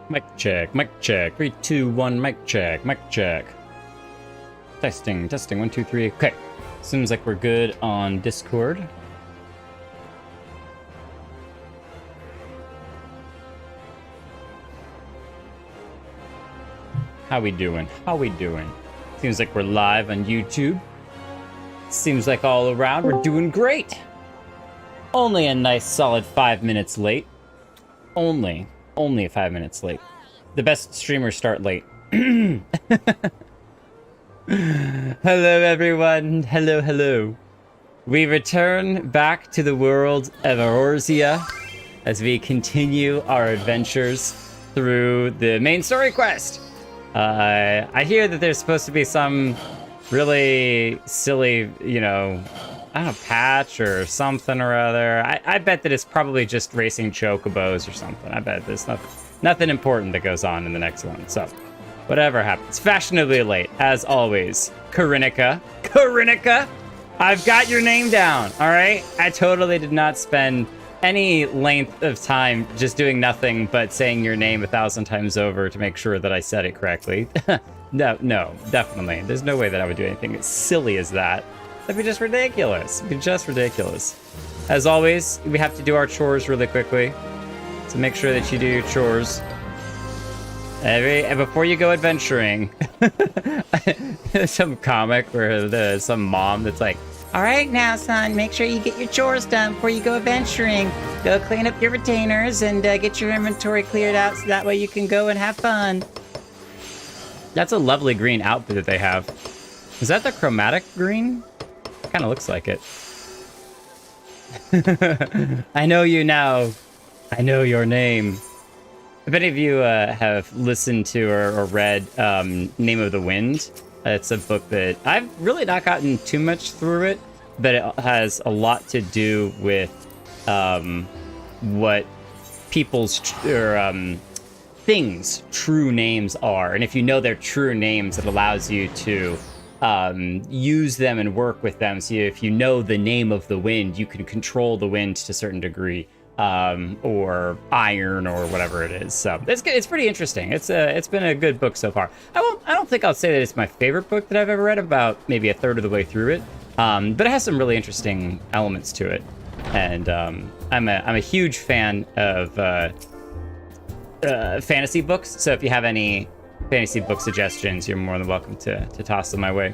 Mic check, mic check. 3, 2, 1, mic check, mic check. Testing, testing, 1, 2, 3. Okay. Seems like we're good on Discord. How we doing? How we doing? Seems like we're live on YouTube. Seems like all around we're doing great. Only a nice solid 5 minutes late. Only 5 minutes late. The best streamers start late. Hello everyone. Hello, hello. We return back to the world of Eorzea as we continue our adventures through the main story quest. I hear that there's supposed to be some really silly, you know, I don't know, patch or something or other. I bet that it's probably just racing chocobos or something. I bet there's nothing important that goes on in the next one. So, whatever happens. Fashionably late, as always. Karinika, I've got your name down, all right? I totally did not spend any length of time just doing nothing but saying your name 1,000 times over to make sure that I said it correctly. No, definitely. There's no way that I would do anything as silly as that. That'd be just ridiculous. It'd be just ridiculous. As always, we have to do our chores really quickly. So make sure that you do your chores. Before you go adventuring, some comic where there's some mom that's like, all right now, son, make sure you get your chores done before you go adventuring. Go clean up your retainers and get your inventory cleared out so that way you can go and have fun. That's a lovely green outfit that they have. Is that the chromatic green? Kind of looks like it. I know you now. I know your name. If any of you have listened to or read Name of the Wind, it's a book that I've really not gotten too much through it, but it has a lot to do with what people's things' true names are. And if you know their true names, it allows you to use them and work with them. So if you know the name of the wind, you can control the wind to a certain degree, or iron or whatever it is. So it's pretty interesting. It's been a good book so far. I don't think I'll say that it's my favorite book that I've ever read. About maybe a third of the way through it, but it has some really interesting elements to it. And I'm a huge fan of fantasy books. So if you have any fantasy book suggestions, you're more than welcome to toss them my way.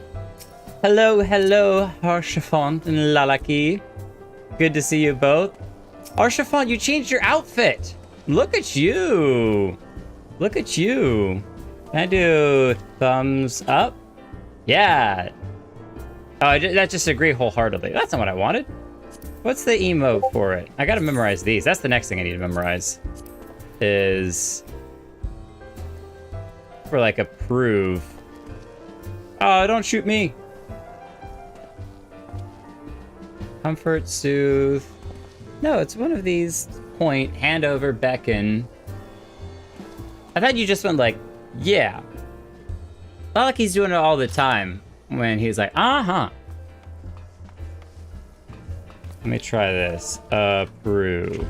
Hello, Harshafont and Lalaki. Good to see you both. Harshafont, you changed your outfit. Look at you. Look at you. Can I do thumbs up? Yeah. Oh, that's just agree wholeheartedly. That's not what I wanted. What's the emote for it? I gotta memorize these. That's the next thing I need to memorize. Is for like approve. Oh, don't shoot me. Comfort, soothe. No, it's one of these. Point, hand over, beckon. I thought you just went like, yeah. Not like he's doing it all the time when he's like, uh-huh. Let me try this. Approve.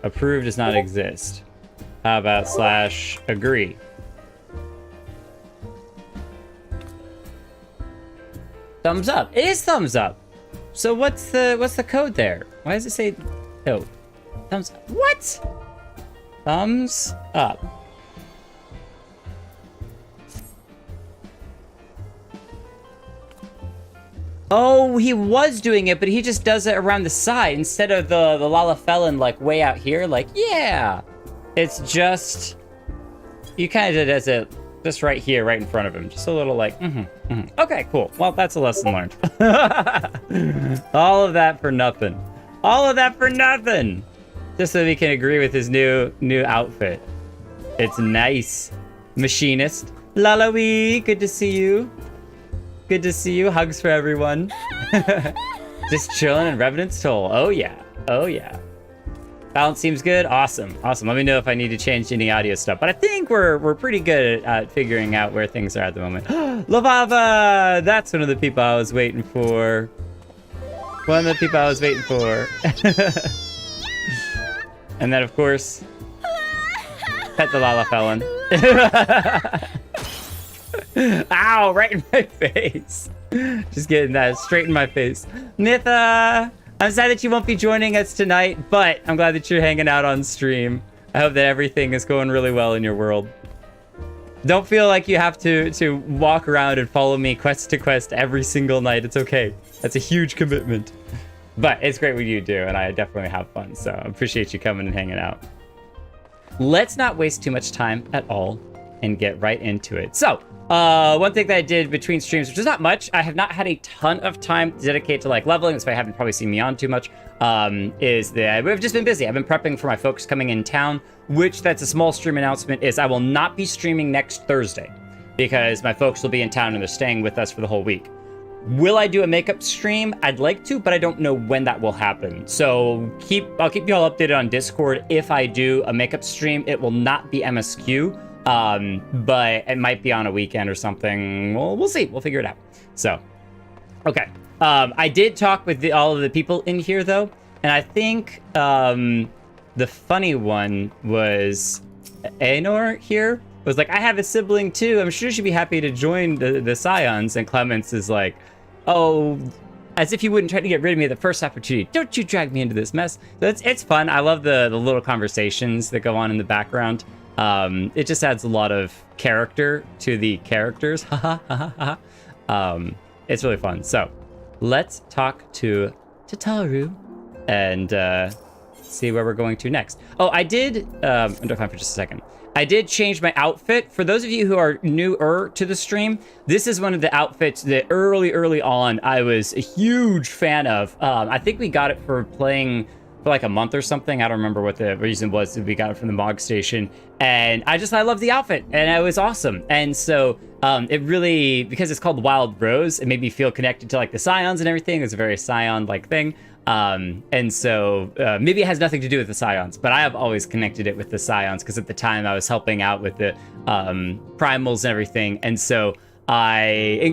Approve does not exist. How about / agree? Thumbs up. It is thumbs up. So what's the code there? Why does it say no? Thumbs up. What? Thumbs up. Oh, he was doing it, but he just does it around the side instead of the Lalafellan like way out here. Like, yeah. It's just, you kind of does it just right here, right in front of him. Just a little like, Okay, cool. Well, that's a lesson learned. All of that for nothing. All of that for nothing. Just so we can agree with his new outfit. It's nice. Machinist. Lalawi, good to see you. Good to see you. Hugs for everyone. Just chilling in Revenant's Toll. Oh, yeah. Oh, yeah. Balance seems good. Awesome. Awesome. Let me know if I need to change any audio stuff. But I think we're pretty good at figuring out where things are at the moment. Lavava! That's one of the people I was waiting for. One of the people I was waiting for. And then, of course, Pet the Lala Felon. Ow, right in my face. Just getting that straight in my face. Nitha, I'm sad that you won't be joining us tonight, but I'm glad that you're hanging out on stream. I hope that everything is going really well in your world. Don't feel like you have to walk around and follow me quest to quest every single night. It's okay. That's a huge commitment. But it's great what you do, and I definitely have fun, so I appreciate you coming and hanging out. Let's not waste too much time at all and get right into it. So, one thing that I did between streams, which is not much, I have not had a ton of time dedicated to like leveling, so I haven't probably seen me on too much, is that we've just been busy. I've been prepping for my folks coming in town, which that's a small stream announcement, is I will not be streaming next Thursday because my folks will be in town and they're staying with us for the whole week. Will I do a makeup stream? I'd like to, but I don't know when that will happen. So I'll keep you all updated on Discord. If I do a makeup stream, it will not be MSQ, but it might be on a weekend or something. Well, we'll see. We'll figure it out. So, okay. I did talk with all of the people in here, though, and I think the funny one was Aenor here. Was like, I have a sibling too. I'm sure she'd be happy to join the Scions. And Clemens is like, oh, as if you wouldn't try to get rid of me at the first opportunity. Don't you drag me into this mess. So it's fun. I love the little conversations that go on in the background. It just adds a lot of character to the characters. It's really fun. So let's talk to Tataru and see where we're going to next. Oh, I did, I'm fine for just a second. I did change my outfit. For those of you who are newer to the stream, this is one of the outfits that early on I was a huge fan of. I think we got it for playing for like a month or something. I don't remember what the reason was that we got it from the Mog Station. And I love the outfit and it was awesome. And so it really, because it's called Wild Rose, it made me feel connected to like the Scions and everything. It's a very Scion-like thing. And so maybe it has nothing to do with the Scions, but I have always connected it with the Scions because at the time I was helping out with the primals and everything. And so I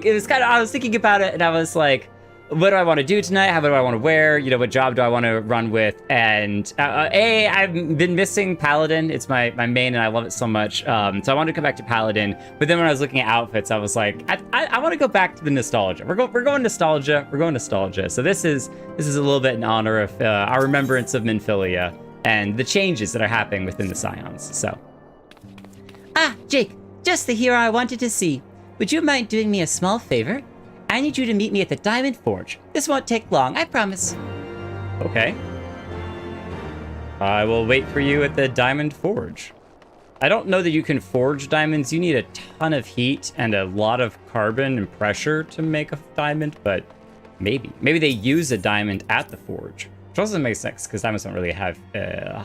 was thinking about it and I was like, what do I want to do tonight? How do I want to wear? You know, what job do I want to run with? And I've been missing Paladin. It's my main and I love it so much. So I wanted to come back to Paladin. But then when I was looking at outfits, I was like, I want to go back to the nostalgia. We're going nostalgia. We're going nostalgia. So this is a little bit in honor of our remembrance of Minfilia and the changes that are happening within the Scions. So. Ah, Jake, just the hero I wanted to see. Would you mind doing me a small favor? I need you to meet me at the Diamond Forge. This won't take long, I promise. Okay. I will wait for you at the Diamond Forge. I don't know that you can forge diamonds. You need a ton of heat and a lot of carbon and pressure to make a diamond, but maybe. Maybe they use a diamond at the forge. Which also makes sense, because diamonds don't really have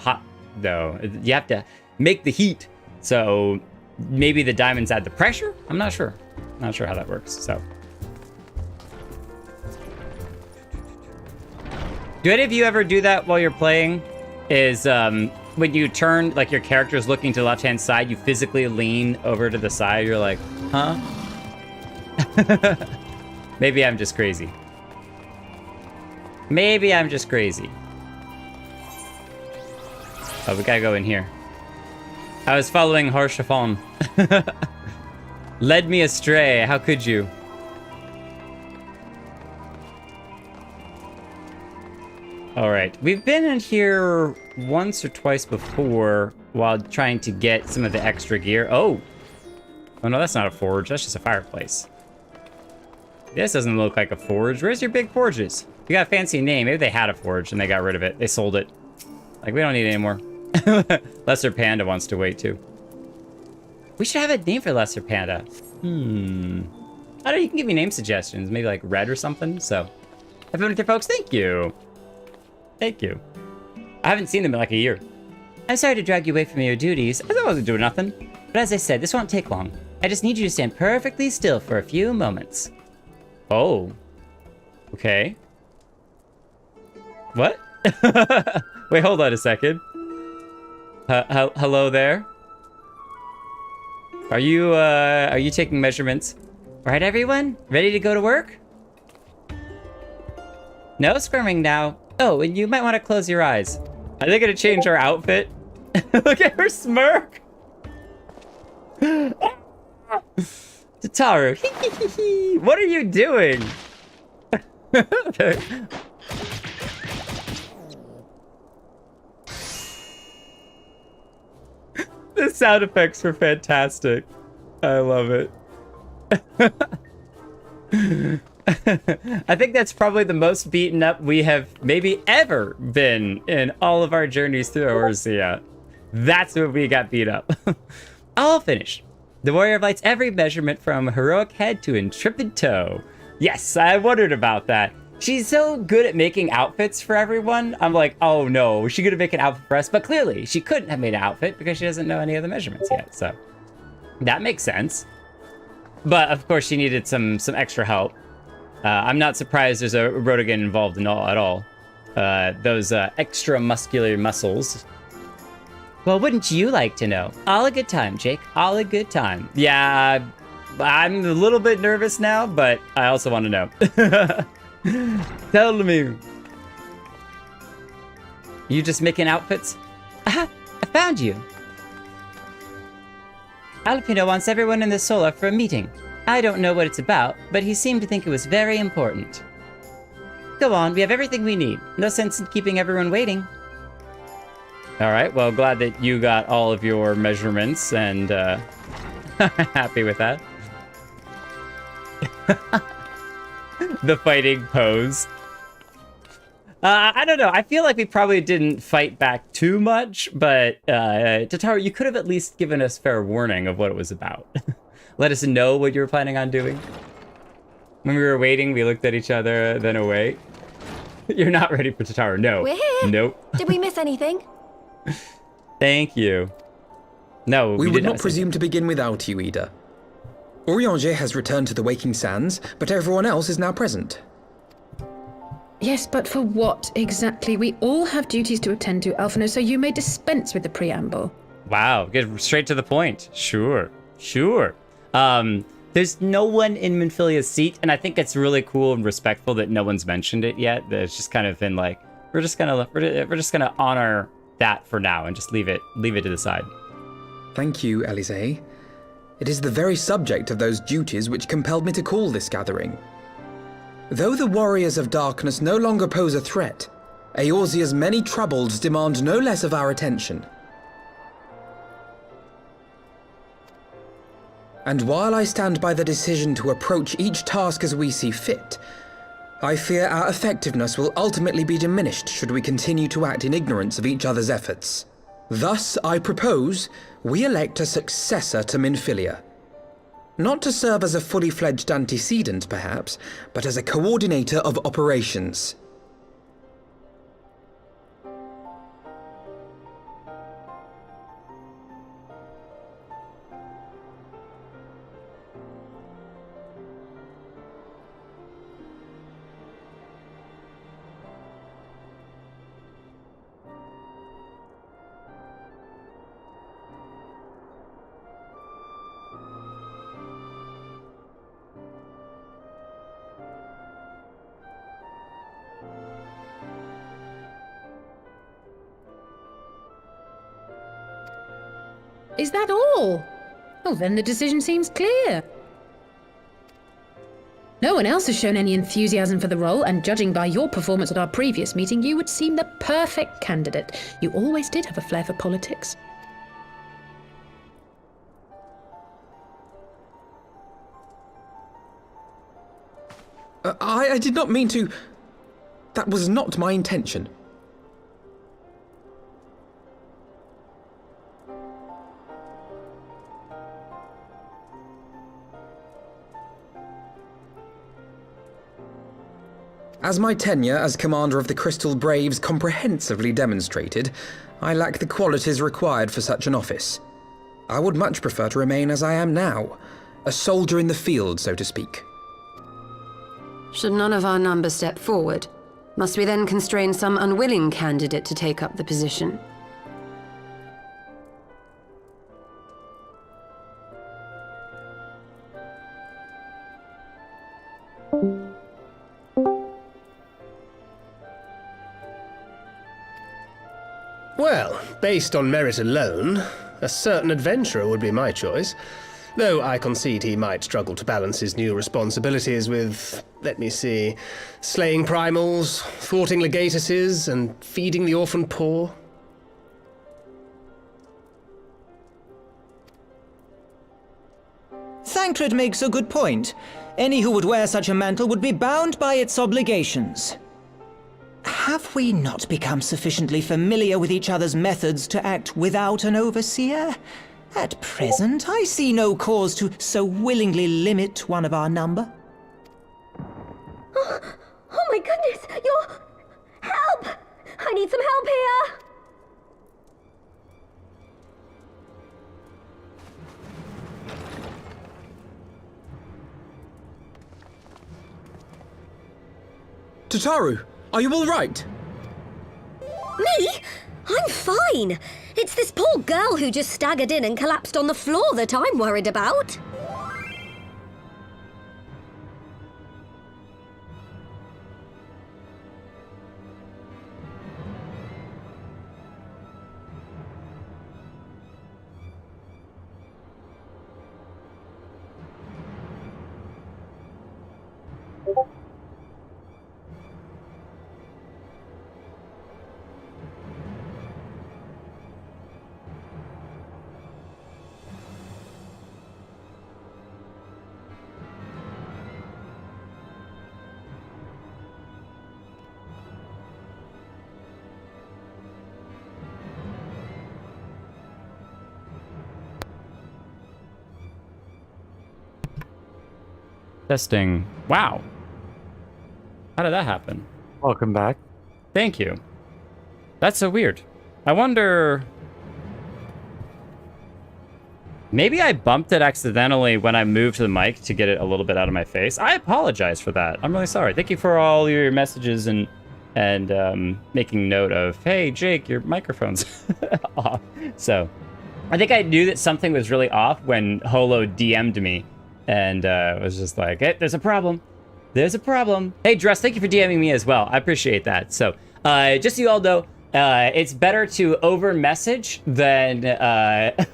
hot, though. You have to make the heat. So maybe the diamonds add the pressure? I'm not sure. Not sure how that works, so. Do any of you ever do that while you're playing? Is when you turn, like your character's looking to the left-hand side, you physically lean over to the side, you're like, huh? Maybe I'm just crazy. Maybe I'm just crazy. Oh, we gotta go in here. I was following Harshafon. Led me astray, how could you? All right, we've been in here once or twice before while trying to get some of the extra gear. Oh no, that's not a forge. That's just a fireplace. This doesn't look like a forge. Where's your big forges? You got a fancy name. Maybe they had a forge and they got rid of it. They sold it. Like, we don't need it anymore. Lesser Panda wants to wait too. We should have a name for Lesser Panda. I don't know, you can give me name suggestions. Maybe like Red or something. So, have fun with your folks. Thank you. Thank you. I haven't seen them in like a year. I'm sorry to drag you away from your duties. I wasn't doing nothing. But as I said, this won't take long. I just need you to stand perfectly still for a few moments. Oh. Okay. What? Wait, hold on a second. Hello there? Are you taking measurements? Right, everyone? Ready to go to work? No squirming now. Oh, and you might want to close your eyes. Are they gonna change our outfit? Look at her smirk! Tataru, what are you doing? The sound effects were fantastic. I love it. I think that's probably the most beaten up we have maybe ever been in all of our journeys through Eorzea. That's what we got beat up. All finished. The warrior lights every measurement from heroic head to intrepid toe. Yes, I wondered about that. She's so good at making outfits for everyone. I'm like, oh no, is she gonna make an outfit for us? But clearly, she couldn't have made an outfit because she doesn't know any of the measurements yet. So that makes sense. But of course, she needed some extra help. I'm not surprised there's a Rotogen involved at all. Those extra muscular muscles. Well, wouldn't you like to know? All a good time, Jake. All a good time. Yeah, I'm a little bit nervous now, but I also want to know. Tell me. You just making outfits? Aha, I found you. Alpino wants everyone in the Solar for a meeting. I don't know what it's about, but he seemed to think it was very important. Go on, we have everything we need. No sense in keeping everyone waiting. All right, well, glad that you got all of your measurements and happy with that. The fighting pose. I don't know. I feel like we probably didn't fight back too much, but Tataru, you could have at least given us fair warning of what it was about. Let us know what you were planning on doing. When we were waiting, we looked at each other, then away. You're not ready for Tataru. No. We're here. Nope. Did we miss anything? Thank you. No, we did would not presume to begin without you, Ida. Orianger has returned to the Waking Sands, but everyone else is now present. Yes, but for what exactly? We all have duties to attend to, Alphino, so you may dispense with the preamble. Wow, get straight to the point. Sure. There's no one in Minfilia's seat, and I think it's really cool and respectful that no one's mentioned it yet. That it's just kind of been like, we're just gonna honor that for now and just leave it to the side. Thank you, Elise. It is the very subject of those duties which compelled me to call this gathering. Though the Warriors of Darkness no longer pose a threat, Eorzea's many troubles demand no less of our attention. And while I stand by the decision to approach each task as we see fit, I fear our effectiveness will ultimately be diminished should we continue to act in ignorance of each other's efforts. Thus, I propose we elect a successor to Minfilia. Not to serve as a fully fledged antecedent, perhaps, but as a coordinator of operations. Is that all? Oh, then the decision seems clear. No one else has shown any enthusiasm for the role, and judging by your performance at our previous meeting, you would seem the perfect candidate. You always did have a flair for politics. I did not mean to... That was not my intention. As my tenure as commander of the Crystal Braves comprehensively demonstrated, I lack the qualities required for such an office. I would much prefer to remain as I am now, a soldier in the field, so to speak. Should none of our numbers step forward, must we then constrain some unwilling candidate to take up the position? Well, based on merit alone, A certain adventurer would be my choice. Though I concede he might struggle to balance his new responsibilities with, let me see, slaying primals, thwarting legatuses, and feeding the orphan poor. Thancred makes a good point. Any who would wear such a mantle would be bound by its obligations. Have we not become sufficiently familiar with each other's methods to act without an overseer? At present, I see no cause to so willingly limit one of our number. Oh my goodness, you're... Help! I need some help here! Tataru, are you all right? Me? I'm fine. It's this poor girl who just staggered in and collapsed on the floor that I'm worried about. Testing. Wow. How did that happen? Welcome back. Thank you. That's so weird. I wonder... Maybe I bumped it accidentally when I moved the mic to get it a little bit out of my face. I apologize for that. I'm really sorry. Thank you for all your messages and making note of, hey, Jake, your microphone's off. So I think I knew that something was really off when Holo DM'd me and was just like, hey, there's a problem. There's a problem. Hey, Dress, thank you for DMing me as well. I appreciate that. So just so you all know, it's better to over message than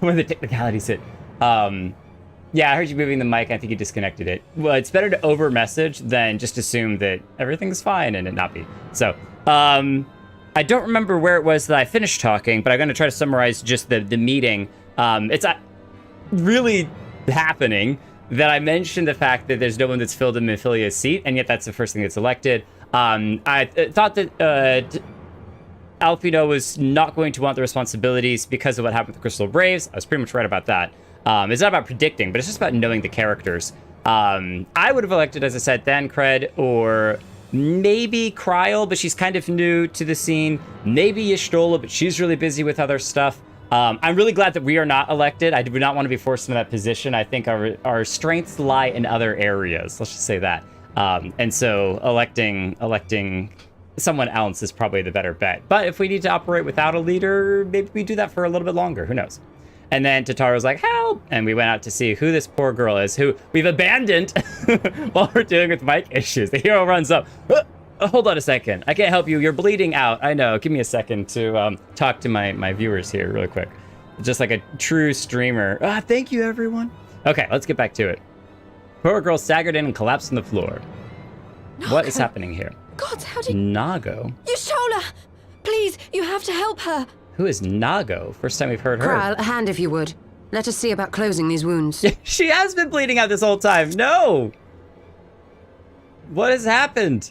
when the technicalities hit. Yeah, I heard you moving the mic. I think you disconnected it. Well, it's better to over message than just assume that everything's fine and it not be. So I don't remember where it was that I finished talking, but I'm going to try to summarize just the meeting. It's really happening that I mentioned the fact that there's no one that's filled in Minfilia's seat, and yet that's the first thing that's elected. I thought that Alfino was not going to want the responsibilities because of what happened with the Crystal Braves. I was pretty much right about that. It's not about predicting, but it's just about knowing the characters. I would have elected, as I said, Thancred or maybe Kryl, but she's kind of new to the scene. Maybe Y'shtola, but she's really busy with other stuff. I'm really glad that we are not elected. I do not want to be forced into that position. I think our strengths lie in other areas. Let's just say that. And so electing someone else is probably the better bet. But if we need to operate without a leader, maybe we do that for a little bit longer. Who knows? And then Tataru's like, help! And we went out to see who this poor girl is, who we've abandoned while we're dealing with mic issues. The hero runs up. Hold on a second. I can't help you. You're bleeding out. I know. Give me a second to talk to my viewers here really quick. Just like a true streamer. Thank you, everyone. Okay, let's get back to it. Poor girl staggered in and collapsed on the floor. Nago. What is happening here? God, how did... Nago? Y'shtola! Please, you have to help her. Who is Nago? First time we've heard her. Kryl, a hand if you would. Let us see about closing these wounds. She has been bleeding out this whole time. No! What has happened?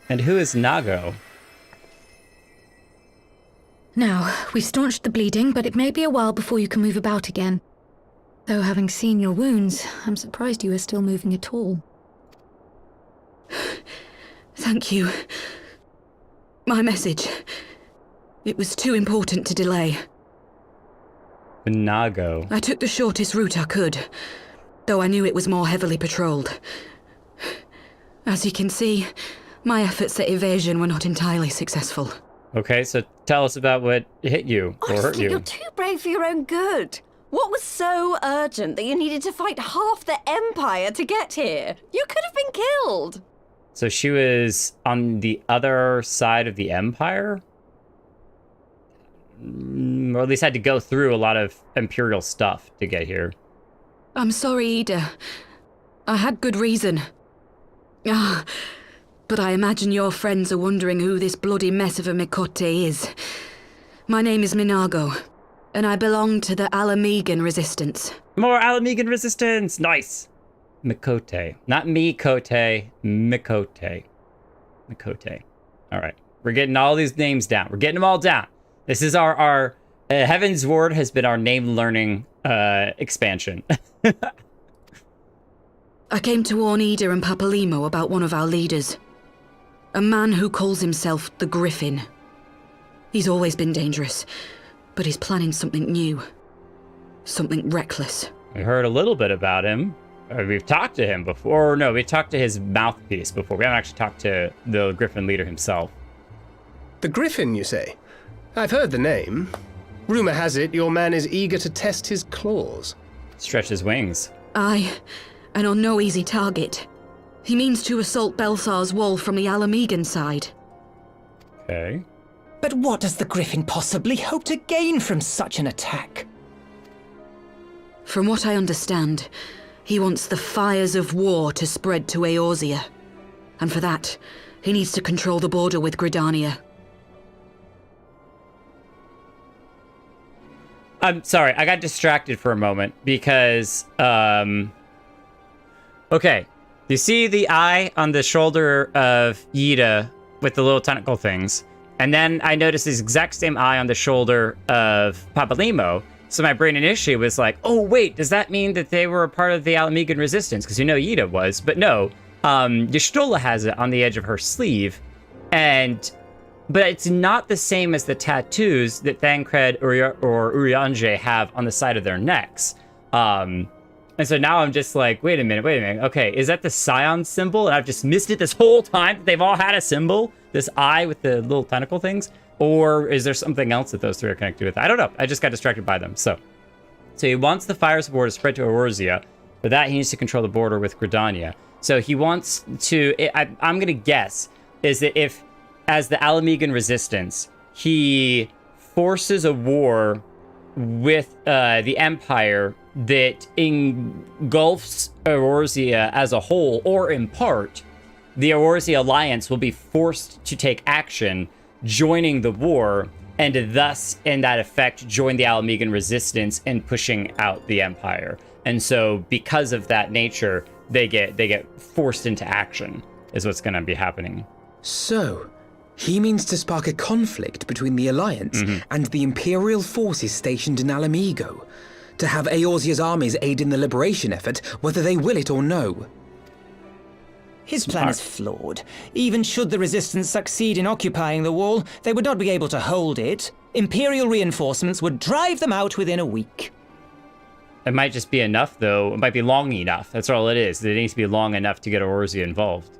And who is Nago? Now, we've staunched the bleeding, but it may be a while before you can move about again. Though having seen your wounds, I'm surprised you are still moving at all. Thank you. My message. It was too important to delay. Nago. I took the shortest route I could, though I knew it was more heavily patrolled. As you can see, my efforts at evasion were not entirely successful. Okay, so tell us about what hit you or hurt you. You're too brave for your own good. What was so urgent that you needed to fight half the Empire to get here? You could have been killed. So she was on the other side of the Empire? or at least had to go through a lot of Imperial stuff to get here. I'm sorry, Ida. I had good reason. But I imagine your friends are wondering who this bloody mess of a Mikote is. My name is Minago, and I belong to the Alamegan Resistance. More Alamegan resistance! Nice! Mikote. Not me-kote, Mikote. Mikote. Alright. We're getting all these names down. We're getting them all down. This is our heavensward has been our name learning expansion. I came to warn Ida and Papalimo about one of our leaders. A man who calls himself the Griffin. He's always been dangerous, but he's planning something new. Something reckless. We heard a little bit about him. We've talked to him before. No, we talked to his mouthpiece before. We haven't actually talked to the Griffin leader himself. The Griffin, you say? I've heard the name. Rumor has it your man is eager to test his claws. Stretch his wings. Aye, and on no easy target. He means to assault Belsar's wall from the Alamegan side. Okay. But what does the Griffin possibly hope to gain from such an attack? From what I understand, he wants the fires of war to spread to Eorzea. And for that, he needs to control the border with Gridania. I'm sorry, I got distracted for a moment because, okay. You see the eye on the shoulder of Yida with the little tentacle things. And then I noticed this exact same eye on the shoulder of Papalimo. So my brain initially was like, oh, wait, does that mean that they were a part of the Alamegan Resistance? Because you know Yida was. But no, Y'shtola has it on the edge of her sleeve. But it's not the same as the tattoos that Thancred or Urianger have on the side of their necks. And so now I'm just like, wait a minute. Okay, is that the Scion symbol? And I've just missed it this whole time that they've all had a symbol? This eye with the little tentacle things? Or is there something else that those three are connected with? I don't know. I just got distracted by them. So he wants the fires of war to spread to Eorzea. For that, he needs to control the border with Gridania. So he wants to... I'm going to guess is that if, as the Alamegan Resistance, he forces a war with the Empire that engulfs Eorzea as a whole, or in part, the Eorzea Alliance will be forced to take action, joining the war, and thus, in that effect, join the Alamegan Resistance in pushing out the Empire. And so, because of that nature, they get forced into action, is what's going to be happening. So, he means to spark a conflict between the Alliance and the Imperial forces stationed in Alamigo, to have Eorzea's armies aid in the liberation effort, whether they will it or no. His plan is flawed. Even should the Resistance succeed in occupying the wall, they would not be able to hold it. Imperial reinforcements would drive them out within a week. It might just be enough, though. It might be long enough. That's all it is. It needs to be long enough to get Eorzea involved.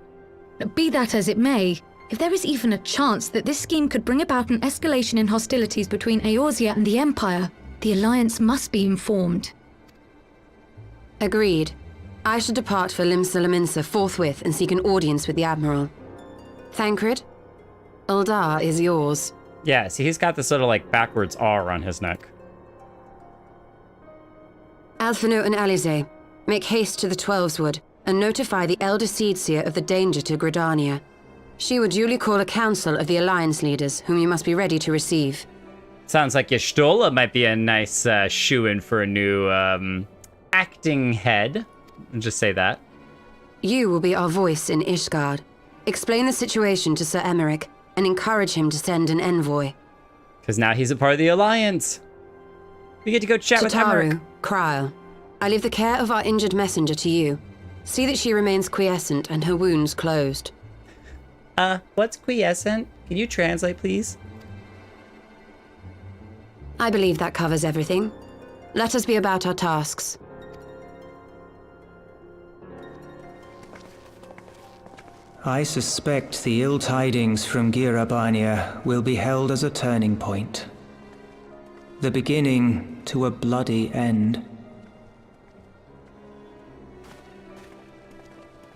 Be that as it may, if there is even a chance that this scheme could bring about an escalation in hostilities between Eorzea and the Empire, the Alliance must be informed. Agreed. I shall depart for Limsa forthwith and seek an audience with the Admiral. Thancred, Uldar is yours. Yeah, see, he's got this sort of like backwards R on his neck. Alphino and Alize, make haste to the Twelveswood and notify the Elder Seedseer of the danger to Gridania. She will duly call a council of the Alliance leaders, whom you must be ready to receive. Sounds like Y'shtola might be a nice shoe-in for a new acting head. I'll just say that. You will be our voice in Ishgard. Explain the situation to Sir Emmerich and encourage him to send an envoy. Because now he's a part of the Alliance. We get to go chat with Emmerich. Tataru, Kryl, I leave the care of our injured messenger to you. See that she remains quiescent and her wounds closed. What's quiescent? Can you translate, please? I believe that covers everything. Let us be about our tasks. I suspect the ill tidings from Girabania will be held as a turning point. The beginning to a bloody end.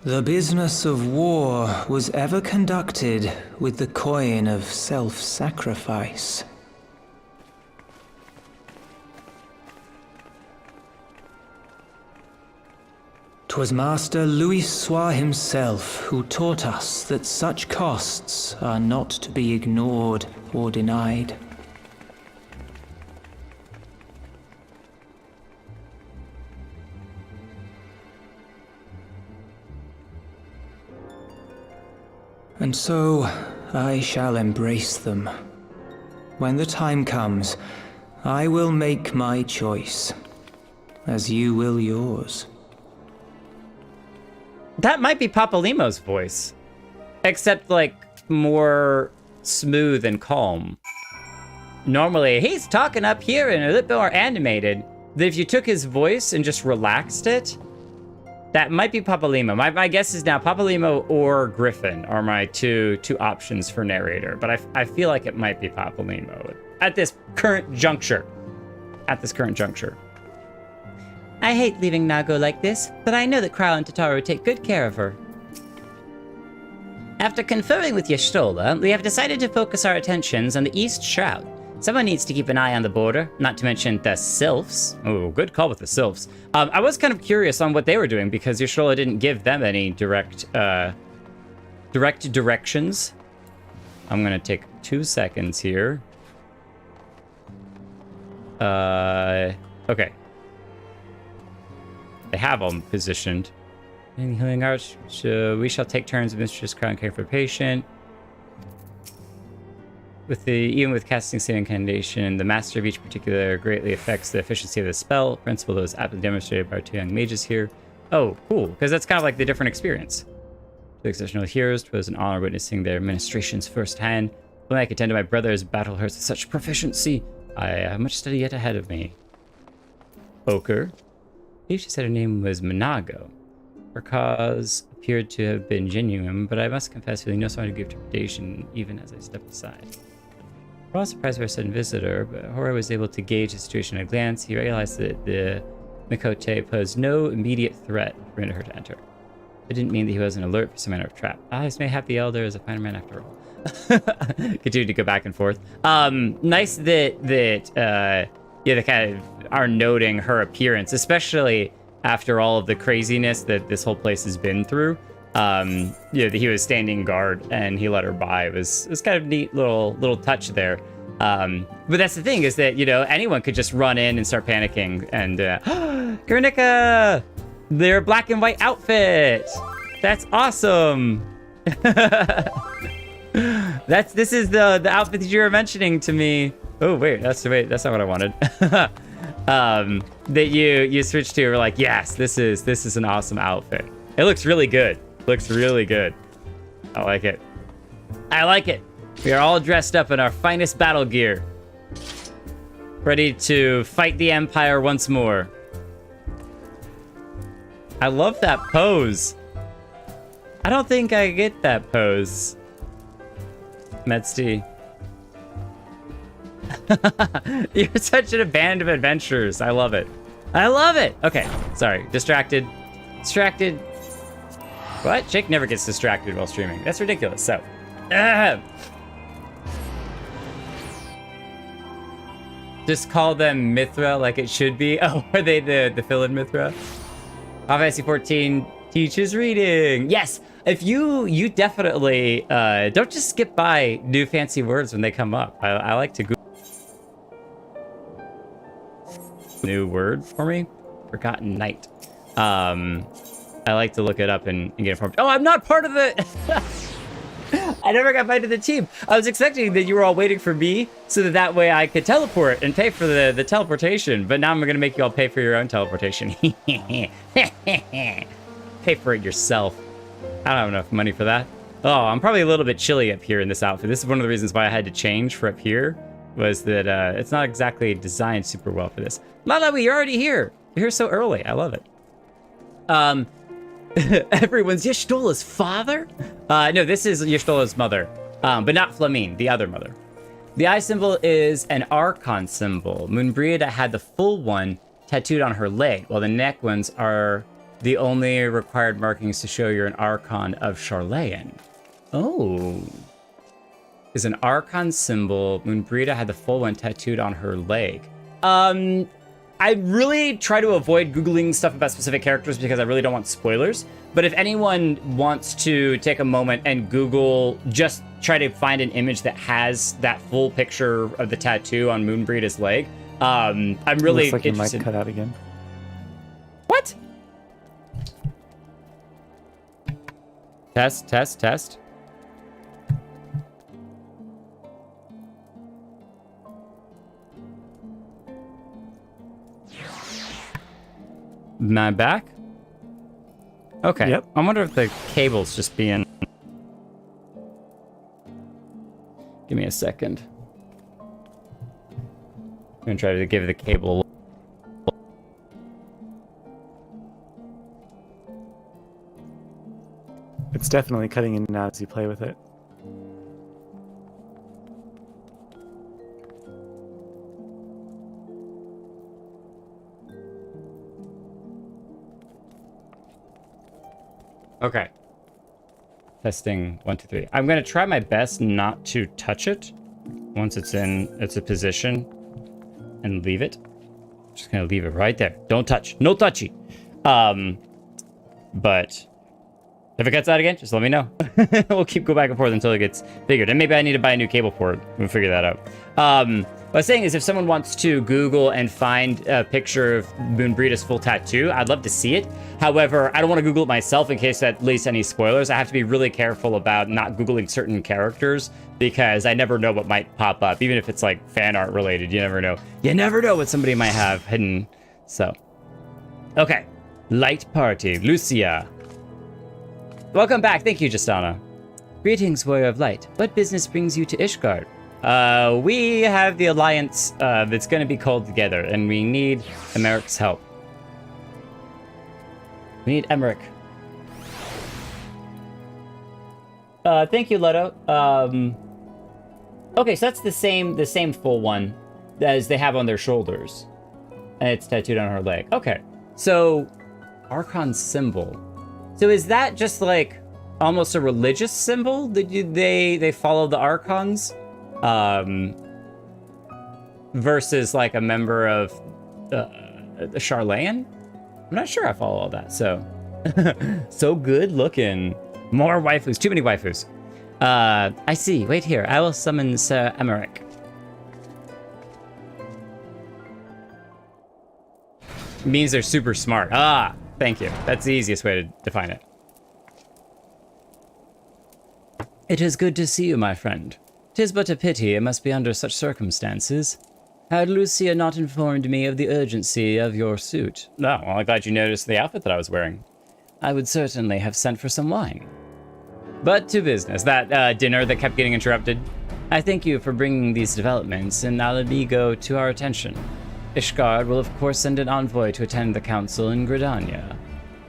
The business of war was ever conducted with the coin of self-sacrifice. 'Twas Master Louis himself who taught us that such costs are not to be ignored or denied. And so, I shall embrace them. When the time comes, I will make my choice, as you will yours. That might be Papalimo's voice, except like more smooth and calm. Normally, he's talking up here and a little bit more animated. That if you took his voice and just relaxed it, that might be Papalimo. My guess is now Papalimo or Griffin are my two options for narrator, but I feel like it might be Papalimo at this current juncture. I hate leaving Nago like this, but I know that Krau and Tataru would take good care of her. After conferring with Y'shtola, we have decided to focus our attentions on the East Shroud. Someone needs to keep an eye on the border, not to mention the Sylphs. Oh, good call with the Sylphs. I was kind of curious on what they were doing because Y'shtola didn't give them any direct directions. I'm gonna take 2 seconds here. Okay. They have them positioned. In the healing arch, we shall take turns with Mistress Crown caring for the patient. Even with casting same incantation, the master of each particular greatly affects the efficiency of the spell. Principle that was aptly demonstrated by our two young mages here. Oh, cool, because that's kind of like the different experience. To the exceptional heroes, 'twas an honor witnessing their ministrations firsthand. When I contend to my brother's battle hearts with such proficiency, I have much study yet ahead of me. Ochre. I believe she said her name was Minago. Her cause appeared to have been genuine, but I must confess feeling no sign of interpretation even as I stepped aside. We're all surprised by our sudden visitor, but Hora was able to gauge the situation at a glance. He realized that the Mikote posed no immediate threat to permit her to enter. It didn't mean that he wasn't alert for some manner of trap. This may have the Elder as a finer man after all. Continue to go back and forth. Nice that they kind of are noting her appearance, especially after all of the craziness that this whole place has been through. He was standing guard and he let her by. It was kind of neat little touch there. But that's the thing is that, anyone could just run in and start panicking and, Guernica! Their black and white outfit! That's awesome! This is the outfit that you were mentioning to me. Oh, wait, that's not what I wanted. That you switched to, were like, yes, this is an awesome outfit. It looks really good. Looks really good. I like it. I like it. We are all dressed up in our finest battle gear. Ready to fight the Empire once more. I love that pose. I don't think I get that pose. Medsty. You're such a band of adventurers. I love it. I love it. Okay, sorry. Distracted. What? Jake never gets distracted while streaming. That's ridiculous. So, just call them Mithra like it should be. Oh, are they the fill-in Mithra? FFXIV 14 teaches reading. Yes. If you definitely don't just skip by new fancy words when they come up. I like to Google new word for me. Forgotten Night. I like to look it up and get informed. Oh, I'm not part of the... I never got invited to the team. I was expecting that you were all waiting for me so that way I could teleport and pay for the teleportation. But now I'm going to make you all pay for your own teleportation. Pay for it yourself. I don't have enough money for that. Oh, I'm probably a little bit chilly up here in this outfit. This is one of the reasons why I had to change for up here, was that it's not exactly designed super well for this. Malawi, you're already here. You're here so early. I love it. Everyone's Y'shtola's father? No, this is Y'shtola's mother, but not Flamine, the other mother. The eye symbol is an Archon symbol. Moonbriada had the full one tattooed on her leg, while the neck ones are the only required markings to show you're an Archon of Charlayan. Oh. Is an Archon symbol. Moonbriada had the full one tattooed on her leg. I I really try to avoid Googling stuff about specific characters because I really don't want spoilers. But if anyone wants to take a moment and Google, just try to find an image that has that full picture of the tattoo on Moonbreeda's leg. I'm really Looks like interested. you might cut out again. What? Test, test, test. Am I back? Okay. Yep. I wonder if the cable's just being... Give me a second. I'm gonna try to give the cable a It's definitely cutting in and out as you play with it. Okay. Testing 1, 2, 3. I'm gonna try my best not to touch it once it's in its a position and leave it. Just gonna leave it right there. Don't touch. No touchy. But if it cuts out again, just let me know. We'll go back and forth until it gets figured. And maybe I need to buy a new cable for it. We'll figure that out. What I was saying is if someone wants to Google and find a picture of Moonbreeda's full tattoo, I'd love to see it. However, I don't want to Google it myself in case that leads to any spoilers. I have to be really careful about not Googling certain characters because I never know what might pop up. Even if it's like fan art related, you never know. You never know what somebody might have hidden. So, okay. Light party. Lucia. Welcome back. Thank you, Justana. Greetings, Warrior of Light. What business brings you to Ishgard? We have the alliance that's going to be called together, and we need Emeric's help. We need Emeric. Thank you, Leto. Okay, so that's the same full one as they have on their shoulders, and it's tattooed on her leg. Okay, so Archon symbol. So is that just like almost a religious symbol that they follow the Archons? Versus like a member of the Charlayan? I'm not sure I follow all that, so. So good looking. More waifus, too many waifus. I see, wait here, I will summon Sir Emeric. Means they're super smart. Ah, thank you. That's the easiest way to define it. It is good to see you, my friend. 'Tis but a pity it must be under such circumstances. Had Lucia not informed me of the urgency of your suit... No, well, I'm glad you noticed the outfit that I was wearing. I would certainly have sent for some wine. But to business, that dinner that kept getting interrupted. I thank you for bringing these developments in Alamigo to our attention. Ishgard will of course send an envoy to attend the council in Gridania.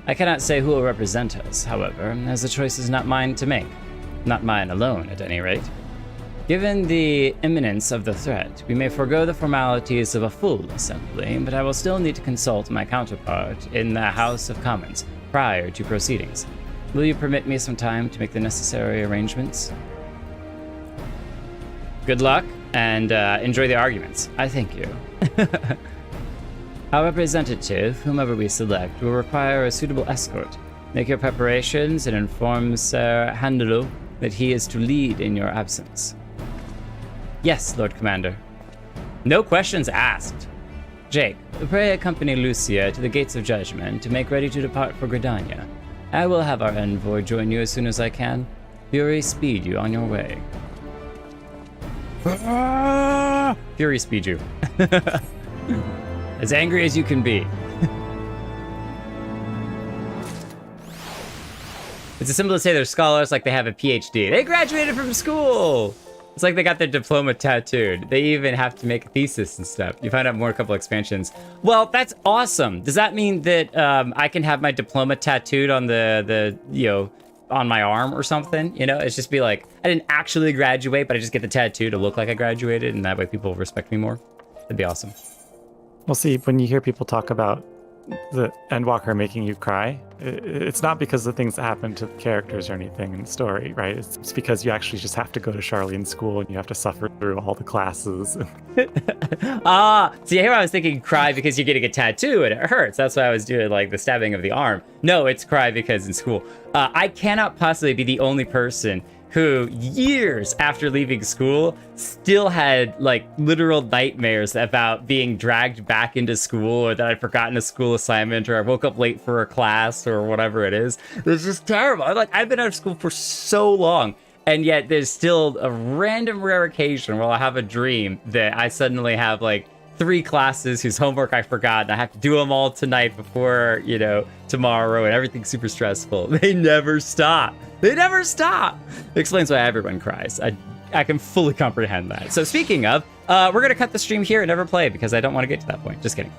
I cannot say who will represent us, however, as the choice is not mine to make. Not mine alone, at any rate. Given the imminence of the threat, we may forego the formalities of a full assembly, but I will still need to consult my counterpart in the House of Commons prior to proceedings. Will you permit me some time to make the necessary arrangements? Good luck, and enjoy the arguments. I thank you. Our representative, whomever we select, will require a suitable escort. Make your preparations and inform Sir Handelo that he is to lead in your absence. Yes, Lord Commander. No questions asked. Jake, pray accompany Lucia to the Gates of Judgment to make ready to depart for Gridania. I will have our envoy join you as soon as I can. Fury speed you on your way. Fury speed you. As angry as you can be. It's a symbol to say they're scholars like they have a PhD. They graduated from school! It's like they got their diploma tattooed. They even have to make a thesis and stuff. You find out more in a couple expansions. Well, that's awesome. Does that mean that I can have my diploma tattooed on the on my arm or something? You know, it's just be like, I didn't actually graduate, but I just get the tattoo to look like I graduated, and that way people respect me more. That'd be awesome. Well, see, when you hear people talk about the Endwalker making you cry, it's not because of the things that happen to the characters or anything in the story, right? It's because you actually just have to go to Charlene's school and you have to suffer through all the classes. See, here I was thinking cry because you're getting a tattoo and it hurts. That's why I was doing like the stabbing of the arm. No, it's cry because in school. I cannot possibly be the only person who years after leaving school still had like literal nightmares about being dragged back into school, or that I'd forgotten a school assignment, or I woke up late for a class or whatever it is. It's just terrible. I've been out of school for so long, and yet there's still a random rare occasion where I'll have a dream that I suddenly have like 3 classes whose homework I forgot, and I have to do them all tonight before, tomorrow, and everything's super stressful. They never stop. They never stop. It explains why everyone cries. I can fully comprehend that. So speaking of, we're going to cut the stream here and never play because I don't want to get to that point. Just kidding.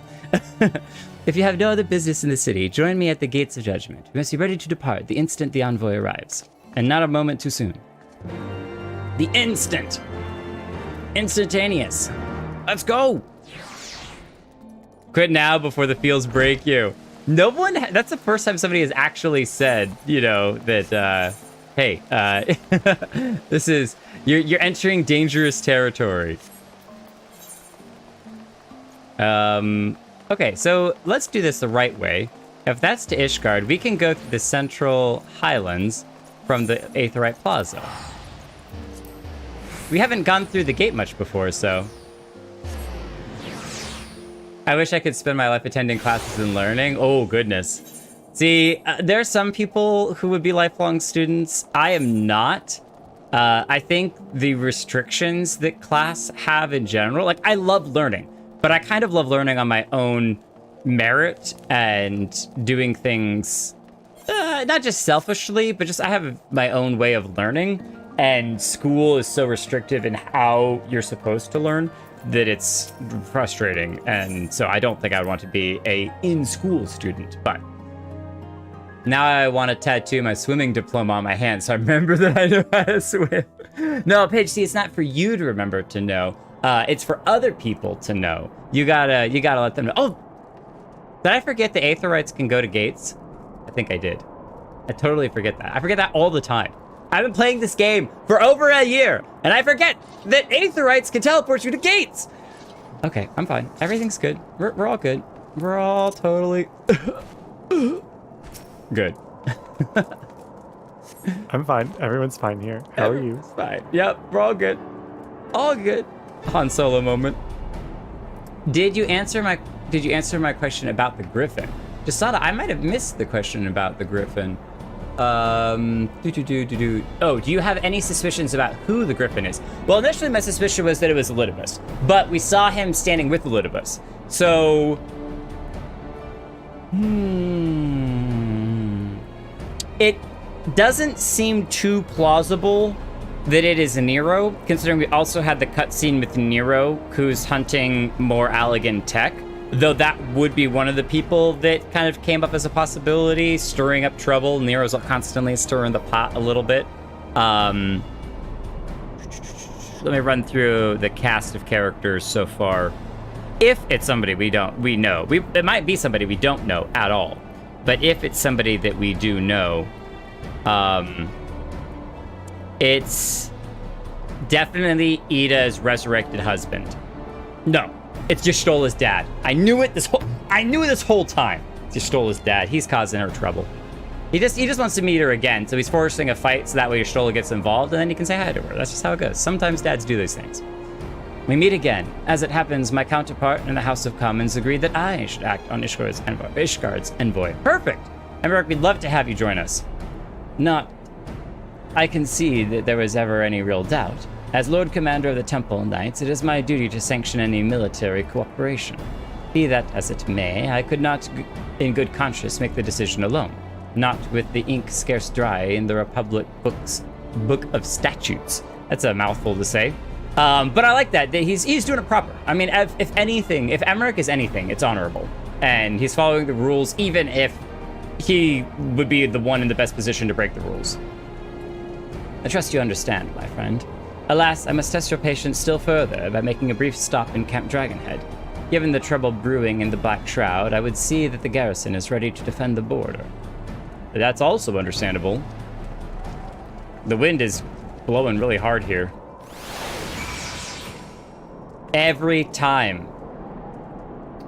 If you have no other business in the city, join me at the gates of judgment. You must be ready to depart the instant the envoy arrives, and not a moment too soon. The instant. Instantaneous. Let's go. Quit now before the fields break you. No one, that's the first time somebody has actually said, that, hey, this is, you're entering dangerous territory. Okay, so let's do this the right way. If that's to Ishgard, we can go through the central highlands from the Aetheryte Plaza. We haven't gone through the gate much before, so. I wish I could spend my life attending classes and learning. Oh, goodness. See, there are some people who would be lifelong students. I am not. I think the restrictions that class have in general, like, I love learning, but I kind of love learning on my own merit and doing things, not just selfishly, but just I have my own way of learning, and school is so restrictive in how you're supposed to learn that it's frustrating, and so I don't think I would want to be a in-school student. But now I want to tattoo my swimming diploma on my hand, so I remember that I know how to swim. No, Paige, see, it's not for you to remember to know. It's for other people to know. You gotta let them know. Oh, did I forget the Aetherites can go to gates? I think I did. I totally forget that. I forget that all the time. I've been playing this game for over a year, and I forget that Aetherites can teleport you to gates. Okay, I'm fine. Everything's good. We're all good. We're all totally good. I'm fine. Everyone's fine here. How are you? Fine. Yep, we're all good. All good. Han Solo moment. Did you answer my question about the Griffin? Jasada, I might have missed the question about the Griffin. Oh, do you have any suspicions about who the Griffin is? Well, initially my suspicion was that it was Elidibus, but we saw him standing with Elidibus. So, it doesn't seem too plausible that it is Nero, considering we also had the cutscene with Nero, who's hunting more Allegan tech. Though that would be one of the people that kind of came up as a possibility, stirring up trouble. Nero's constantly stirring the pot a little bit. Let me run through the cast of characters so far. If it's somebody we know, it might be somebody we don't know at all. But if it's somebody that we do know, it's definitely Ida's resurrected husband. No. It's Y'shtola's dad. I knew it this whole time. It's Y'shtola's dad. He's causing her trouble. He just wants to meet her again, so he's forcing a fight so that way Y'shtola gets involved, and then he can say hi to her. That's just how it goes. Sometimes dads do those things. We meet again. As it happens, my counterpart in the House of Commons agreed that I should act on Ishgard's envoy. Perfect! Emmerich, we'd love to have you join us. I concede that there was ever any real doubt. As Lord Commander of the Temple Knights, it is my duty to sanction any military cooperation. Be that as it may, I could not, in good conscience, make the decision alone. Not with the ink scarce dry in the Republic Book of Statutes. That's a mouthful to say. But I like that he's doing it proper. I mean, if anything, if Emmerich is anything, it's honorable. And he's following the rules, even if he would be the one in the best position to break the rules. I trust you understand, my friend. Alas, I must test your patience still further by making a brief stop in Camp Dragonhead. Given the trouble brewing in the Black Shroud, I would see that the garrison is ready to defend the border. That's also understandable. The wind is blowing really hard here. Every time.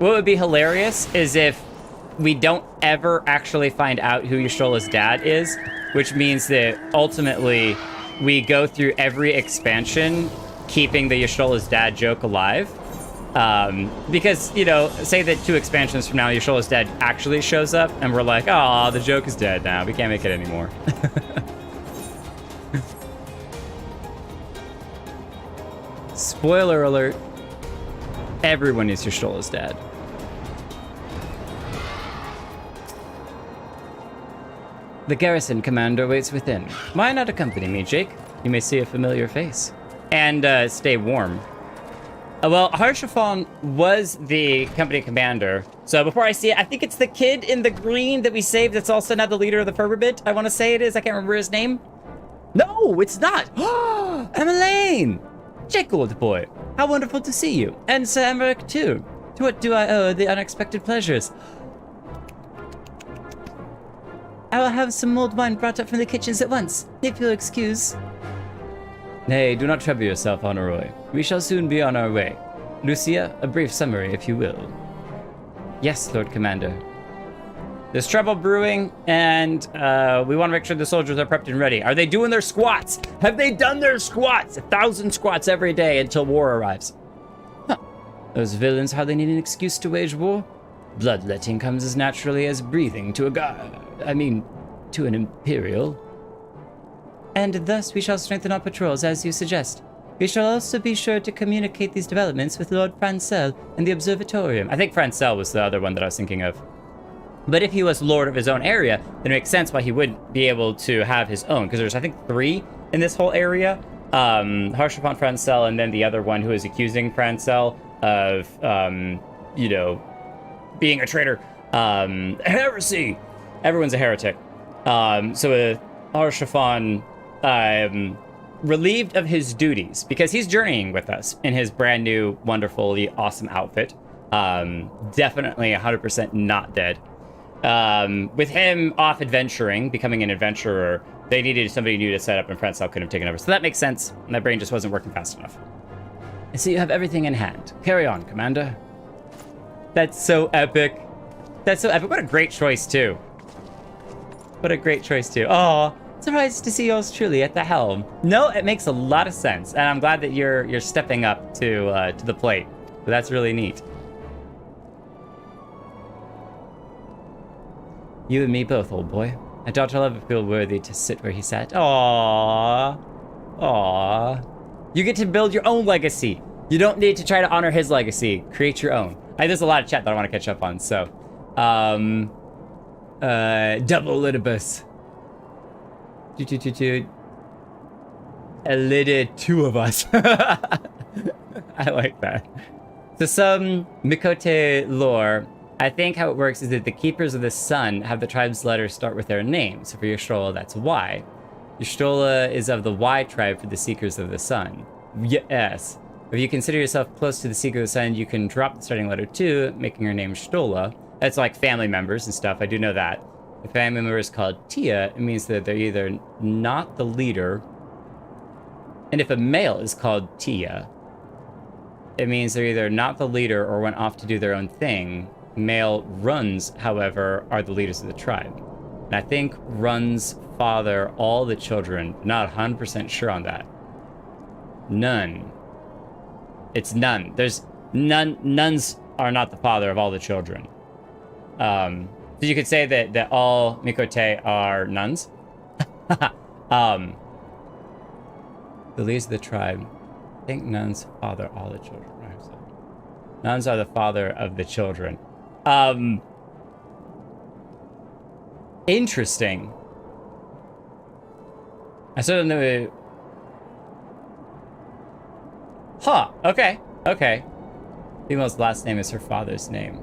What would be hilarious is if we don't ever actually find out who Yshtola's dad is, which means that ultimately we go through every expansion keeping the Yshtola's dad joke alive. Because, you know, say that 2 expansions from now, Yshtola's dad actually shows up, and we're like, oh, the joke is dead now. We can't make it anymore. Spoiler alert. Everyone is Yshtola's dad. The garrison commander waits within. Why not accompany me, Jake? You may see a familiar face. And stay warm. Well, Harshafon was the company commander. So before I see it, I think it's the kid in the green that we saved that's also now the leader of the Ferberbit. I want to say it is. I can't remember his name. No, it's not. Emmeline! Jake, old boy. How wonderful to see you. And Sir Emmerich, too. To what do I owe the unexpected pleasures? I will have some mulled wine brought up from the kitchens at once, if you'll excuse. Nay, do not trouble yourself, Honoroi. We shall soon be on our way. Lucia, a brief summary, if you will. Yes, Lord Commander. There's trouble brewing, and we want to make sure the soldiers are prepped and ready. Are they doing their squats? Have they done their squats? 1,000 squats every day until war arrives. Huh. Those villains hardly need an excuse to wage war. Bloodletting comes as naturally as breathing to a god. I mean, to an imperial. And thus we shall strengthen our patrols, as you suggest. We shall also be sure to communicate these developments with Lord Francel and the Observatorium. I think Francel was the other one that I was thinking of. But if he was lord of his own area, then it makes sense why he wouldn't be able to have his own. Because there's, I think, 3 in this whole area. Harshafon Francel, and then the other one who is accusing Francel of, you know, being a traitor. Heresy! Everyone's a heretic. So Harshafon, relieved of his duties, because he's journeying with us in his brand new, wonderfully awesome outfit. Definitely 100% not dead. With him off adventuring, becoming an adventurer, they needed somebody new to set up, and Francel couldn't have taken over. So that makes sense. My brain just wasn't working fast enough. I see you have everything in hand. Carry on, Commander. That's so epic. That's so epic. What a great choice, too. What a great choice, too. Oh, surprised to see yours truly at the helm. No, it makes a lot of sense, and I'm glad that you're stepping up to the plate. But that's really neat. You and me both, old boy. I doubt I'll ever feel worthy to sit where he sat. Aww. Aww. You get to build your own legacy. You don't need to try to honor his legacy. Create your own. There's a lot of chat that I want to catch up on, so. Double Litibus. A little 2 of us. I like that. So some Mikote lore, I think how it works is that the Keepers of the Sun have the tribe's letters start with their name. So for Y'shtola, that's Y. Y'shtola is of the Y tribe for the Seekers of the Sun. Yes. If you consider yourself close to the Seeker of the Sun, you can drop the starting letter 2, making your name Y'shtola. That's like family members and stuff. I do know that. If a family member is called Tia, it means that they're either not the leader. And if a male is called Tia, it means they're either not the leader or went off to do their own thing. Male Runs, however, are the leaders of the tribe. And I think Runs father all the children. Not 100% sure on that. None. It's none. There's none. Nuns are not the father of all the children. So you could say that all Mikote are nuns. The leaders of the tribe. I think nuns father all the children. Nuns are the father of the children. Interesting. I still don't know. Huh. Okay. Okay. Female's last name is her father's name.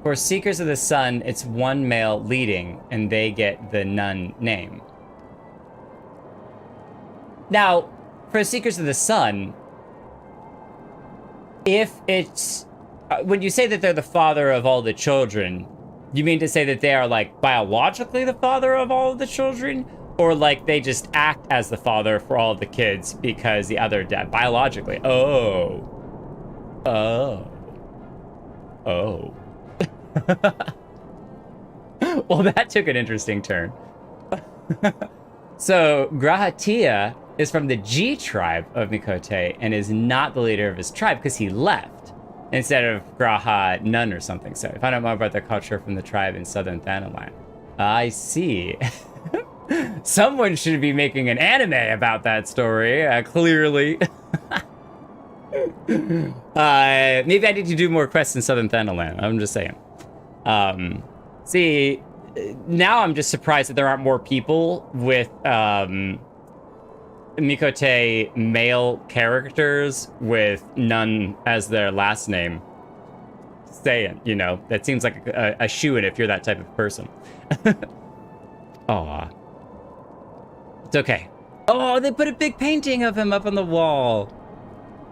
For Seekers of the Sun, it's one male leading, and they get the nun name. Now, for Seekers of the Sun, if it's... when you say that they're the father of all the children, you mean to say that they are, like, biologically the father of all of the children? Or, like, they just act as the father for all of the kids because the other dad... biologically. Oh. Oh. Oh. Well, that took an interesting turn. So, Grahatia is from the G tribe of Mikote and is not the leader of his tribe because he left instead of Graha Nun or something. So, I found out more about their culture from the tribe in southern Thanalan. I see. Someone should be making an anime about that story, clearly. Maybe I need to do more quests in southern Thanalan. I'm just saying. See, now I'm just surprised that there aren't more people with Mikote male characters with Nun as their last name. Saying, you know, that seems like a shoo-in if you're that type of person. Aw. It's okay. Oh, they put a big painting of him up on the wall.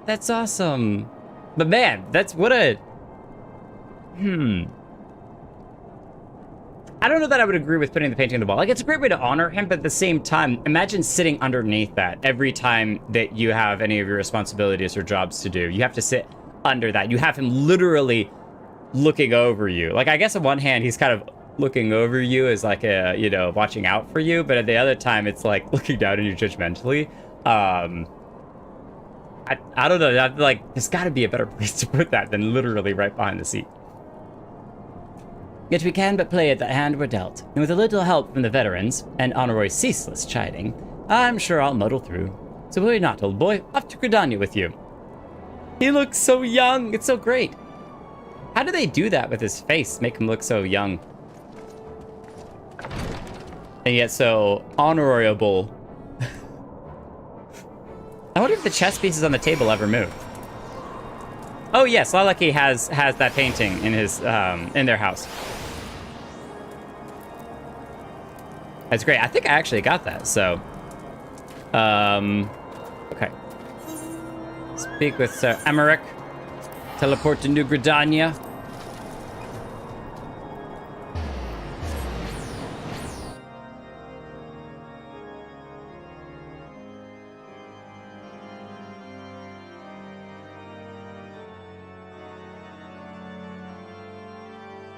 That's awesome. But man, that's what a... I don't know that I would agree with putting the painting on the wall. Like, it's a great way to honor him, but at the same time, imagine sitting underneath that every time that you have any of your responsibilities or jobs to do. You have to sit under that. You have him literally looking over you. Like, I guess on one hand, he's kind of looking over you as like a, you know, watching out for you, but at the other time, it's like looking down on you judgmentally. I don't know. Like, there's got to be a better place to put that than literally right behind the seat. Yet we can but play at the hand we're dealt, and with a little help from the veterans, and Honor's ceaseless chiding, I'm sure I'll muddle through. So worry not, old boy. Off to Gridania with you. He looks so young. It's so great. How do they do that with his face? Make him look so young. And yet so honorable. I wonder if the chess pieces on the table ever move. Oh yes, Lalaki has that painting in his in their house. That's great. I think I actually got that. So, okay. Speak with Sir Emmerich. Teleport to New Gridania.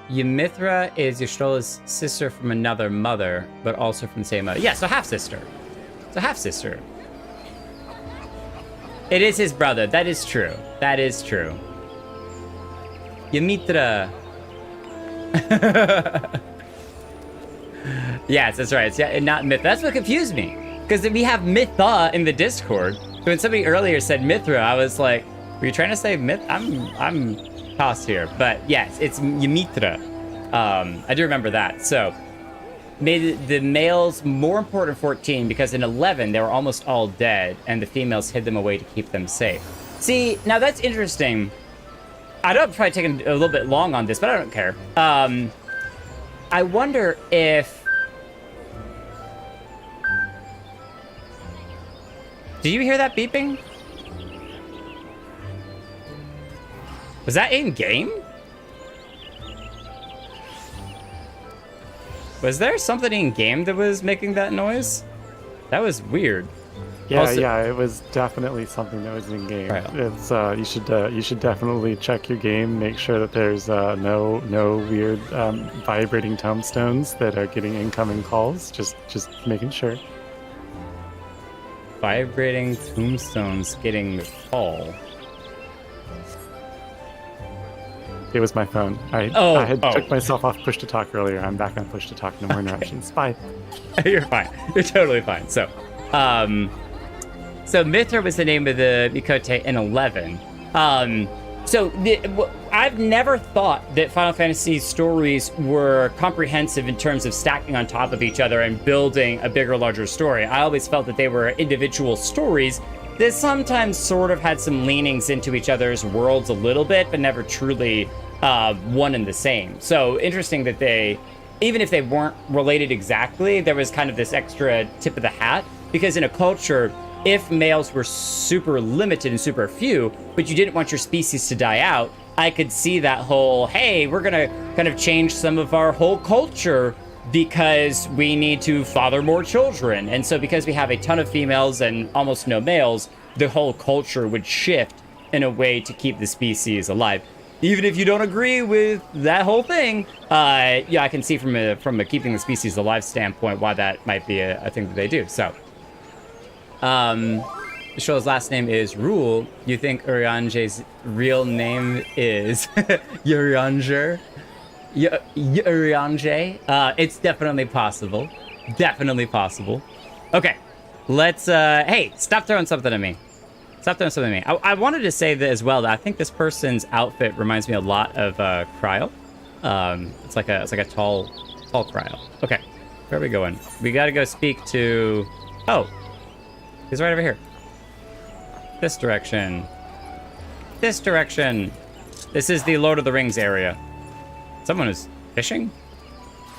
Ymithra is Yshtola's sister from another mother, but also from the same mother. Yeah, so half-sister. So half-sister. It is his brother. That is true. That is true. Ymithra. Yes, that's right. It's not Myth. That's what confused me. Because we have Mytha in the Discord. So when somebody earlier said Mithra, I was like, were you trying to say Myth? I'm tossed here, but yes, it's Ymithra. I do remember that. So, made the males more important 14 because in 11 they were almost all dead, and the females hid them away to keep them safe. See, now that's interesting. I know I'm probably taking a little bit long on this, but I don't care. I wonder if... Did you hear that beeping? Was that in-game? Was there something in-game that was making that noise? That was weird. Yeah, Also, yeah, it was definitely something that was in-game. Right. It's you should definitely check your game, make sure that there's no weird vibrating tombstones that are getting incoming calls. Just making sure. Vibrating tombstones getting the call. It was my phone. I had took myself off push to talk earlier. I'm back on push to talk. No more interruptions. Bye. You're fine. You're totally fine. So, so Mithra was the name of the Mikote in 11. I've never thought that Final Fantasy stories were comprehensive in terms of stacking on top of each other and building a bigger, larger story. I always felt that they were individual stories that sometimes sort of had some leanings into each other's worlds a little bit, but never truly one and the same. So interesting that they, even if they weren't related exactly, there was kind of this extra tip of the hat, because in a culture if males were super limited and super few, but you didn't want your species to die out, I could see that whole, hey, we're gonna kind of change some of our whole culture because we need to father more children. And so because we have a ton of females and almost no males, the whole culture would shift in a way to keep the species alive. Even if you don't agree with that whole thing, yeah, I can see from a keeping the species alive standpoint why that might be a thing that they do. So, Shoal's last name is Rule. You think Urianger's real name is Urianger? Urianger? It's definitely possible. Definitely possible. Okay, let's, hey, stop throwing something at me. Stop throwing something at me. I wanted to say that as well, that I think this person's outfit reminds me a lot of Cryo. It's like a tall Cryo. Okay, where are we going? We gotta go speak to, oh, he's right over here. This direction. This direction. This is the Lord of the Rings area. Someone is fishing?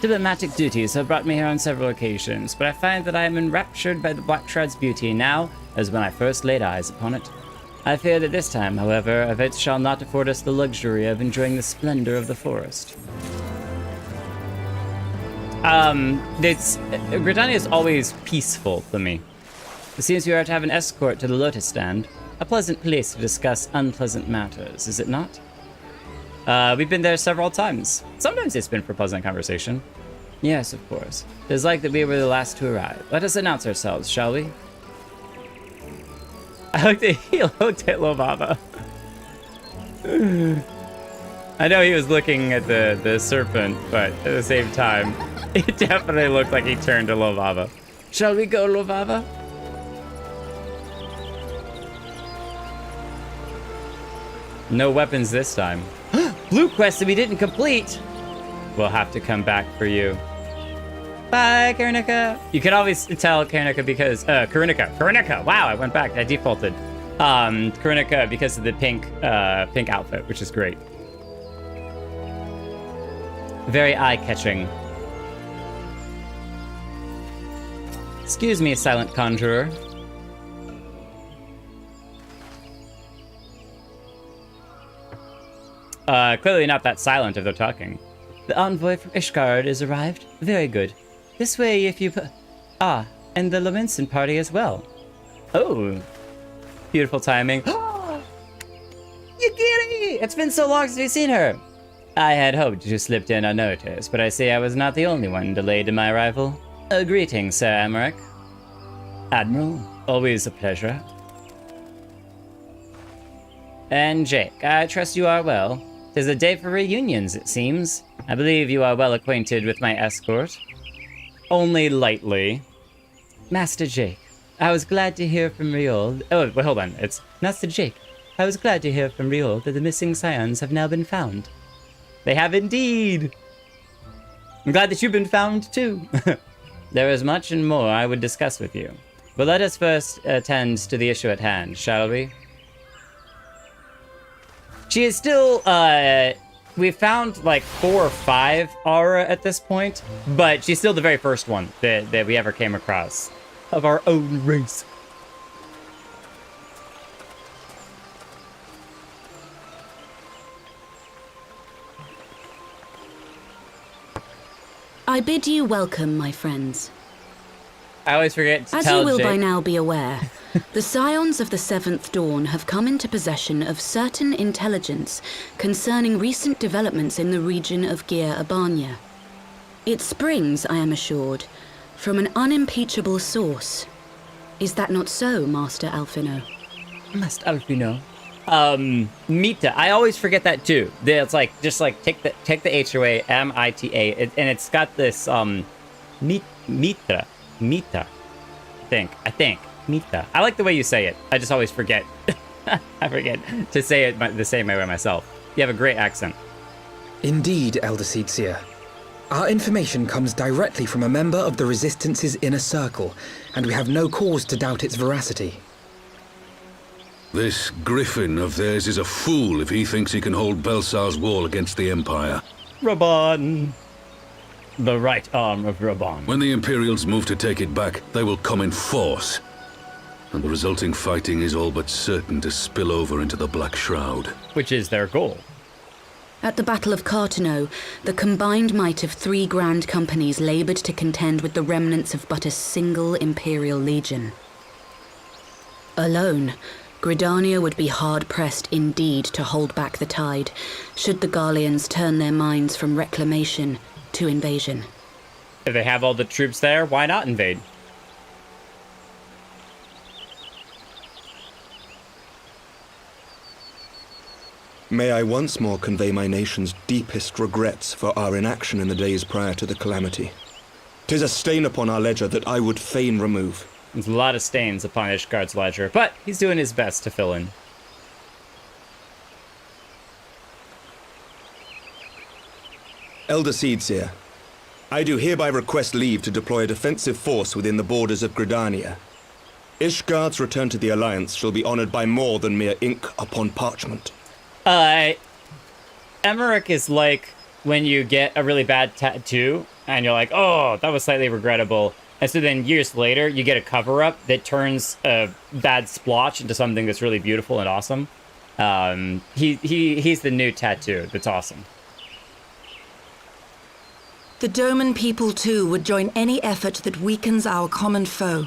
Diplomatic duties have brought me here on several occasions, but I find that I am enraptured by the Black Shroud's beauty now as when I first laid eyes upon it. I fear that this time, however, events shall not afford us the luxury of enjoying the splendor of the forest. Gridania is always peaceful for me. It seems we are to have an escort to the Lotus Stand. A pleasant place to discuss unpleasant matters, is it not? We've been there several times. Sometimes it's been for pleasant conversation. Yes, of course. It is like that we were the last to arrive. Let us announce ourselves, shall we? He looked at Lobava. I know he was looking at the serpent, but at the same time, it definitely looked like he turned to Lobava. Shall we go, Lobava? No weapons this time. Blue quest that we didn't complete. We'll have to come back for you. Bye, Karinika. You can always tell Karinika because Karinika. Wow, I went back. I defaulted. Karinika because of the pink outfit, which is great. Very eye-catching. Excuse me, silent conjurer. Clearly not that silent if they're talking. The envoy from Ishgard is arrived. Very good. This way if you... and the Lominson party as well. Oh. Beautiful timing. Yukiri! It's been so long since we've seen her. I had hoped you slipped in unnoticed, but I see I was not the only one delayed in my arrival. Greetings, Sir Amaric. Admiral, always a pleasure. And Jake, I trust you are well. 'Tis a day for reunions, it seems. I believe you are well acquainted with my escort. Only lightly. Master Jake, I was glad to hear from Riol... Oh, wait, hold on. It's Master Jake. I was glad to hear from Riol that the missing scions have now been found. They have indeed! I'm glad that you've been found, too. There is much and more I would discuss with you. But let us first attend to the issue at hand, shall we? She is still, we found like 4 or 5 Aura at this point, but she's still the very first one that we ever came across of our own race. I bid you welcome, my friends. I always forget to As tell you will Jake. by now be aware, the Scions of the Seventh Dawn have come into possession of certain intelligence concerning recent developments in the region of Gir Abania. It springs, I am assured, from an unimpeachable source. Is that not so, Master Alfino? Master Alfino. Mita. I always forget that too. It's like just like take the H away, M-I-T-A, and it's got this Mita. Mita. I think. Mita. I like the way you say it. I just always forget. I forget to say it the same way myself. You have a great accent. Indeed, Elder Seedseer. Our information comes directly from a member of the Resistance's inner circle, and we have no cause to doubt its veracity. This Griffin of theirs is a fool if he thinks he can hold Belsar's wall against the Empire. Raban. The right arm of Raban. When the Imperials move to take it back, they will come in force. and the resulting fighting is all but certain to spill over into the Black Shroud. Which is their goal. At the Battle of Carteneau, the combined might of 3 grand companies laboured to contend with the remnants of but a single Imperial legion. Alone, Gridania would be hard-pressed indeed to hold back the tide, should the Garleans turn their minds from reclamation to invasion. If they have all the troops there, why not invade? May I once more convey my nation's deepest regrets for our inaction in the days prior to the calamity. 'Tis a stain upon our ledger that I would fain remove. There's a lot of stains upon Ishgard's ledger, but he's doing his best to fill in. Elder Seedseer, I do hereby request leave to deploy a defensive force within the borders of Gridania. Ishgard's return to the Alliance shall be honored by more than mere ink upon parchment. Emmerich is like when you get a really bad tattoo and you're like, oh, that was slightly regrettable. And so then years later, you get a cover-up that turns a bad splotch into something that's really beautiful and awesome. He's the new tattoo that's awesome. The Doman people, too, would join any effort that weakens our common foe.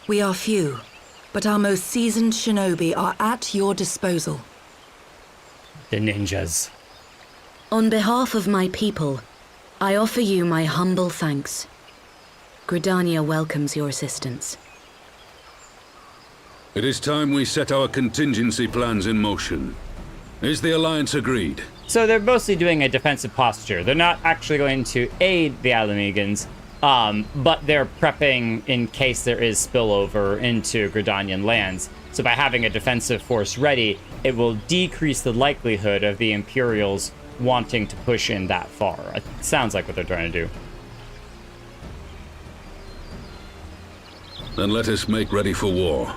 We are few, but our most seasoned shinobi are at your disposal. The ninjas. On behalf of my people, I offer you my humble thanks. Gridania welcomes your assistance. It is time we set our contingency plans in motion. Is the Alliance agreed? So they're mostly doing a defensive posture. They're not actually going to aid the Alamegans, but they're prepping in case there is spillover into Gridanian lands. So by having a defensive force ready, it will decrease the likelihood of the Imperials wanting to push in that far. It sounds like what they're trying to do. Then let us make ready for war.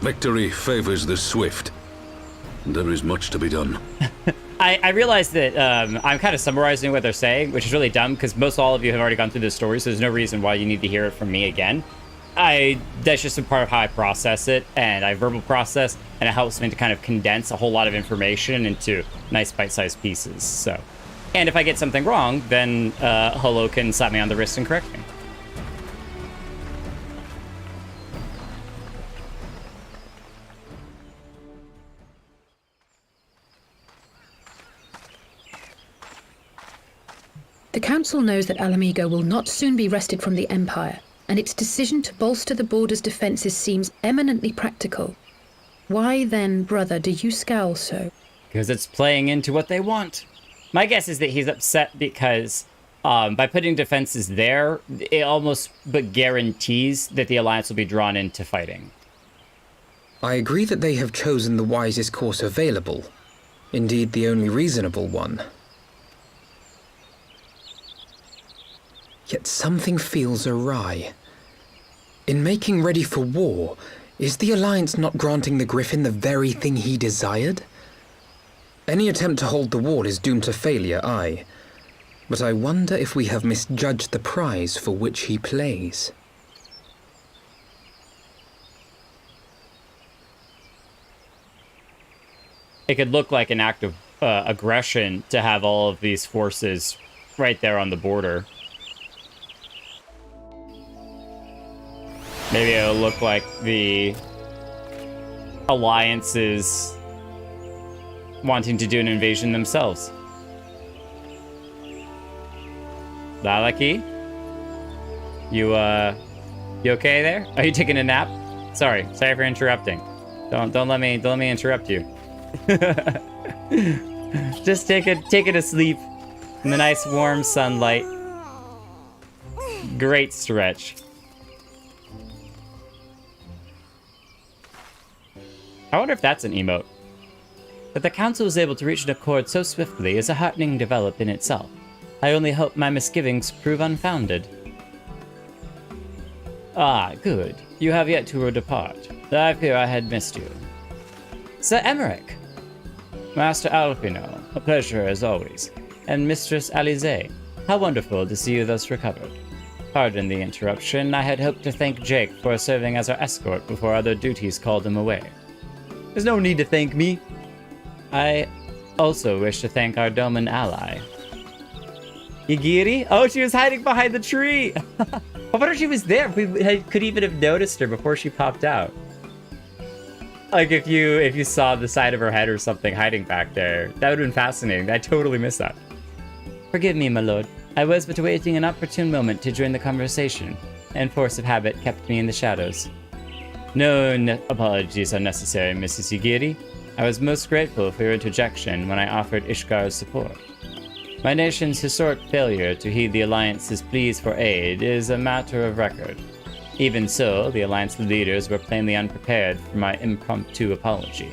Victory favors the swift. There is much to be done. I realize that I'm kind of summarizing what they're saying, which is really dumb because most all of you have already gone through this story, so there's no reason why you need to hear it from me again. That's just a part of how I process it, and I verbal process, and it helps me to kind of condense a whole lot of information into nice bite-sized pieces. So, and if I get something wrong, then Hello can slap me on the wrist and correct me. The Council knows that Alamigo will not soon be wrested from the Empire, and its decision to bolster the border's defences seems eminently practical. Why then, brother, do you scowl so? Because it's playing into what they want. My guess is that he's upset because by putting defenses there, it almost but guarantees that the Alliance will be drawn into fighting. I agree that they have chosen the wisest course available. Indeed, the only reasonable one. Yet something feels awry. In making ready for war, is the Alliance not granting the Griffin the very thing he desired? Any attempt to hold the wall is doomed to failure, aye. But I wonder if we have misjudged the prize for which he plays. It could look like an act of aggression to have all of these forces right there on the border. Maybe it'll look like the alliances wanting to do an invasion themselves. Lalaki? You okay there? Are you taking a nap? Sorry for interrupting. Don't let me interrupt you. Just take it to sleep in the nice warm sunlight. Great stretch. I wonder if that's an emote. That the Council was able to reach an accord so swiftly is a heartening development in itself. I only hope my misgivings prove unfounded. Ah, good. You have yet to depart. I fear I had missed you. Sir Emmerich! Master Alpino, a pleasure as always. And Mistress Alize, how wonderful to see you thus recovered. Pardon the interruption. I had hoped to thank Jake for serving as our escort before other duties called him away. There's no need to thank me. I also wish to thank our Doman ally. Yagiri? Oh, she was hiding behind the tree. I wonder if she was there. We could even have noticed her before she popped out. Like if you saw the side of her head or something hiding back there, that would have been fascinating. I totally missed that. Forgive me, my lord. I was but awaiting an opportune moment to join the conversation, and force of habit kept me in the shadows. No apologies are necessary, Mrs. Yagiri. I was most grateful for your interjection when I offered Ishgar's support. My nation's historic failure to heed the Alliance's pleas for aid is a matter of record. Even so, the Alliance leaders were plainly unprepared for my impromptu apology.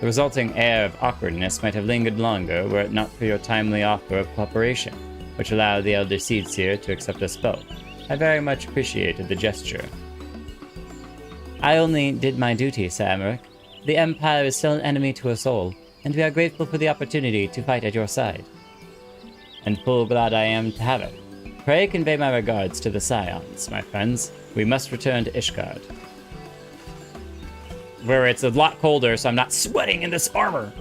The resulting air of awkwardness might have lingered longer were it not for your timely offer of cooperation, which allowed the Elder Seedseer to accept us both. I very much appreciated the gesture. I only did my duty, Sir Emmerich. The Empire is still an enemy to us all, and we are grateful for the opportunity to fight at your side. And full glad I am to have it. Pray convey my regards to the Scions, my friends. We must return to Ishgard, where it's a lot colder, so I'm not sweating in this armor.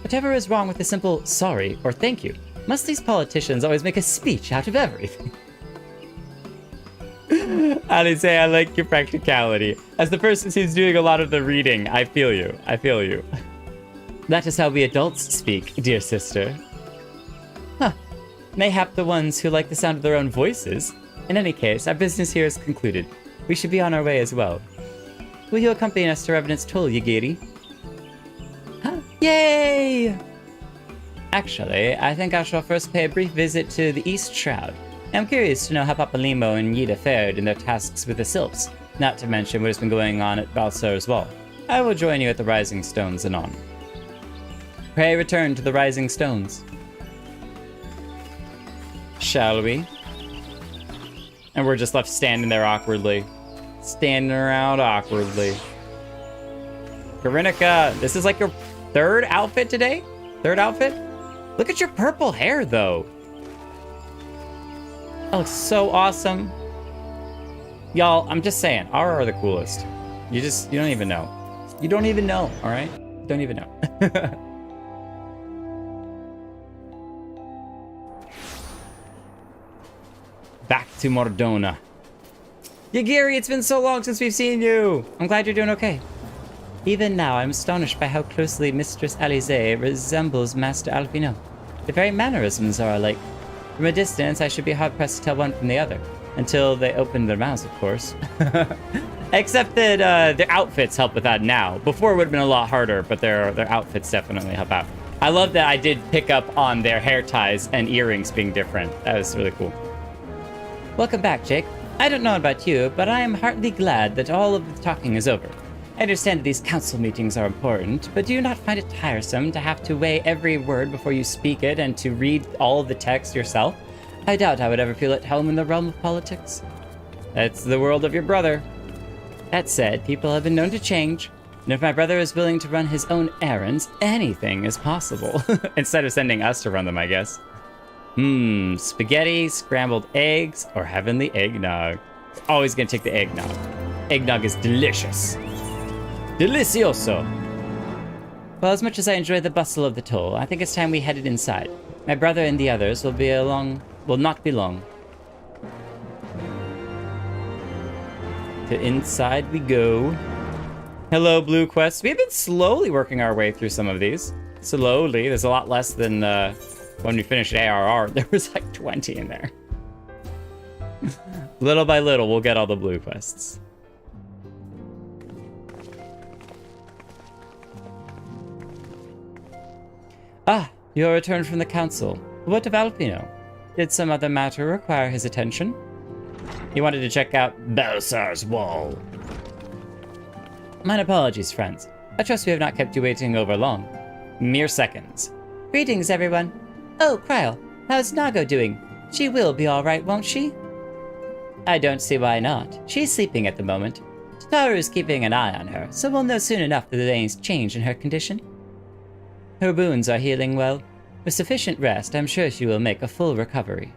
Whatever is wrong with a simple sorry or thank you? Must these politicians always make a speech out of everything? Alice, I like your practicality. As the person who's doing a lot of the reading, I feel you. I feel you. That is how we adults speak, dear sister. Huh. Mayhap the ones who like the sound of their own voices. In any case, our business here is concluded. We should be on our way as well. Will you accompany us to Revenant's Toll, Yagiri? Huh? Yay! Actually, I think I shall first pay a brief visit to the East Shroud. I'm curious to know how Papalimo and Yida fared in their tasks with the Sylphs, not to mention what has been going on at Balsar's Wall. I will join you at the Rising Stones anon. Pray return to the Rising Stones. Shall we? And we're just left standing there awkwardly. Standing around awkwardly. Karinika, this is like your third outfit today? Third outfit? Look at your purple hair, though. That looks so awesome. Y'all, I'm just saying, Aura are the coolest. You don't even know. You don't even know, all right? You don't even know. Back to Mordona. Yagiri, it's been so long since we've seen you. I'm glad you're doing okay. Even now, I'm astonished by how closely Mistress Alize resembles Master Alfino. The very mannerisms are alike. From a distance, I should be hard-pressed to tell one from the other. Until they open their mouths, of course. Except that their outfits help with that now. Before it would have been a lot harder, but their outfits definitely help out. I love that I did pick up on their hair ties and earrings being different. That was really cool. Welcome back, Jake. I don't know about you, but I am heartily glad that all of the talking is over. I understand that these council meetings are important, but do you not find it tiresome to have to weigh every word before you speak it and to read all of the text yourself? I doubt I would ever feel at home in the realm of politics. That's the world of your brother. That said, people have been known to change, and if my brother is willing to run his own errands, anything is possible. Instead of sending us to run them, I guess. Spaghetti, scrambled eggs, or heavenly eggnog. Always gonna take the eggnog. Eggnog is delicious. Delicioso. Well, as much as I enjoy the bustle of the toll, I think it's time we headed inside. My brother and the others will not be long. To inside we go. Hello, Blue Quest. We've been slowly working our way through some of these. Slowly. There's a lot less than when we finished ARR. There was like 20 in there. Little by little, we'll get all the Blue Quests. Ah, your return from the council. What of Alpino? Did some other matter require his attention? He wanted to check out Balsar's Wall. Mine apologies, friends. I trust we have not kept you waiting over long. Mere seconds. Greetings, everyone. Oh, Kryle, how's Nago doing? She will be all right, won't she? I don't see why not. She's sleeping at the moment. Tataru's keeping an eye on her, so we'll know soon enough that there's change in her condition. Her wounds are healing well. With sufficient rest, I'm sure she will make a full recovery.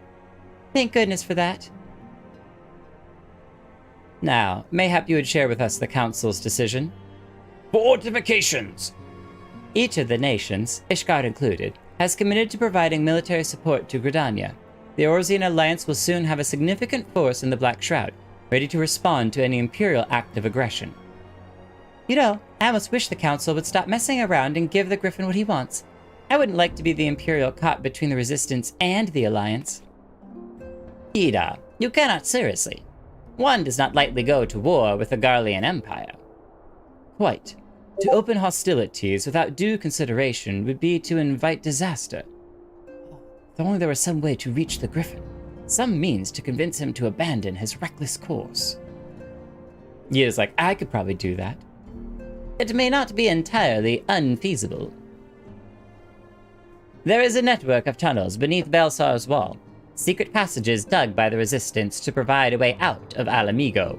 Thank goodness for that. Now, mayhap you would share with us the Council's decision? Fortifications! Each of the nations, Ishgard included, has committed to providing military support to Gridania. The Orsian Alliance will soon have a significant force in the Black Shroud, ready to respond to any Imperial act of aggression. You know, I almost wish the Council would stop messing around and give the Griffin what he wants. I wouldn't like to be the Imperial caught between the Resistance and the Alliance. Ida, you cannot seriously. One does not lightly go to war with the Garlean Empire. Quite. To open hostilities without due consideration would be to invite disaster. If only there were some way to reach the Griffin. Some means to convince him to abandon his reckless course. Yida's like, I could probably do that. It may not be entirely unfeasible. There is a network of tunnels beneath Belsar's wall, secret passages dug by the Resistance to provide a way out of Alamigo,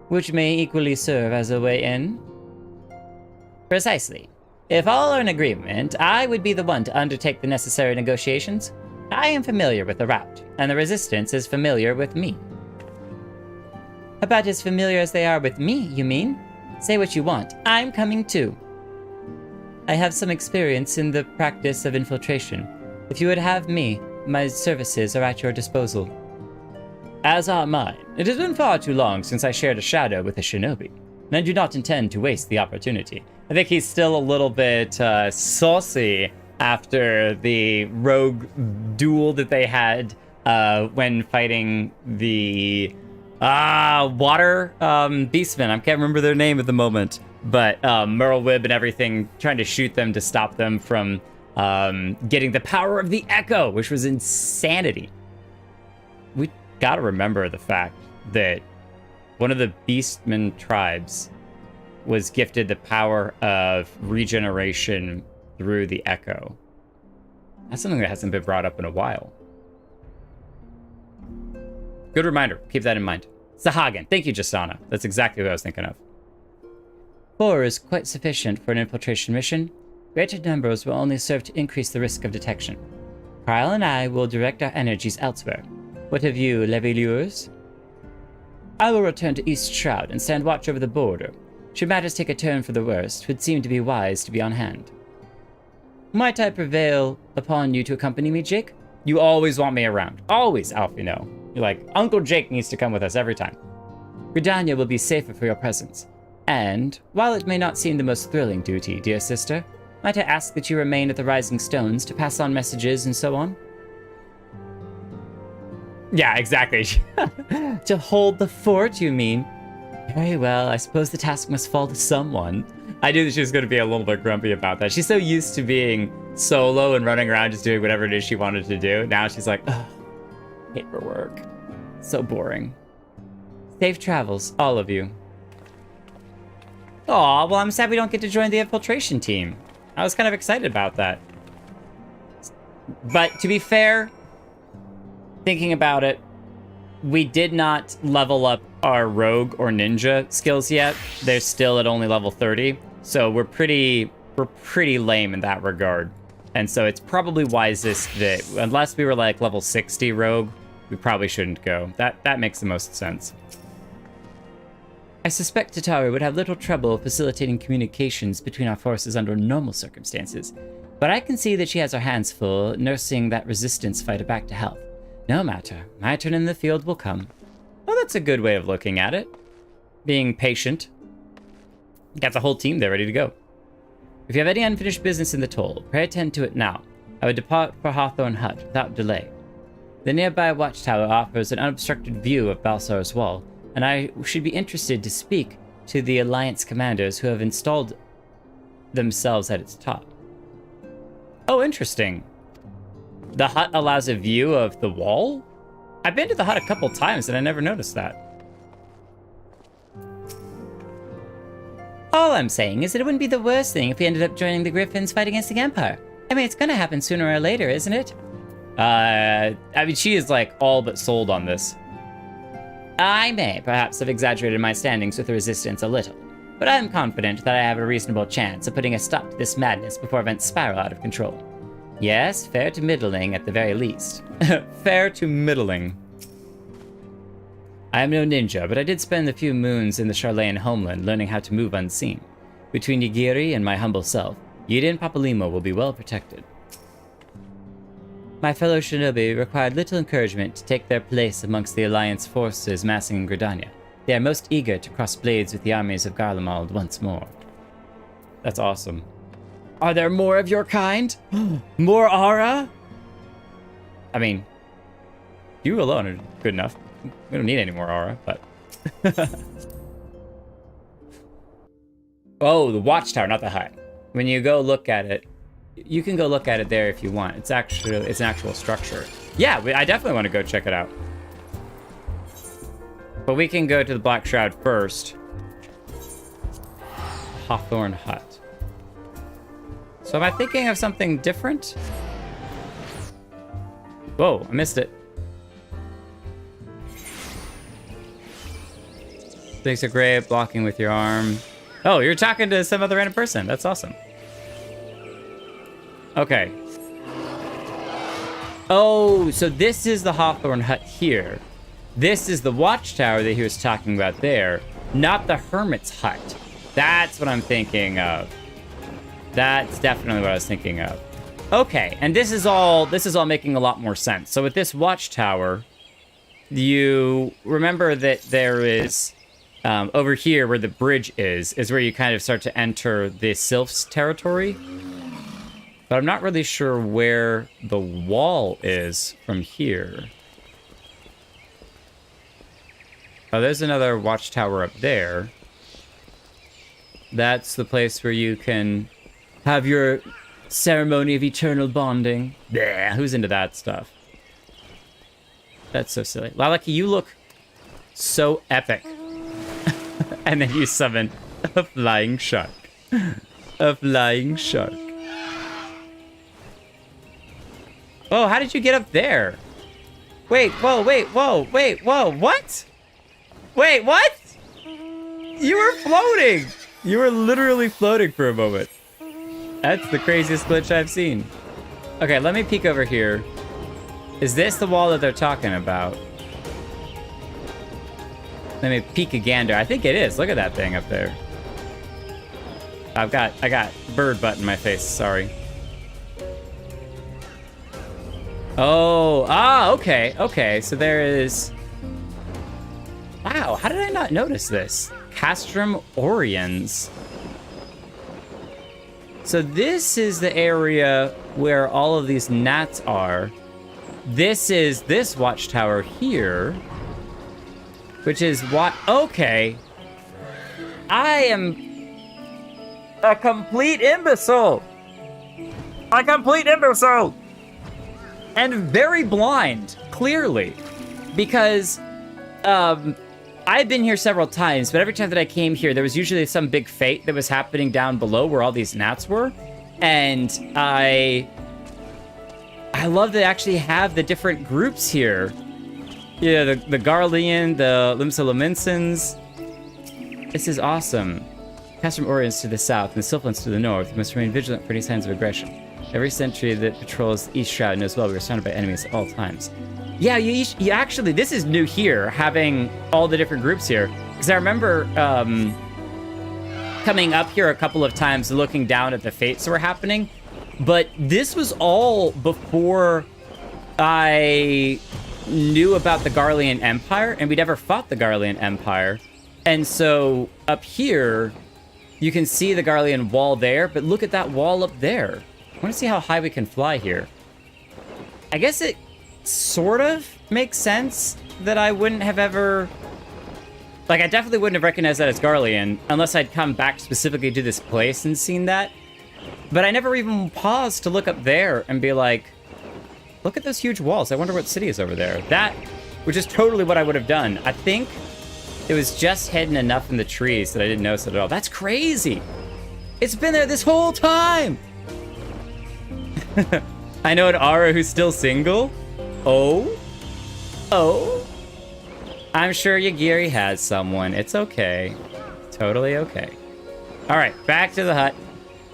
which may equally serve as a way in. Precisely. If all are in agreement, I would be the one to undertake the necessary negotiations. I am familiar with the route, and the Resistance is familiar with me. About as familiar as they are with me, you mean? Say what you want. I'm coming too. I have some experience in the practice of infiltration. If you would have me, my services are at your disposal. As are mine. It has been far too long since I shared a shadow with a shinobi, and I do not intend to waste the opportunity. I think he's still a little bit saucy after the rogue duel that they had when fighting the water beastmen. I can't remember their name at the moment, but Merlwyb and everything, trying to shoot them to stop them from getting the power of the Echo, which was insanity. We gotta remember the fact that one of the beastmen tribes was gifted the power of regeneration through the Echo. That's something that hasn't been brought up in a while. Good reminder. Keep that in mind. Sahagan. Thank you, Justana. That's exactly what I was thinking of. 4 is quite sufficient for an infiltration mission. Greater numbers will only serve to increase the risk of detection. Kyle and I will direct our energies elsewhere. What have you, Levelures? I will return to East Shroud and stand watch over the border. Should matters take a turn for the worst, it would seem to be wise to be on hand. Might I prevail upon you to accompany me, Jake? You always want me around. Always, Alfino. You're like, Uncle Jake needs to come with us every time. Gridania will be safer for your presence. And, while it may not seem the most thrilling duty, dear sister, might I ask that you remain at the Rising Stones to pass on messages and so on? Yeah, exactly. To hold the fort, you mean? Very well, I suppose the task must fall to someone. I knew that she was going to be a little bit grumpy about that. She's so used to being solo and running around just doing whatever it is she wanted to do. Now she's like, ugh, paperwork. So boring. Safe travels, all of you. Aw, well, I'm sad we don't get to join the infiltration team. I was kind of excited about that. But to be fair, thinking about it, we did not level up our rogue or ninja skills yet. They're still at only level 30, so we're pretty lame in that regard. And so it's probably wisest that unless we were like level 60 rogue, we probably shouldn't go. That makes the most sense. I suspect Tataru would have little trouble facilitating communications between our forces under normal circumstances, but I can see that she has her hands full nursing that resistance fighter back to health. No matter, my turn in the field will come. Well, that's a good way of looking at it. Being patient. Got the whole team there ready to go. If you have any unfinished business in the toll, pray attend to it now. I would depart for Hawthorne Hut without delay. The nearby watchtower offers an unobstructed view of Balsar's Wall, and I should be interested to speak to the Alliance commanders who have installed themselves at its top. Oh, interesting. The hut allows a view of the wall? I've been to the hut a couple times and I never noticed that. All I'm saying is that it wouldn't be the worst thing if we ended up joining the Griffins fight against the Empire. I mean, it's gonna happen sooner or later, isn't it? I mean, she is like all but sold on this. I may perhaps have exaggerated my standings with the Resistance a little, but I'm confident that I have a reasonable chance of putting a stop to this madness before events spiral out of control. Yes, fair to middling at the very least. Fair to middling. I am no ninja, but I did spend a few moons in the Charlayan homeland learning how to move unseen. Between Yagiri and my humble self, Yida and Papalimo will be well protected. My fellow shinobi required little encouragement to take their place amongst the Alliance forces massing in Gridania. They are most eager to cross blades with the armies of Garlemald once more. That's awesome. Are there more of your kind? More aura? I mean, you alone are good enough. We don't need any more aura, but... Oh, the watchtower, not the hut. When you go look at it, you can go look at it there if you want. It's an actual structure. Yeah, I definitely want to go check it out. But we can go to the Black Shroud first. Hawthorne Hut. So am I thinking of something different? Whoa, I missed it. Thanks are great, blocking with your arm. Oh, you're talking to some other random person. That's awesome. Okay. Oh, so this is the Hawthorne Hut here. This is the watchtower that he was talking about there, not the Hermit's Hut. That's what I'm thinking of. That's definitely what I was thinking of. Okay, and this is all making a lot more sense. So with this watchtower, you remember that there is over here where the bridge is where you kind of start to enter the Sylph's territory. But I'm not really sure where the wall is from here. Oh, there's another watchtower up there. That's the place where you can have your ceremony of eternal bonding. Bleh, who's into that stuff? That's so silly. Lalaki, you look so epic. And then you summon a flying shark. A flying shark. Oh, how did you get up there? Wait, whoa, wait, whoa, wait, whoa, what? Wait, what? You were floating. You were literally floating for a moment. That's the craziest glitch I've seen. Okay, let me peek over here. Is this the wall that they're talking about? Let me peek a gander. I think it is. Look at that thing up there. I got bird butt in my face. Sorry. Oh, okay, okay. So there is... Wow, how did I not notice this? Castrum Oriens. So this is the area where all of these gnats are. This is this watchtower here, which is what... Okay. I am a complete imbecile. A complete imbecile. And very blind, clearly. Because, I've been here several times, but every time that I came here, there was usually some big fate that was happening down below where all these gnats were. And I love to actually have the different groups here. Yeah, the Garlean, the Limsalaminsons. This is awesome. Castrum Oriens to the south and the Sylphlands to the north. You must remain vigilant for any signs of aggression. Every sentry that patrols the East Shroud knows well we are surrounded by enemies at all times. Yeah, you actually, this is new here, having all the different groups here. Because I remember coming up here a couple of times and looking down at the fates that were happening. But this was all before I knew about the Garlean Empire, and we never fought the Garlean Empire. And so up here, you can see the Garlean wall there, but look at that wall up there. I want to see how high we can fly here. I guess it sort of makes sense that I wouldn't have ever... Like, I definitely wouldn't have recognized that as Garlean unless I'd come back specifically to this place and seen that. But I never even paused to look up there and be like, look at those huge walls. I wonder what city is over there. That, which is totally what I would have done. I think it was just hidden enough in the trees that I didn't notice it at all. That's crazy. It's been there this whole time. I know an Aura who's still single. Oh? I'm sure Yagiri has someone. It's okay. Totally okay. All right, back to the hut.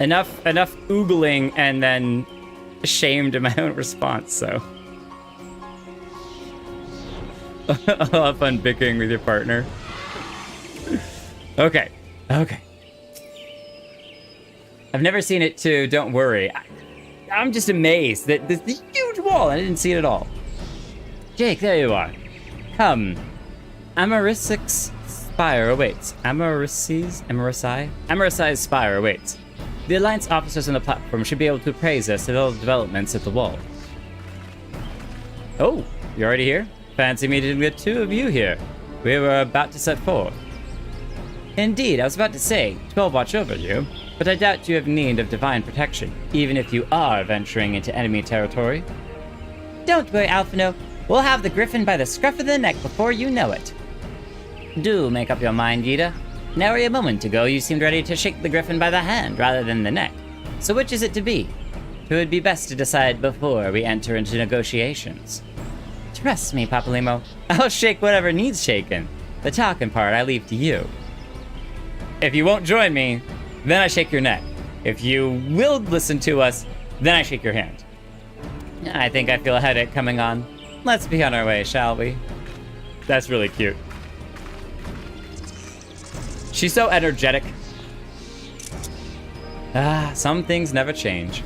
Enough oogling and then ashamed of my own response, so. I'll have fun bickering with your partner. Okay. Okay. I've never seen it too, don't worry. I'm just amazed that this huge wall, I didn't see it at all. Jake, there you are. Come. Amarysic's spire awaits. Amarysai's spire awaits. The Alliance officers on the platform should be able to appraise us of all the developments at the wall. Oh, you're already here? Fancy meeting the two of you here. We were about to set forth. Indeed, I was about to say, 12 watch over you, but I doubt you have need of divine protection, even if you are venturing into enemy territory. Don't worry, Alphino. We'll have the griffin by the scruff of the neck before you know it. Do make up your mind, Yida. Nary a moment ago, you seemed ready to shake the griffin by the hand rather than the neck. So which is it to be? It would be best to decide before we enter into negotiations. Trust me, Papalymo. I'll shake whatever needs shaken. The talking part I leave to you. If you won't join me, then I shake your neck. If you will listen to us, then I shake your hand. I think I feel a headache coming on. Let's be on our way, shall we? That's really cute. She's so energetic. Some things never change.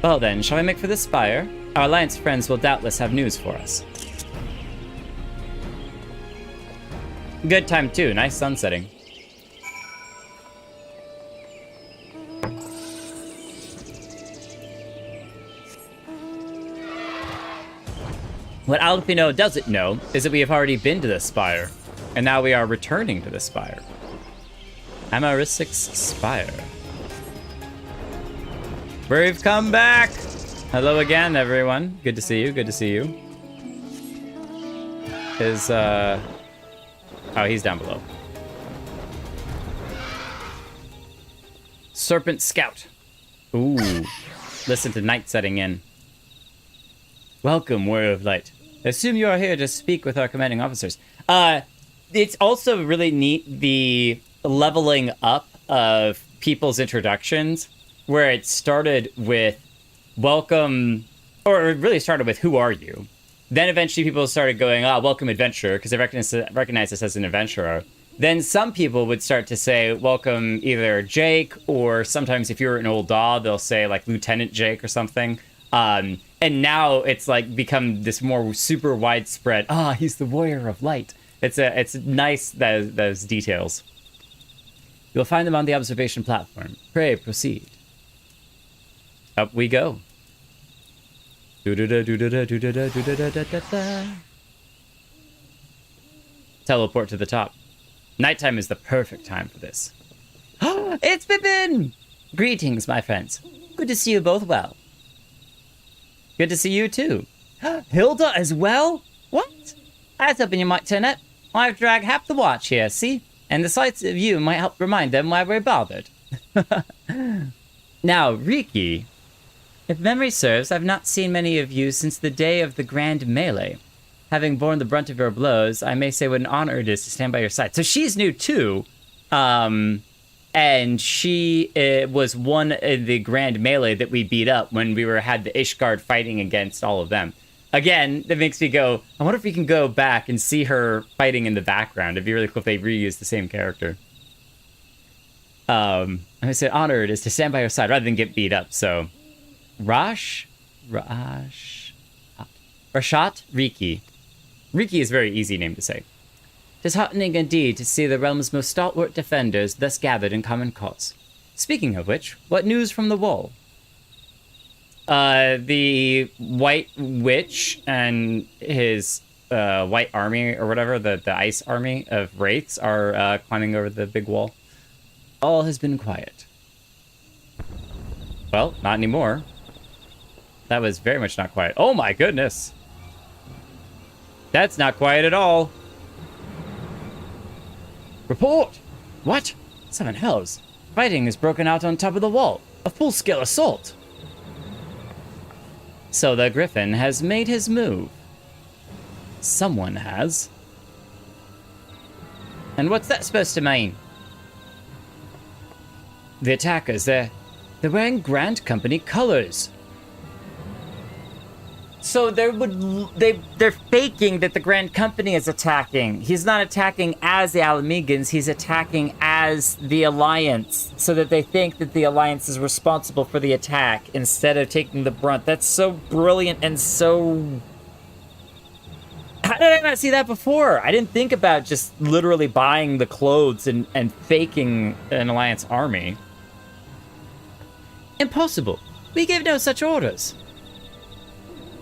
Well then, shall we make for the spire? Our Alliance friends will doubtless have news for us. Good time too, nice sun setting. What Alphino doesn't know is that we have already been to the spire, and now we are returning to the spire. Amarysic's spire. We've come back! Hello again, everyone. Good to see you, good to see you. Oh, he's down below. Serpent Scout. Ooh. Listen to night setting in. Welcome, Warrior of Light. I assume you are here to speak with our commanding officers. It's also really neat, the leveling up of people's introductions, where it started with welcome, or it really started with who are you? Then eventually people started going, welcome adventurer, because they recognize us as an adventurer. Then some people would start to say, welcome either Jake, or sometimes if you're an old dog, they'll say like Lieutenant Jake or something. And now it's like become this more super widespread, he's the Warrior of Light. It's nice, those details. You'll find them on the observation platform. Pray, proceed. Up we go. Teleport to the top. Nighttime is the perfect time for this. It's Pippin! Greetings, my friends. Good to see you both well. Good to see you too. Hilda as well? What? I was hoping you might turn up. I've dragged half the watch here, see? And the sights of you might help remind them why we're bothered. Now, Riki, if memory serves, I've not seen many of you since the day of the Grand Melee. Having borne the brunt of your blows, I may say what an honor it is to stand by your side. So she's new too. And she was one of the Grand Melee that we beat up when we had the Ishgard fighting against all of them. Again, that makes me go, I wonder if we can go back and see her fighting in the background. It'd be really cool if they reuse the same character. I said honor it is to stand by your side rather than get beat up, so... Rashat Riki. Riki is a very easy name to say. 'Tis heartening indeed to see the realm's most stalwart defenders thus gathered in common cause. Speaking of which, what news from the wall? The White Witch and his White Army, or whatever, the Ice Army of Wraiths are climbing over the big wall. All has been quiet. Well, not anymore. That was very much not quiet. Oh my goodness! That's not quiet at all. Report! What? Seven hells. Fighting has broken out on top of the wall. A full-scale assault. So the Griffin has made his move. Someone has. And what's that supposed to mean? The attackers, they're wearing Grand Company colors. So they're faking that the Grand Company is attacking. He's not attacking as the Alamegans, he's attacking as the Alliance, so that they think that the Alliance is responsible for the attack instead of taking the brunt. That's so brilliant and so... How did I not see that before? I didn't think about just literally buying the clothes and faking an Alliance army. Impossible. We gave no such orders.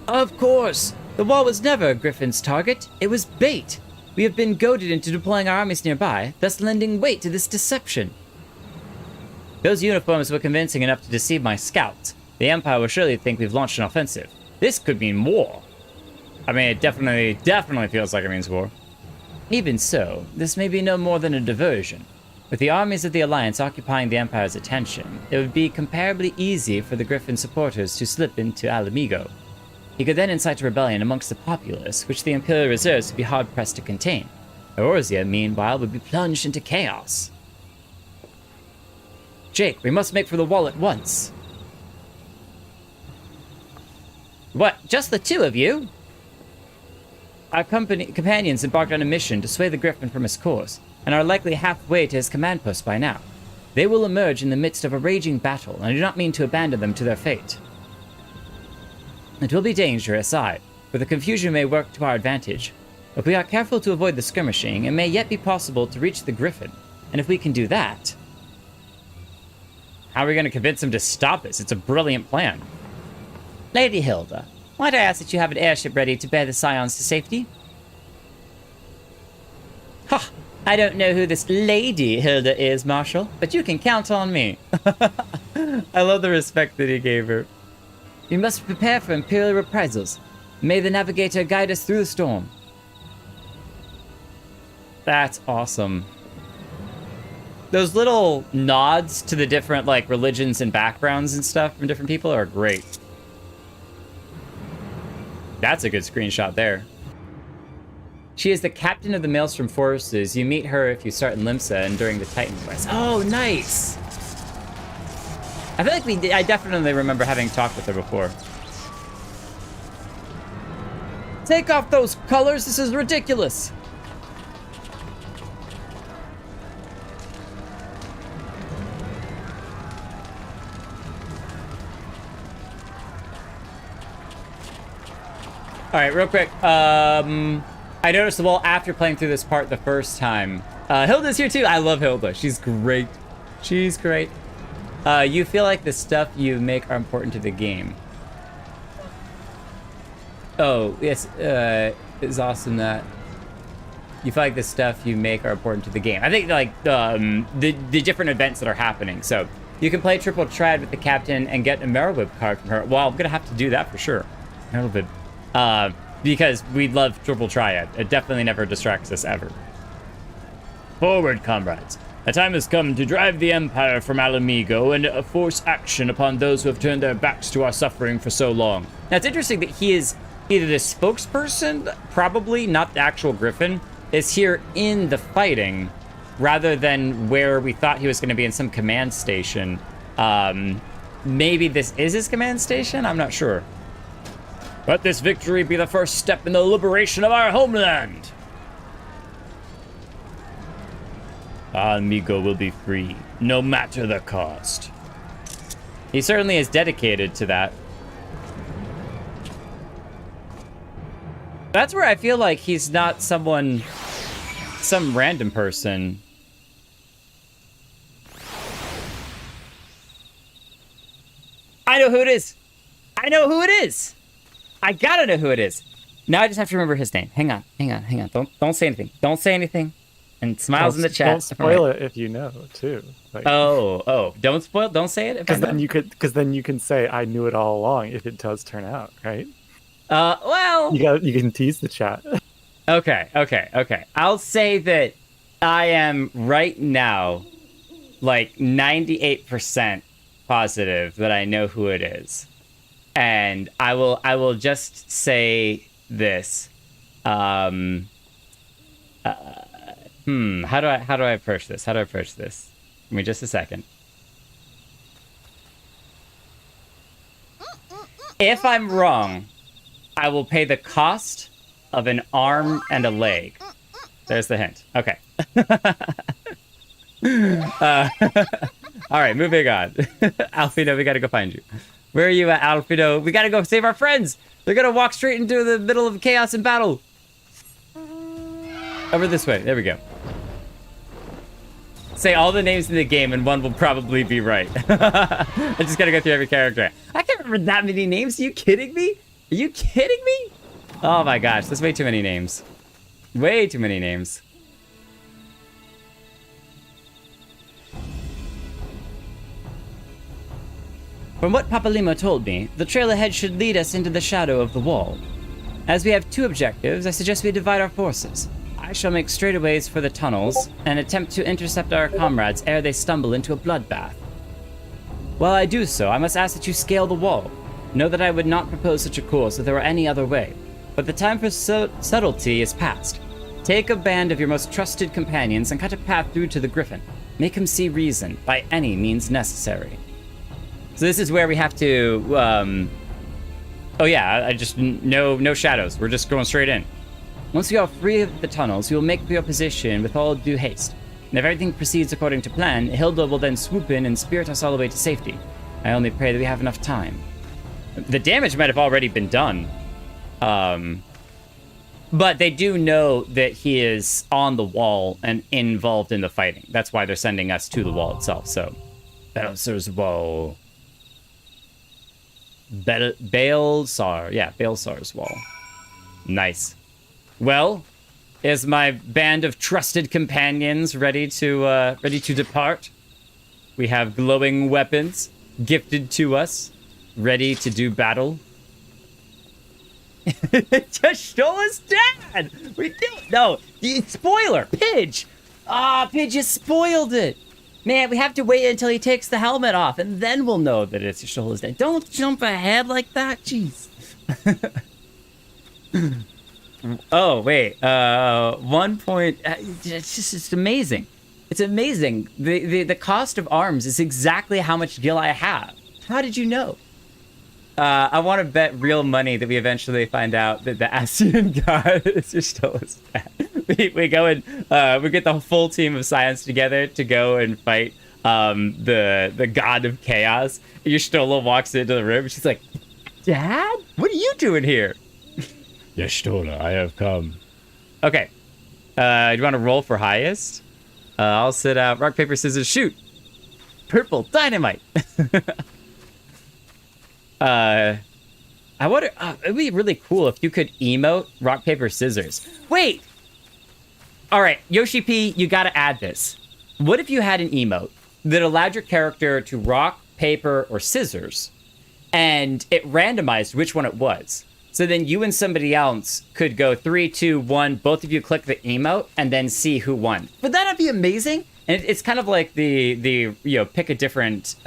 Of course. The wall was never a Griffin's target. It was bait. We have been goaded into deploying our armies nearby, thus lending weight to this deception. Those uniforms were convincing enough to deceive my scouts. The Empire will surely think we've launched an offensive. This could mean war. I mean, it definitely feels like it means war. Even so, this may be no more than a diversion. With the armies of the Alliance occupying the Empire's attention, it would be comparably easy for the Griffin supporters to slip into Alamigo. He could then incite a rebellion amongst the populace, which the Imperial reserves would be hard-pressed to contain. Eorzea, meanwhile, would be plunged into chaos. Jake, we must make for the wall at once. What, just the two of you? Our companions embarked on a mission to sway the Griffin from his course, and are likely halfway to his command post by now. They will emerge in the midst of a raging battle, and I do not mean to abandon them to their fate. It will be dangerous, aye, for the confusion may work to our advantage. If we are careful to avoid the skirmishing, it may yet be possible to reach the Griffin, and if we can do that... How are we going to convince him to stop this? It's a brilliant plan. Lady Hilda, might I ask that you have an airship ready to bear the Scions to safety? Ha! I don't know who this Lady Hilda is, Marshal, but you can count on me. I love the respect that he gave her. We must prepare for Imperial reprisals. May the Navigator guide us through the storm. That's awesome. Those little nods to the different, like, religions and backgrounds and stuff from different people are great. That's a good screenshot there. She is the captain of the Maelstrom forces. You meet her if you start in Limsa and during the Titan quest. Oh, nice! I feel like I definitely remember having talked with her before. Take off those colors, this is ridiculous! Alright, real quick, I noticed the wall after playing through this part the first time. Hilda's here too. I love Hilda. She's great. She's great. You feel like the stuff you make are important to the game. Oh, yes. It's awesome that you feel like the stuff you make are important to the game. I think, like, the different events that are happening. So, you can play Triple Triad with the captain and get a Merrowwib card from her. Well, I'm going to have to do that for sure. Merrowwib. Because we love Triple Triad. It definitely never distracts us ever. Forward, comrades. The time has come to drive the Empire from Alamigo and force action upon those who have turned their backs to our suffering for so long. Now, it's interesting that he is either the spokesperson, probably not the actual Griffin, is here in the fighting, rather than where we thought he was going to be in some command station. Maybe this is his command station? I'm not sure. Let this victory be the first step in the liberation of our homeland. Amigo will be free, no matter the cost. He certainly is dedicated to that. That's where I feel like he's not some random person. I know who it is. I know who it is. I gotta know who it is. Now I just have to remember his name. Hang on. Don't say anything. Don't say anything. And smiles in the chat. Don't spoil it if you know too. Like, oh! Don't spoil. Don't say it. Because then you can say I knew it all along if it does turn out right. Well, you can tease the chat. Okay. I'll say that I am right now, like 98% positive that I know who it is. And I will just say this. How do I approach this? Give me just a second. If I'm wrong, I will pay the cost of an arm and a leg. There's the hint. Okay. All right, moving on. Alfredo, we gotta go find you. Where are you at, Alfredo? We gotta go save our friends. They're gonna walk straight into the middle of chaos and battle. Over this way. There we go. Say all the names in the game and one will probably be right. I just gotta go through every character. I can't remember that many names. Are you kidding me? Are you kidding me? Oh my gosh, that's way too many names. Way too many names. From what Papalimo told me, the trail ahead should lead us into the shadow of the wall. As we have two objectives, I suggest we divide our forces. I shall make straightaways for the tunnels and attempt to intercept our comrades ere they stumble into a bloodbath. While I do so, I must ask that you scale the wall. Know that I would not propose such a course if there were any other way, but the time for subtlety is past. Take a band of your most trusted companions and cut a path through to the Griffin. Make him see reason by any means necessary. So this is where we have to, oh yeah, I just, no shadows. We're just going straight in. Once we are free of the tunnels, we will make for your position with all due haste. And if everything proceeds according to plan, Hilda will then swoop in and spirit us all the way to safety. I only pray that we have enough time. The damage might have already been done. But they do know that he is on the wall and involved in the fighting. That's why they're sending us to the wall itself, so. Belsar's wall. Baelsar. Yeah, Baelsar's wall. Nice. Well, is my band of trusted companions ready to depart? We have glowing weapons gifted to us, ready to do battle. Y'shtola's dad! We did no, spoiler, Pidge! Pidge just spoiled it. Man, we have to wait until he takes the helmet off, and then we'll know that it's Y'shtola's dad. Don't jump ahead like that, jeez. Oh, wait. 1 point. It's amazing. It's amazing. The cost of arms is exactly how much gil I have. How did you know? I want to bet real money that we eventually find out that the Ascian god is Y'shtola's dad. We go and we get the full team of Scions together to go and fight the god of chaos. Y'shtola walks into the room. She's like, "Dad, what are you doing here?" Y'shtola, I have come. Okay. Do you want to roll for highest? I'll sit out. Rock, paper, scissors, shoot. Purple dynamite. I wonder. It'd be really cool if you could emote rock, paper, scissors. Wait. All right, Yoshi P, you got to add this. What if you had an emote that allowed your character to rock, paper, or scissors, and it randomized which one it was? So then you and somebody else could go 3, 2, 1. Both of you click the emote and then see who won. Would that not be amazing? And it's kind of like the pick a different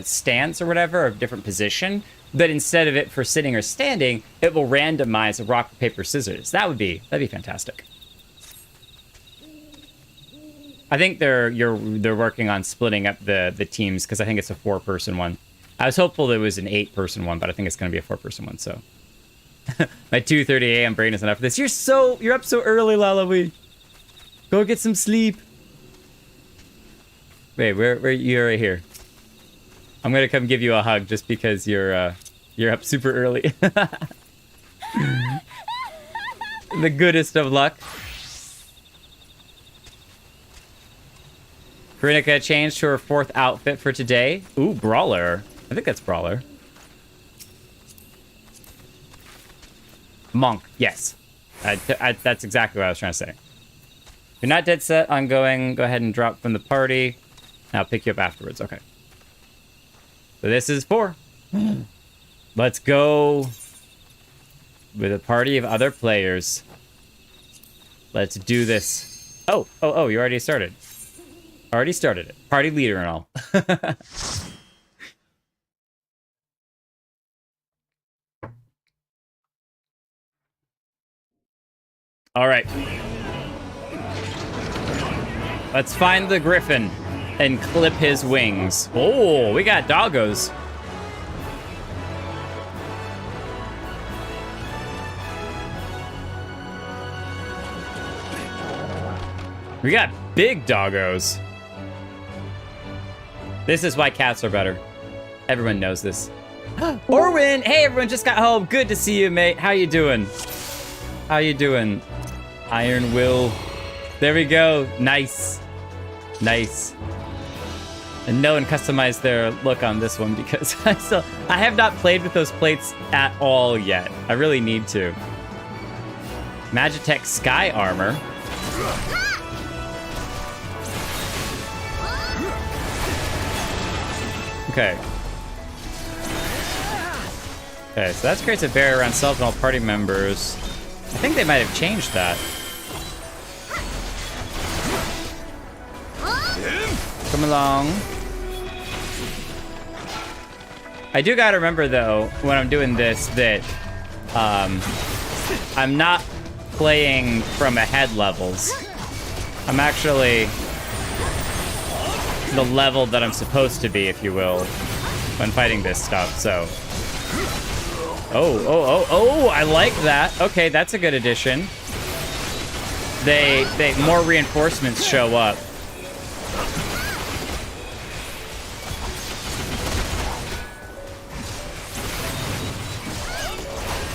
stance or whatever, or a different position. But instead of it for sitting or standing, it will randomize a rock, paper, scissors. That'd be fantastic. I think they're working on splitting up the teams because I think it's a 4-person one. I was hopeful there was an 8-person one, but I think it's going to be a 4-person one. So my 2:30 a.m. brain is enough for this. You're up so early, Lalawi. Go get some sleep. Wait, where you're right here. I'm gonna come give you a hug just because you're up super early. The goodest of luck. Krinika changed to her 4th outfit for today. Ooh, Brawler. I think that's Brawler. Monk, yes. That's exactly what I was trying to say. If you're not dead set on going, go ahead and drop from the party. I'll pick you up afterwards. Okay. So this is 4. Let's go with a party of other players. Let's do this. Oh, you already started. Already started it. Party leader and all. All right. Let's find the Griffin and clip his wings. Oh, we got doggos. We got big doggos. This is why cats are better. Everyone knows this. Orwin! Hey, everyone just got home. Good to see you, mate. How you doing? How you doing? Iron Will. There we go. Nice. Nice. And no one customized their look on this one because I have not played with those plates at all yet. I really need to. Magitech Sky Armor. Okay. Okay, so that creates a barrier around self and all party members. I think they might have changed that. Come along. I do gotta remember, though, when I'm doing this, that I'm not playing from ahead levels. I'm actually the level that I'm supposed to be, if you will, when fighting this stuff, so. Oh, I like that. Okay, that's a good addition. They more reinforcements show up.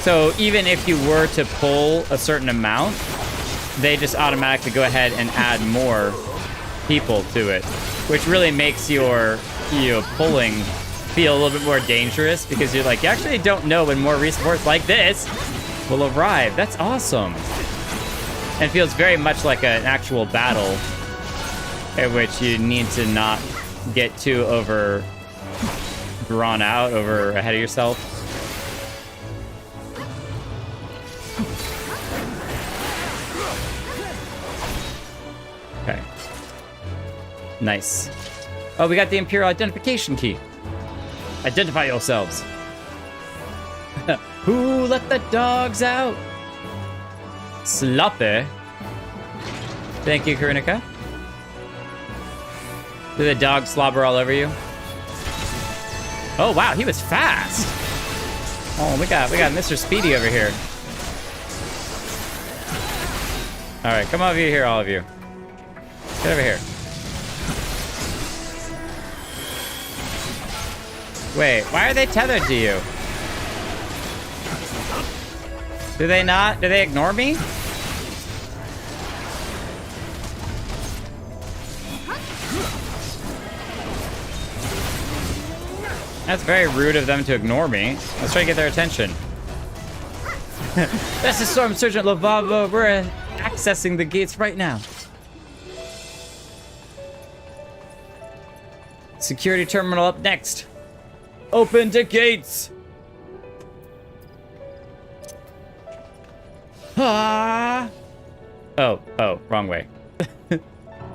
So even if you were to pull a certain amount, they just automatically go ahead and add more people to it, which really makes your pulling feel a little bit more dangerous because you're like, you actually don't know when more reinforcements like this will arrive. That's awesome. And it feels very much like an actual battle in which you need to not get too drawn out, ahead of yourself. Okay. Nice. Oh, we got the Imperial Identification Key. Identify yourselves. Who let the dogs out? Sloppy. Thank you, Karunika. Did the dog slobber all over you? Oh, wow, he was fast. Oh, we got Mr. Speedy over here. All right, come over here, all of you. Get over here. Wait, why are they tethered to you? Do they not? Do they ignore me? That's very rude of them to ignore me. Let's try to get their attention. This is Storm Sergeant Lavava. We're accessing the gates right now. Security terminal up next. Open the gates! Ah! Oh, wrong way.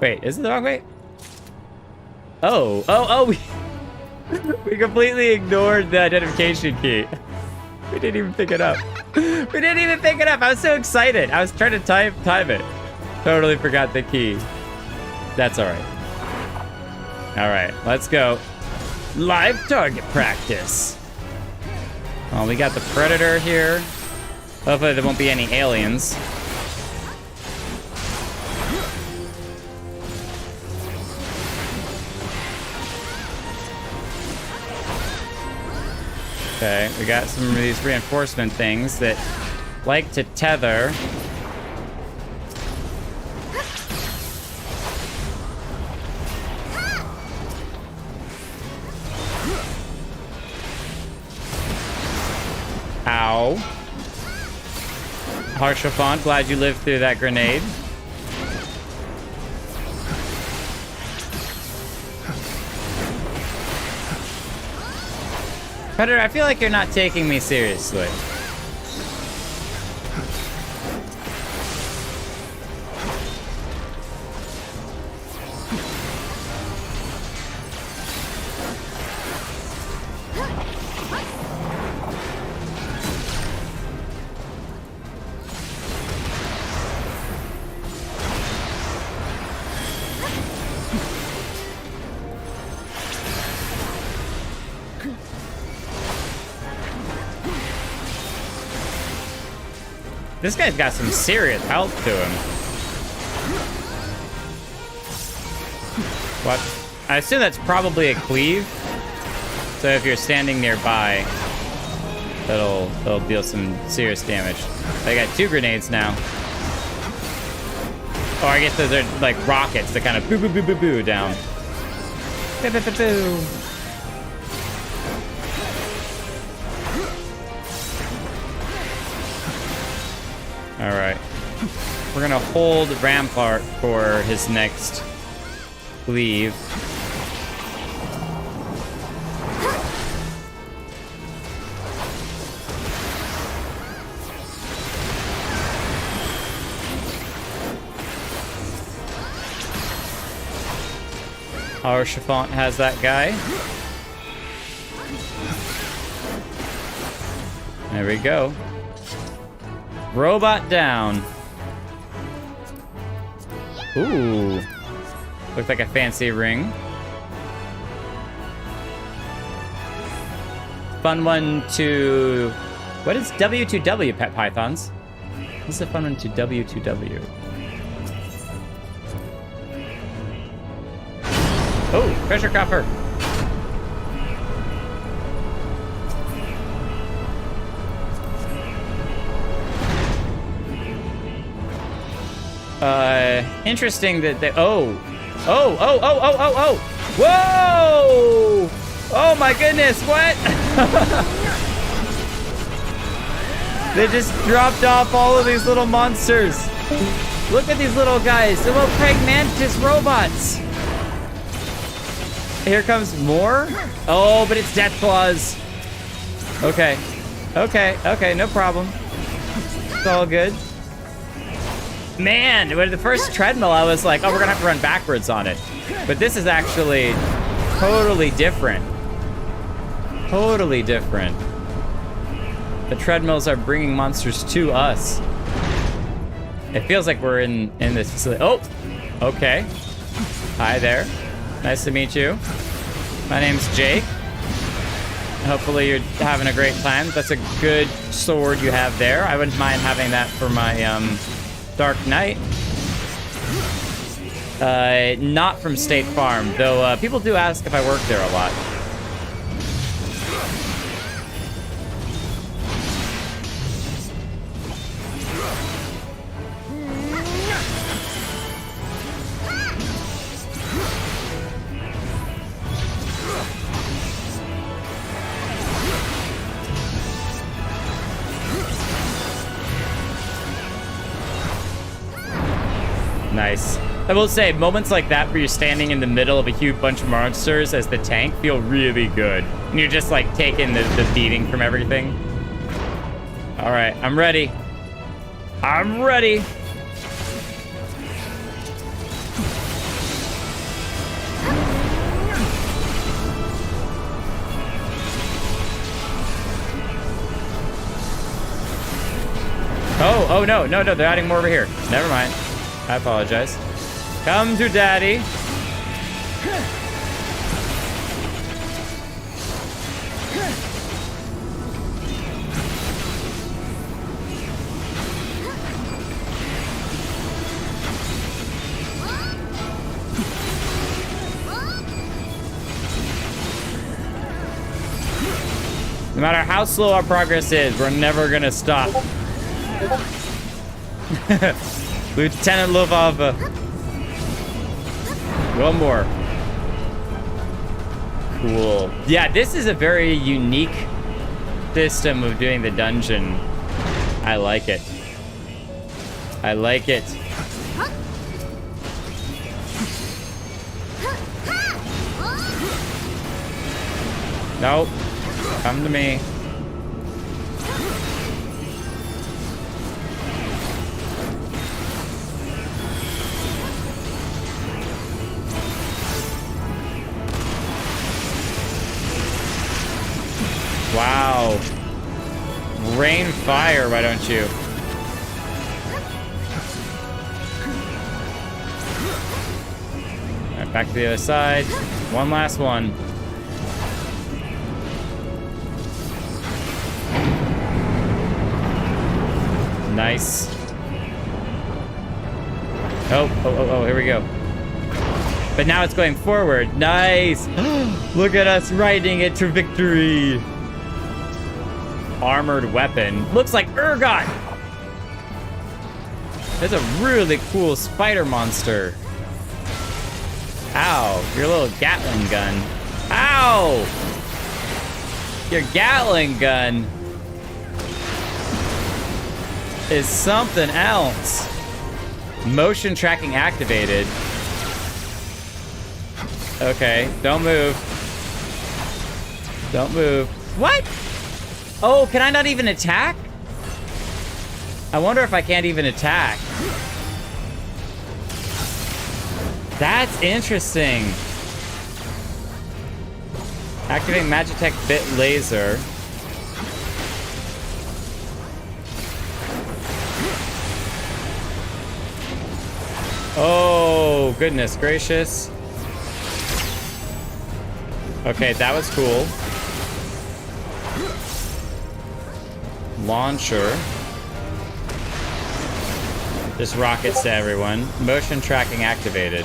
Wait, is it the wrong way? Oh, we completely ignored the identification key. We didn't even pick it up. I was so excited. I was trying to time it. Totally forgot the key. That's all right. All right, let's go. Live target practice. Oh, we got the Predator here. Hopefully there won't be any aliens. Okay, we got some of these reinforcement things that like to tether. Ow. Harshafont, glad you lived through that grenade. Predator, I feel like you're not taking me seriously. This guy's got some serious health to him. What? I assume that's probably a cleave. So if you're standing nearby, that'll deal some serious damage. I got 2 grenades now. Oh, I guess those are like rockets that kind of boo boo boo boo boo down. Boo boo boo boo. All right. We're gonna hold Rampart for his next cleave. Our Chiffon has that guy. There we go. Robot down. Ooh. Looks like a fancy ring. Fun one to... What is W2W, Pet Pythons? What's the fun one to W2W? Oh, treasure coffer. Interesting that they... Oh, whoa! Oh my goodness, what? They just dropped off all of these little monsters. Look at these little guys, the little pragmatist robots. Here comes more. Oh, but it's Death Claws. Okay, no problem. It's all good. Man, with the first treadmill, I was like, oh, we're gonna have to run backwards on it. But this is actually totally different. Totally different. The treadmills are bringing monsters to us. It feels like we're in this facility. Oh, okay. Hi there. Nice to meet you. My name's Jake. Hopefully you're having a great time. That's a good sword you have there. I wouldn't mind having that for my Dark Knight. Not from State Farm, though people do ask if I work there a lot. Nice. I will say, moments like that where you're standing in the middle of a huge bunch of monsters as the tank feel really good. And you're just like taking the beating from everything. All right, I'm ready. I'm ready. Oh, no, they're adding more over here. Never mind. I apologize. Come to daddy. No matter how slow our progress is, we're never gonna stop. Lieutenant Lovava. One more. Cool. Yeah, this is a very unique system of doing the dungeon. I like it. I like it. Nope. Come to me. Wow. Rain fire, why don't you? All right, back to the other side. One last one. Nice. Oh, here we go. But now it's going forward. Nice. Look at us riding it to victory. Armored weapon. Looks like Urgot. That's a really cool spider monster. Ow, your little Gatling gun. Ow! Your Gatling gun is something else. Motion tracking activated. Okay, don't move. Don't move. What? Oh, can I not even attack? I wonder if I can't even attack. That's interesting. Activate Magitech Bit Laser. Oh, goodness gracious. Okay, that was cool. Launcher. Just rockets to everyone. Motion tracking activated.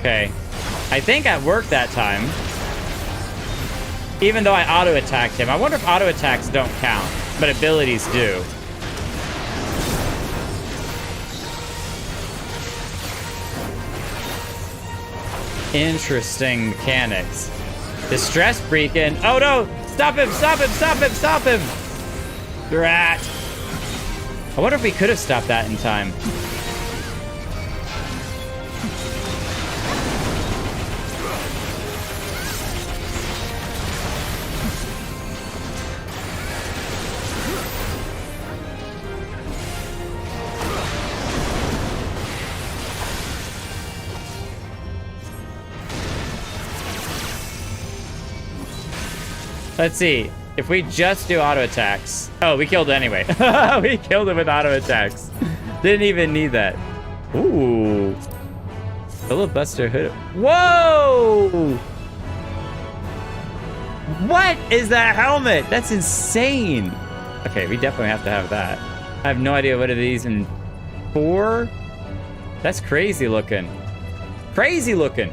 Okay. I think I worked that time. Even though I auto-attacked him. I wonder if auto-attacks don't count, but abilities do. Interesting mechanics. Distress Beacon. Oh no! Stop him! Stop him! Stop him! Stop him! Drat! I wonder if we could have stopped that in time. Let's see. If we just do auto attacks. Oh, we killed it anyway. We killed it with auto attacks. Didn't even need that. Ooh. Filibuster hood. Whoa! What is that helmet? That's insane. Okay, we definitely have to have that. I have no idea what it is in 4. That's crazy looking. Crazy looking.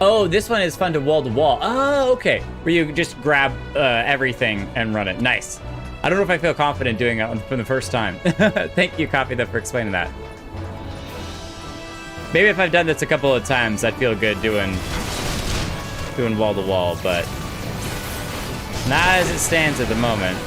Oh, this one is fun to wall. Oh, okay. Where you just grab everything and run it. Nice. I don't know if I feel confident doing it for the first time. Thank you, Copy That, for explaining that. Maybe if I've done this a couple of times, I'd feel good doing wall to wall, but not as it stands at the moment.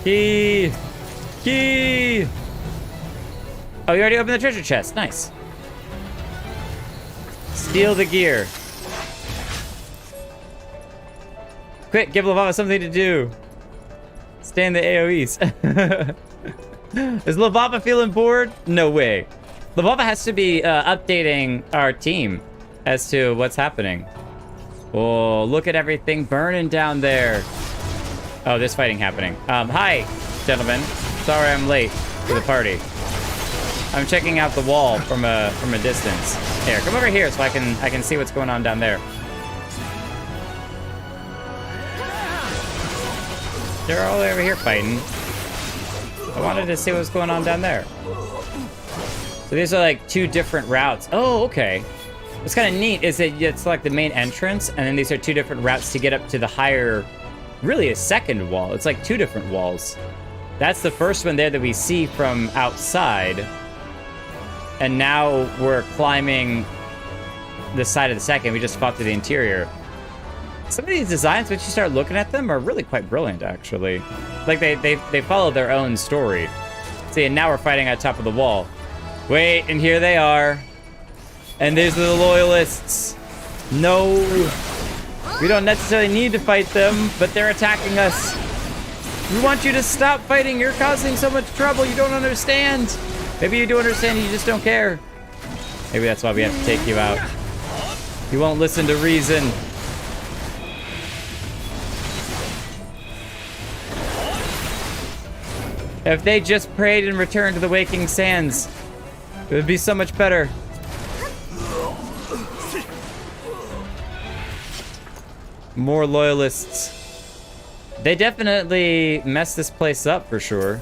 Key! Key! Oh, you already opened the treasure chest. Nice. Steal the gear. Quick, give Lavava something to do. Stay in the AoEs. Is Lavava feeling bored? No way. Lavava has to be updating our team as to what's happening. Oh, look at everything burning down there. Oh, there's fighting happening. Hi, gentlemen. Sorry I'm late for the party. I'm checking out the wall from a distance. Here, come over here so I can see what's going on down there. They're all over here fighting. I wanted to see what's going on down there. So these are like 2 different routes. Oh, okay. What's kind of neat is that it's like the main entrance, and then these are 2 different routes to get up to the higher. Really a second wall. It's like 2 different walls. That's the first one there that we see from outside. And now we're climbing the side of the second. We just fought through the interior. Some of these designs, once you start looking at them, are really quite brilliant, actually. Like, they follow their own story. See, and now we're fighting at top of the wall. Wait, and here they are. And there's the loyalists. No. We don't necessarily need to fight them, but they're attacking us. We want you to stop fighting. You're causing so much trouble. You don't understand. Maybe you do understand, you just don't care. Maybe that's why we have to take you out. You won't listen to reason. If they just prayed and returned to the waking sands, it would be so much better. More loyalists. They definitely messed this place up for sure.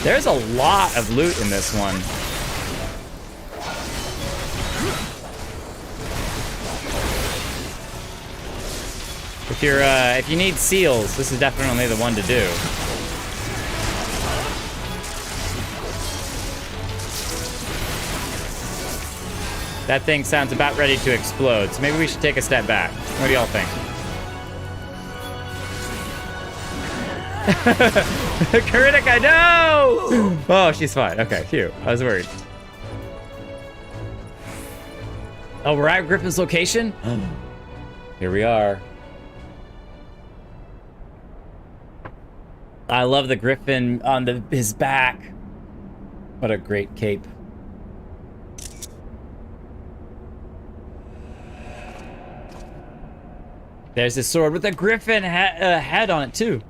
There's a lot of loot in this one. If you need seals, this is definitely the one to do. That thing sounds about ready to explode, so maybe we should take a step back. What do y'all think? Kuritika, no! Oh, she's fine. Okay, phew. I was worried. Oh, we're at Griffin's location? Here we are. I love the Griffin on his back. What a great cape. There's this sword with a Griffin head on it, too.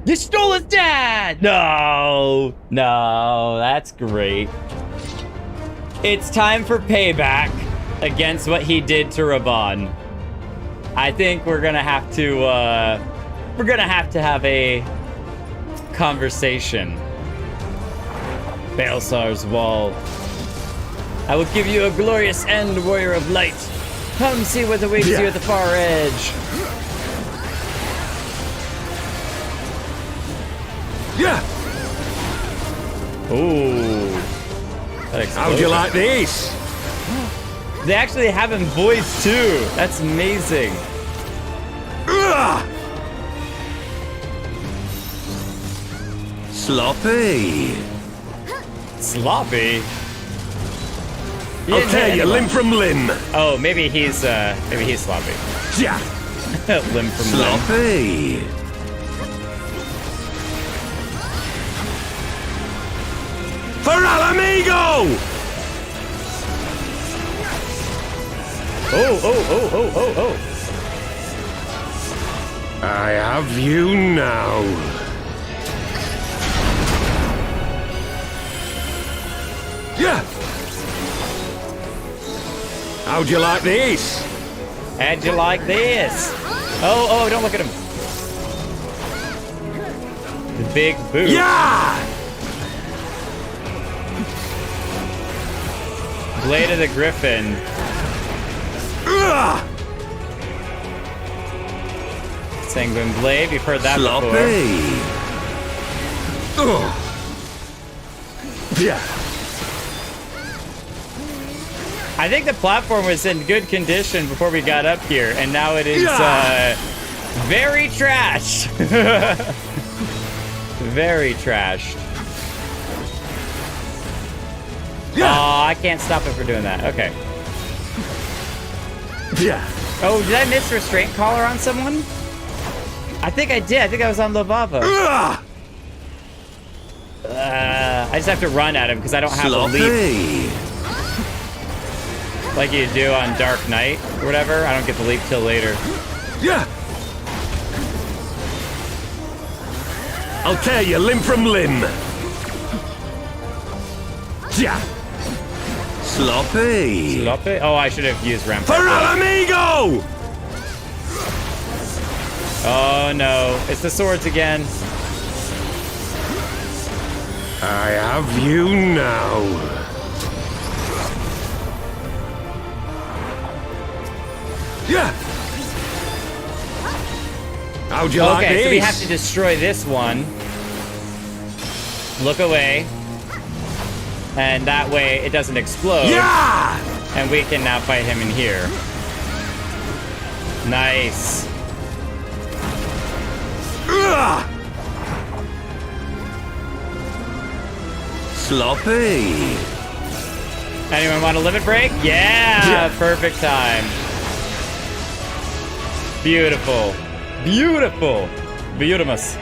You stole his dad! No, that's great. It's time for payback against what he did to Raban. I think we're gonna have to have a conversation. Baelsar's wall. I will give you a glorious end, warrior of light. Come see what awaits you at the far edge. Yeah. Ooh. How'd you like this? They actually have him voiced too. That's amazing. Sloppy. Sloppy? I'll tear you limb from limb. Oh, maybe he's sloppy. Yeah. Limb from sloppy. Limb. For Alamigo! Oh. I have you now. Yeah. How'd you like this? How'd you like this? Oh, don't look at him. The big boot. Yeah! Blade of the Griffin. Sanguine Blade, you've heard that sloppy. Before. Yeah. I think the platform was in good condition before we got up here, and now it is very trashed. Very trashed. Yeah. Oh, I can't stop it for doing that. Okay. Yeah. Oh, did I miss restraint collar on someone? I think I did. I think I was on Lobava. I just have to run at him because I don't have a leap. Like you do on Dark Knight or whatever. I don't get the leap till later. Yeah. I'll tear you limb from limb. Yeah. Sloppy. Sloppy? Oh, I should have used Rampart. For Alamigo! Oh no, it's the swords again. I have you now. Yeah. How'd you like this? Okay, so we have to destroy this one. Look away. And that way it doesn't explode. Yeah! And we can now fight him in here. Nice. sloppy. Anyone want a limit break? Yeah, perfect time. Beautiful. Beautiful. Beautimus.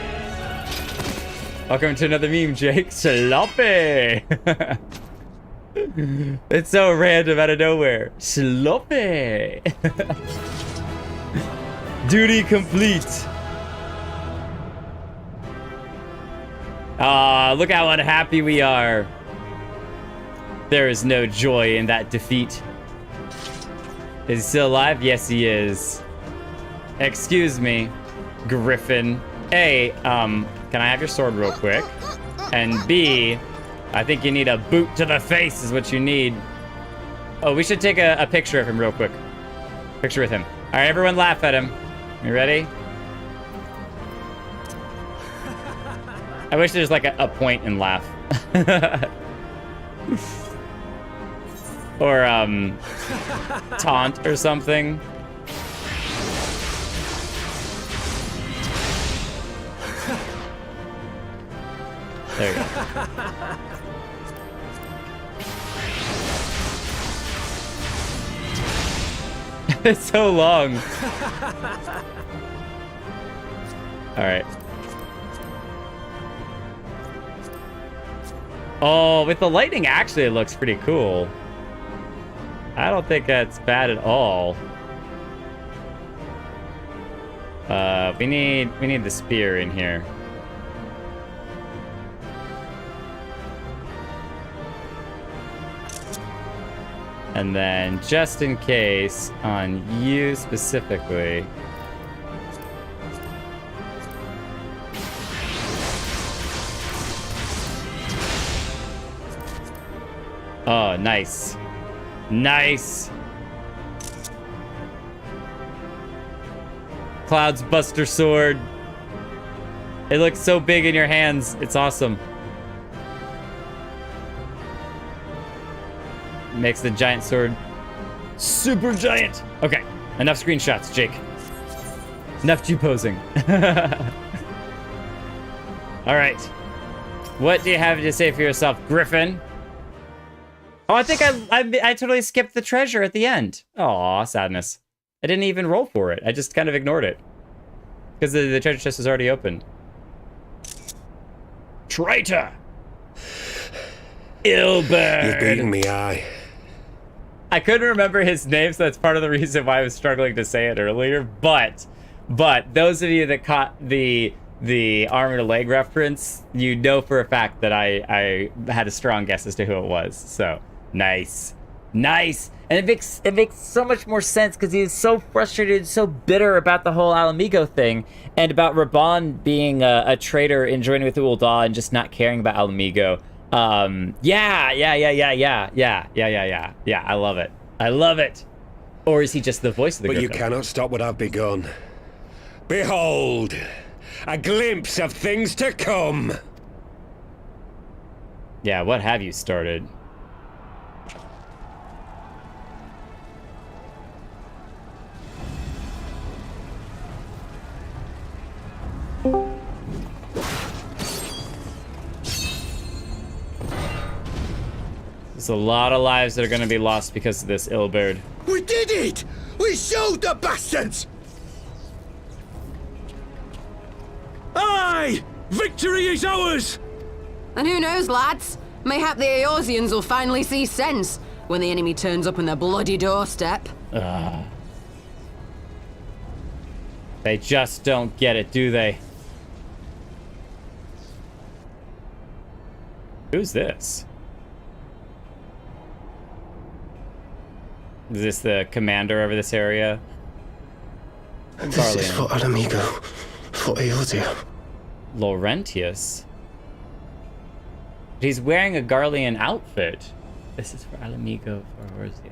Welcome to another meme, Jake. Sloppy. It's so random out of nowhere. Sloppy. Duty complete. Ah, look how unhappy we are. There is no joy in that defeat. Is he still alive? Yes, he is. Excuse me, Griffin. A, can I have your sword real quick? And B, I think you need a boot to the face is what you need. Oh, we should take a picture of him real quick. Picture with him. All right, everyone laugh at him. You ready? I wish there's like a point and laugh. Or, taunt or something. There you go. It's so long. All right. Oh, with the lightning, actually, it looks pretty cool. I don't think that's bad at all. We need the spear in here. And then, just in case, on you specifically. Oh, nice. Nice. Cloud's Buster Sword. It looks so big in your hands. It's awesome. Makes the giant sword super giant. Okay, enough screenshots, Jake. Enough you posing. All right. What do you have to say for yourself, Griffin? Oh, I think I totally skipped the treasure at the end. Aw, sadness. I didn't even roll for it. I just kind of ignored it. Because the treasure chest was already open. Traitor! Ilbert! You've beaten me, aye. I couldn't remember his name, so that's part of the reason why I was struggling to say it earlier. But those of you that caught the arm and a leg reference, you know for a fact that I had a strong guess as to who it was. So nice, nice, and it makes so much more sense because he is so frustrated, so bitter about the whole Alamigo thing, and about Raban being a traitor and joining with Ul'dah and just not caring about Alamigo. Yeah. I love it. I love it. Or is he just the voice of the But you Griffin? cannot stop what I've begun. Behold, a glimpse of things to come. Yeah, what have you started? There's a lot of lives that are going to be lost because of this, Ilbert. We did it! We showed the bastards! Aye! Victory is ours! And who knows, lads? Mayhap the Eorzeans will finally see sense when the enemy turns up on their bloody doorstep. They just don't get it, do they? Who's this? Is this the commander over this area? This is for Alamigo, for Eorzea. Laurentius? He's wearing a Garlean outfit. This is for Alamigo, for Eorzea.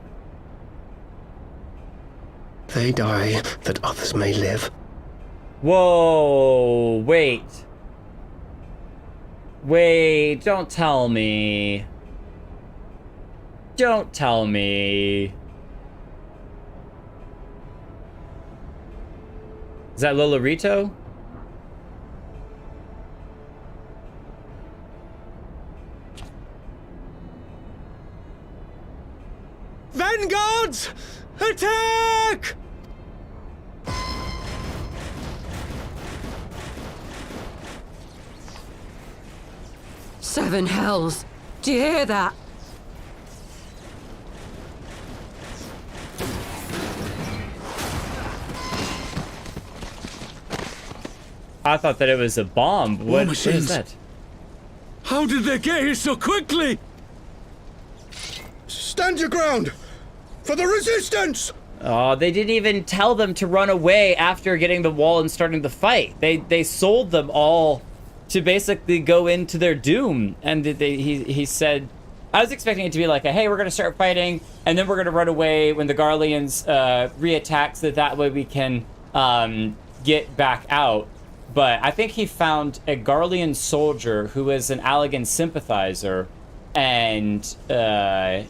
They die that others may live. Whoa, wait. Wait, don't tell me. Don't tell me. Is that Lolorito? Vanguards! Attack! Seven hells! Do you hear that? I thought that it was a bomb. What is machines. that? How did they get here so quickly? Stand your ground! For the resistance! Oh, they didn't even tell them to run away after getting the wall and starting the fight. They sold them all to basically go into their doom. And he said, I was expecting it to be like, hey, we're going to start fighting, and then we're going to run away when the Garleans reattack, so that way we can get back out. But I think he found a Garlean soldier who is an Allegan sympathizer, and oh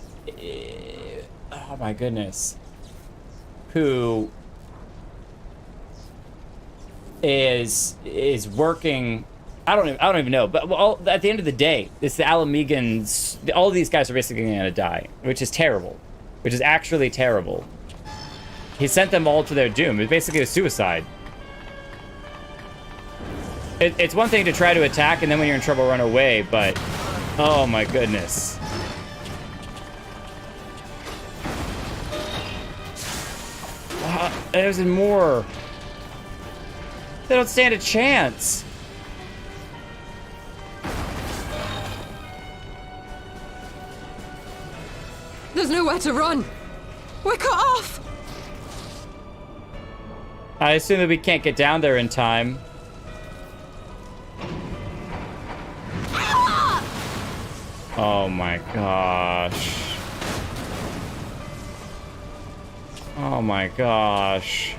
my goodness, who is working. I don't even know. But at the end of the day, it's the Alamegans. All of these guys are basically going to die, which is terrible, which is actually terrible. He sent them all to their doom. It's basically a suicide. It's one thing to try to attack, and then when you're in trouble, run away, but oh my goodness. There's more. They don't stand a chance. There's nowhere to run. We're cut off. I assume that we can't get down there in time. Oh my gosh. Oh my gosh.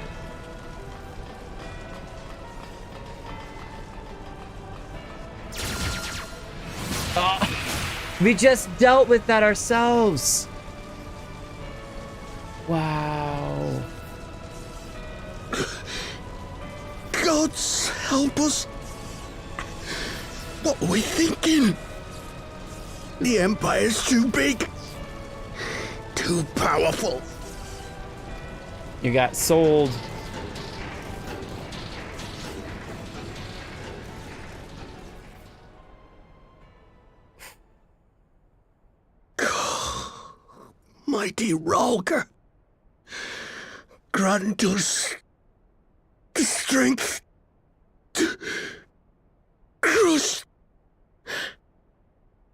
We just dealt with that ourselves. Wow. Gods help us. What were we thinking? The Empire's too big. Too powerful. You got sold. Mighty Ralger. Grant us the strength to crush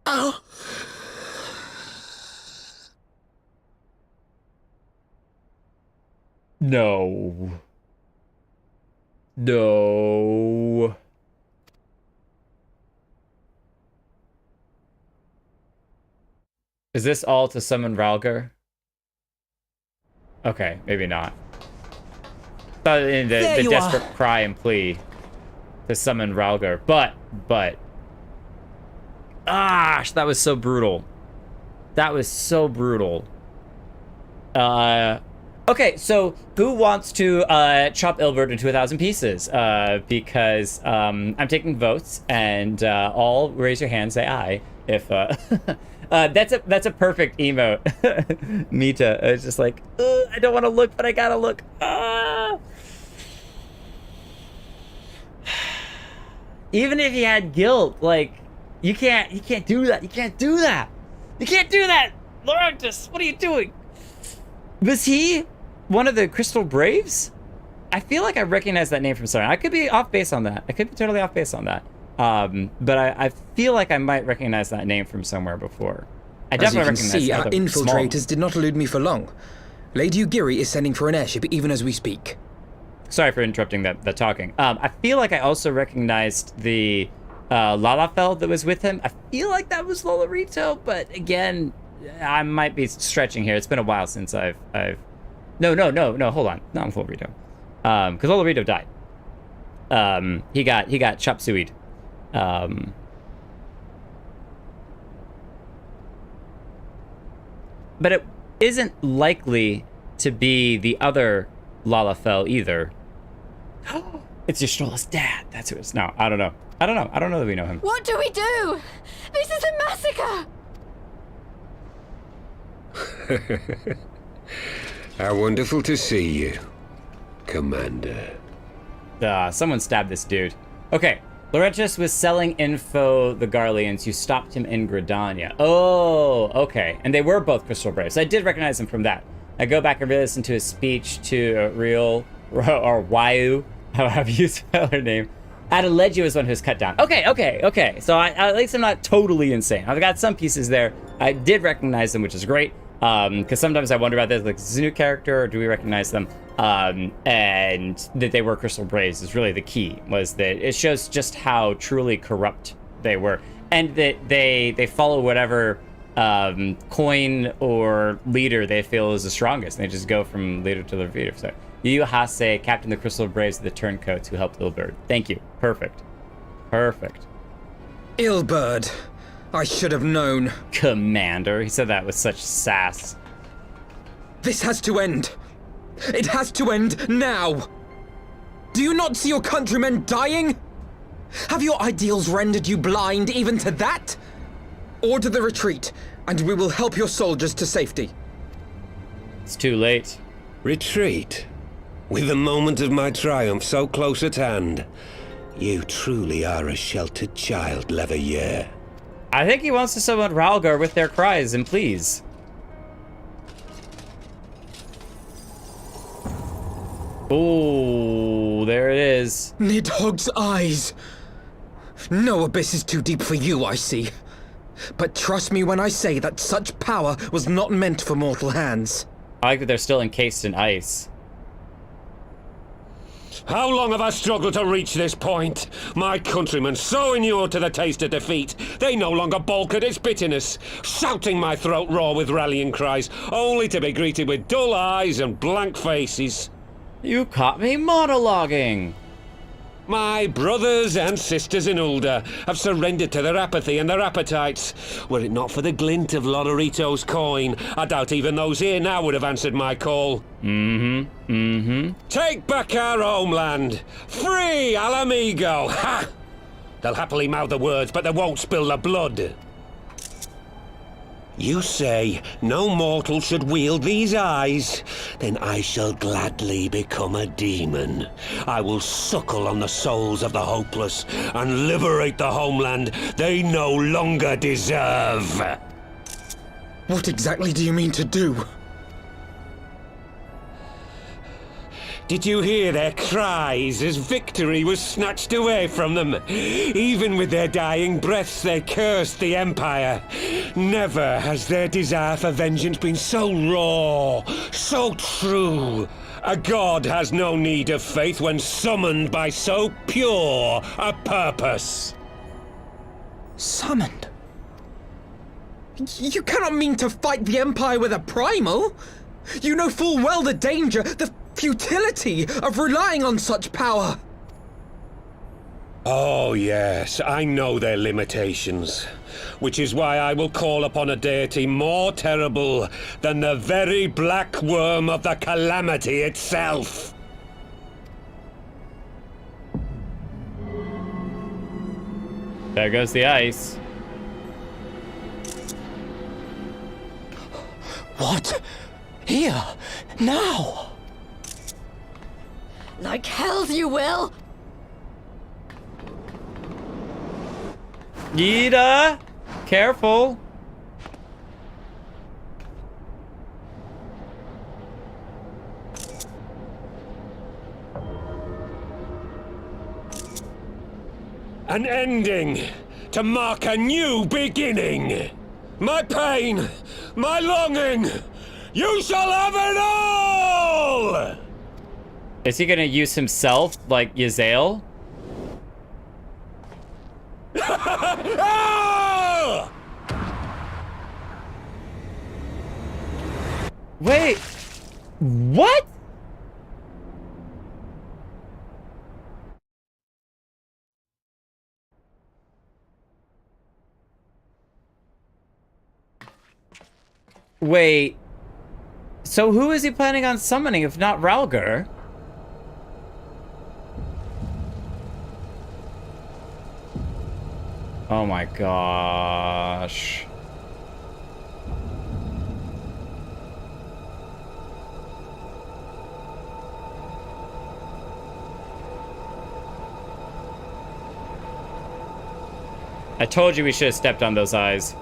our... No. No. Is this all to summon Ralger? Okay, maybe not. In the desperate cry and plea to summon Ralger, but gosh, that was so brutal. That was so brutal. Okay, so who wants to chop Ilbert into 1,000 pieces? Because I'm taking votes, and all raise your hand, say aye. If that's a perfect emote. Mita, it's just like, I don't want to look, but I gotta look. Even if he had guilt, like, you can't do that. You can't do that. You can't do that. Laurentius, what are you doing? Was he one of the Crystal Braves? I feel like I recognize that name from somewhere. I could be off base on that. I could be totally off base on that. But I feel like I might recognize that name from somewhere before. I definitely recognize As you can see, our infiltrators did not elude me for long. Lady Ugiri is sending for an airship even as we speak. Sorry for interrupting the talking. I feel like I also recognized the Lalafell that was with him. I feel like that was Lolorito, but again, I might be stretching here. It's been a while since I've... No, hold on. Not Lolorito. Because Lolorito died. He got chop sueyed. But it isn't likely to be the other Lalafell either. It's Ystrola's dad. That's who it is. No, I don't know. I don't know that we know him. What do we do? This is a massacre! How wonderful to see you, Commander. Someone stabbed this dude. Okay, Laurentius was selling info the Garleans. You stopped him in Gridania. Oh, okay. And they were both Crystal Braves. I did recognize him from that. I go back and re-listen to his speech to Real, or Wayu, however you spell her name. Adeleggio was one who was cut down. Okay. So at least I'm not totally insane. I've got some pieces there. I did recognize them, which is great. Because sometimes I wonder about this, like, is this a new character, or do we recognize them? And that they were Crystal Braves is really the key, was that it shows just how truly corrupt they were. And that they follow whatever coin or leader they feel is the strongest. And they just go from leader to leader. So, Yu Hase, Captain of the Crystal Braves of the Turncoats, who helped Ilberd. Thank you. Perfect. Ilberd. I should have known. Commander. He said that with such sass. This has to end. It has to end now. Do you not see your countrymen dying? Have your ideals rendered you blind even to that? Order the retreat, and we will help your soldiers to safety. It's too late. Retreat? With the moment of my triumph so close at hand? You truly are a sheltered child, Leverrier. I think he wants to summon Ralgar with their cries and pleas. Oh, there it is. Nidhogg's eyes. No abyss is too deep for you, I see. But trust me when I say that such power was not meant for mortal hands. I like that they're still encased in ice. How long have I struggled to reach this point? My countrymen, so inured to the taste of defeat, they no longer balk at its bitterness, shouting my throat raw with rallying cries, only to be greeted with dull eyes and blank faces. You caught me monologuing. My brothers and sisters in Ulda have surrendered to their apathy and their appetites. Were it not for the glint of Lodorito's coin, I doubt even those here now would have answered my call. Take back our homeland! Free Alamigo! Ha! They'll happily mouth the words, but they won't spill the blood. You say no mortal should wield these eyes? Then I shall gladly become a demon. I will suckle on the souls of the hopeless and liberate the homeland they no longer deserve. What exactly do you mean to do? Did you hear their cries as victory was snatched away from them? Even with their dying breaths, they cursed the Empire. Never has their desire for vengeance been so raw, so true. A god has no need of faith when summoned by so pure a purpose. Summoned? You cannot mean to fight the Empire with a primal. You know full well the danger, the futility of relying on such power. Oh yes, I know their limitations, which is why I will call upon a deity more terrible than the very black worm of the calamity itself. There goes the ice. What? Here? Now? Like hells you will! Yida! Careful! An ending to mark a new beginning. My pain, my longing, you shall have it all! Is he gonna use himself like Yazael? Wait, what? Wait, so who is he planning on summoning if not Ralgar? Oh my gosh. I told you we should have stepped on those eyes.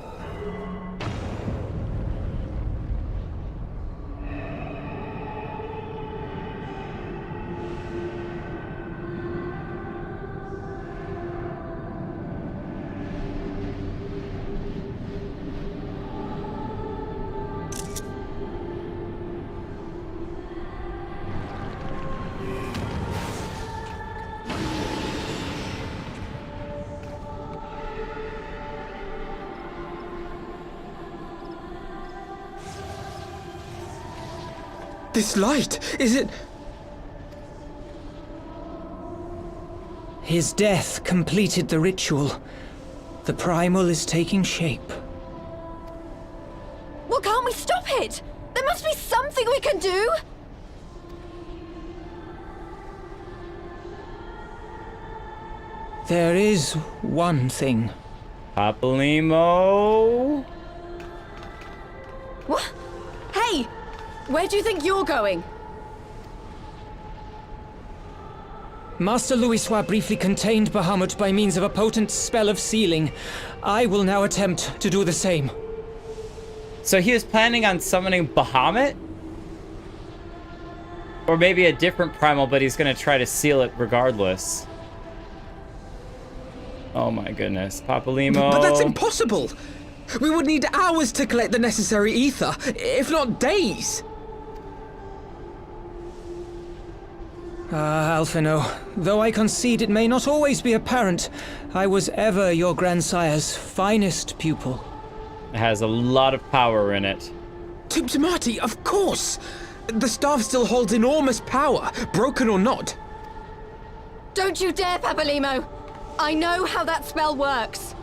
This light, is it... His death completed the ritual. The primal is taking shape. Well, can't we stop it? There must be something we can do! There is one thing. Papalimo? What? Hey! Where do you think you're going? Master Louisoix briefly contained Bahamut by means of a potent spell of sealing. I will now attempt to do the same. So he was planning on summoning Bahamut? Or maybe a different primal, but he's gonna try to seal it regardless. Oh my goodness, Papalimo. But that's impossible! We would need hours to collect the necessary ether, if not days! Ah, Alphino, though I concede it may not always be apparent, I was ever your grandsire's finest pupil. It has a lot of power in it. Tiptimati, of course! The staff still holds enormous power, broken or not. Don't you dare, Papalimo! I know how that spell works.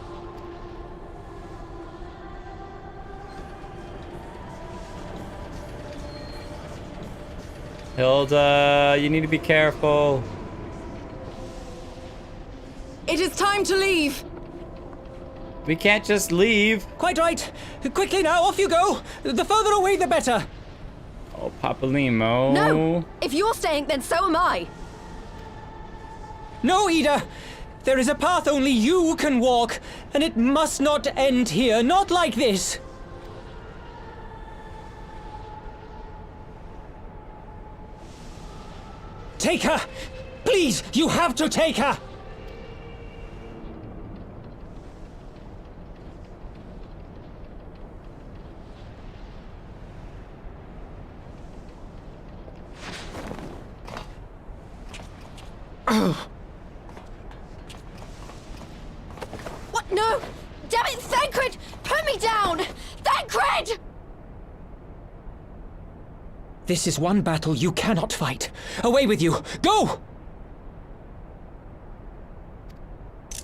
Hilda, you need to be careful. It is time to leave. We can't just leave. Quite right. Quickly now, off you go. The further away, the better. Oh, Papalimo. No! If you're staying, then so am I. No, Ida. There is a path only you can walk, and it must not end here. Not like this. Take her! Please, you have to take her! What? No! Damn it, Thancred! Put me down! Thancred! This is one battle you cannot fight. Away with you! Go!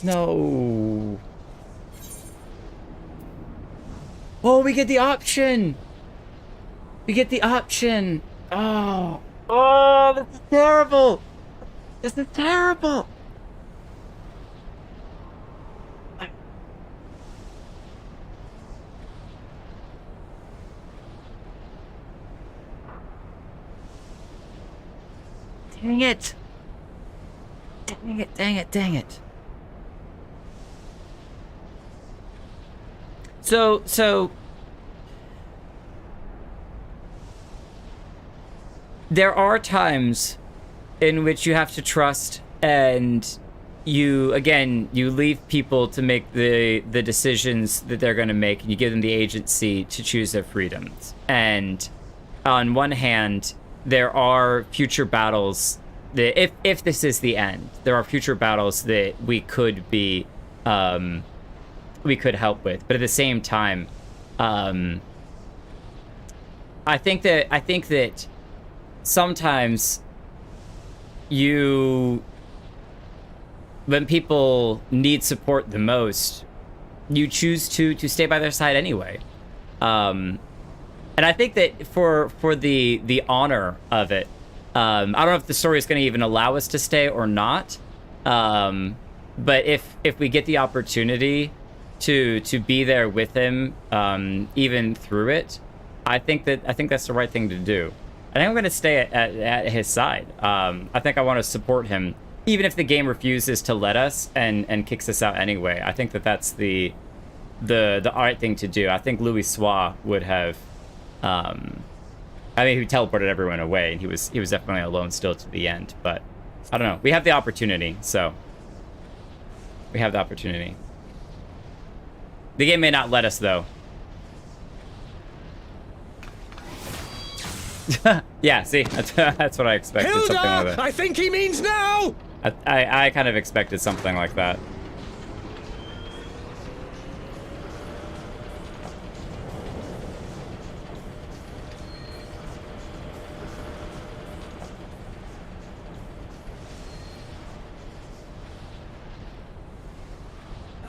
No. Oh, we get the option. We get the option. Oh. Oh, this is terrible. This is terrible. Dang it. Dang it, dang it, dang it. So there are times in which you have to trust, and you leave people to make the decisions that they're going to make, and you give them the agency to choose their freedoms. And on one hand, there are future battles that, if this is the end, there are future battles that we could help with. But at the same time, I think that sometimes when people need support the most, you choose to stay by their side anyway. And I think that for the honor of it, I don't know if the story is going to even allow us to stay or not. But if we get the opportunity to be there with him, even through it, I think that's the right thing to do. I think I'm going to stay at his side. I think I want to support him even if the game refuses to let us and kicks us out anyway, I think that that's the right thing to do. I think Louis Soir would have, I mean, he teleported everyone away, and he was definitely alone still to the end. But I don't know. We have the opportunity, so we have the opportunity. The game may not let us, though. Yeah, see, that's what I expected. Hilda! Something like that. I think he means now! I kind of expected something like that.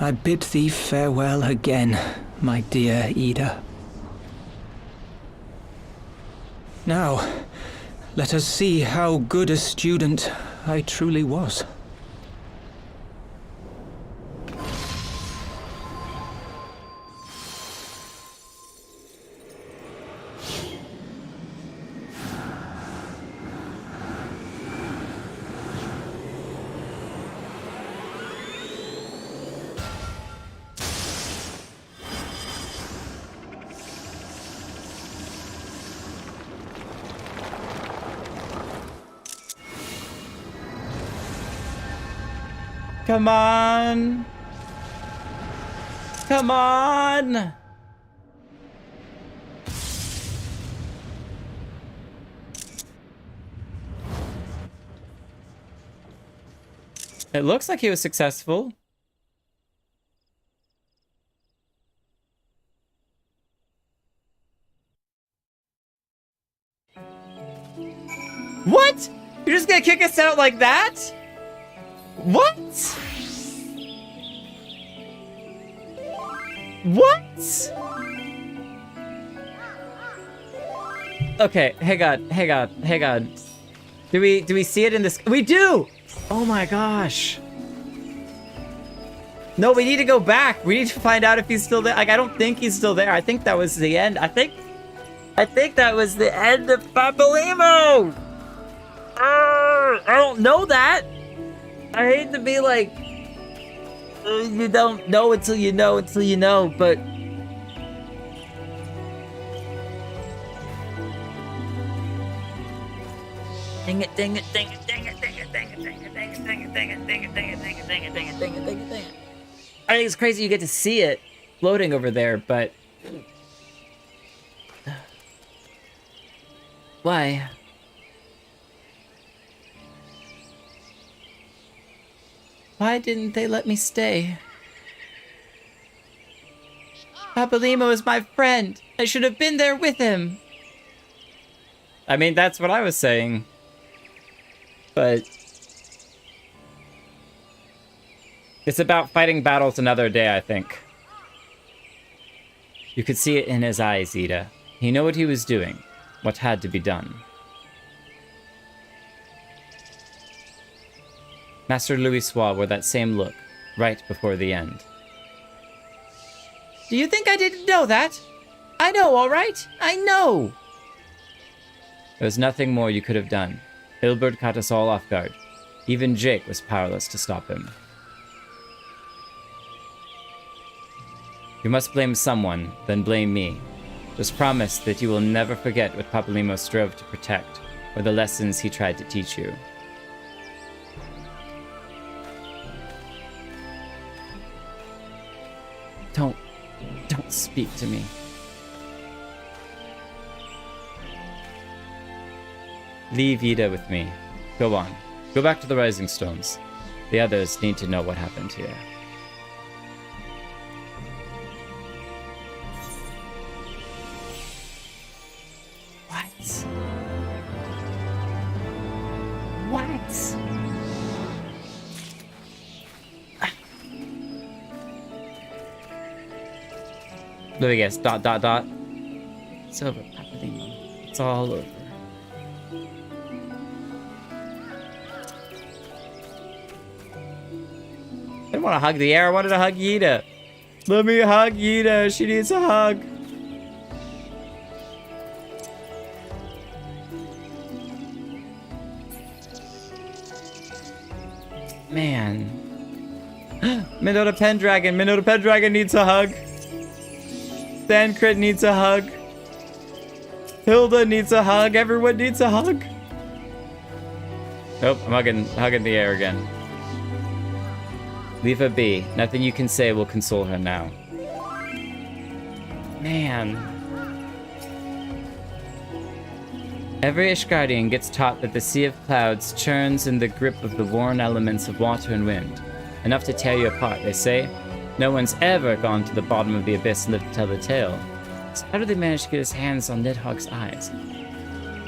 I bid thee farewell again, my dear Ida. Now, let us see how good a student I truly was. Come on! Come on! It looks like he was successful. What? You're just gonna kick us out like that? What? What? Okay, hang on. Do we see it in this? We do! Oh my gosh. No, we need to go back. We need to find out if he's still there. Like, I don't think he's still there. I think that was the end. I think that was the end of Papalymo! I don't know that. I hate to be like, you don't know until you know, but... Dang it. I think it's crazy you get to see it floating over there, but... Why? Why didn't they let me stay? Papalymo is my friend. I should have been there with him. I mean, that's what I was saying. But... it's about fighting battles another day, I think. You could see it in his eyes, Ida. He knew what he was doing, what had to be done. Master Louis Soir wore that same look, right before the end. Do you think I didn't know that? I know, all right? I know! There was nothing more you could have done. Hilbert caught us all off guard. Even Jake was powerless to stop him. You must blame someone, then blame me. Just promise that you will never forget what Papalymo strove to protect, or the lessons he tried to teach you. Don't speak to me. Leave Ida with me. Go on. Go back to the Rising Stones. The others need to know what happened here. What? Let me guess. ... It's over, Papalymo. It's all over. I didn't want to hug the air. I wanted to hug Ida. Let me hug Ida. She needs a hug. Man. Minota Pendragon. Minota Pendragon needs a hug. Thancred needs a hug. Hilda needs a hug. Everyone needs a hug. Nope, I'm hugging the air again. Leave her be. Nothing you can say will console her now. Man. Every Ishgardian gets taught that the Sea of Clouds churns in the grip of the worn elements of water and wind. Enough to tear you apart, they say. No one's ever gone to the bottom of the abyss and lived to tell the tale. So how do they manage to get his hands on Nidhogg's eyes?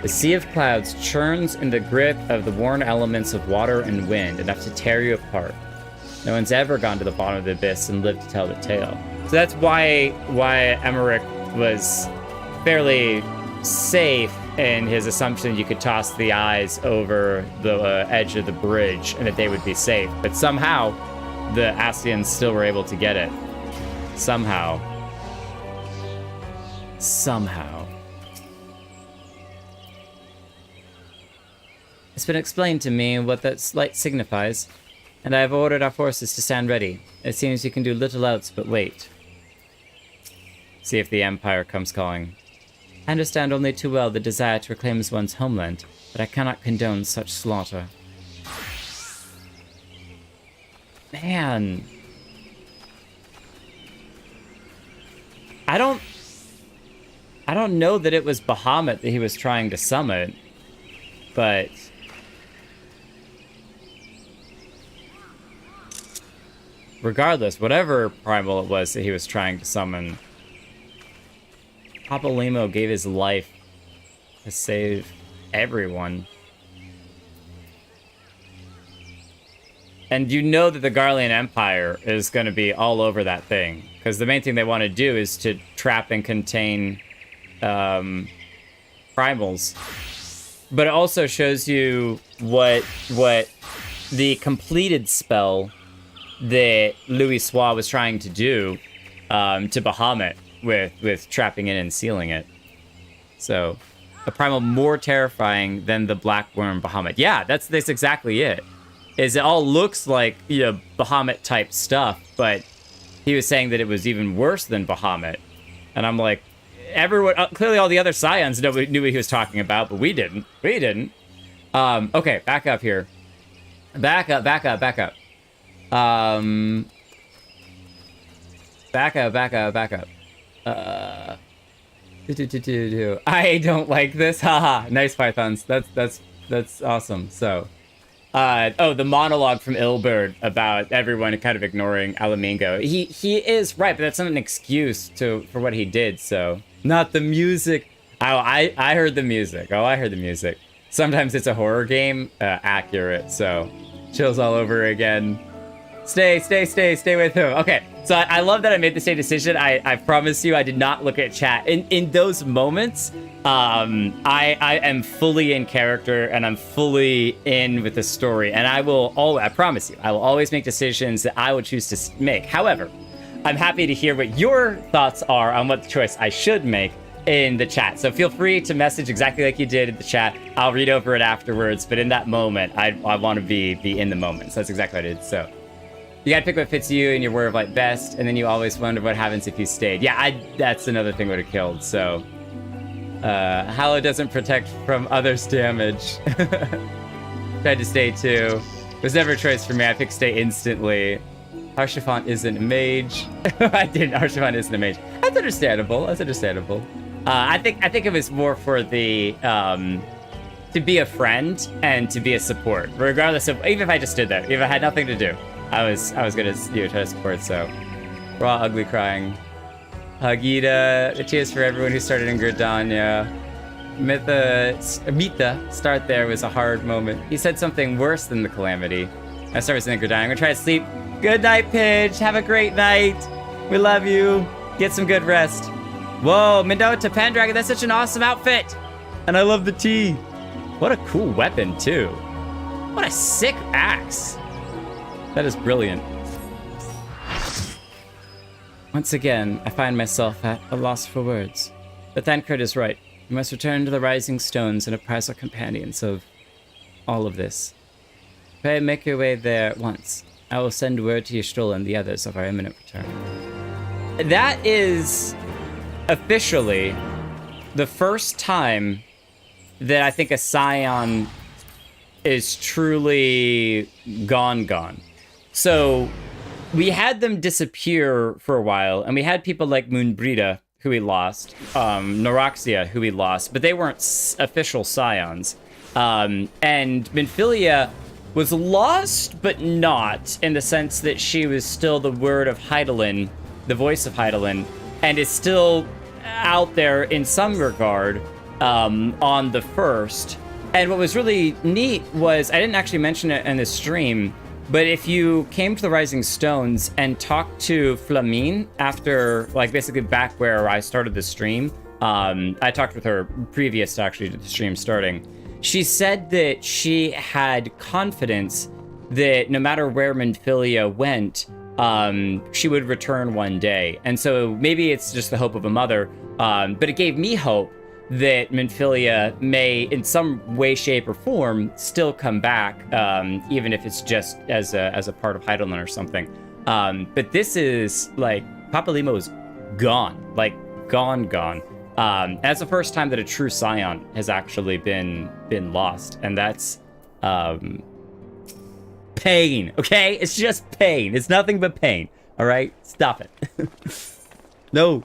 The Sea of Clouds churns in the grip of the worn elements of water and wind, enough to tear you apart. No one's ever gone to the bottom of the abyss and lived to tell the tale. So that's why Emmerich was fairly safe in his assumption you could toss the eyes over the edge of the bridge and that they would be safe. But somehow, the Ascians still were able to get it. Somehow. It's been explained to me what that light signifies, and I have ordered our forces to stand ready. It seems you can do little else but wait. See if the Empire comes calling. I understand only too well the desire to reclaim one's homeland, but I cannot condone such slaughter. Man. I don't know that it was Bahamut that he was trying to summon, but regardless, whatever primal it was that he was trying to summon, Papalymo gave his life to save everyone. And you know that the Garlean Empire is going to be all over that thing, because the main thing they want to do is to trap and contain primals. But it also shows you what the completed spell that Louis Soir was trying to do to Bahamut with trapping it and sealing it. So, a primal more terrifying than the Black Worm Bahamut. Yeah, that's exactly it. It all looks like, you know, Bahamut type stuff, but he was saying that it was even worse than Bahamut. And I'm like, everyone, clearly all the other Scions knew what he was talking about, but we didn't. Okay, back up here. Back up. Back up. I don't like this. Haha. Nice, Pythons. That's awesome. So, the monologue from Ilberd about everyone kind of ignoring Alamingo. He is right, but that's not an excuse for what he did. So, not the music. I heard the music. I heard the music. Sometimes it's a horror game. Accurate. So, chills all over again. Stay with him. Okay, so I love that I made the same decision. I promise you I did not look at chat. In those moments, I am fully in character and I'm fully in with the story. And I promise you, I will always make decisions that I would choose to make. However, I'm happy to hear what your thoughts are on what choice I should make in the chat. So feel free to message exactly like you did in the chat. I'll read over it afterwards, but in that moment, I want to be in the moment. So that's exactly what I did. So you gotta pick what fits you and your word of light best, and then you always wonder what happens if you stayed. Yeah, that's another thing would have killed. So Hallow doesn't protect from others' damage. Tried to stay too. Was never a choice for me. I picked stay instantly. Archifant isn't a mage. I didn't. Archifant isn't a mage. That's understandable. I think it was more for the to be a friend and to be a support, regardless of even if I just stood there, if I had nothing to do. I was gonna try to support. So raw ugly crying. Hagida, cheers for everyone who started in Gridania. Mita, start there was a hard moment. He said something worse than the calamity. I started in Gridania. I'm gonna try to sleep. Good night, Pidge. Have a great night. We love you. Get some good rest. Whoa, Mendota Pendragon, that's such an awesome outfit. And I love the tea. What a cool weapon, too. What a sick axe. That is brilliant. Once again, I find myself at a loss for words. But Thancred is right. We must return to the Rising Stones and apprise our companions of all of this. Pray make your way there at once. I will send word to Ystral and the others of our imminent return. That is officially the first time that I think a Scion is truly gone. So we had them disappear for a while, and we had people like Moonbrita, who we lost, Noraxia, who we lost, but they weren't official Scions. And Minfilia was lost, but not, in the sense that she was still the word of Hydaelyn, the voice of Hydaelyn, and is still out there in some regard on the first. And what was really neat was, I didn't actually mention it in the stream, but if you came to the Rising Stones and talked to Flamine after, like, basically back where I started the stream, I talked with her previous to actually the stream starting. She said that she had confidence that no matter where Minfilia went, she would return one day. And so maybe it's just the hope of a mother, but it gave me hope that Minfilia may, in some way, shape, or form, still come back, even if it's just as a part of Hydaelyn or something. But this is, like, Papalymo's gone. Like, gone. That's the first time that a true Scion has actually been lost, and that's pain, okay? It's just pain. It's nothing but pain, all right? Stop it. No.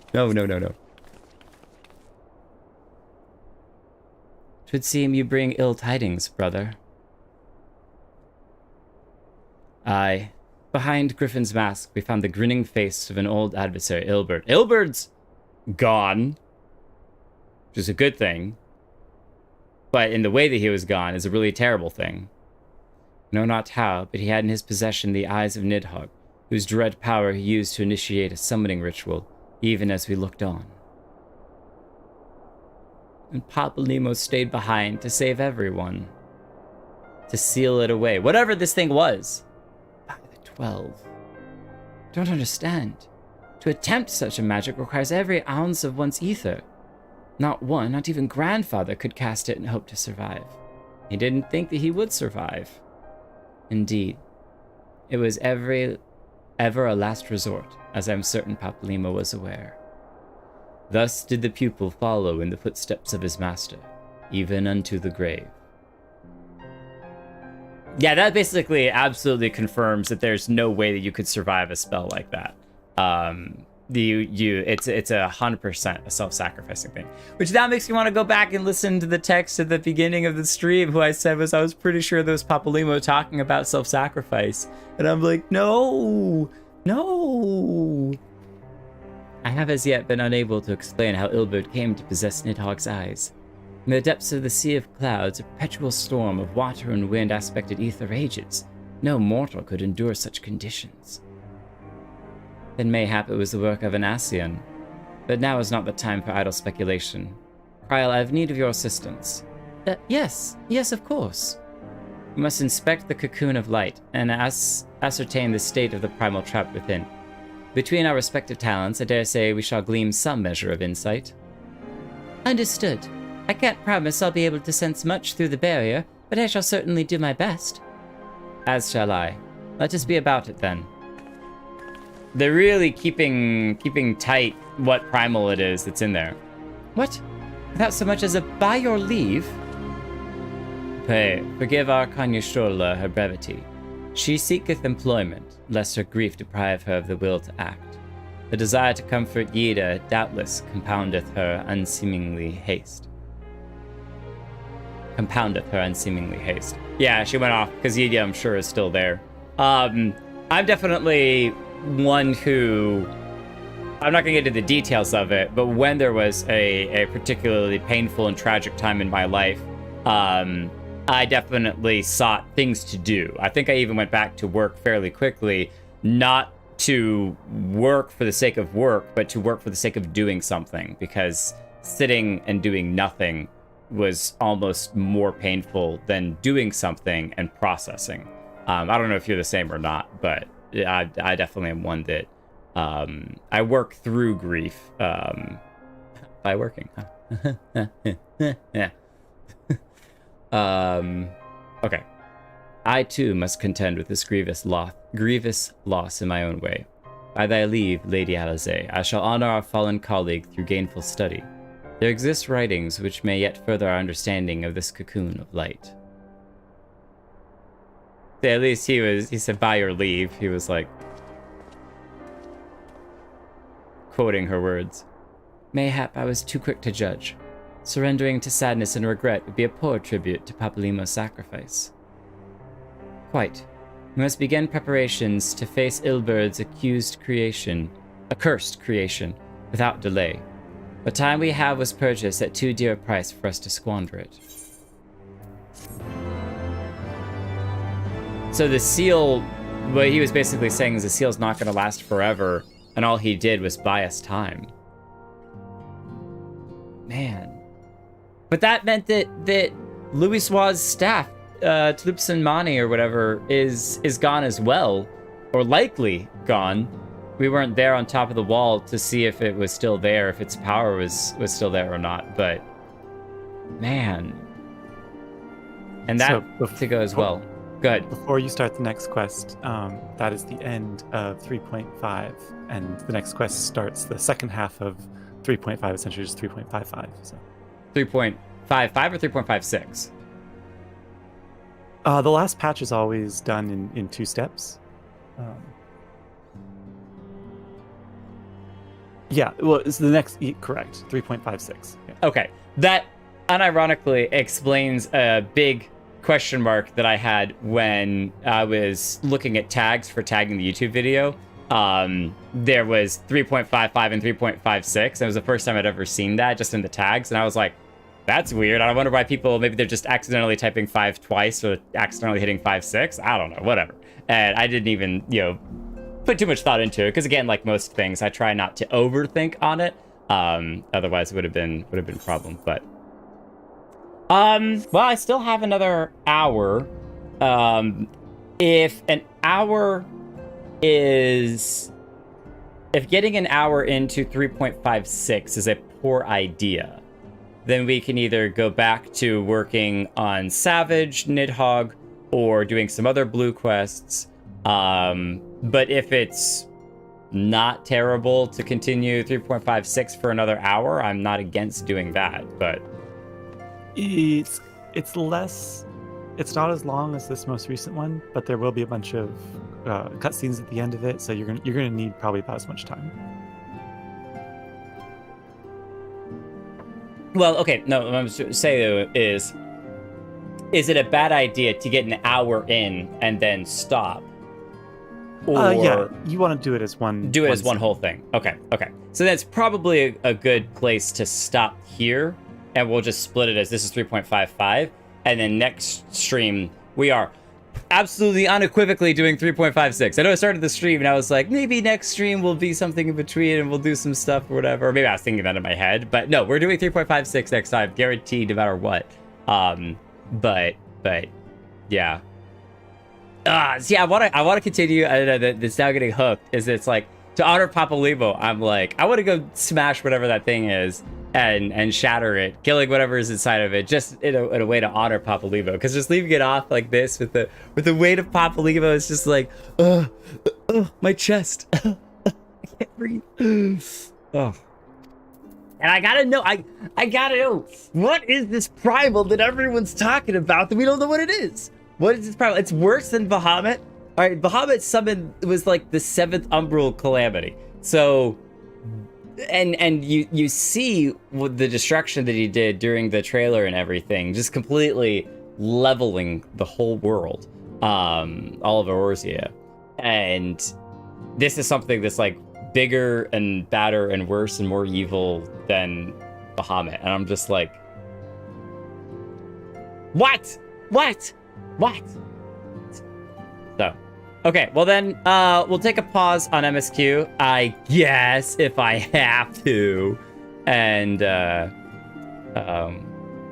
'Twould seem you bring ill tidings, brother. Aye. Behind Griffin's mask, we found the grinning face of an old adversary, Ilberd. Ilberd's gone, which is a good thing. But in the way that he was gone is a really terrible thing. Know not how, but he had in his possession the eyes of Nidhogg, whose dread power he used to initiate a summoning ritual, even as we looked on. And Papalymo stayed behind to save everyone. To seal it away. Whatever this thing was. By the 12. Don't understand. To attempt such a magic requires every ounce of one's ether. Not one, not even grandfather, could cast it and hope to survive. He didn't think that he would survive. Indeed. It was ever a last resort, as I'm certain Papalymo was aware. Thus did the pupil follow in the footsteps of his master, even unto the grave. Yeah, that basically absolutely confirms that there's no way that you could survive a spell like that. It's 100% a self-sacrificing thing. Which now makes me want to go back and listen to the text at the beginning of the stream, who I said was, I was pretty sure there was Papalymo talking about self-sacrifice. And I'm like, no. I have as yet been unable to explain how Ilberd came to possess Nidhogg's eyes. In the depths of the sea of clouds, a perpetual storm of water and wind aspected ether rages. No mortal could endure such conditions. Then mayhap it was the work of an Ascian. But now is not the time for idle speculation. Krile, I have need of your assistance. Yes, of course. We must inspect the cocoon of light, and ascertain the state of the primal trap within. Between our respective talents, I dare say we shall glean some measure of insight. Understood. I can't promise I'll be able to sense much through the barrier, but I shall certainly do my best. As shall I. Let us be about it, then. They're really keeping tight what primal it is that's in there. What? Without so much as a by your leave? Pray, forgive our Ystral her brevity. She seeketh employment, lest her grief deprive her of the will to act. The desire to comfort Yida doubtless compoundeth her unseemingly haste. Yeah, she went off, because Yida, I'm sure, is still there. I'm definitely one who... I'm not going to get into the details of it, but when there was a particularly painful and tragic time in my life, I definitely sought things to do. I think I even went back to work fairly quickly, not to work for the sake of work, but to work for the sake of doing something, because sitting and doing nothing was almost more painful than doing something and processing. I don't know if you're the same or not, but I definitely am one that I work through grief by working. Yeah. Okay. I too must contend with this grievous loss in my own way. By thy leave, Lady Alize, I shall honor our fallen colleague through gainful study. There exist writings which may yet further our understanding of this cocoon of light. So at least he said, by your leave. He was like, quoting her words. Mayhap I was too quick to judge. Surrendering to sadness and regret would be a poor tribute to Papalimo's sacrifice. Quite. We must begin preparations to face Ilbird's accursed creation, without delay. The time we have was purchased at too dear a price for us to squander it. So the seal, what he was basically saying is the seal's not going to last forever, and all he did was buy us time. Man. But that meant that Louisoire's staff, Tlupson Mani or whatever, is gone as well, or likely gone. We weren't there on top of the wall to see if it was still there, if its power was still there or not, but man. And that to go as well. Go ahead. Before you start the next quest, that is the end of 3.5, and the next quest starts the second half of 3.5, essentially just 3.55. So 3.55 or 3.56? The last patch is always done in 2 steps. Yeah, well, it's the next, correct, 3.56. Yeah. Okay, that unironically explains a big question mark that I had when I was looking at tags for tagging the YouTube video. There was 3.55 and 3.56. It was the first time I'd ever seen that just in the tags, and I was like, that's weird. I wonder why people, maybe they're just accidentally typing 5 twice or accidentally hitting 5.6. I don't know, whatever. And I didn't even, put too much thought into it, because again, like most things, I try not to overthink on it. Otherwise it would have been a problem. But well, I still have another hour. If getting an hour into 3.56 is a poor idea, then we can either go back to working on Savage, Nidhogg, or doing some other blue quests. But if it's not terrible to continue 3.56 for another hour, I'm not against doing that, but it's less, it's not as long as this most recent one, but there will be a bunch of cutscenes at the end of it, so you're gonna need probably about as much time. Well, okay, no, what I'm saying though is it a bad idea to get an hour in and then stop? Or yeah, you want to do it as one. Do it as one whole thing. Okay. So that's probably a good place to stop here, and we'll just split it as this is 3.55, and then next stream we are absolutely unequivocally doing 3.56. I know I started the stream and I was like, maybe next stream will be something in between and we'll do some stuff or whatever. Or maybe I was thinking that in my head, but no, we're doing 3.56 next time, guaranteed, no matter what. But yeah. See, I want to continue. I don't know that it's now getting hooked. It's like, to honor Papalimo, I'm like, I want to go smash whatever that thing is and shatter it, killing whatever is inside of it, just in a way to honor Papalimo. Because just leaving it off like this with the weight of Papalimo, it's just like, my chest, I can't breathe. Oh. And I gotta know, I gotta know, what is this primal that everyone's talking about that we don't know what it is? What is this primal? It's worse than Bahamut. All right, Bahamut's summon was like the 7th Umbral Calamity. So, and you see the destruction that he did during the trailer and everything, just completely leveling the whole world, all of Eorzea. And this is something that's like bigger and badder and worse and more evil than Bahamut. And I'm just like, what? So, okay, well then, we'll take a pause on MSQ, I guess, if I have to. And,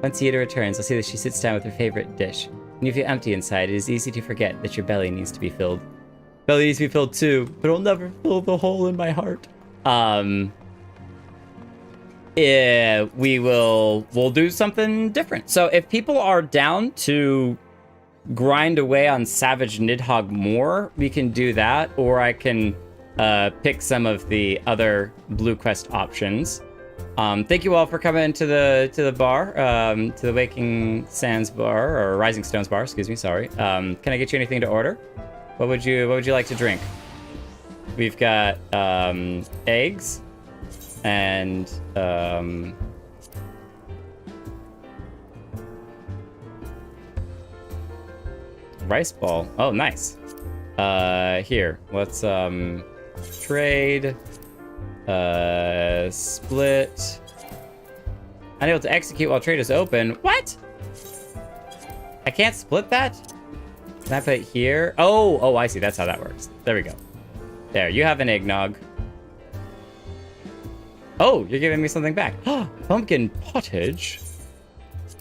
once Yida returns, I'll see that she sits down with her favorite dish. When you feel empty inside, it is easy to forget that your belly needs to be filled. Belly needs to be filled too, but it'll never fill the hole in my heart. We'll do something different. So if people are down to grind away on Savage Nidhogg more, we can do that, or I can pick some of the other blue quest options. Thank you all for coming to the bar, to the Waking Sands bar, or Rising Stones bar, excuse me, sorry. Can I get you anything to order? What would you like to drink? We've got eggs and rice ball. Oh, nice. Here, let's trade, split. Unable to execute while trade is open. What? I can't split that? Can I put it here? Oh, I see. That's how that works. There we go. There, you have an eggnog. Oh, you're giving me something back. Pumpkin pottage.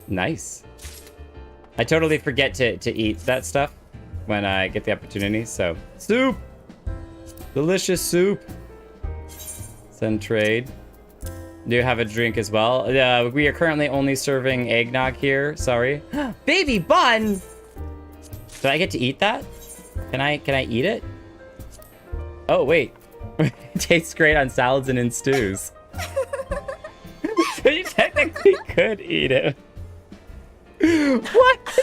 Nice. I totally forget to eat that stuff when I get the opportunity, so. Soup! Delicious soup. Send trade. Do you have a drink as well? We are currently only serving eggnog here, sorry. Baby bun! Do I get to eat that? Can I eat it? Oh, wait. It tastes great on salads and in stews. So you technically could eat it. What?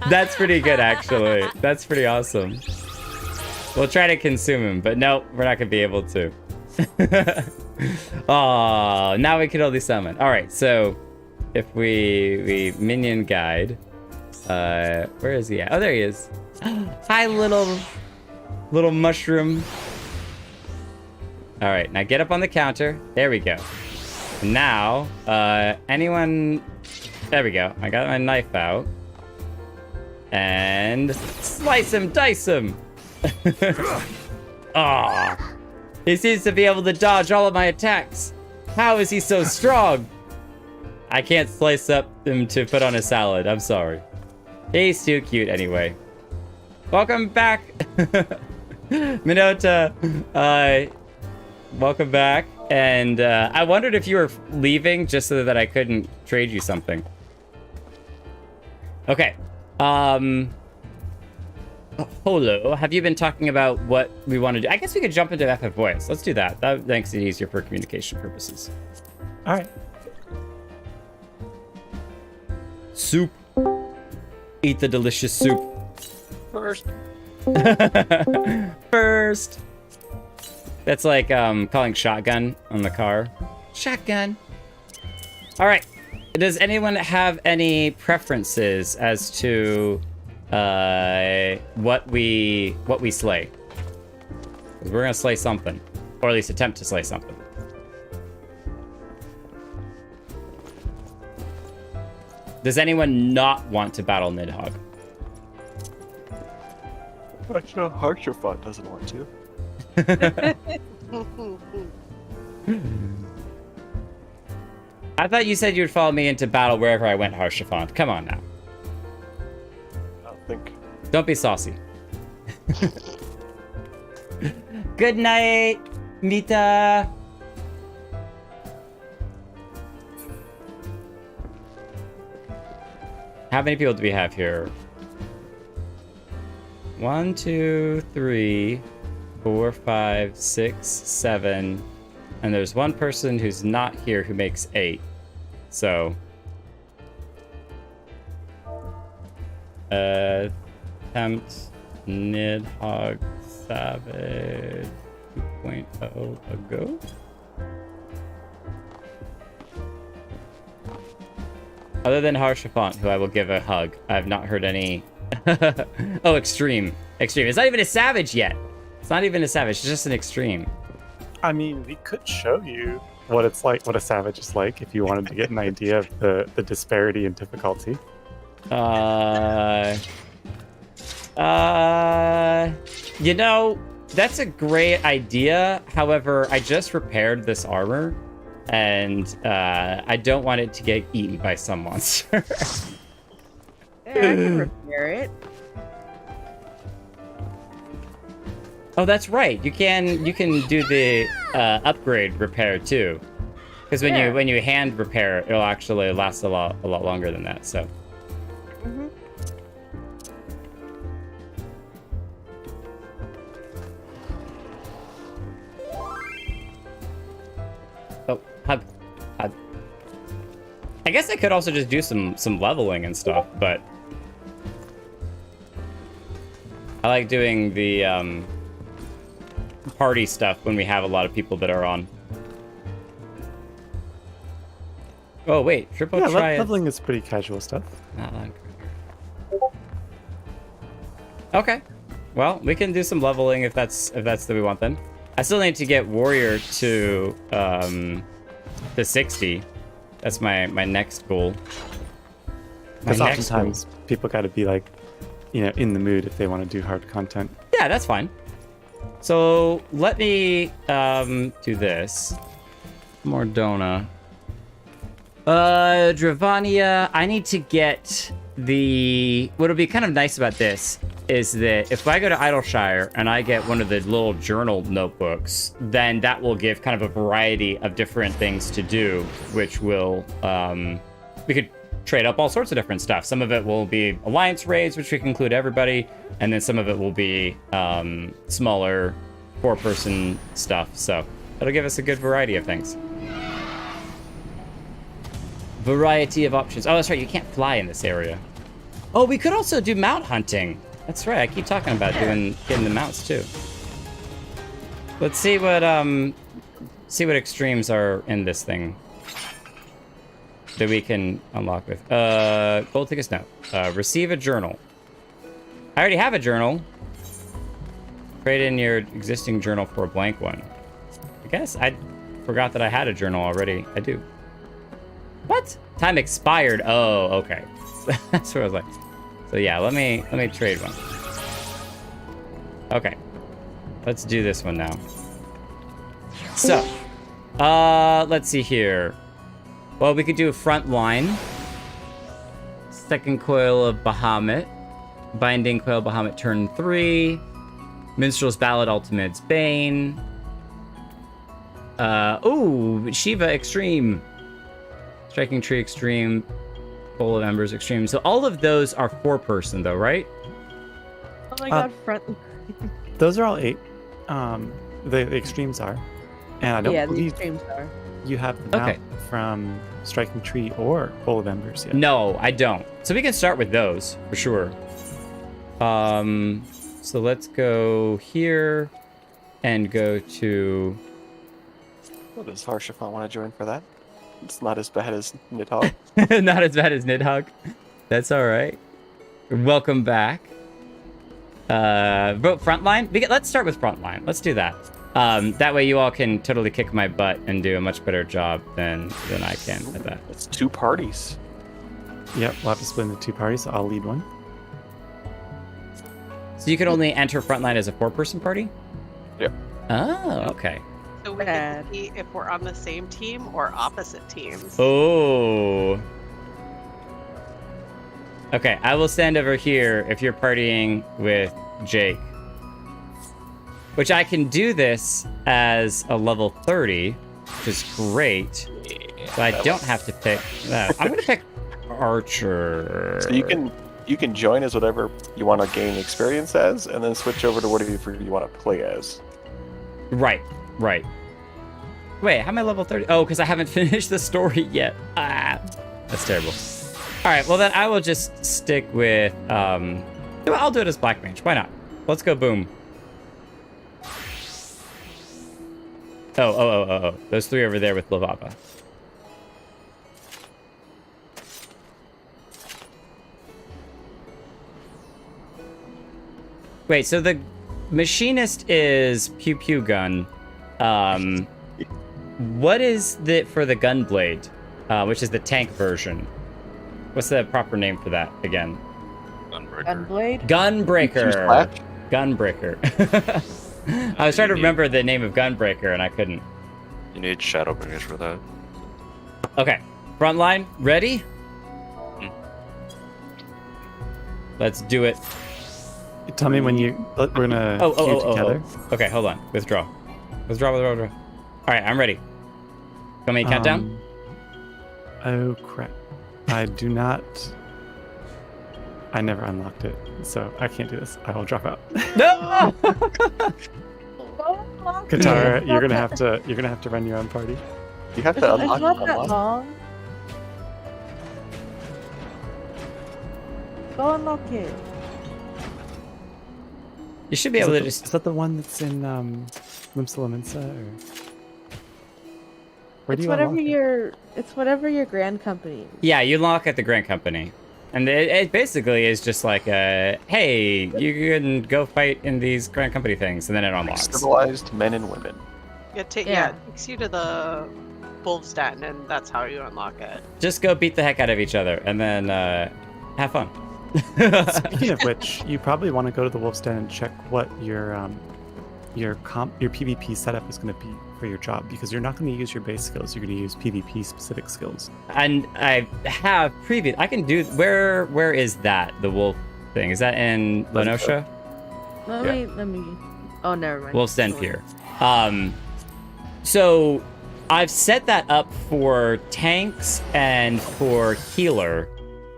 That's pretty good, actually. That's pretty awesome. We'll try to consume him, but no, we're not gonna be able to. Oh, now we can only summon. All right, so if we minion guide, where is he at? Oh, there he is. Hi, little mushroom. All right, now get up on the counter. There we go. Now, anyone? There we go. I got my knife out. And slice him, dice him. Ah, he seems to be able to dodge all of my attacks. How is he so strong? I can't slice up him to put on a salad. I'm sorry. He's too cute anyway. Welcome back. Minota, welcome back. And I wondered if you were leaving just so that I couldn't trade you something. Okay. Holo, have you been talking about what we want to do? I guess we could jump into FF Voice. Let's do that. That makes it easier for communication purposes. All right. Soup. Eat the delicious soup. First. First. That's like calling shotgun on the car. Shotgun. All right. Does anyone have any preferences as to what we slay? 'Cause we're gonna slay something, or at least attempt to slay something. Does anyone not want to battle Nidhogg? Actually, Harsherfont doesn't want to. I thought you said you'd follow me into battle wherever I went, Harsherfont. Come on now. I don't think. Don't be saucy. Good night, Mita. How many people do we have here? 1, 2, 3, 4, 5, 6, 7. And there's one person who's not here who makes 8. So. Attempt Nidhogg Savage 2.0 ago. Other than Harsherfont, who I will give a hug, I have not heard any. Oh, extreme. Extreme. It's not even a savage yet. It's not even a savage. It's just an extreme. I mean, we could show you what it's like, what a savage is like, if you wanted to get an idea of the disparity in difficulty. You know, that's a great idea. However, I just repaired this armor, and I don't want it to get eaten by some monster. Yeah, I can repair it. Oh, that's right. You can do the upgrade repair too, because when you hand repair, it'll actually last a lot longer than that. So. I guess I could also just do some leveling and stuff, but I like doing the party stuff when we have a lot of people that are on. Oh wait, triple try. Leveling is pretty casual stuff. Okay, well we can do some leveling if that's what we want then. I still need to get warrior to 60. That's my next goal. Because oftentimes people got to be like, in the mood if they want to do hard content. Yeah, that's fine. So let me do this. Mordona. Dravania, I need to get what'll be kind of nice about this is that if I go to Idleshire and I get one of the little journal notebooks, then that will give kind of a variety of different things to do, which will, we could trade up all sorts of different stuff. Some of it will be alliance raids, which we can include everybody, and then some of it will be smaller 4-person stuff. So that'll give us a good variety of things. Variety of options. Oh, that's right, you can't fly in this area. Oh, we could also do mount hunting. That's right, I keep talking about getting the mounts too. Let's see what extremes are in this thing that we can unlock with. Gold tickets, no. Receive a journal. I already have a journal. Trade in your existing journal for a blank one. I guess I forgot that I had a journal already. I do. What? Time expired. Oh, okay. That's what I was like. So yeah, let me trade one. Okay. Let's do this one now. So, let's see here. Well, we could do a front line. Second coil of Bahamut. Binding coil of Bahamut turn 3. Minstrel's Ballad Ultimate's Bane. Ooh, Shiva Extreme. Striking Tree Extreme. Bowl of Embers Extreme. So all of those are 4-person though, right? Oh my god, front. Those are all 8. The extremes are. And I don't believe the extremes are. You have the mount from Striking Tree or Bowl of Embers yet. No, I don't. So we can start with those for sure. So let's go here and go to... Well, does Harshafon want to join for that? It's not as bad as Nidhogg. Not as bad as Nidhogg. That's all right. Welcome back. Vote Frontline. Let's start with Frontline. Let's do that. That way you all can totally kick my butt and do a much better job than I can at that. It's 2 parties. Yep, we'll have to split into 2 parties, so I'll lead one. So you can only enter Frontline as a 4-person party? Yep. Oh, okay. So we can see if we're on the same team or opposite teams. Oh. Okay, I will stand over here if you're partying with Jake. Which I can do this as a level 30, which is great. So I don't have to pick that. I'm going to pick Archer. So you can join as whatever you want to gain experience as, and then switch over to whatever you want to play as. Right. Wait, how am I level 30? Oh, because I haven't finished the story yet. That's terrible. All right, well then I will just stick with, I'll do it as Black Mage. Why not? Let's go boom. Oh. Those 3 over there with Lavava. Wait, so the machinist is pew pew gun. What is for the gunblade, which is the tank version? What's the proper name for that again? Gunblade? Gunbreaker. Gunbreaker. I was trying to remember the name of Gunbreaker and I couldn't. You need Shadowbringers for that. Okay, front line, ready? Let's do it. Tell me when we're gonna queue together. Okay, hold on. Withdraw. All right, I'm ready. Want me to count down? Oh crap! I do not. I never unlocked it, so I can't do this. I will drop out. No. Katara, you're gonna have to run your own party. You have to unlock. It's not that long. Go unlock it. You should be able to just... Is that the one that's in Limsa Lominsa, or... Where do It's you whatever unlock it? it's whatever your grand company is. Yeah, you unlock at the Grant Company. And it basically is just like a, hey, you can go fight in these Grant Company things, and then it unlocks. Civilized men and women. It takes you to the Wolves Den, and that's how you unlock it. Just go beat the heck out of each other, and then have fun. Speaking of which, you probably want to go to the Wolf's Den and check what your PvP setup is going to be for your job, because you're not going to use your base skills. You're going to use PvP specific skills. And I have I can do, where is that, the wolf thing? Is that in Lenosha? Let me. Oh, never mind. Wolf's Den Pier. So I've set that up for tanks and for healer.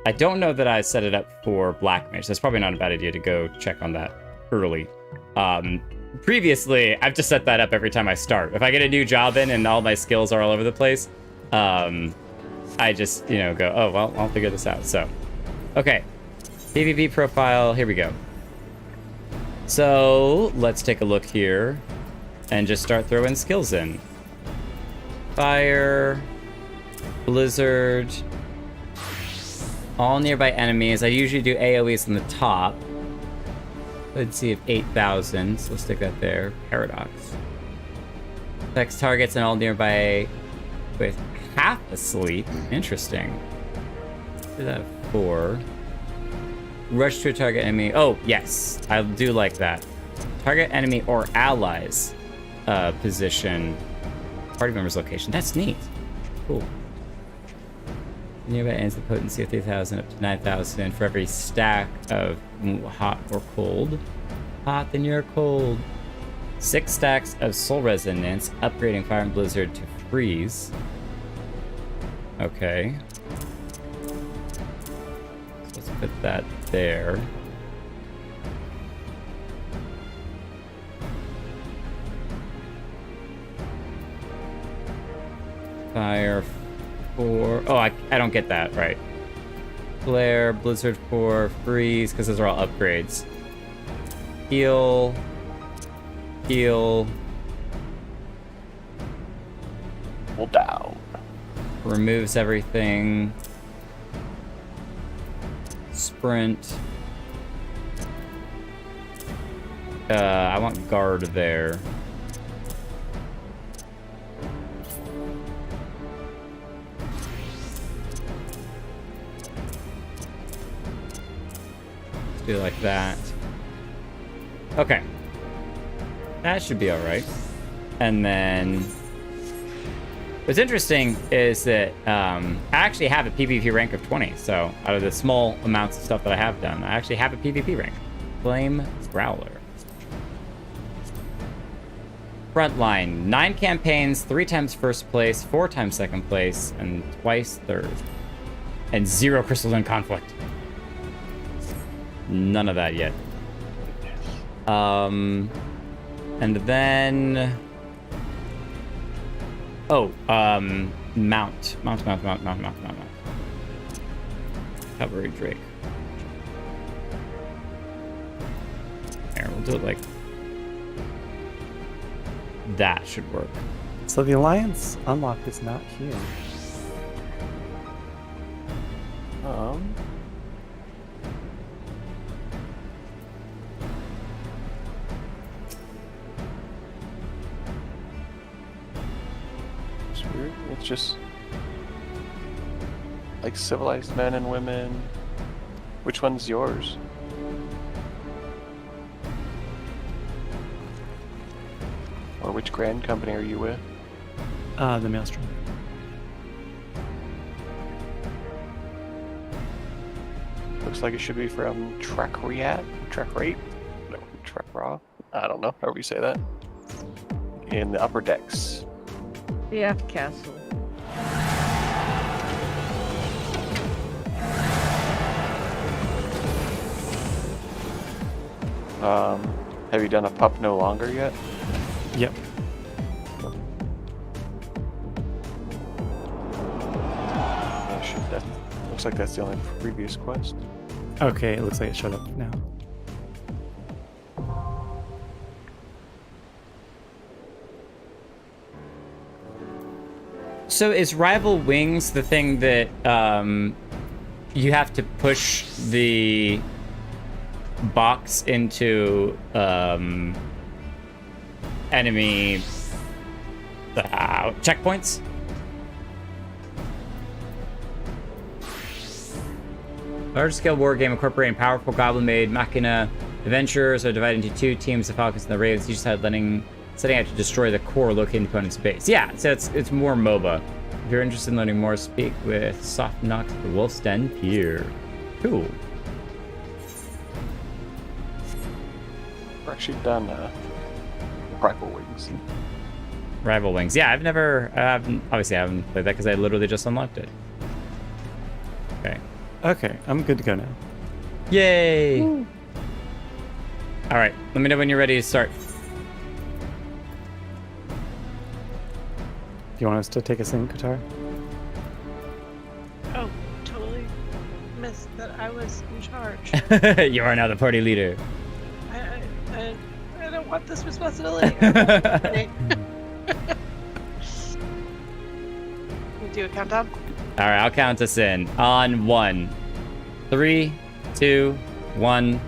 I don't know that I set it up for Black Mage. That's probably not a bad idea to go check on that early. Previously, I've just set that up every time I start. If I get a new job in and all my skills are all over the place, I just, go, oh, well, I'll figure this out. So, okay. PvP profile, here we go. So, let's take a look here and just start throwing skills in. Fire, blizzard, all nearby enemies. I usually do AoEs on the top. Let's see if 8,000, so let's stick that there. Paradox. Affects targets and all nearby with half asleep. Interesting. Do that 4. Rush to a target enemy. Oh, yes. I do like that. Target enemy or allies position. Party member's location. That's neat. Cool. Nearby ends the potency of 3,000 up to 9,000 for every stack of hot or cold. Hot, then you're cold. 6 stacks of soul resonance, upgrading fire and blizzard to freeze. Okay. So let's put that there. Fire 4. Oh, I don't get that, right. Flare, blizzard 4, freeze, because those are all upgrades. Heal. Heal. Hold down. Removes everything. Sprint. I want guard there. Do like that. Okay. That should be alright. And then what's interesting is that I actually have a PvP rank of 20. So out of the small amounts of stuff that I have done, I actually have a PvP rank. Flame Growler. Frontline. 9 campaigns, 3 times first place, 4 times second place, and twice third. And 0 crystals in conflict. None of that yet. And then... Oh, Mount. Cavalry Drake. There, we'll do it like... That should work. So the Alliance unlock is not here. It's weird. It's just like civilized men and women. Which one's yours? Or which grand company are you with? The Maelstrom. Looks like it should be from Trakriat? Trakrat? No, Trakra? I don't know, however you say that. In the upper decks. The F Castle. Have you done a pup no longer yet? Yep. That looks like that's the only previous quest. Okay, it looks like it showed up now. So is Rival Wings the thing that you have to push the box into enemy checkpoints? Large-scale war game incorporating powerful goblin-made machina. Adventurers are divided into two teams: the Falcons and the Ravens, each side setting out to destroy the core located in the opponent's base. Yeah, so it's more MOBA. If you're interested in learning more, speak with Soft Knox at the Wolf's Den Pier. Cool. We're actually done Rival Wings. Rival Wings. Yeah, obviously I haven't played that because I literally just unlocked it. Okay. Okay, I'm good to go now. Yay! All right, let me know when you're ready to start. Do you want us to take us in, Qatar? Oh, totally missed that I was in charge. You are now the party leader. I don't want this responsibility. We'll do a countdown. All right, I'll count us in on 1, 3, 2, 1.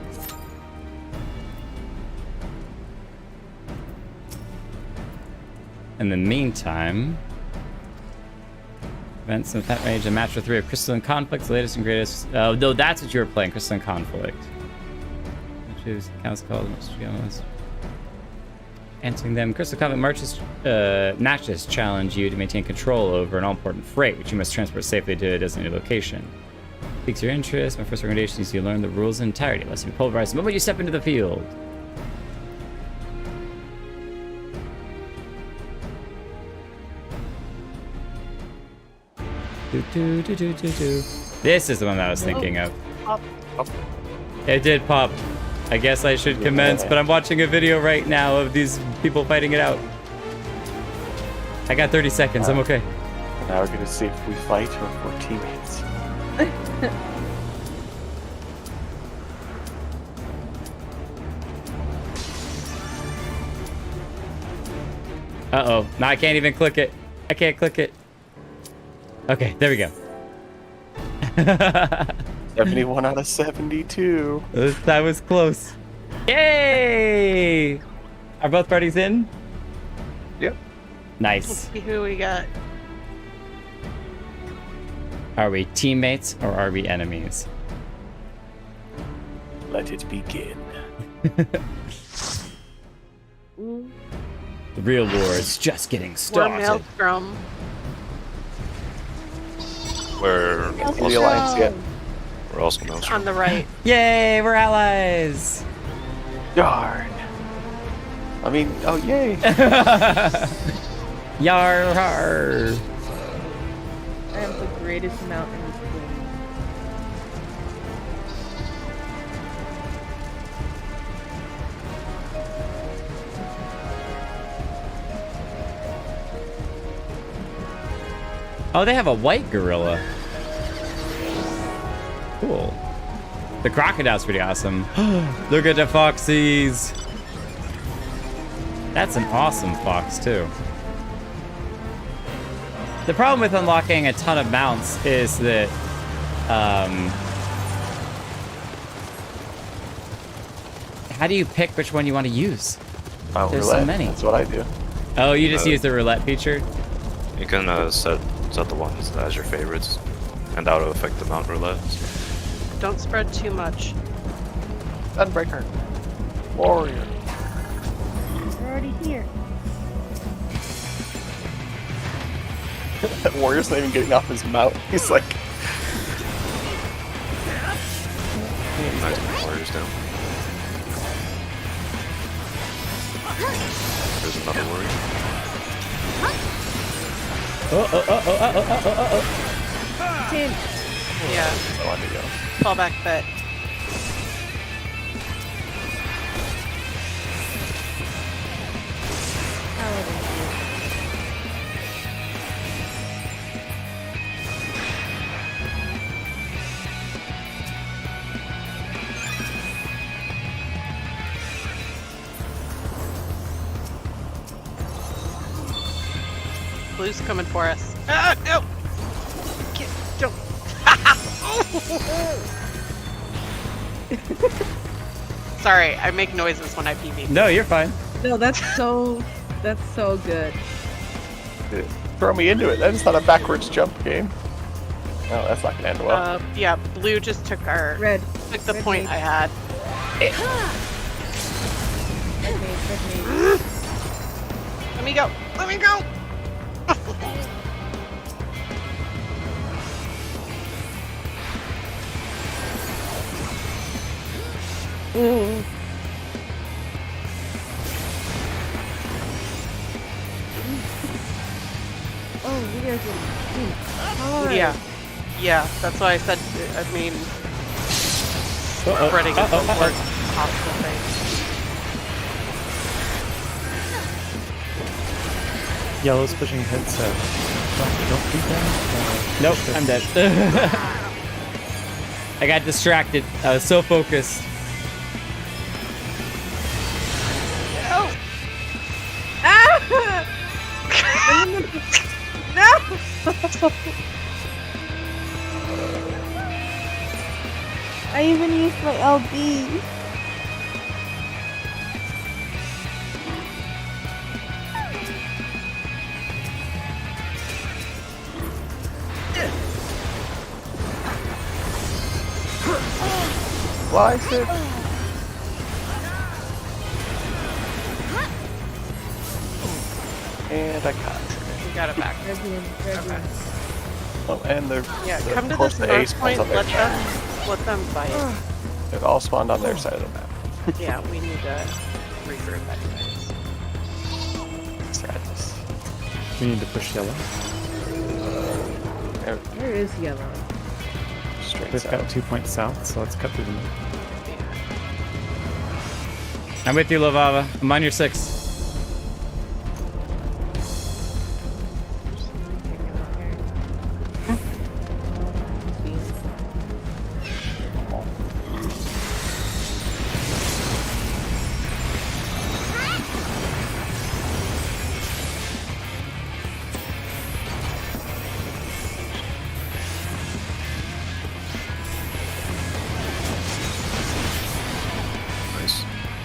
In the meantime, events in the Pet Mage and Match for 3 of Crystalline Conflict, the latest and greatest. Oh, no, that's what you were playing, Crystalline Conflict. Which is counts called most answering them. Crystal Conflict matches challenge you to maintain control over an all-important freight, which you must transport safely to a designated location. Piques your interest. My first recommendation is you learn the rules in entirety, lest you be pulverized the moment you step into the field. This is the one that I was thinking of. It did pop. I guess I should commence, but I'm watching a video right now of these people fighting it out. I got 30 seconds. I'm okay. Now we're gonna see if we fight or if we're teammates. Uh-oh. Now I can't even click it. I can't click it. Okay, there we go. 71 out of 72. That was close. Yay! Are both parties in? Yep. Nice. Let's see who we got. Are we teammates or are we enemies? Let it begin. The real war is just getting started. We're Maelstrom. We're The Alliance, yeah. We're also Maelstrom. On the right. Yay, we're allies! Darn. I mean, oh yay! Yar har! I am the greatest mountain in this game. Oh, they have a white gorilla. Cool. The crocodile's pretty awesome. Look at the foxies. That's an awesome fox, too. The problem with unlocking a ton of mounts is that, how do you pick which one you want to use? Oh, There's roulette. so many. That's what I do. Oh, you just use the roulette feature? You can set the ones as your favorites, and that will affect the mount roulette. Don't spread too much. Gunbreaker. Warrior. We're already here. That warrior's not even getting off his mount. He's like... Nice, warriors down. There's another warrior. Team. Yeah. I want to go. Fall back bet. Blue's coming for us. Ah, no! Don't. Sorry, I make noises when I PvP. No, you're fine. No, that's so good. Throw me into it. That's not a backwards jump game. No, that's not gonna end well. Yeah, Blue just took our took the point mage. I had. Red mage. Let me go. Let me go. Oh, you guys are hard. Yeah, that's why I said, I mean, spreading is the worst possible thing. Yellow's pushing ahead, so don't beat them. Nope, I'm dead. I got distracted. I was so focused. Oh! Ah! No! I even used my LB. Fly stick. And I caught it. We got it back. Okay. Oh, and they're Come to of course this the A north spawns point. on their Let them fight. They've all spawned on their side of the map. Yeah, we need to regroup anyways. Sadness. We need to push yellow. Where is yellow? Straight They've south. got 2 points south, so let's cut through the middle. I'm with you, Lavava. I'm on your 6.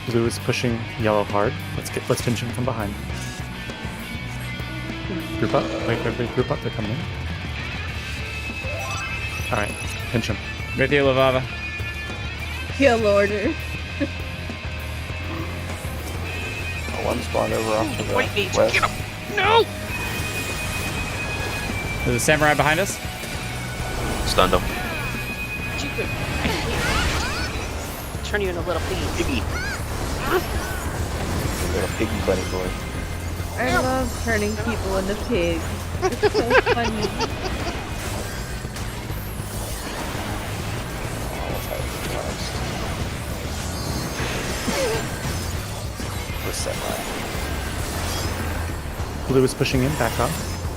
Blue is pushing yellow hard. Let's pinch him from behind. Group up. Wait, group up. They're coming in. Alright, pinch him. With you, Lavava. Kill order. One spawned over off to the Wait, need to west. get him. No! There's a samurai behind us. Stunned him. Stupid. Turn you into a little piggy. Little piggy bunny boy. I love turning people into pigs. It's so funny. Blue is pushing in, back off.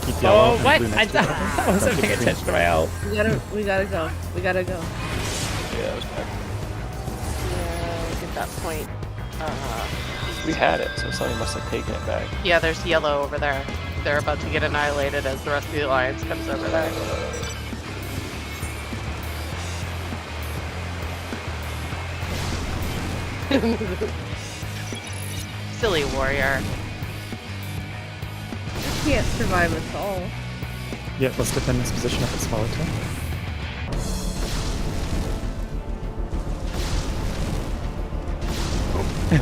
Keep yellow. Oh, and what? blue I next to each other. wasn't paying attention to my health. We gotta go. We gotta go. Yeah, that was bad. Yeah, look at that point. We had it, so somebody must have taken it back. Yeah, there's yellow over there. They're about to get annihilated as the rest of the alliance comes over there. Silly warrior. You can't survive us all. Yeah, let's defend this position if it's volatile.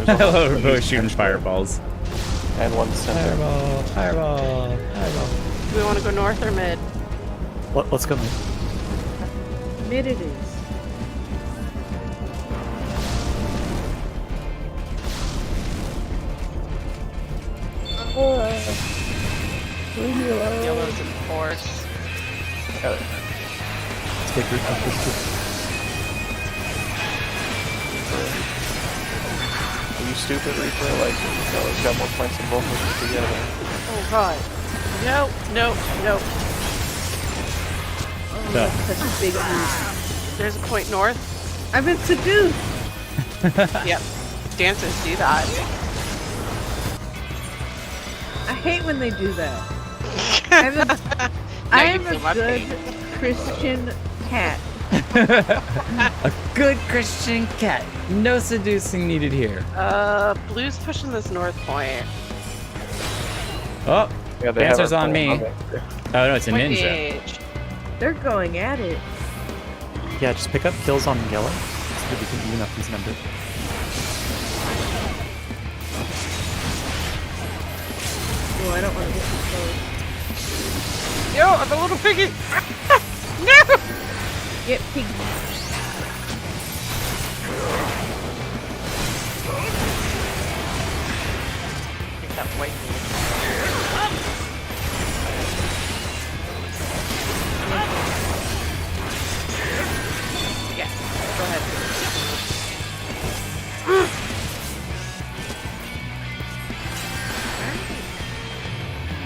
We're both shooting fireballs. And one center. Fireball. Do we want to go north or mid? Let's go mid. Mid it is. Yellow's in force. Let's get group up this group. Are you stupid, Reaper? Like, he's got more points than both of us together. Oh god. No. Oh, such a big move. There's a point north. I've been seduced. Yep. Dancers do that. I hate when they do that. I'm a good Christian cat. A good Christian cat. No seducing needed here. Blue's pushing this north point. Oh, Yeah, the answer's have a on me. point. Oh no, it's a Point ninja. age. They're going at it. Yeah, just pick up kills on yellow so that we can even up these numbers. Oh, I don't want to get too close. Yo, I'm a little piggy. No! Get piggy. Take that white Yeah, go ahead.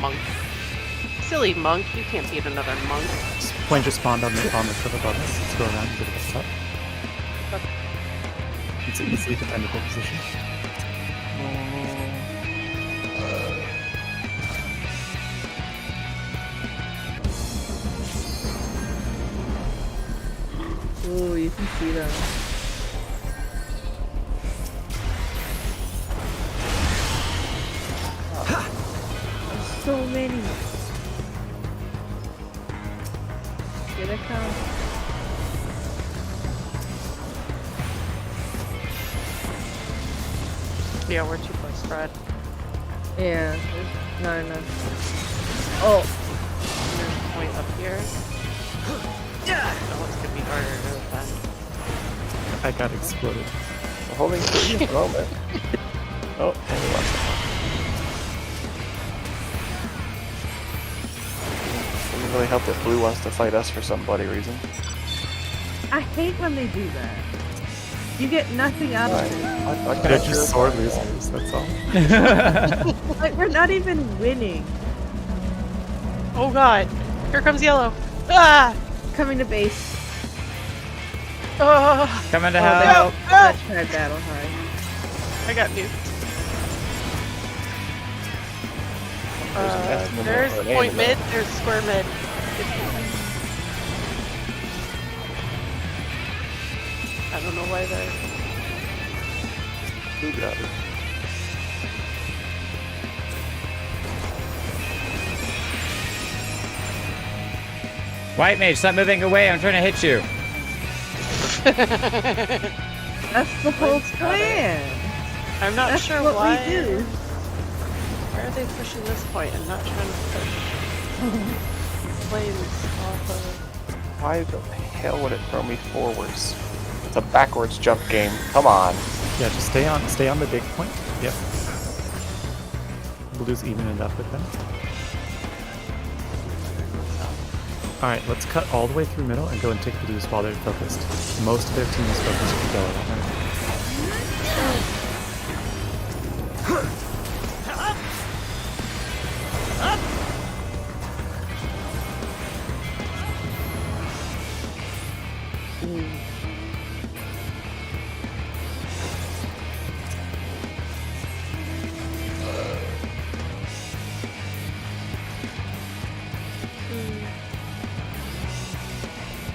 Monk. Silly monk, you can't beat another monk. Point just spawned on the cliff above us. Let's go around and get it up. It's an easily defendable position. Oh, you can see them. There's so many. Here they come. Yeah, we're too close spread. Yeah, there's not enough. Oh! There's a point up here. Oh, it's gonna be harder to defend. I got exploded. We're holding for a moment. Oh, and we lost it. Doesn't really help that blue wants to fight us for some bloody reason. I hate when they do that. You get nothing out of it. They're just sore losers, that's all. Like, we're not even winning. Oh god! Here comes yellow! Ah! Coming to base. Oh! Coming to Oh, help. that's tried battle high. I got nuked. There's point mid, there's square mid. I don't know why they're... Blue got it. White mage, stop moving away. I'm trying to hit you. That's the whole plan. I'm not That's sure what why. we do. Why are they pushing this point and not trying to push flames off of... Why the hell would it throw me forwards? It's a backwards jump game. Come on. Yeah, just stay on the big point. Yep. Blue's even it up with them. Alright, let's cut all the way through middle and go and take blues while they're focused. Most of their team is focused with yellow right now.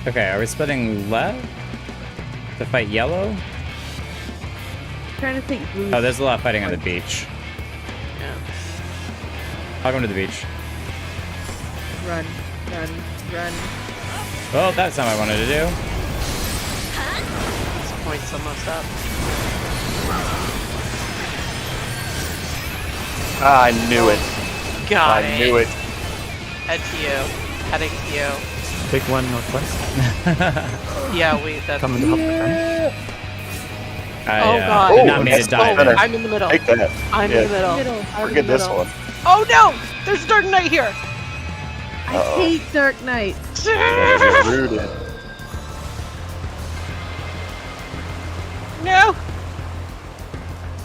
Okay, are we splitting left to fight yellow? Trying to think blue. Oh, there's a lot of fighting on the beach. Yeah. I'll come to the beach. Run, run, run. Well, that's not what I wanted to do. This point's almost up. Ah, I knew it. Got I knew it. Head to you. Heading to you. Big one northwest. Yeah, wait, that's... Coming to help the gun. Oh god. Did not mean to dive in. I'm in the middle. Take that. I'm in the middle. Forget this one. Oh no! There's a Dark Knight here! I hate Dark Knight. Yeah, you're rooted. No!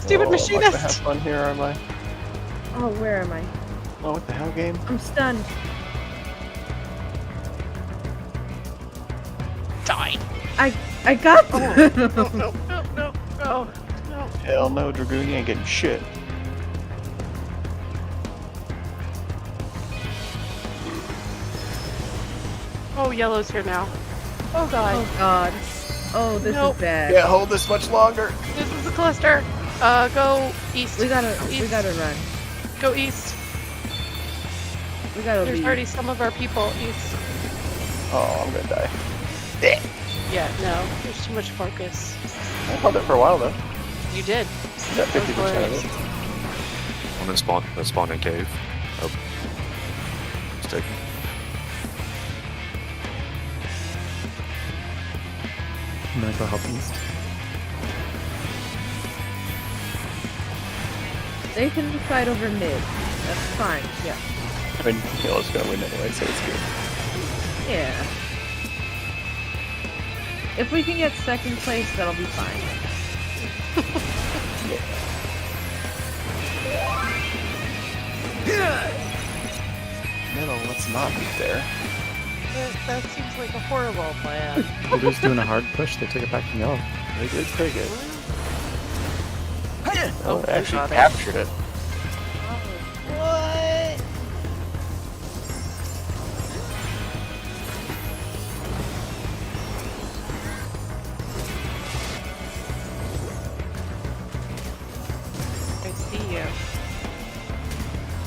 Stupid Oh, machinist! I'm not gonna have fun here, am I? Oh, where am I? Oh, what the hell, game? I'm stunned. Die! I got No, them. no, no, no, no, no, no. Hell no, Dragoon, you ain't getting shit. Oh, yellow's here now. Oh god. Oh god. Oh, this Nope. is bad. Can't hold this much longer. This is a cluster. Go east. We gotta east. run. Go east. We gotta There's leave. already some of our people east. Oh, I'm gonna die. Yeah, no. There's too much focus. I held it for a while though. You did. Got 50% of it. One in spawn in cave. Oh. Stick. I'm gonna go help east. They can fight over mid. That's fine. Yeah. I mean, Yellow's gonna win anyway, so it's good. Yeah. If we can get second place, that'll be fine. No, let's not be there. That seems like a horrible plan. Blue's doing a hard push. They took it back from yellow. They did pretty good. Oh, they actually got it. captured it. What? I see you.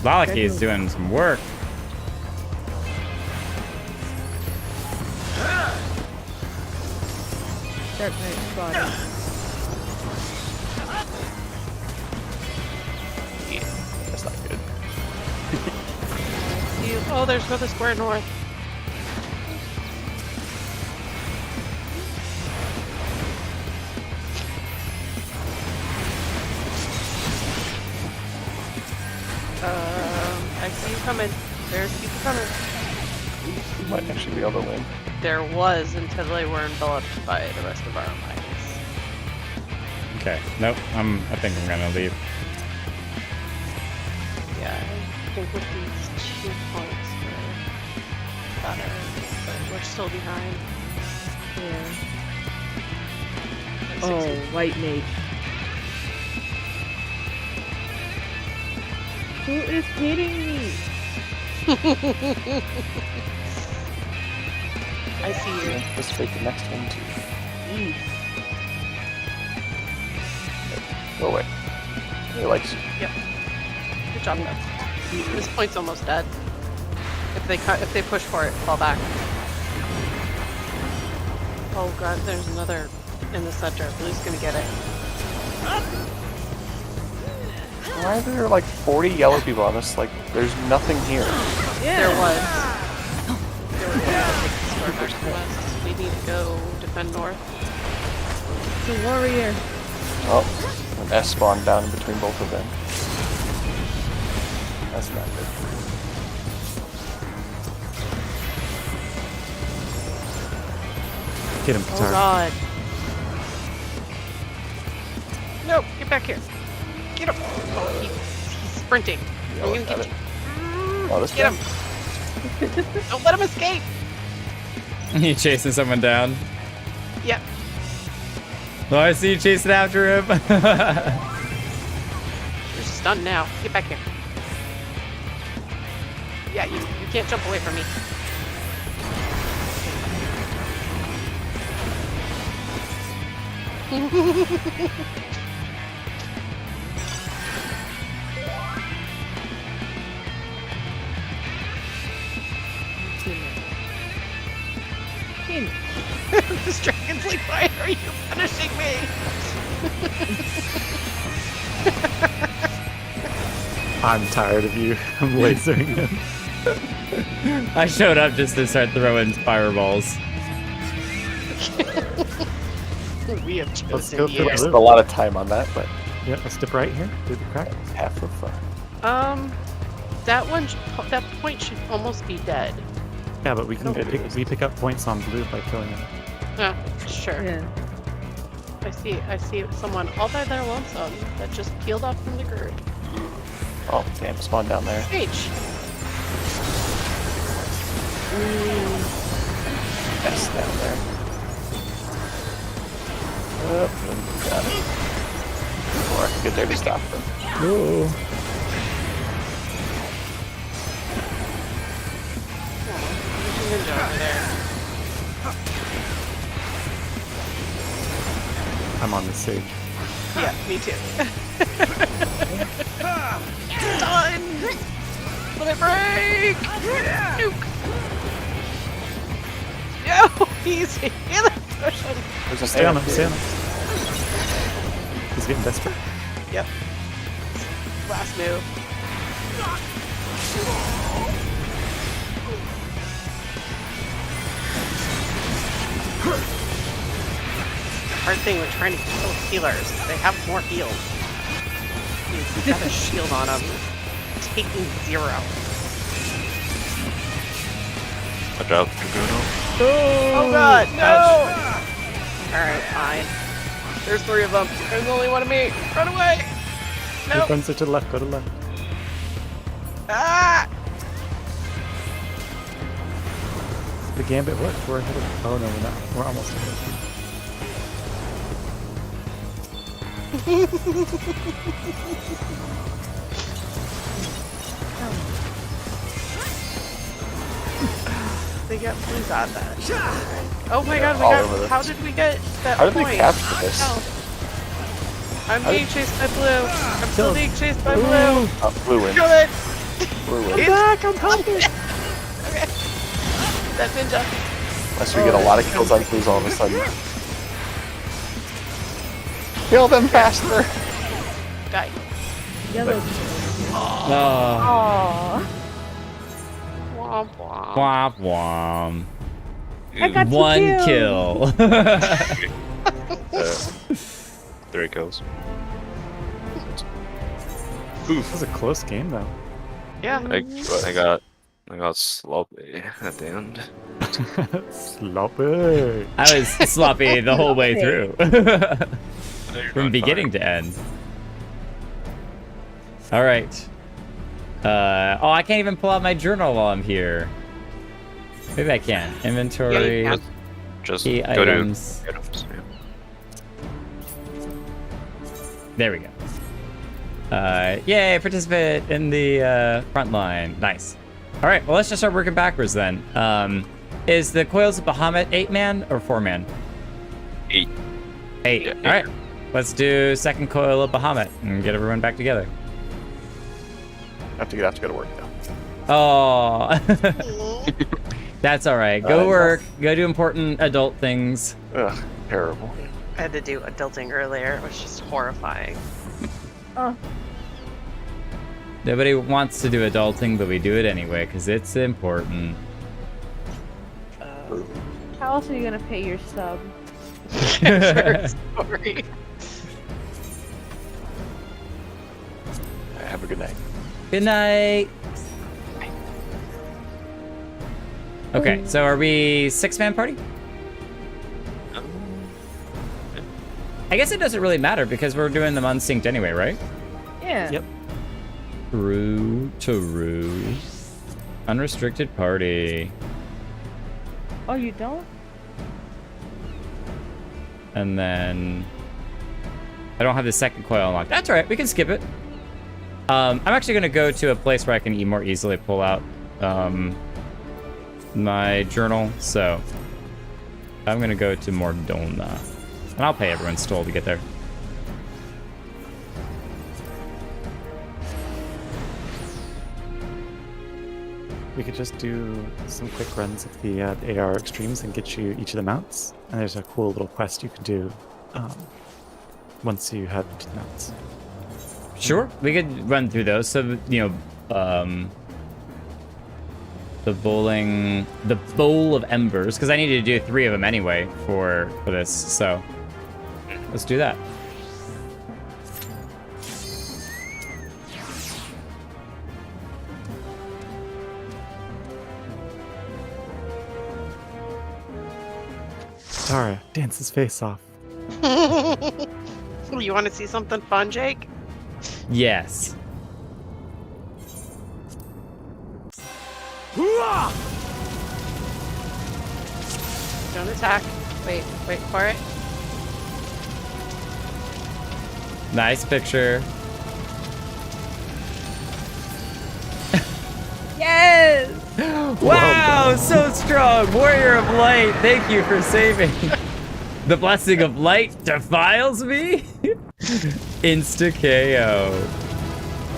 Lalaki is doing some work. Dark Knight spotted. That's not good. Oh, there's another square north. I see you coming. There's people coming. We might actually be able to win. There was until they were enveloped by the rest of our lines. Okay. Nope. I think I'm gonna leave. Yeah, I think with these 2 points we're better, but we're still behind. Yeah. Oh, white mage. Who is hitting me? I see you. Anticipate the next one too. East. Go away. He likes you. Yep. Good job, though. This point's almost dead. If they push for it, fall back. Oh god, there's another in the center. Blue's gonna get it. Why are there like 40 yellow people on this? Like, there's nothing here. Yeah. There was. There was one back to west. We need to go defend north. It's a warrior. Oh, an S spawned down in between both of them. That's not good. Get him, Oh Tara. god. No, get back here. Get him. Oh, he's sprinting. I'm gonna get you. Oh, this Get him. Don't let him escape. You chasing someone down? Yep. Oh, I see you chasing after him. You're stunned now. Get back here. Yeah, you can't jump away from me. This dragon's like, why are you punishing me? I'm tired of you. I'm lasering him. I showed up just to start throwing fireballs. We have Let's chosen go you. for the Wasted blue. a lot of time on that, but Yeah, let's dip right here. Do the crack. half the fun. That point should almost be dead. Yeah, but we can pick up points on blue by killing him. Sure. Yeah. I see someone all by their lonesome that just peeled off from the group. Oh, damn, spawned down there. H. S down there. Got it. Or I can get there to stop them. Ooh. Ninja over there. I'm on the stage. Yeah, me too. Done! Let it break! Nuke! No! He's healing potion! Stay on him, stay on him. He's getting desperate. Yep. Last move. Hard thing with trying to kill healers, they have more heals. He's got a shield on him, taking 0. Watch out, Kaguno. Oh god, no! Alright, fine. There's 3 of them. There's only one of me. Run away! Nope. Runs to the left, go to the left. Ah! The gambit worked. We're ahead of. Oh no, we're not. We're almost ahead of. They got blues on that. Oh my god, we got. How did we get that How did point? they capture this? Oh. I'm being chased by blue. I'm still being chased by blue. Blue wins. Kill it! Blue wins. He's back, I'm pumping! Okay. That ninja. Unless we get a lot of kills on blues all of a sudden. Kill them faster! Die. Yellow. Oh. Womp womp. Womp womp. I got 1 kill. 3 kills. Oof, that was a close game though. Yeah. I got sloppy at the end. Sloppy. I was sloppy the whole way through. From beginning to end. Alright. Oh, I can't even pull out my journal while I'm here. Maybe I can. Inventory. Yeah, Just key go items. to items. There we go. Yay, participate in the front line. Nice. All right, well, let's just start working backwards then. Is the Coils of Bahamut 8-man or 4-man? 8. 8. Yeah, All right, let's do second Coil of Bahamut and get everyone back together. I have to get out to go to work now. Oh, that's all right. Go work. Go do important adult things. Ugh, terrible. I had to do adulting earlier. It was just horrifying. Oh. Nobody wants to do adulting, but we do it anyway because it's important. How else are you gonna pay your sub? Sorry. Have a good night. Good night. Okay, so are we 6-man party? I guess it doesn't really matter because we're doing them unsynced anyway, right? Yeah. Yep. True. Unrestricted party. Oh, you don't? And then I don't have the second coil unlocked. That's all right. We can skip it. I'm actually going to go to a place where I can more easily pull out my journal. So I'm going to go to Mordona. And I'll pay everyone's toll to get there. We could just do some quick runs of the AR extremes and get you each of the mounts. And there's a cool little quest you can do once you have each of the mounts. Sure, we could run through those. So, you know, the bowl of embers, because I needed to do 3 of them anyway for this. So let's do that. Tara, dance his face off. You want to see something fun, Jake? Yes. Don't attack. Wait for it. Nice picture. Yes! Wow, so strong. Warrior of Light, thank you for saving The blessing of light defiles me. Insta KO.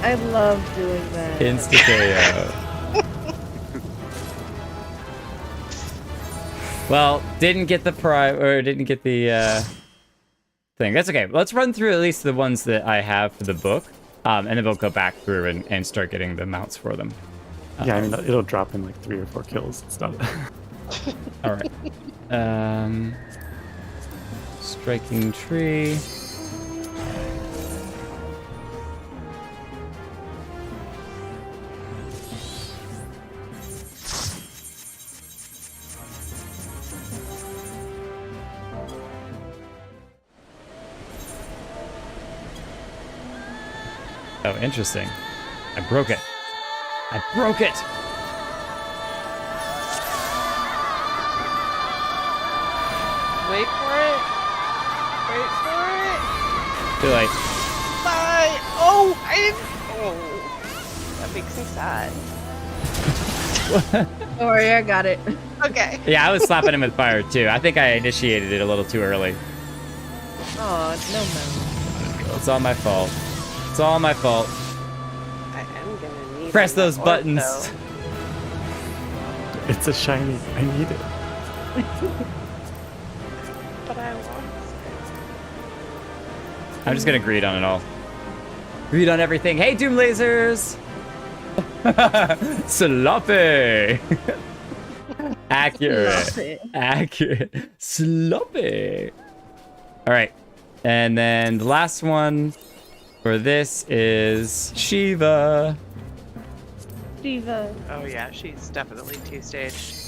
I love doing that. Insta KO. Well, didn't get the thing. That's okay. Let's run through at least the ones that I have for the book, and then we'll go back through and start getting the mounts for them. Yeah, I mean, it'll drop in like 3 or 4 kills. It's not. All right. Striking tree. Oh, interesting. I broke it. I broke it! Wait for it. Wait for it. Too late. Bye. Oh, I didn't. Oh, that makes me sad. Don't worry, I got it. Okay. Yeah, I was slapping him with fire too. I think I initiated it a little too early. Oh, no. It's all my fault. It's all my fault. I am gonna need. Press those orb, buttons. though. It's a shiny. I need it. But I want. I'm just gonna greed on it all. Greed on everything. Hey, Doom Lasers! Sloppy! Accurate. Accurate. Sloppy. Alright. And then the last one for this is Shiva. Shiva. Oh yeah, she's definitely 2-stage.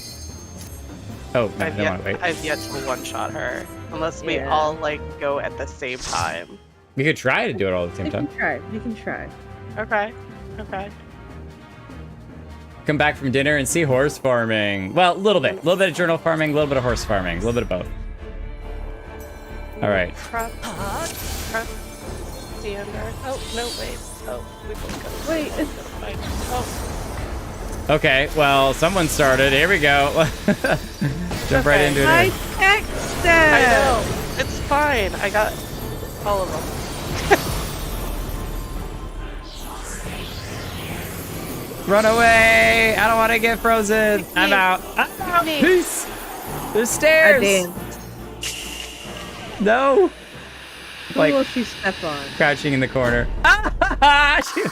Oh, no, I don't want to wait. I've yet to one-shot her. Unless we all, like, go at the same time. We could try to do it all at the same time. We can try. Okay. Okay. Come back from dinner and see horse farming. Well, a little bit. A little bit of journal farming, a little bit of horse farming, a little bit of both. All right. Prep. Standard. Oh, no, wait. Oh, we both got it. Wait. Fine. Oh. Okay, well, someone started. Here we go. Jump right into it. I texted. I know. It's fine. I got all of them. Run away! I don't want to get frozen. I'm out. Peace. There's stairs. No. Who will she step on? Crouching in the corner. She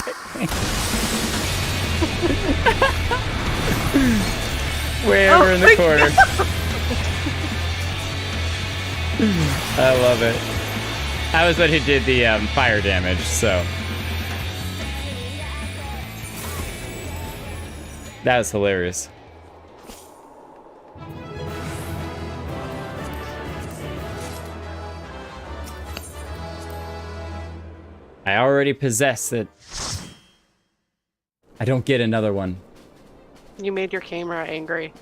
way over in the corner. I love it. I was one who did the fire damage, so. That was hilarious. I already possess it. I don't get another one. You made your camera angry.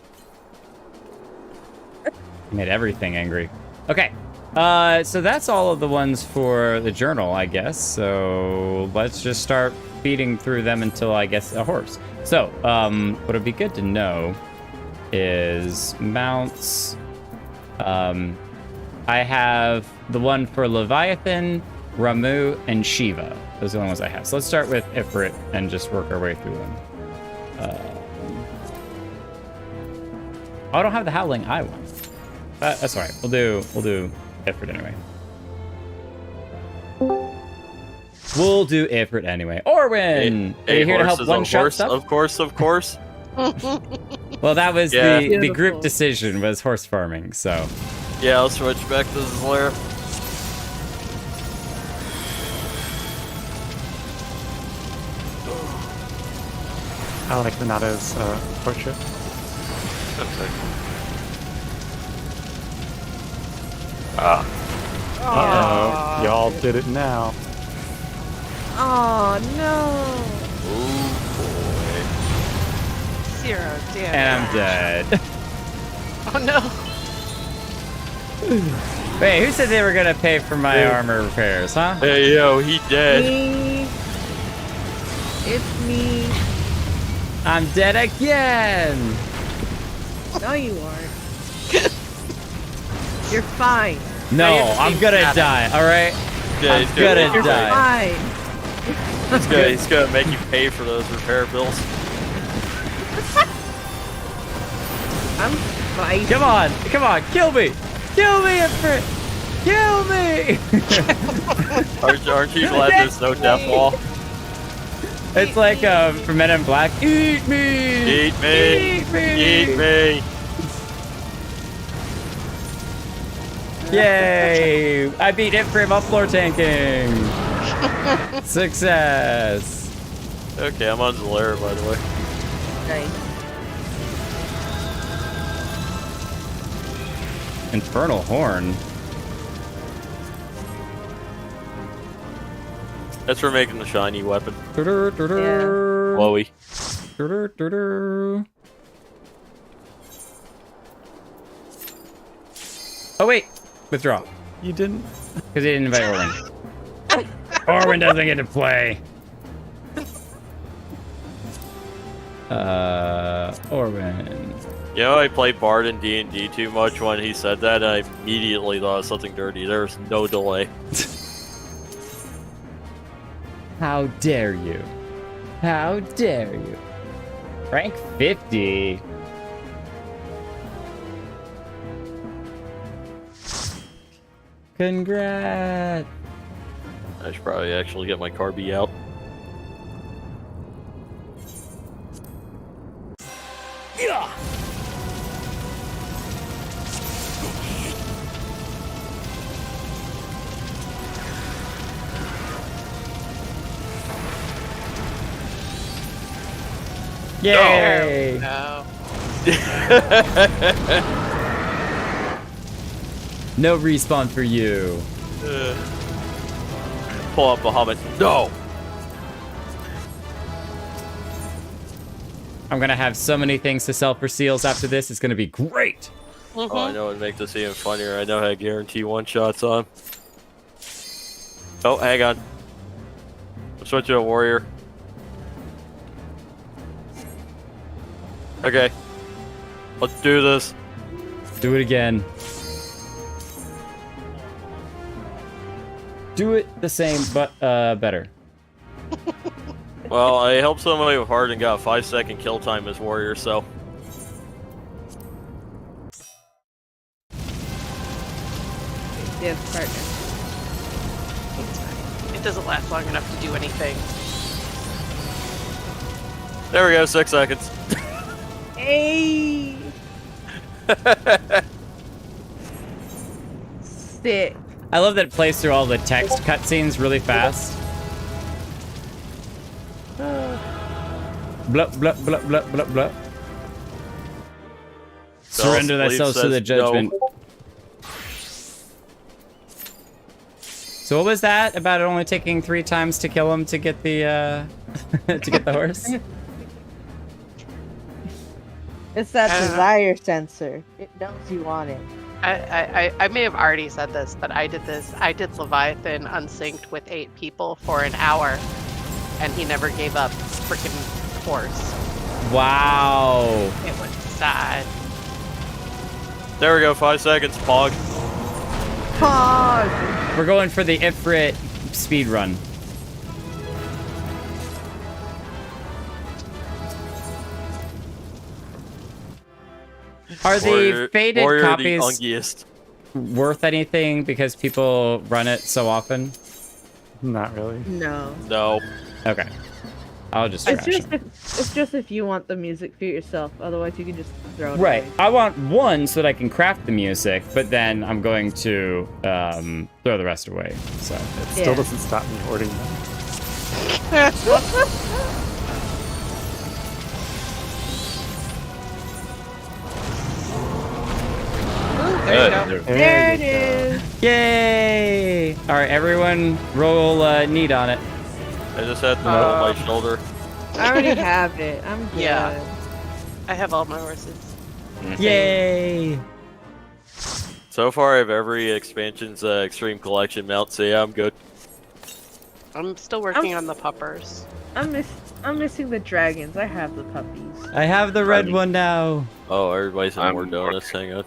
Made everything angry. Okay. So that's all of the ones for the journal, I guess. So let's just start feeding through them until I guess a horse. So, what would be good to know is mounts. I have the one for Leviathan, Ramu, and Shiva. Those are the only ones I have. So let's start with Ifrit and just work our way through them. I don't have the Howling Eye one. That's all right. We'll do Ifrit anyway. We'll do Ifrit anyway. Orwin! Are you here to help one-shot stuff? Of course. Well, that was the group decision, was horse farming, so. Yeah, I'll switch back to this lair. I like Renato's portrait. Okay. Uh-oh. Y'all did it now. Oh no! Oh boy. 0 damage. And I'm dead. Oh no. Wait, who said they were gonna pay for my armor repairs, huh? Hey yo, he dead. Me. It's me. I'm dead again! No, you aren't. You're fine. No, I'm gonna die. All right. Yeah, I'm gonna die. He's gonna make you pay for those repair bills. I'm spicy. Come on, kill me, Ifrit, kill me. Aren't you glad there's no death wall? It's like from Men in Black. Eat me, eat me, eat me, eat me. Yay! I beat Ifrit while floor tanking. Success. Okay, I'm on Zalaira, by the way. Nice. Infernal Horn. That's for making the shiny weapon. Yeah. Chloe. Oh wait, withdraw. You didn't? Because he didn't invite Orwin. Orwin doesn't get to play. Orwin. You know, I played Bard in D&D too much when he said that, and I immediately thought of something dirty. There was no delay. How dare you? How dare you? Rank 50. Congrats. I should probably actually get my Carby out. Yeah. Yay! No. No respawn for you. Pull up Bahamut. No! I'm gonna have so many things to sell for seals after this. It's gonna be great. Oh, I know it'd make this even funnier. I know how to guarantee one-shots on. Oh, hang on. I'm switching to a warrior. Okay. Let's do this. Do it again. Do it the same, but better. Well, I helped somebody with hard and got a 5-second kill time as warrior, so. Yes, partner. It doesn't last long enough to do anything. There we go, 6 seconds. Hey! Sick. I love that it plays through all the text cutscenes really fast. Blah, blah, blah, blah, blah, blah. Surrender thyself to the judgment. No. So what was that about it only taking 3 times to kill him to get the to get the horse? It's that desire sensor. It knows you want it. I may have already said this, but I did Leviathan unsynced with 8 people for an hour, and he never gave up freaking horse. Wow. It was sad. There we go, 5 seconds, Pog. Pog! We're going for the Ifrit speed run. Are the faded copies worth anything because people run it so often? Not really. No. No. Okay. I'll just trash it. It's just if you want the music for yourself. Otherwise, you can just throw it Right. away. I want one so that I can craft the music, but then I'm going to throw the rest away. So it still doesn't stop me hoarding them. There you go. There it is. Yay! All right, everyone, roll need on it. I just had to roll my shoulder. I already have it. I'm good. Yeah. I have all my horses. Yay! So far, I have every expansion's extreme collection mount, so yeah, I'm good. I'm still working on the puppers. I'm missing the dragons. I have the puppies. I have the red one now. Oh, everybody's on more donuts. Hang on.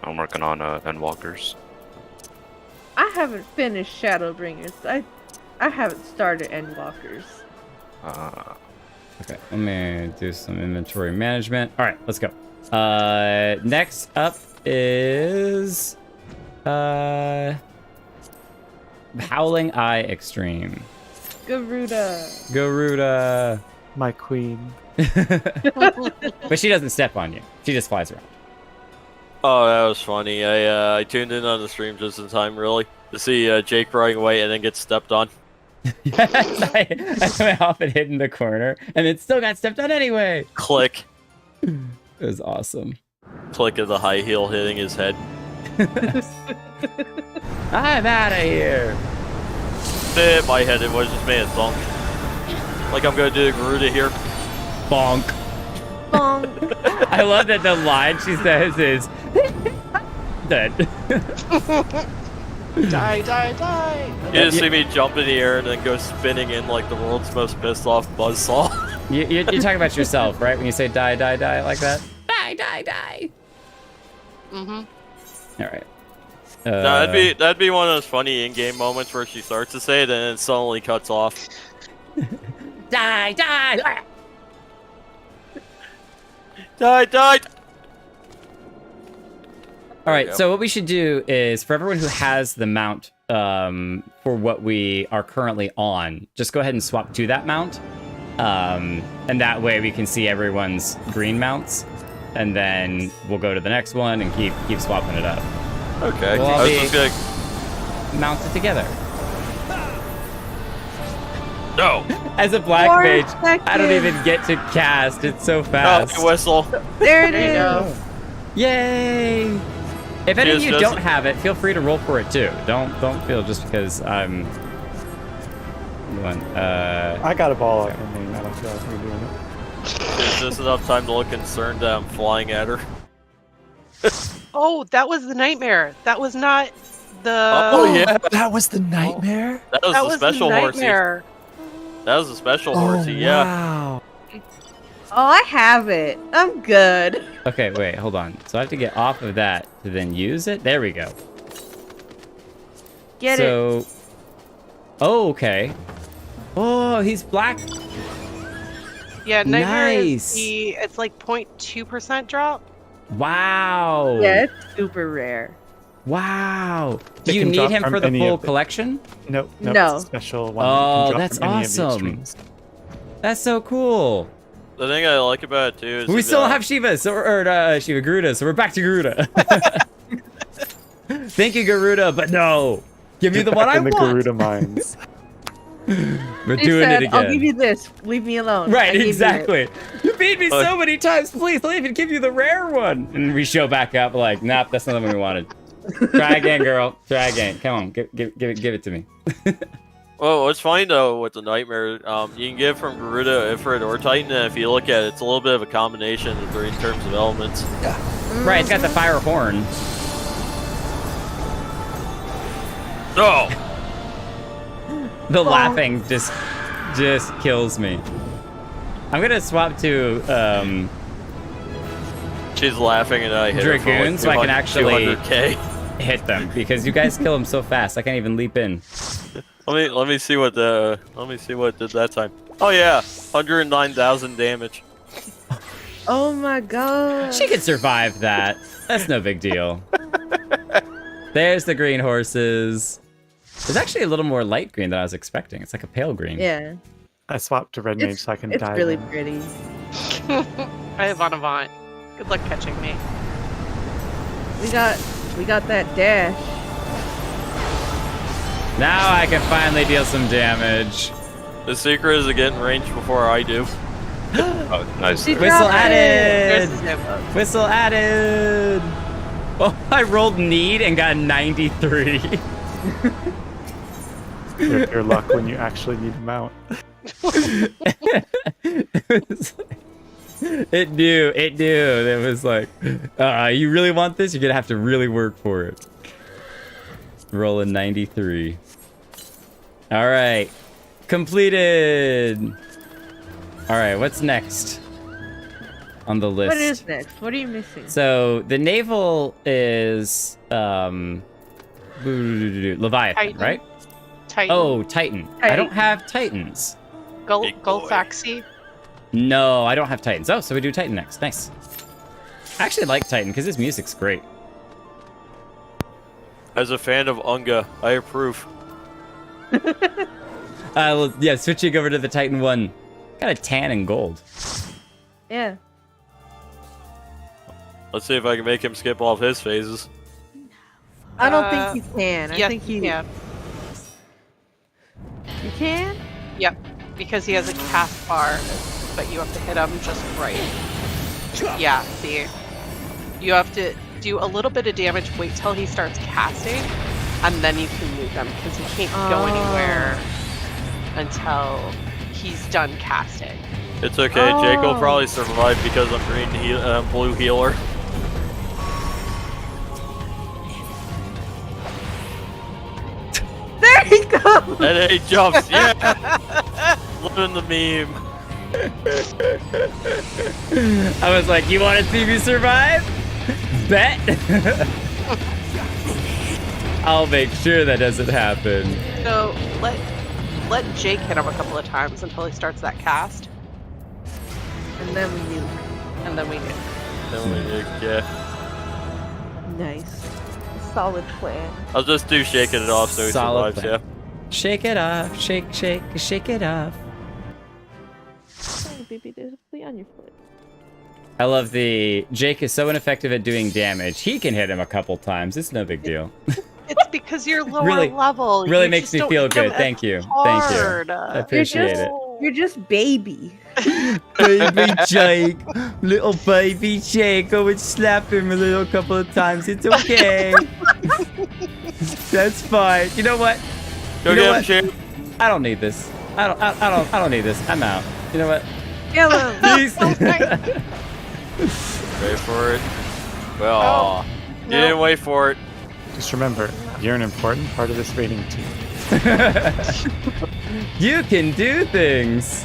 I'm working on endwalkers. haven't finished Shadowbringers. I haven't started Endwalkers. Okay, let me do some inventory management. All right, let's go. Next up is Howling Eye Extreme. Garuda. My queen. But she doesn't step on you. She just flies around. Oh, that was funny. I tuned in on the stream just in time, really, to see Jake running away and then get stepped on. Yes, I went off and hid in the corner, and it still got stepped on anyway. Click. It was awesome. Click of the high heel hitting his head. I'm out of here. In my head, it was just made a thunk. Like I'm gonna do the Garuda here. Bonk. Bonk. I love that the line she says is dead. Die, die, die. You just see me jump in the air and then go spinning in like the world's most pissed off buzzsaw. You're talking about yourself, right? When you say die, die, die like that? Die, die, die. Mm-hmm. All right. No, that'd be one of those funny in-game moments where she starts to say it and then it suddenly cuts off. Die, die. Die, die. All right, so what we should do is, for everyone who has the mount for what we are currently on, just go ahead and swap to that mount. And that way we can see everyone's green mounts. And then we'll go to the next one and keep swapping it up. Okay, We'll all I was be just gonna... mounted together. No! As a black mage, I don't even get to cast. It's so fast. Oh, whistle. There it you go. is. Yay! If any of you Just- don't have it, feel free to roll for it too. Don't feel just because I'm one. I got a ball up in me. I don't feel like we're doing it. There's just enough time to look concerned that I'm flying at her. Oh, that was the nightmare. That was not the. Oh yeah, that was the nightmare. That was the special horsey. nightmare. That was the special horsey. Yeah. Wow. Oh, I have it. I'm good. Okay, wait, hold on. So I have to get off of that to then use it. There we go. Get it. Oh, okay. Oh, he's black. Yeah, nightmare Nice. is it's like 0.2% drop. Wow. Yeah, it's super rare. Wow. It Do you can need drop him from for the any full of the- collection? No. No. It's a special one. Oh, You can drop that's from any of the awesome. extremes. That's so cool. The thing I like about it too is We that, still have Shiva, Shiva Garuda, so we're back to Garuda. Thank you, Garuda, but no. Give me the one I in the want. Garuda mines. We're He doing said, it again. I'll give you this. Leave me alone. I Right, gave you it." exactly. You beat me so many times. Please, let me even give you the rare one. And we show back up like, nope, that's not the one we wanted. Try again, girl. Try again. Come on, give it to me. Well, what's funny though with the nightmare, you can get it from Garuda, Ifrit, or Titan, and if you look at it, it's a little bit of a combination of three in terms of elements. Right, it's got the fire horn. No! The laughing just kills me. I'm gonna swap to She's laughing and I hit her for like Dragoons so I can actually 200K. hit them because you guys kill them so fast. I can't even leap in. Let me see what it did that time. Oh yeah, 109,000 damage. Oh my god. She could survive that. That's no big deal. There's the green horses. It's actually a little more light green than I was expecting. It's like a pale green. Yeah. I swapped to red mage so I can It's dive really in. pretty. I have Avant. Good luck catching me. We got that dash. Now I can finally deal some damage. The secret is to get in range before I do. Oh, nice. She Whistle dropped added! it. Whistle added! Oh, I rolled need and got 93. Your luck when you actually need a mount. It knew. It was like, you really want this? You're gonna have to really work for it. Rolling 93. All right, completed. All right, what's next on the list? What is next? What are you missing? So the naval is Leviathan, Titan. right? Titan. Oh, Titan. I don't have Titans. Golfaxi. No, I don't have Titans. Oh, so we do Titan next. Nice. I actually like Titan because his music's great. As a fan of Unga, I approve. Yeah, switching over to the Titan one. Got a tan and gold. Yeah. Let's see if I can make him skip off his phases. I don't think you can. I yes, think you can. You can? Yep, because he has a cast bar, but you have to hit him just right. Yeah, see? You have to do a little bit of damage, wait till he starts casting, and then you can move him, because he can't go anywhere until he's done casting. It's okay, Jake will probably survive because I'm blue healer. There he goes! And he jumps, yeah! Living the meme. I was like, you want to see me survive? Bet. I'll make sure that doesn't happen. So, let Jake hit him a couple of times until he starts that cast. And then we nuke. And then we nuke. Yeah. Nice. Solid plan. I'll just do shaking it off so he Solid survives, plan. yeah. Shake it off, shake it off. Hey, baby, there's a flea on your foot. I love the Jake is so ineffective at doing damage. He can hit him a couple times. It's no big deal. It's because you're lower level. Really You makes just me don't feel hit them good. Thank you. as Thank you. hard. I appreciate it. You're just baby. Baby Jake, little baby Jake. I would slap him a little couple of times. It's okay. That's fine. You know what? Go get him, Jake. I don't need this. I don't need this. I'm out. You know what? Kill him. Peace. Wait for it. Well, you didn't wait for it. Just remember, you're an important part of this raiding team. You can do things.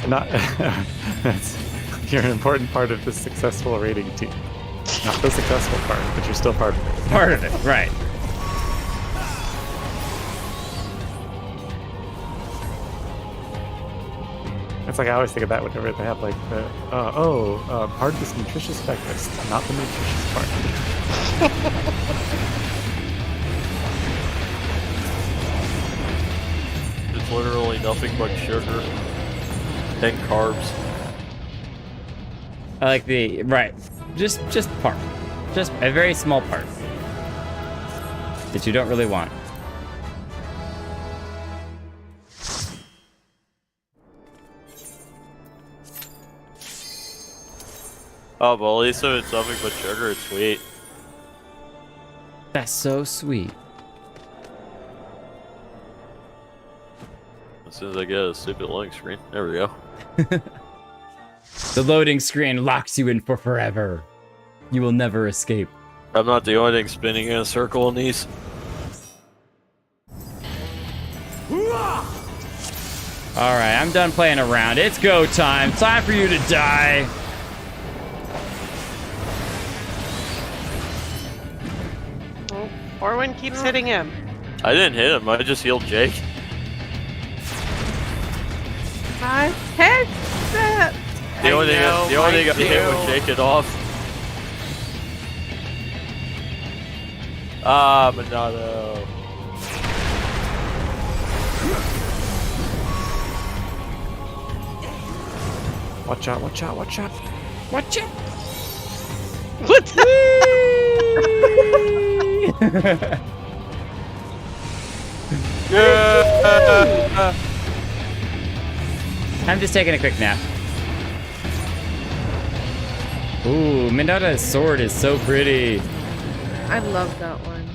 You're an important part of the successful raiding team. Not the successful part, but you're still part of it. Part of it, right. It's like I always think of that whenever they have like the, part of this nutritious breakfast, not the nutritious part. It's literally nothing but sugar and carbs. I like the right. Just part. Just a very small part that you don't really want. Oh, but at least if it's nothing but sugar, it's sweet. That's so sweet. As soon as I get a stupid loading screen. There we go. The loading screen locks you in for forever. You will never escape. I'm not the only thing spinning in a circle in these. Alright, I'm done playing around. It's go time. Time for you to die. Orwin keeps hitting him. I didn't hit him, I just healed Jake. My headset. The only thing I got hit was shaking off. Ah, Monado. Watch out, watch out, watch out. Watch out. What the? I'm just taking a quick nap. Ooh, Minada's sword is so pretty. I love that one.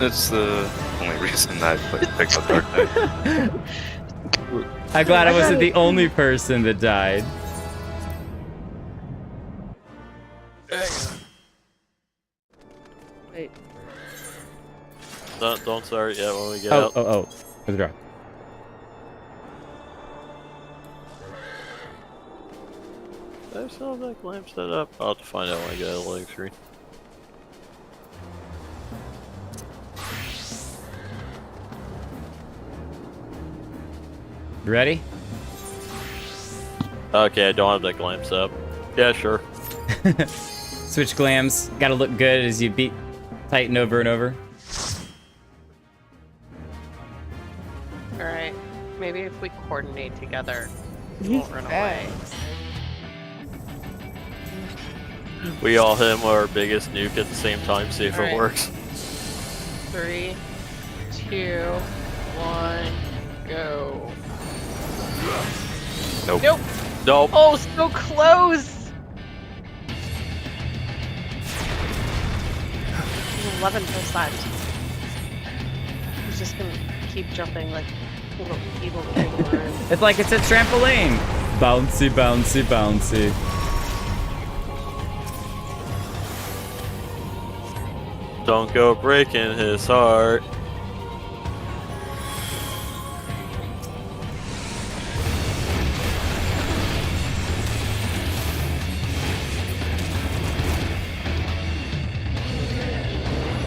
It's the only reason I picked up Dark Knight. I'm glad I wasn't the only person that died. Wait. Don't start yet when we get out. Oh. Withdraw. I still have that lamp set up. I'll have to find out when I get a loading screen. You ready? Okay, I don't have that glam up. Yeah, sure. Switch glams. Gotta look good as you beat Titan over and over. Alright. Maybe if we coordinate together, we won't run away. We all hit him with our biggest nuke at the same time, see if it works. 3, 2, 1, go. Nope. Nope. Nope. Oh, so close! 11%. He's just gonna keep jumping like little evil kangaroo. It's like it's a trampoline. Bouncy, bouncy, bouncy. Don't go breaking his heart.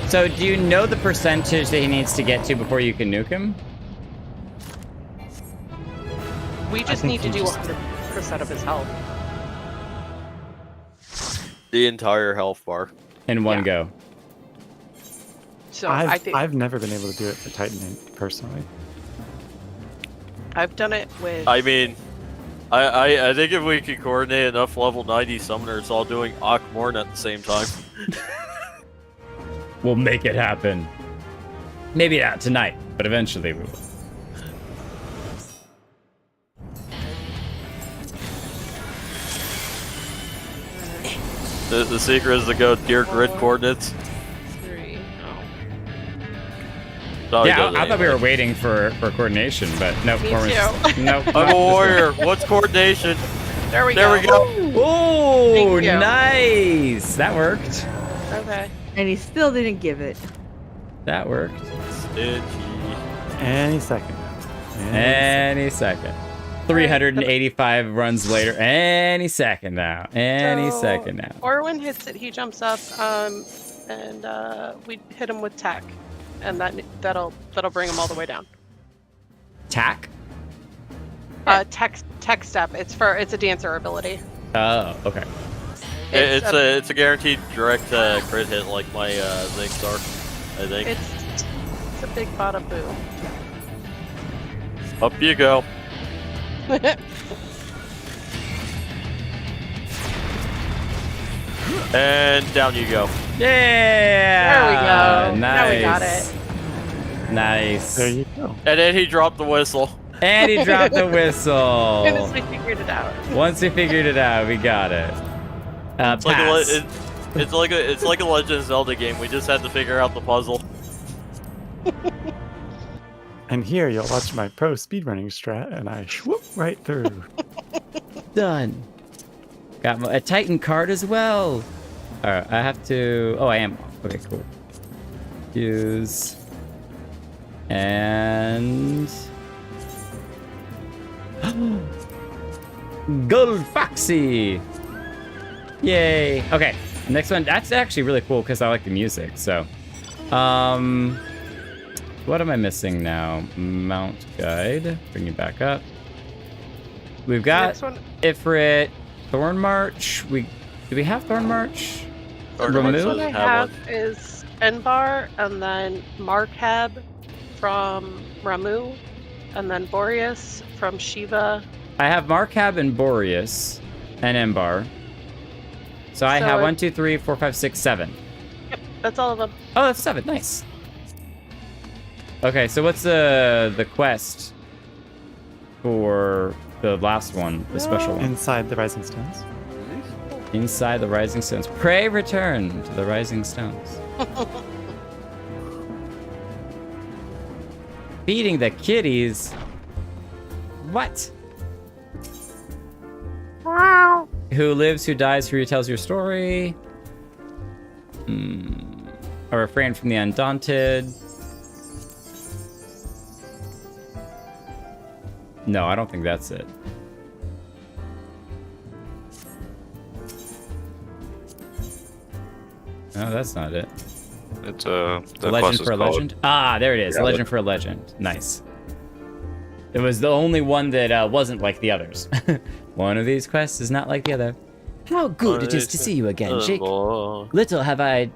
So do you know the percentage that he needs to get to before you can nuke him? We just need to do 100% of his health. The entire health bar. In one go. So I think I've never been able to do it for Titan personally. I've done it with. I mean, I think if we could coordinate enough level 90 summoners all doing Akmorn at the same time. We'll make it happen. Maybe not tonight, but eventually we will. The secret is to go dear grid coordinates. 3. No, Yeah, I thought we were waiting for coordination, but nope. Me too. Nope. I'm a warrior. What's coordination? There we There go. we go. Oh, Thank you. nice. That worked. Okay. And he still didn't give it. That worked. Stingy. Any second. Any second. 385 runs later. Any second now. Any second now. Or when hits it, he jumps up, and we hit him with tack, and that'll bring him all the way down. Tack? Tech step. It's a dancer ability. Oh, okay. It's a guaranteed direct crit hit like my things are, I think. It's a big bada boo. Up you go. And down you go. Yeah! There we go. Nice. Now we got it. Nice. There you go. And then he dropped the whistle. And he dropped the whistle. As soon as we figured it out. Once we figured it out, we got it. It's like Pass. it's like a Legend of Zelda game. We just had to figure out the puzzle. And here you'll watch my pro speedrunning strat, and I swoop right through. Done. Got a Titan card as well. Alright, I have to... Oh, I am off. Okay, cool. Use... And... Gold Foxy! Yay! Okay, next one. That's actually really cool because I like the music, so... What am I missing now? Mount Guide. Bring you back up. We've got Ifrit, Thorn March. Do we have Thorn March? The next one I have is Enbar, and then Markhab from Ramu, and then Boreas from Shiva. I have Markhab and Boreas and Embar. So I have 1, 2, 3, 4, 5, 6, 7. Yep, that's all of them. Oh, that's 7. Nice. Okay, so what's the quest for the last one, the special one? Inside the Rising Stones. Inside the Rising Stones. Pray return to the Rising Stones. Feeding the kitties. What? Wow. Who lives, who dies, who retells your story. A refrain from the Undaunted. No, I don't think that's it. No, that's not it. It's the Legend quest is for a called- Legend? Ah, there it is. Yeah, Legend for a Legend. Nice. It was the only one that wasn't like the others. One of these quests is not like the other. How good it is to see you again, Jake. Little have I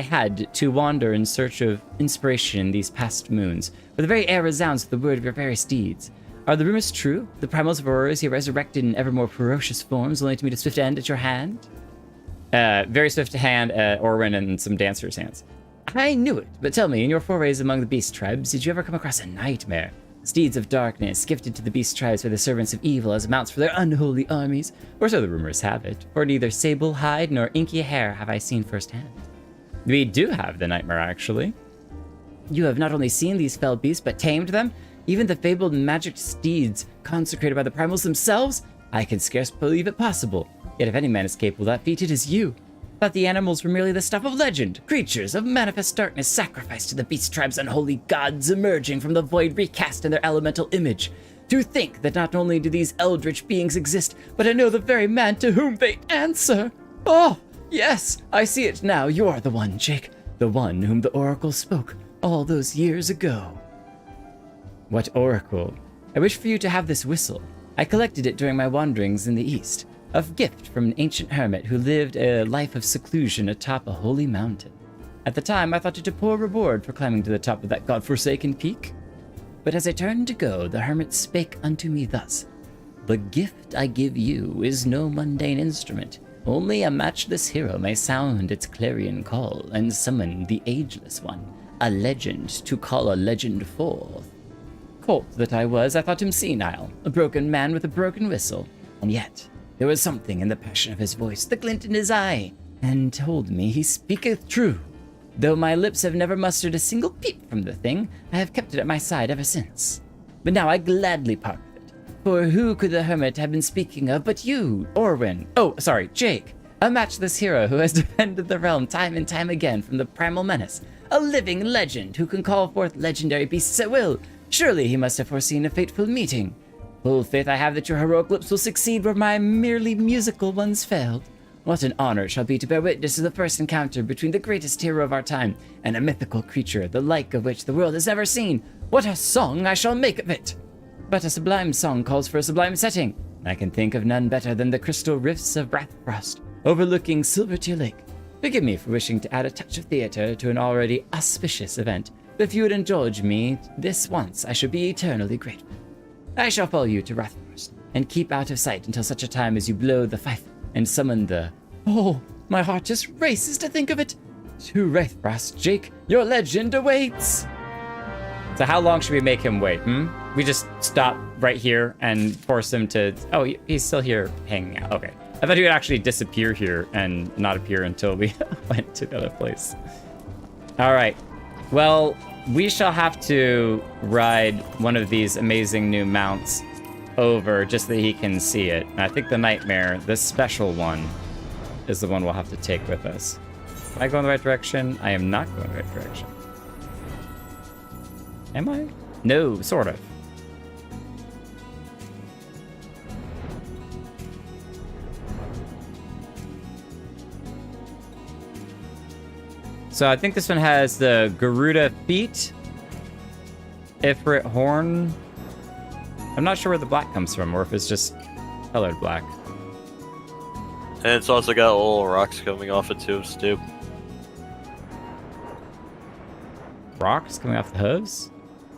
had to wander in search of inspiration these past moons, for the very air resounds with the word of your various deeds. Are the rumors true? The primals of Aurora resurrected in ever more ferocious forms, only to meet a swift end at your hand? Very swift hand at Orwin and some dancers' hands. I knew it, but tell me, in your forays among the beast tribes, did you ever come across a nightmare? Steeds of darkness, gifted to the beast tribes by the servants of evil as mounts for their unholy armies, or so the rumors have it, for neither sable hide nor inky hair have I seen firsthand. We do have the nightmare, actually. You have not only seen these fell beasts, but tamed them, even the fabled magic steeds consecrated by the primals themselves? I can scarce believe it possible, yet if any man is capable of that feat, it is you. Thought the animals were merely the stuff of legend, creatures of manifest darkness sacrificed to the beast tribe's unholy gods emerging from the void recast in their elemental image. To think that not only do these eldritch beings exist, but I know the very man to whom they answer. Oh, yes, I see it now. You're the one, Jake. The one whom the oracle spoke all those years ago. What oracle? I wish for you to have this whistle. I collected it during my wanderings in the east. A gift from an ancient hermit who lived a life of seclusion atop a holy mountain. At the time, I thought it a poor reward for climbing to the top of that godforsaken peak. But as I turned to go, the hermit spake unto me thus. The gift I give you is no mundane instrument. Only a matchless hero may sound its clarion call and summon the ageless one, a legend to call a legend forth. Colt that I was, I thought him senile, a broken man with a broken whistle, and yet there was something in the passion of his voice, the glint in his eye, and told me he speaketh true. Though my lips have never mustered a single peep from the thing, I have kept it at my side ever since. But now I gladly part with it, for who could the hermit have been speaking of but you, Orwin? Oh, sorry, Jake, a matchless hero who has defended the realm time and time again from the primal menace, a living legend who can call forth legendary beasts at will. Surely he must have foreseen a fateful meeting. Full faith I have that your heroic lips will succeed where my merely musical ones failed. What an honor it shall be to bear witness to the first encounter between the greatest hero of our time and a mythical creature, the like of which the world has never seen. What a song I shall make of it! But a sublime song calls for a sublime setting. I can think of none better than the crystal rifts of Rathfrost, overlooking Silvertear Lake. Forgive me for wishing to add a touch of theater to an already auspicious event, but if you would indulge me this once, I should be eternally grateful. I shall follow you to Rathfrost, and keep out of sight until such a time as you blow the fife and summon the... Oh, my heart just races to think of it! To Rathfrost, Jake, your legend awaits! So how long should we make him wait, We just stop right here and force him to... Oh, he's still here hanging out. Okay. I thought he would actually disappear here and not appear until we went to the other place. All right. Well, we shall have to ride one of these amazing new mounts over just so that he can see it. And I think the nightmare, this special one, is the one we'll have to take with us. Am I going the right direction? I am not going the right direction. Am I? No, sort of. So I think this one has the Garuda feet, Ifrit horn. I'm not sure where the black comes from, or if it's just colored black. And it's also got little rocks coming off it too, Stu. Rocks coming off the hooves?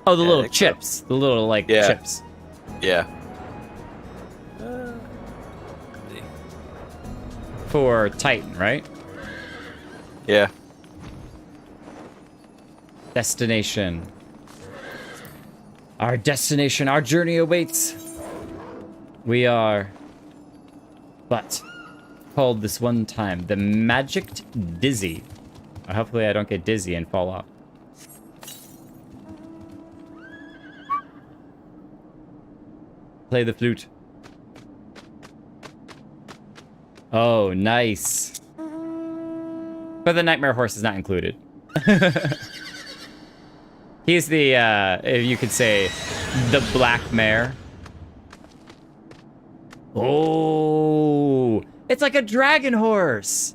Oh, the little chips. The little, like, chips. Yeah. For Titan, right? Yeah. Destination. Our destination, our journey awaits. We are but called this one time the Magicked Dizzy. Hopefully I don't get dizzy and fall off. Play the flute. Oh, nice. But the Nightmare Horse is not included. He's the, if you could say, the Black Mare. Oh, it's like a dragon horse.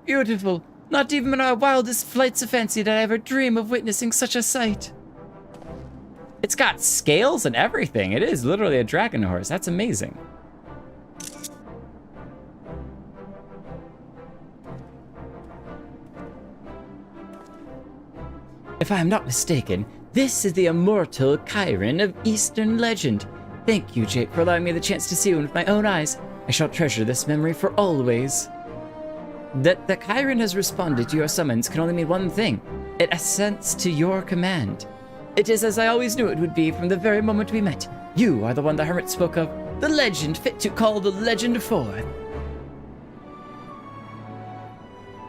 Beautiful. Not even in our wildest flights of fancy did I ever dream of witnessing such a sight. Its It's got scales and everything. It is literally a dragon horse. That's amazing. If I am not mistaken, this is the immortal Chiron of Eastern legend. Thank you, Jake, for allowing me the chance to see him with my own eyes. I shall treasure this memory for always. That the Chiron has responded to your summons can only mean one thing. It assents to your command. It is as I always knew it would be from the very moment we met. You are the one the hermit spoke of, the legend fit to call the legend forth.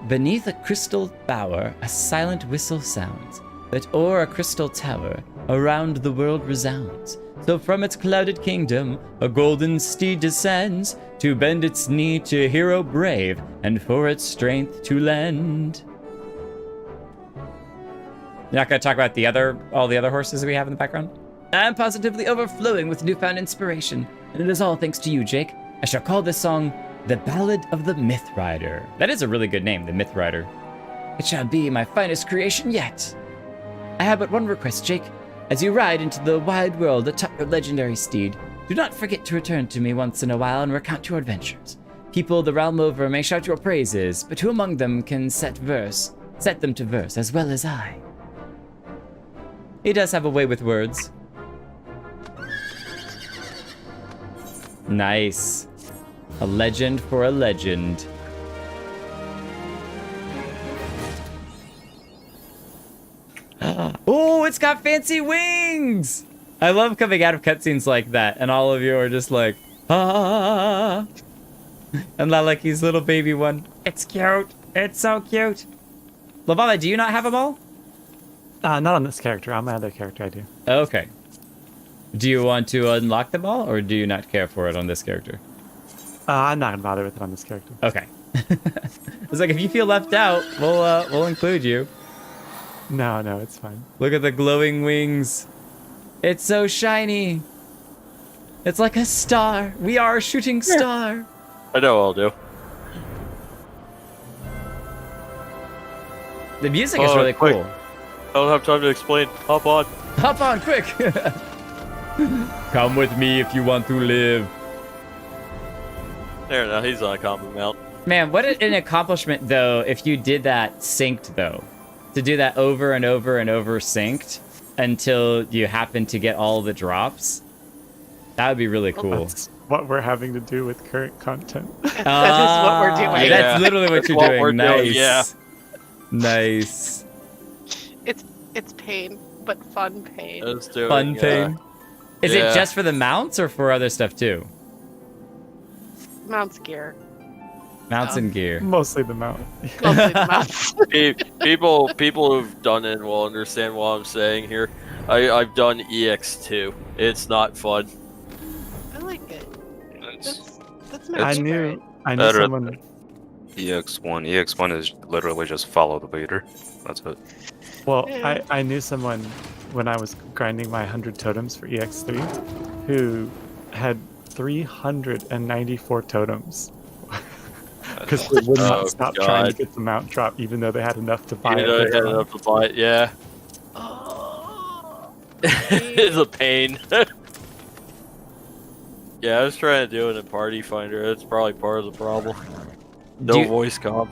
Beneath a crystal bower, a silent whistle sounds, that o'er a crystal tower, around the world resounds. So from its clouded kingdom, a golden steed descends, to bend its knee to hero brave, and for its strength to lend. You're not gonna talk about all the other horses we have in the background? I'm positively overflowing with newfound inspiration, and it is all thanks to you, Jake. I shall call this song The Ballad of the Myth Rider. That is a really good name, The Myth Rider. It shall be my finest creation yet. I have but one request, Jake. As you ride into the wide world atop your legendary steed, do not forget to return to me once in a while and recount your adventures. People the realm over may shout your praises, but who among them can set them to verse as well as I? He does have a way with words. Nice. A legend for a legend. Oh, it's got fancy wings! I love coming out of cutscenes like that, and all of you are just like, ah. And Lalaki's little baby one. It's cute. It's so cute. Lavala, do you not have them all? Not on this character. On my other character, I do. Okay. Do you want to unlock them all, or do you not care for it on this character? I'm not gonna bother with it on this character. Okay. It's like, if you feel left out, we'll include you. No, it's fine. Look at the glowing wings. It's so shiny. It's like a star. We are a shooting star. I know I'll do. The music is really quick. cool. I don't have time to explain. Hop on. Hop on, quick. Come with me if you want to live. There, now he's on a combo mount. Man, what an accomplishment, though, if you did that synced, though. To do that over and over and over synced until you happen to get all the drops. That would be really cool. That's what we're having to do with current content. That is what we're doing. Yeah, that's literally what you're doing. Nice. Doing, yeah. Nice. It's pain, but fun pain. Fun pain. Is it just for the mounts or for other stuff too? Mounts gear. Mounts and gear. Mostly the mount. Mostly the mounts. people who've done it will understand what I'm saying here. I've done EX2. It's not fun. I like it. That's I knew someone. EX1. EX1 is literally just follow the leader. That's it. Well, I knew someone when I was grinding my 100 totems for EX3 who had 394 totems. Because they would not stop trying to get the mount drop, even though they had enough to buy it. They had enough to buy it, yeah. It's a pain. Yeah, I was trying to do it in Party Finder. That's probably part of the problem. No voice comp.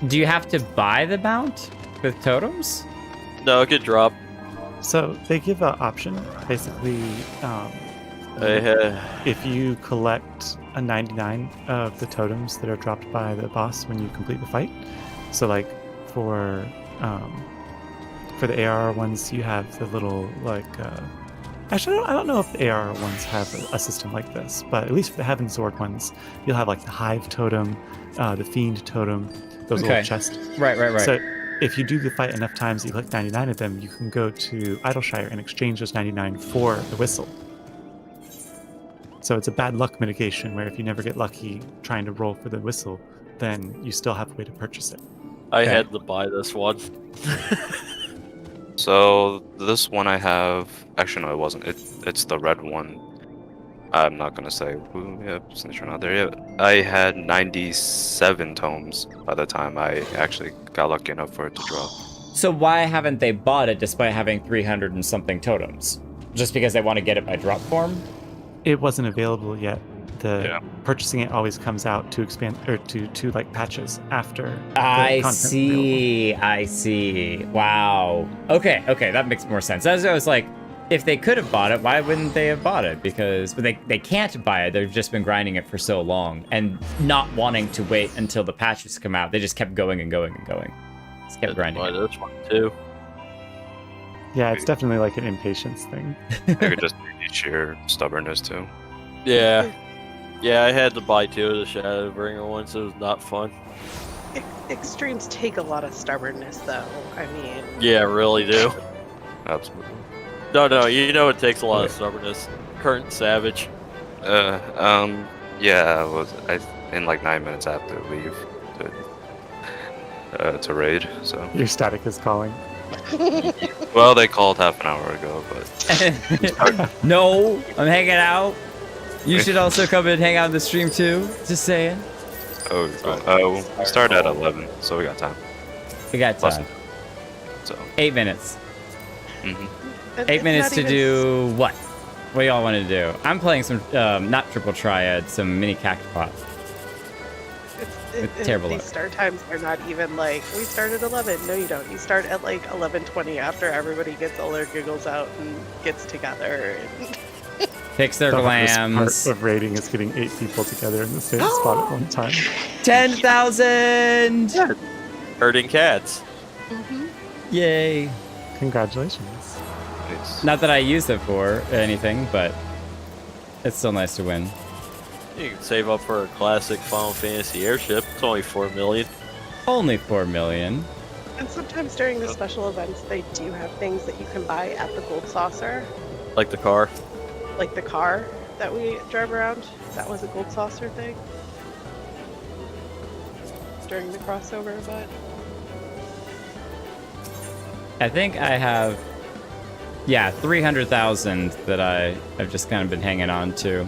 Do you have to buy the mount with totems? No, it could drop. So they give an option, basically. If you collect a 99 of the totems that are dropped by the boss when you complete the fight, so like for the AR ones, you have the little actually I don't know if the AR ones have a system like this, but at least for the heavensward ones, you'll have like the hive totem, the fiend totem, those little chests. Right. So if you do the fight enough times, you collect 99 of them, you can go to Idleshire and exchange those 99 for the whistle. So it's a bad luck mitigation where if you never get lucky trying to roll for the whistle, then you still have a way to purchase it. I had to buy this one. So this one I have, actually no, it wasn't. It's the red one. I'm not gonna say who, since you're not there yet. I had 97 tomes by the time I actually got lucky enough for it to drop. So why haven't they bought it despite having 300 and something totems? Just because they want to get it by drop form? It wasn't available yet. Purchasing it always comes out to expand or to like patches after. I see. Wow. Okay, that makes more sense. As I was like, if they could have bought it, why wouldn't they have bought it? Because they can't buy it. They've just been grinding it for so long and not wanting to wait until the patches come out. They just kept going and going and going. Just kept grinding. This one too. Yeah, it's definitely like an impatience thing. It could just be sheer stubbornness too. Yeah. Yeah, I had to buy 2 of the Shadowbringer ones. It was not fun. Extremes take a lot of stubbornness, though. I mean... Yeah, really do. Absolutely. No, you know it takes a lot of stubbornness. Current Savage. Yeah, in like 9 minutes I have to leave to raid, so... Your static is calling. Well, they called half an hour ago, but... No, I'm hanging out. You should also come and hang out in the stream too. Just saying. Oh, we start at 11, so we got time. We got time. So 8 minutes. Mm-hmm. 8 minutes to do what? What do y'all want to do? I'm playing some, not triple triad, some mini cactopod. Terrible. These start times are not even like, we start at 11. No, you don't. You start at like 11:20 after everybody gets all their giggles out and gets together. And Picks their glams. Part of raiding is getting 8 people together in the same spot at one time. 10,000! Herding cats. Mm-hmm. Yay. Congratulations. Not that I use it for anything, but it's still nice to win. You can save up for a classic Final Fantasy airship. It's only 4 million. Only 4 million. And sometimes during the special events, they do have things that you can buy at the Gold Saucer. Like the car. Like the car that we drive around. That was a Gold Saucer thing. During the crossover event. I think I have, 300,000 that I've just kind of been hanging on to.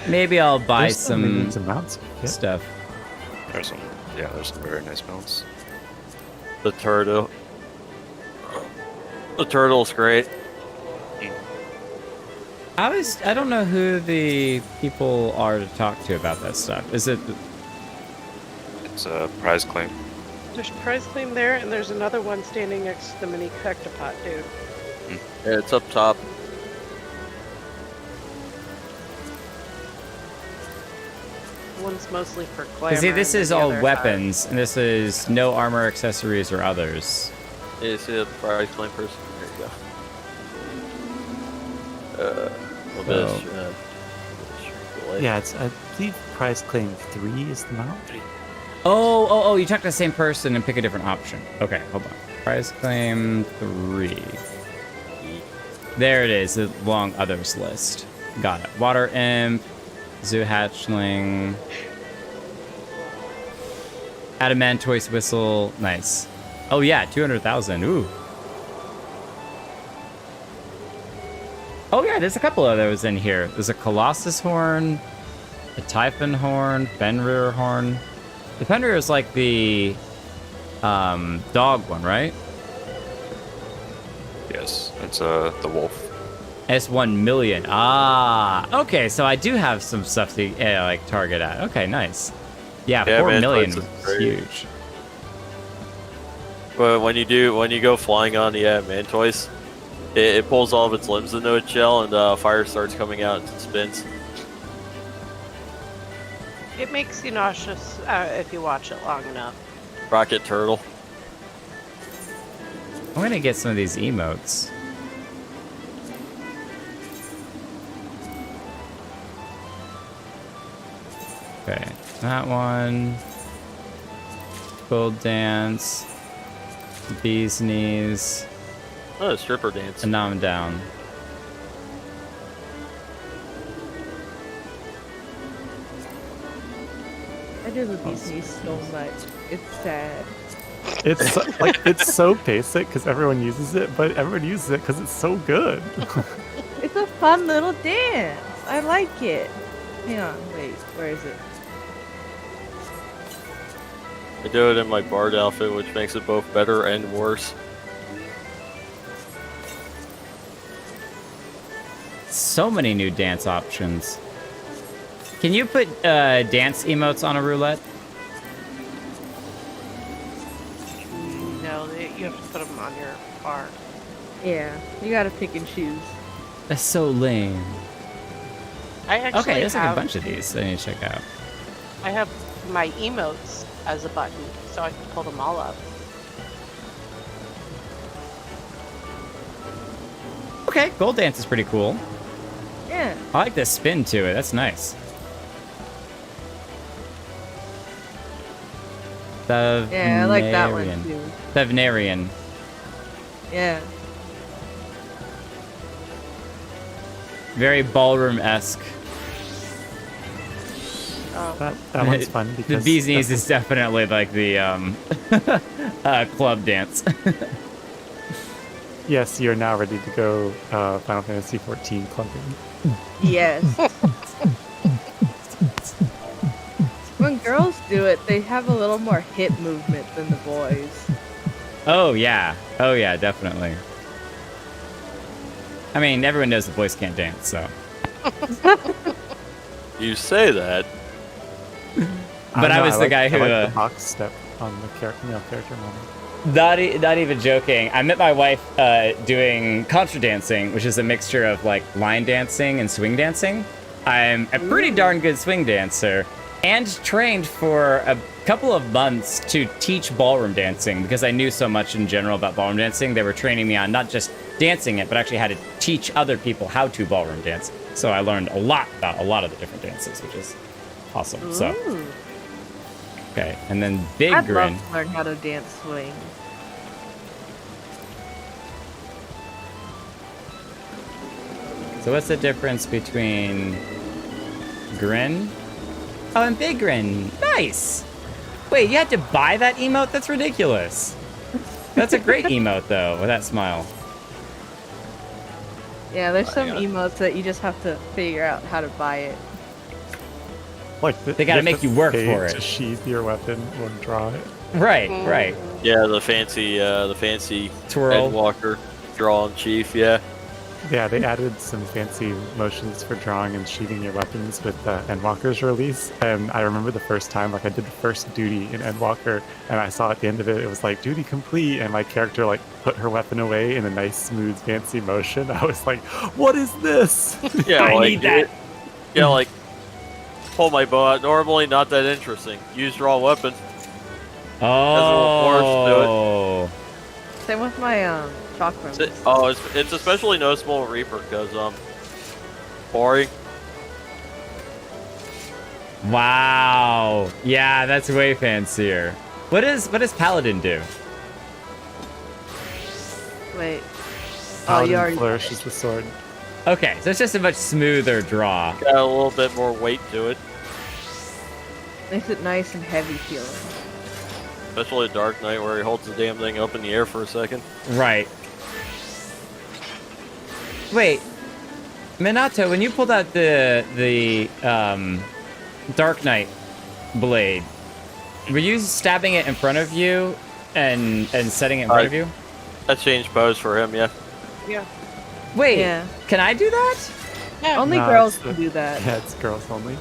Maybe I'll buy some stuff. There's some very nice mounts. The turtle. The turtle's great. I don't know who the people are to talk to about that stuff. Is it? It's a prize claim. There's a prize claim there, and there's another one standing next to the mini cactopod, dude. Yeah, it's up top. One's mostly for glamour. See, this is all other weapons, and this is no armor, accessories, or others. Yeah, you see the prize claim person? There you go. Yeah, it's I believe prize claim 3 is the mount. Oh, you talk to the same person and pick a different option. Okay, hold on. Prize claim 3. There it is, the long others list. Got it. Water imp, zoo hatchling, adamantoise whistle. Nice. Oh yeah, 200,000. Ooh. Oh yeah, there's a couple of those in here. There's a Colossus horn, a Typhon horn, Fenrir horn. The Fenrir is like the dog one, right? Yes, it's the wolf. S1 million. Ah, okay. So I do have some stuff to like target at. Okay, nice. Yeah, 4 million is huge. But when you go flying on the Mantoise, it pulls all of its limbs into its shell, and fire starts coming out and spins. It makes you nauseous if you watch it long enough. Rocket turtle. I'm gonna get some of these emotes. Okay, that one. Gold dance. Bee's knees. Oh, stripper dance. And now I'm down. I do the bee's knees so much. It's sad. It's so, like it's so basic because everyone uses it, but everyone uses it because it's so good. It's a fun little dance. I like it. Hang on, wait, where is it? I do it in my bard outfit, which makes it both better and worse. So many new dance options. Can you put dance emotes on a roulette? No, you have to put them on your bar. Yeah, you gotta pick and choose. That's so lame. I actually Okay, there's like have, a bunch of these I need to check out. I have my emotes as a button, so I can pull them all up. Okay, gold dance is pretty cool. Yeah. I like this spin to it. That's nice. Yeah, I like that one too. Thevnarian. Yeah. Very ballroom-esque. That one's fun The because bee's knees is definitely like the club dance. yes, you're now ready to go Final Fantasy 14 clubbing. Yes. When girls do it, they have a little more hip movement than the boys. Oh yeah, definitely. I mean, everyone knows the boys can't dance, so. You say that. But I was the guy who. I like the box step on the character moment. Not even joking. I met my wife doing contra dancing, which is a mixture of like line dancing and swing dancing. I'm a pretty darn good swing dancer, and trained for a couple of months to teach ballroom dancing because I knew so much in general about ballroom dancing. They were training me on not just dancing it, but actually how to teach other people how to ballroom dance. So I learned a lot about a lot of the different dances, which is awesome. So. Okay, and then Big I'd Grin. love to learn how to dance swing. So what's the difference between Grin? Oh, and Big Grin. Nice! Wait, you had to buy that emote? That's ridiculous. That's a great emote, though, with that smile. Yeah, there's some emotes that you just have to figure out how to buy it. Like They gotta make you work for it. To sheath your weapon or draw it. Right, right. Yeah, the fancy twirl Endwalker draw and chief. Yeah. Yeah, they added some fancy motions for drawing and sheathing your weapons with Endwalker's release. And I remember the first time, like I did the first duty in Endwalker, and I saw at the end of it, it was like duty complete, and my character like put her weapon away in a nice, smooth, fancy motion. I was like, "What is this? Yeah, I like, need that." Yeah, like pull my bow out. Normally, not that interesting. Use draw weapon. Oh. Same with my chakra. It's especially noticeable in Reaper because boring. Wow. Yeah, that's way fancier. What does Paladin do? Wait. Paladin you already flourishes the sword. Okay, so it's just a much smoother draw. Got a little bit more weight to it. makes it nice and heavy feeling. Especially a Dark Knight where he holds the damn thing up in the air for a second. Right. Wait, Minato, when you pulled out the Dark Knight blade, were you stabbing it in front of you and setting it in front of you? I changed bows for him, yeah. Yeah. Wait, Yeah. can I do that? Yeah. Only No, girls it's can do that. Yeah, it's girls only.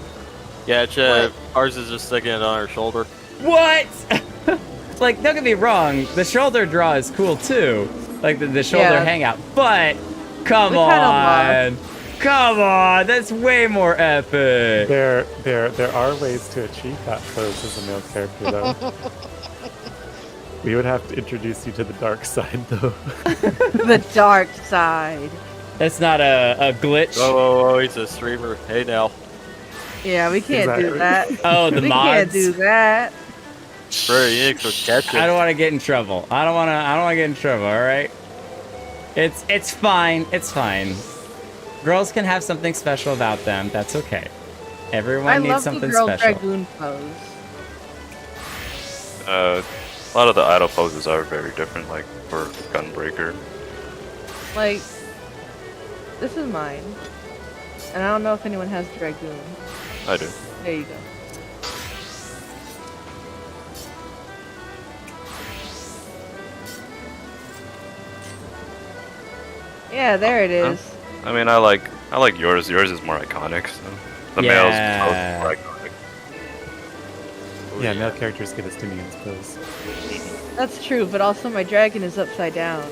Yeah, ours is just sticking it on her shoulder. What? Like, don't get me wrong, the shoulder draw is cool too. Like the shoulder Yeah. hangout, but come We kinda on. Come on, that's way more epic. There are ways to achieve that pose as a male character, though. We would have to introduce you to the dark side, though. The dark side. That's not a glitch. Oh, he's a streamer. Hey now. Yeah, we can't do Exactly. that. Oh, the we mods. can't do that. Very unique for catching. I don't want to get in trouble. I don't want to get in trouble. All right. It's fine. It's fine. Girls can have something special about them. That's okay. Everyone I needs love something the girl special. dragoon pose. A lot of the idle poses are very different, like for Gunbreaker. Like, this is mine. And I don't know if anyone has dragoon. I do. There you go. Yeah, there it is. I mean, I like yours. Yours is more iconic. So the male's both more iconic. Yeah, male characters get a Stimulan's pose. That's true, but also my dragon is upside down.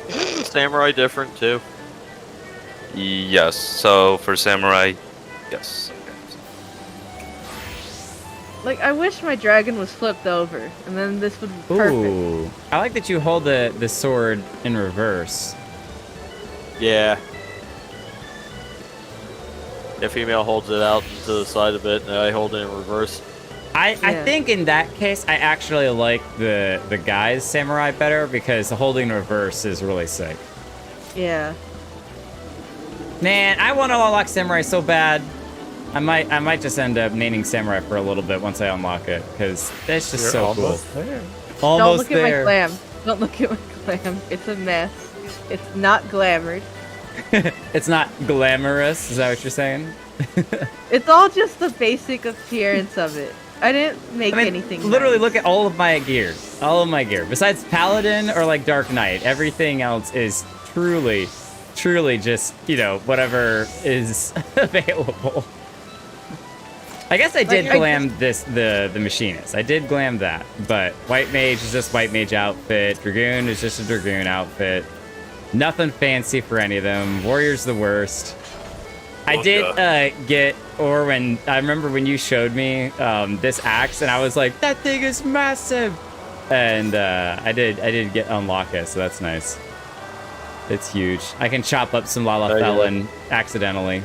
Isn't the samurai different too? Yes. So for samurai, yes. Like, I wish my dragon was flipped over, and then this would be perfect. Ooh. I like that you hold the sword in reverse. Yeah. The female holds it out to the side of it, and I hold it in reverse. I think in that case, I actually like the guy's samurai better because the holding in reverse is really sick. Yeah. Man, I want to unlock samurai so bad. I might just end up naming samurai for a little bit once I unlock it because that's just so cool. There. Almost Don't look there. at my glam. Don't look at my glam. It's a mess. It's not glamored. It's not glamorous. Is that what you're saying? It's all just the basic appearance of it. I didn't make anything. Literally, look at all of my gear. All of my gear. Besides Paladin or like Dark Knight, everything else is truly just, you know, whatever is available. I guess I did glam the machinist. I did glam that, but White Mage is just White Mage outfit. Dragoon is just a Dragoon outfit. Nothing fancy for any of them. Warrior's the worst. I did get, or when I remember when you showed me this axe, and I was like, that thing is massive. And I did get unlock it, so that's nice. It's huge. I can chop up some Lalafellin accidentally.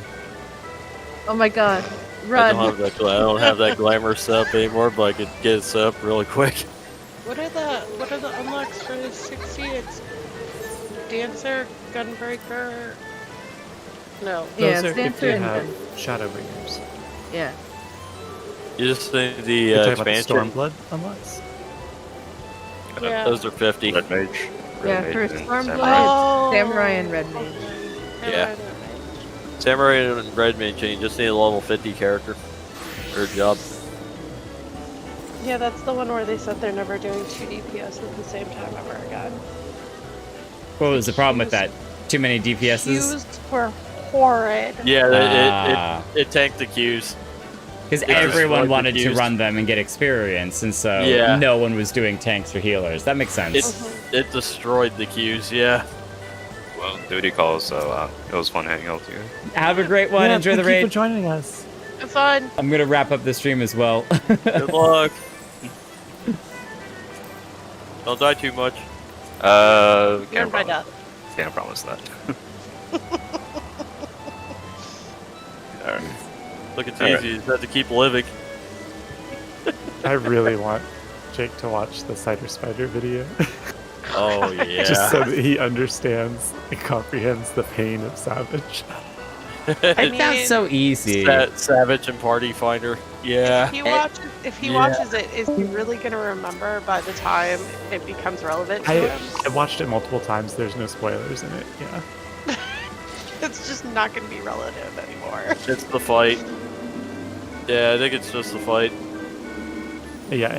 Oh my god. Run. I don't have that glamour setup anymore, but I could get it set up really quick. What are the unlocks for the 60? It's Dancer, Gunbreaker. No. Those are if you have Shadow Bringers. Yeah. You just think the You're talking expansion? about the Stormblood unlocks? Yeah. Those are 50. Red Mage. Yeah, for Stormblood, Samurai and Red Mage. Yeah. Samurai and Red Mage, you just need a level 50 character. Or job. Yeah, that's the one where they said they're never doing 2 DPS at the same time ever again. What was the problem with that? Too many DPSs? Qs were horrid. Yeah, it tanked the Qs. Because everyone wanted to run them and get experience, and so no one was doing tanks or healers. That makes sense. It destroyed the Qs, yeah. Well, duty calls, so it was fun hanging out with you. Have a great one. Enjoy the raid. Thank you for joining us. Have fun. I'm going to wrap up the stream as well. Good luck. Don't die too much. You're my death. Can't promise that. Alright. Look, it's easy. You just have to keep living. I really want Jake to watch the Cider Spider video. Oh, yeah. Just so that he understands and comprehends the pain of Savage. It sounds so easy. Savage and Party Finder. Yeah. If he watches it, is he really going to remember by the time it becomes relevant to him? I watched it multiple times. There's no spoilers in it. Yeah. It's just not going to be relative anymore. It's the fight. Yeah, I think it's just the fight. Yeah,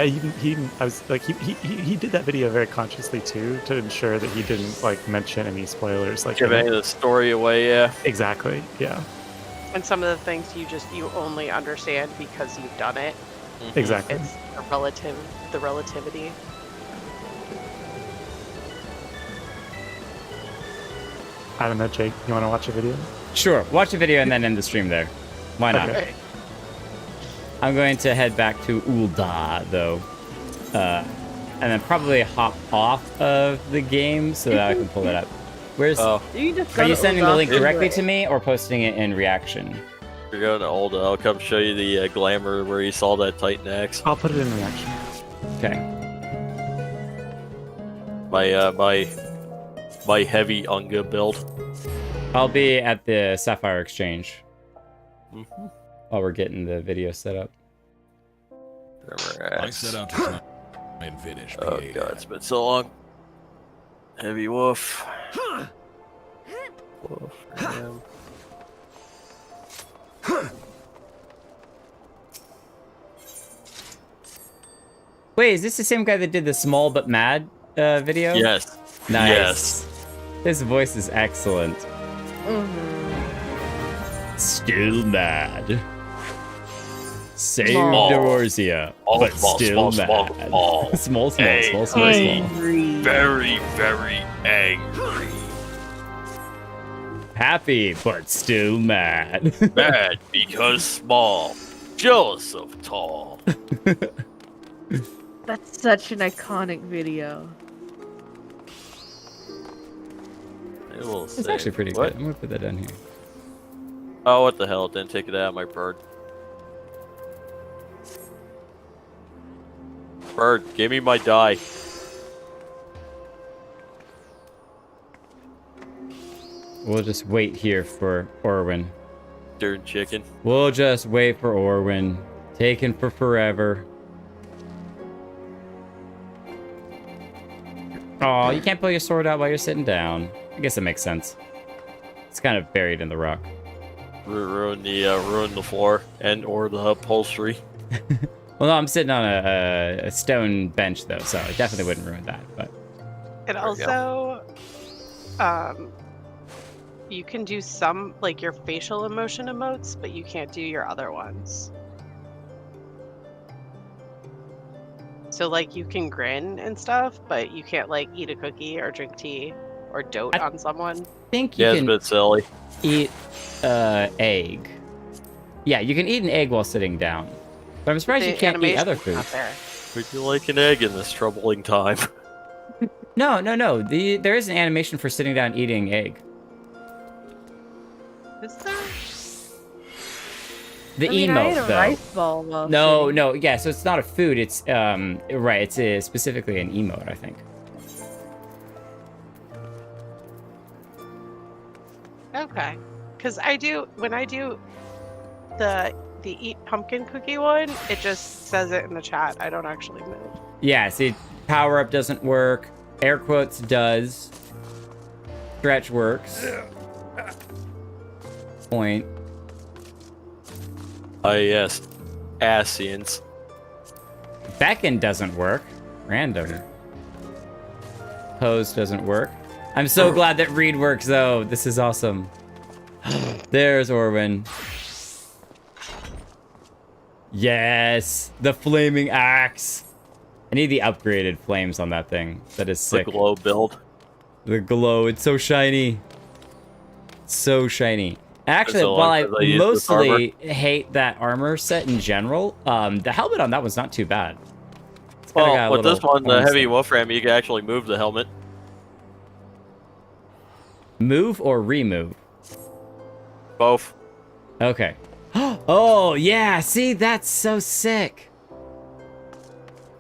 I was like, he did that video very consciously too, to ensure that he didn't like mention any spoilers, like give any of the story away. Yeah, exactly. Yeah, and some of the things you only understand because you've done it. Exactly. It's the relativity. I don't know, Jake. You want to watch a video? Sure. Watch a video and then end the stream there. Why not? Okay. I'm going to head back to Ul'dah, though. And then probably hop off of the game so that I can pull it up. Where's... Are you sending the link directly to me or posting it in reaction? You're going to Ul'dah. I'll come show you the glamour where you saw that Titan axe. I'll put it in reaction. Okay. My heavy Unga build. I'll be at the Sapphire Exchange. While we're getting the video set up. I set out to try and finish. Oh god, it's been so long. Heavy wolf. Wait, is this the same guy that did the Small But Mad video? Yes. Nice. Yes. His voice is excellent. Still mad. Saved Eorzea, but still mad. Small. Very, very angry. Happy, but still mad. Mad because small. Jealous of tall. That's such an iconic video. It's actually pretty good. I'm gonna put that down here. Oh, what the hell? Didn't take it out of my bird. Bird, give me my die. We'll just wait here for Orwin. Darn chicken. We'll just wait for Orwin. Taken for forever. Oh, you can't pull your sword out while you're sitting down. I guess it makes sense. It's kind of buried in the rock. Ruin the floor and or the upholstery. Well, no, I'm sitting on a stone bench though, so I definitely wouldn't ruin that. But it also, you can do some like your facial emotion emotes, but you can't do your other ones. So like you can grin and stuff, but you can't like eat a cookie or drink tea or dote on someone. I think you it's can a bit silly. Eat egg. Yeah, you can eat an egg while sitting down. But I'm surprised you can't eat other foods. Would you like an egg in this troubling time? No. There is an animation for sitting down eating egg. Is there? The I mean, emote, I ate a though. rice ball while No, yeah, so it's not a food, it's, right, it's specifically an emote, I think. Okay. Because when I do the eat pumpkin cookie one, it just says it in the chat. I don't actually move. Yeah, see, power up doesn't work, air quotes does, stretch works. Point. Yes. Asians. Beckon doesn't work. Random. Pose doesn't work. I'm so glad that read works, though. This is awesome. There's Orwin. Yes! The flaming axe! I need the upgraded flames on that thing. That is sick. The glow build. The glow. It's so shiny. So shiny. Actually, while I mostly hate that armor set in general, the helmet on that one's not too bad. Well, with this one, the heavy wolfram, you can actually move the helmet. Move or remove? Both. Okay. Oh, yeah, see, that's so sick.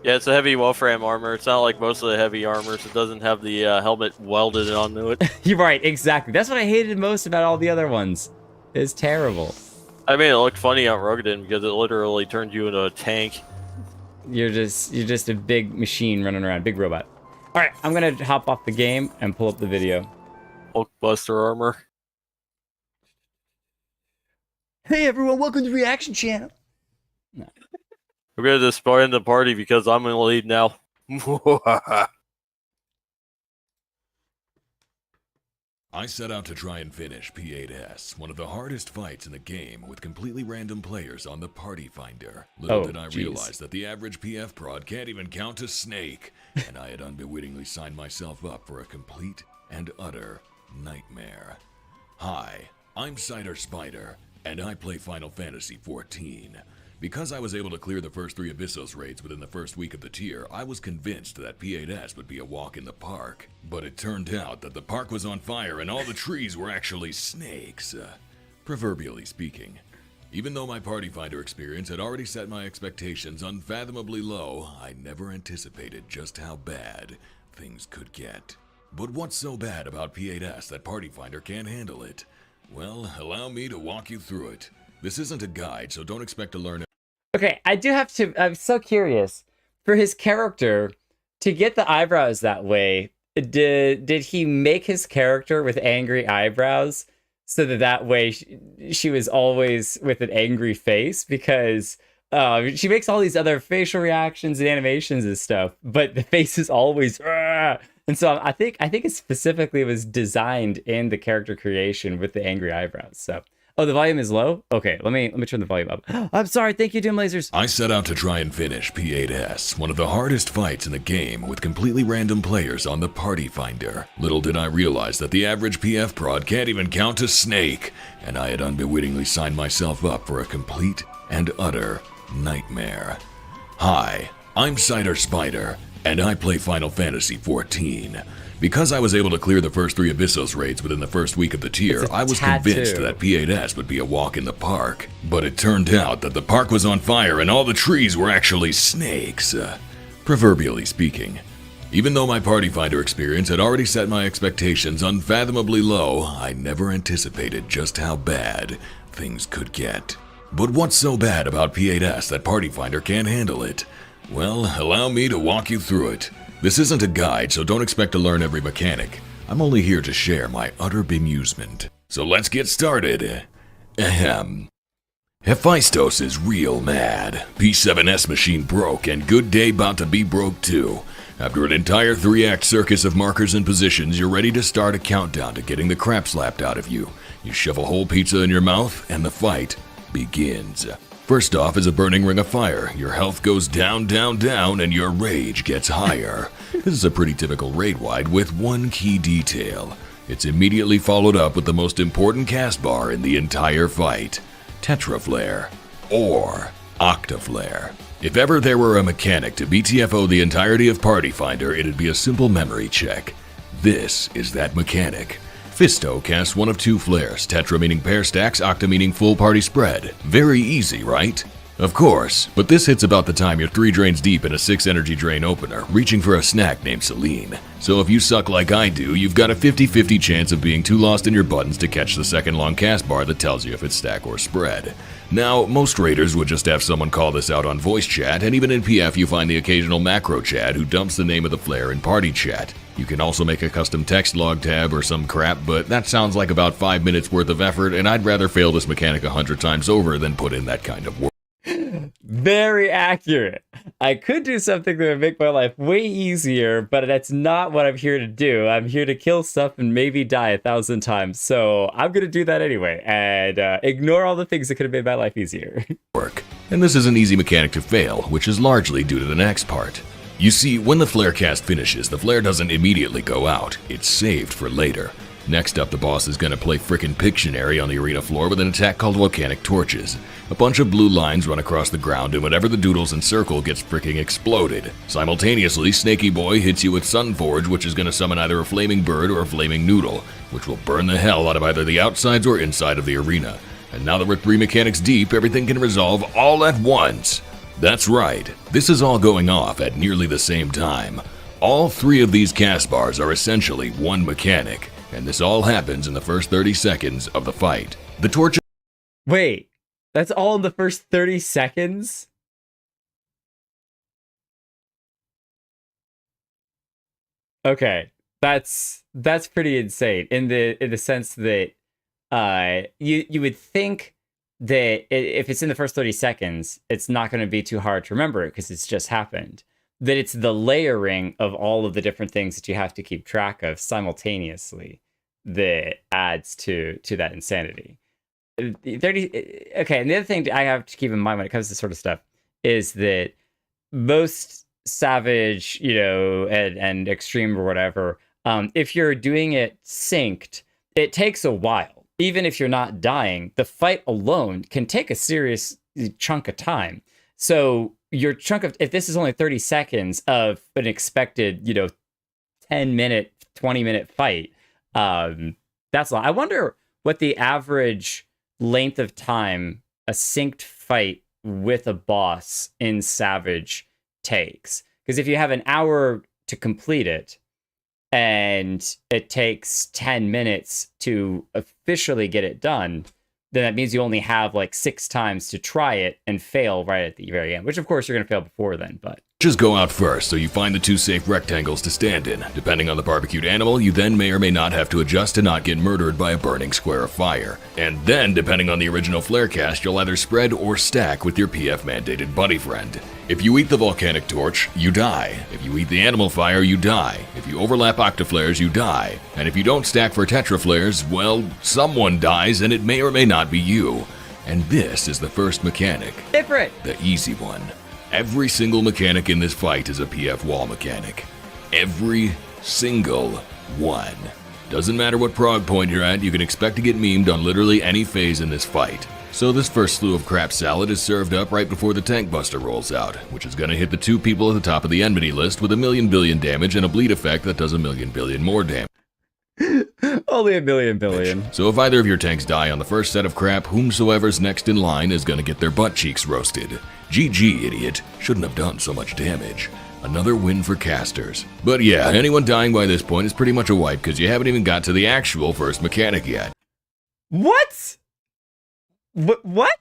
Yeah, it's a heavy wolfram armor. It's not like most of the heavy armors. It doesn't have the helmet welded onto it. You're right, exactly. That's what I hated most about all the other ones. It's terrible. I mean, it looked funny on Rogadin because it literally turned you into a tank. You're just a big machine running around, big robot. All right, I'm gonna hop off the game and pull up the video. Hulkbuster armor. Hey everyone, welcome to Reaction Channel. No. We're gonna destroy the party because I'm in the lead now. I set out to try and finish P8S, one of the hardest fights in the game, with completely random players on the Party Finder. Little did I realize that the average PF prod can't even count to Snake, and I had unwittingly signed myself up for a complete and utter nightmare. Hi, I'm Cider Spider, and I play Final Fantasy XIV. Because I was able to clear the first 3 Abyssos raids within the first week of the tier, I was convinced that P8S would be a walk in the park. But it turned out that the park was on fire and all the trees were actually snakes, proverbially speaking. Even though my Party Finder experience had already set my expectations unfathomably low, I never anticipated just how bad things could get. But what's so bad about P8S that Party Finder can't handle it? Well, allow me to walk you through it. This isn't a guide, so don't expect to learn. Okay, I do have to, I'm so curious. For his character, to get the eyebrows that way, did he make his character with angry eyebrows so that way she was always with an angry face? Because she makes all these other facial reactions and animations and stuff, but the face is always And so I think it specifically was designed in the character creation with the angry eyebrows. So, oh, the volume is low? Okay, let me turn the volume up. I'm sorry, thank you, Doom Lasers. I set out to try and finish P8S, one of the hardest fights in the game with completely random players on the Party Finder. Little did I realize that the average PF prod can't even count to Snake, and I had unbewittingly signed myself up for a complete and utter nightmare. Hi, I'm Cider Spider, and I play Final Fantasy XIV. Because I was able to clear the first 3 Abyssos raids within the first week of the tier, I was convinced that P8S would be a walk in the park. But it turned out that the park was on fire and all the trees were actually snakes, proverbially speaking. Even though my Party Finder experience had already set my expectations unfathomably low, I never anticipated just how bad things could get. But what's so bad about P8S that Party Finder can't handle it? Well, allow me to walk you through it. This isn't a guide, so don't expect to learn every mechanic. I'm only here to share my utter bemusement. So let's get started. Ahem. Hephaestus is real mad. P7S machine broke, and good day bout to be broke too. After an entire 3-act circus of markers and positions, you're ready to start a countdown to getting the crap slapped out of you. You shove a whole pizza in your mouth, and the fight begins. First off is a burning ring of fire. Your health goes down, down, down, and your rage gets higher. This is a pretty typical raid wide with one key detail. It's immediately followed up with the most important cast bar in the entire fight. Tetraflare, or Octaflare. If ever there were a mechanic to BTFO the entirety of Party Finder, it'd be a simple memory check. This is that mechanic. Fisto casts one of 2 flares, Tetra meaning pair stacks, Octa meaning full party spread. Very easy, right? Of course, but this hits about the time you're 3 drains deep in a 6 energy drain opener, reaching for a snack named Celine. So if you suck like I do, you've got a 50-50 chance of being too lost in your buttons to catch the second long cast bar that tells you if it's stack or spread. Now, most raiders would just have someone call this out on voice chat, and even in PF you find the occasional macro Chad who dumps the name of the flare in party chat. You can also make a custom text log tab or some crap, but that sounds like about 5 minutes worth of effort, and I'd rather fail this mechanic 100 times over than put in that kind of work. Very accurate. I could do something that would make my life way easier, but that's not what I'm here to do. I'm here to kill stuff and maybe die 1,000 times. So I'm going to do that anyway and ignore all the things that could have made my life easier. And this is an easy mechanic to fail, which is largely due to the next part. You see, when the flare cast finishes, the flare doesn't immediately go out. It's saved for later. Next up, the boss is gonna play frickin' Pictionary on the arena floor with an attack called Volcanic Torches. A bunch of blue lines run across the ground, and whatever the doodles encircle gets fricking exploded. Simultaneously, Snaky Boy hits you with Sunforge, which is gonna summon either a flaming bird or a flaming noodle, which will burn the hell out of either the outsides or inside of the arena. And now that we're 3 mechanics deep, everything can resolve all at once. That's right, this is all going off at nearly the same time. All 3 of these cast bars are essentially one mechanic, and this all happens in the first 30 seconds of the fight. The torch. Wait, that's all in the first 30 seconds? Okay, that's pretty insane in the sense that you would think that if it's in the first 30 seconds, it's not going to be too hard to remember it because it's just happened. That it's the layering of all of the different things that you have to keep track of simultaneously that adds to that insanity. 30. Okay, and the other thing I have to keep in mind when it comes to this sort of stuff is that most Savage, and Extreme or whatever, if you're doing it synced, it takes a while. Even if you're not dying, the fight alone can take a serious chunk of time. So your chunk of, if this is only 30 seconds of an expected, 10-minute, 20-minute fight, that's a lot. I wonder what the average length of time a synced fight with a boss in Savage takes. Because if you have an hour to complete it, and it takes 10 minutes to officially get it done, then that means you only have like 6 times to try it and fail right at the very end, which of course you're going to fail before then, but... Just go out first, so you find the 2 safe rectangles to stand in. Depending on the barbecued animal, you then may or may not have to adjust to not get murdered by a burning square of fire. And then, depending on the original flare cast, you'll either spread or stack with your PF-mandated buddy friend. If you eat the volcanic torch, you die. If you eat the animal fire, you die. If you overlap octaflares, you die. And if you don't stack for tetraflares, well, someone dies and it may or may not be you. And this is the first mechanic. Different! The easy one. Every single mechanic in this fight is a PF wall mechanic. Every single one. Doesn't matter what prog point you're at, you can expect to get memed on literally any phase in this fight. So this first slew of crap salad is served up right before the tank buster rolls out, which is gonna hit the 2 people at the top of the enmity list with a million billion damage and a bleed effect that does a million billion more damage. Only a million billion. So if either of your tanks die on the first set of crap, whomsoever's next in line is gonna get their butt cheeks roasted. GG, idiot. Shouldn't have done so much damage. Another win for casters. But yeah, anyone dying by this point is pretty much a wipe because you haven't even got to the actual first mechanic yet. What? What?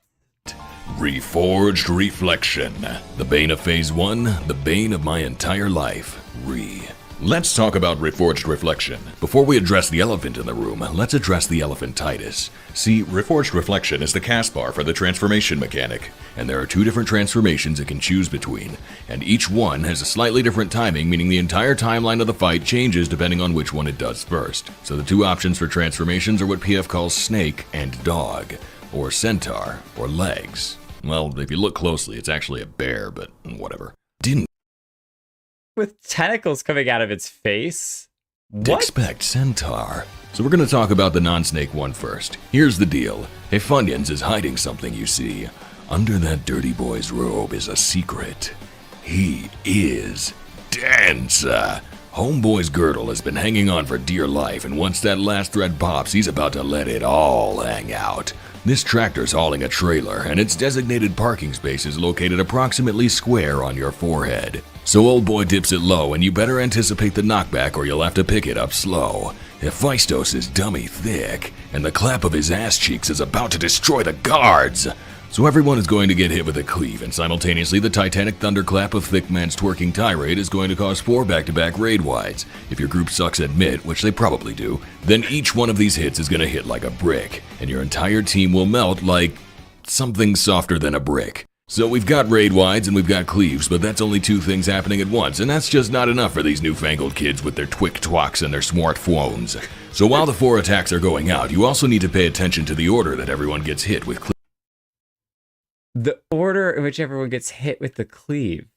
Reforged Reflection. The bane of Phase 1, the bane of my entire life. Let's talk about Reforged Reflection. Before we address the elephant in the room, let's address the elephantitis. See, Reforged Reflection is the cast bar for the transformation mechanic, and there are 2 different transformations it can choose between, and each one has a slightly different timing, meaning the entire timeline of the fight changes depending on which one it does first. So the 2 options for transformations are what PF calls snake and dog, or centaur, or legs. Well, if you look closely, it's actually a bear, but whatever. With tentacles coming out of its face? Expect centaur. So we're going to talk about the non-snake one first. Here's the deal. Hey, Funyuns is hiding something, you see. Under that dirty boy's robe is a secret. He is dense. Homeboy's girdle has been hanging on for dear life, and once that last thread pops, he's about to let it all hang out. This tractor's hauling a trailer, and its designated parking space is located approximately square on your forehead. So old boy dips it low, and you better anticipate the knockback or you'll have to pick it up slow. Hephaestus is dummy thick, and the clap of his ass cheeks is about to destroy the guards. So everyone is going to get hit with a cleave, and simultaneously the titanic thunderclap of Thick Man's twerking tirade is going to cause 4 back-to-back raid wides. If your group sucks at mid, which they probably do, then each one of these hits is going to hit like a brick, and your entire team will melt like something softer than a brick. So we've got raid wides and we've got cleaves, but that's only 2 things happening at once, and that's just not enough for these newfangled kids with their twick twocks and their smartphones. So while the 4 attacks are going out, you also need to pay attention to the order that everyone gets hit with cleaves. The order in which everyone gets hit with the cleave.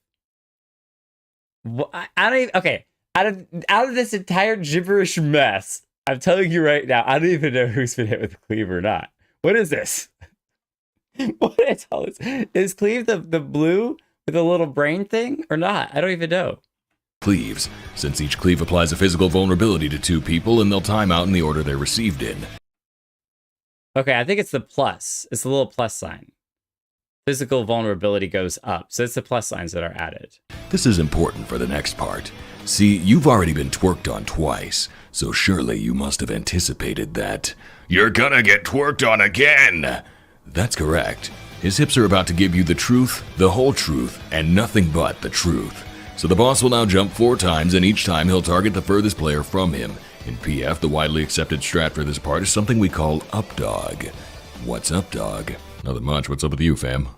I don't even, okay, out of this entire gibberish mess, I'm telling you right now, I don't even know who's been hit with the cleave or not. What is this? What is all this? Is cleave the blue with a little brain thing or not? I don't even know. Cleaves, since each cleave applies a physical vulnerability to 2 people and they'll time out in the order they're received in. Okay, I think it's the plus. It's the little plus sign. Physical vulnerability goes up, so it's the plus signs that are added. This is important for the next part. See, you've already been twerked on twice, so surely you must have anticipated that. You're gonna get twerked on again! That's correct. His hips are about to give you the truth, the whole truth, and nothing but the truth. So the boss will now jump 4 times, and each time he'll target the furthest player from him. In PF, the widely accepted strat for this part is something we call up dog. What's up, dog? Nothing much. What's up with you, fam?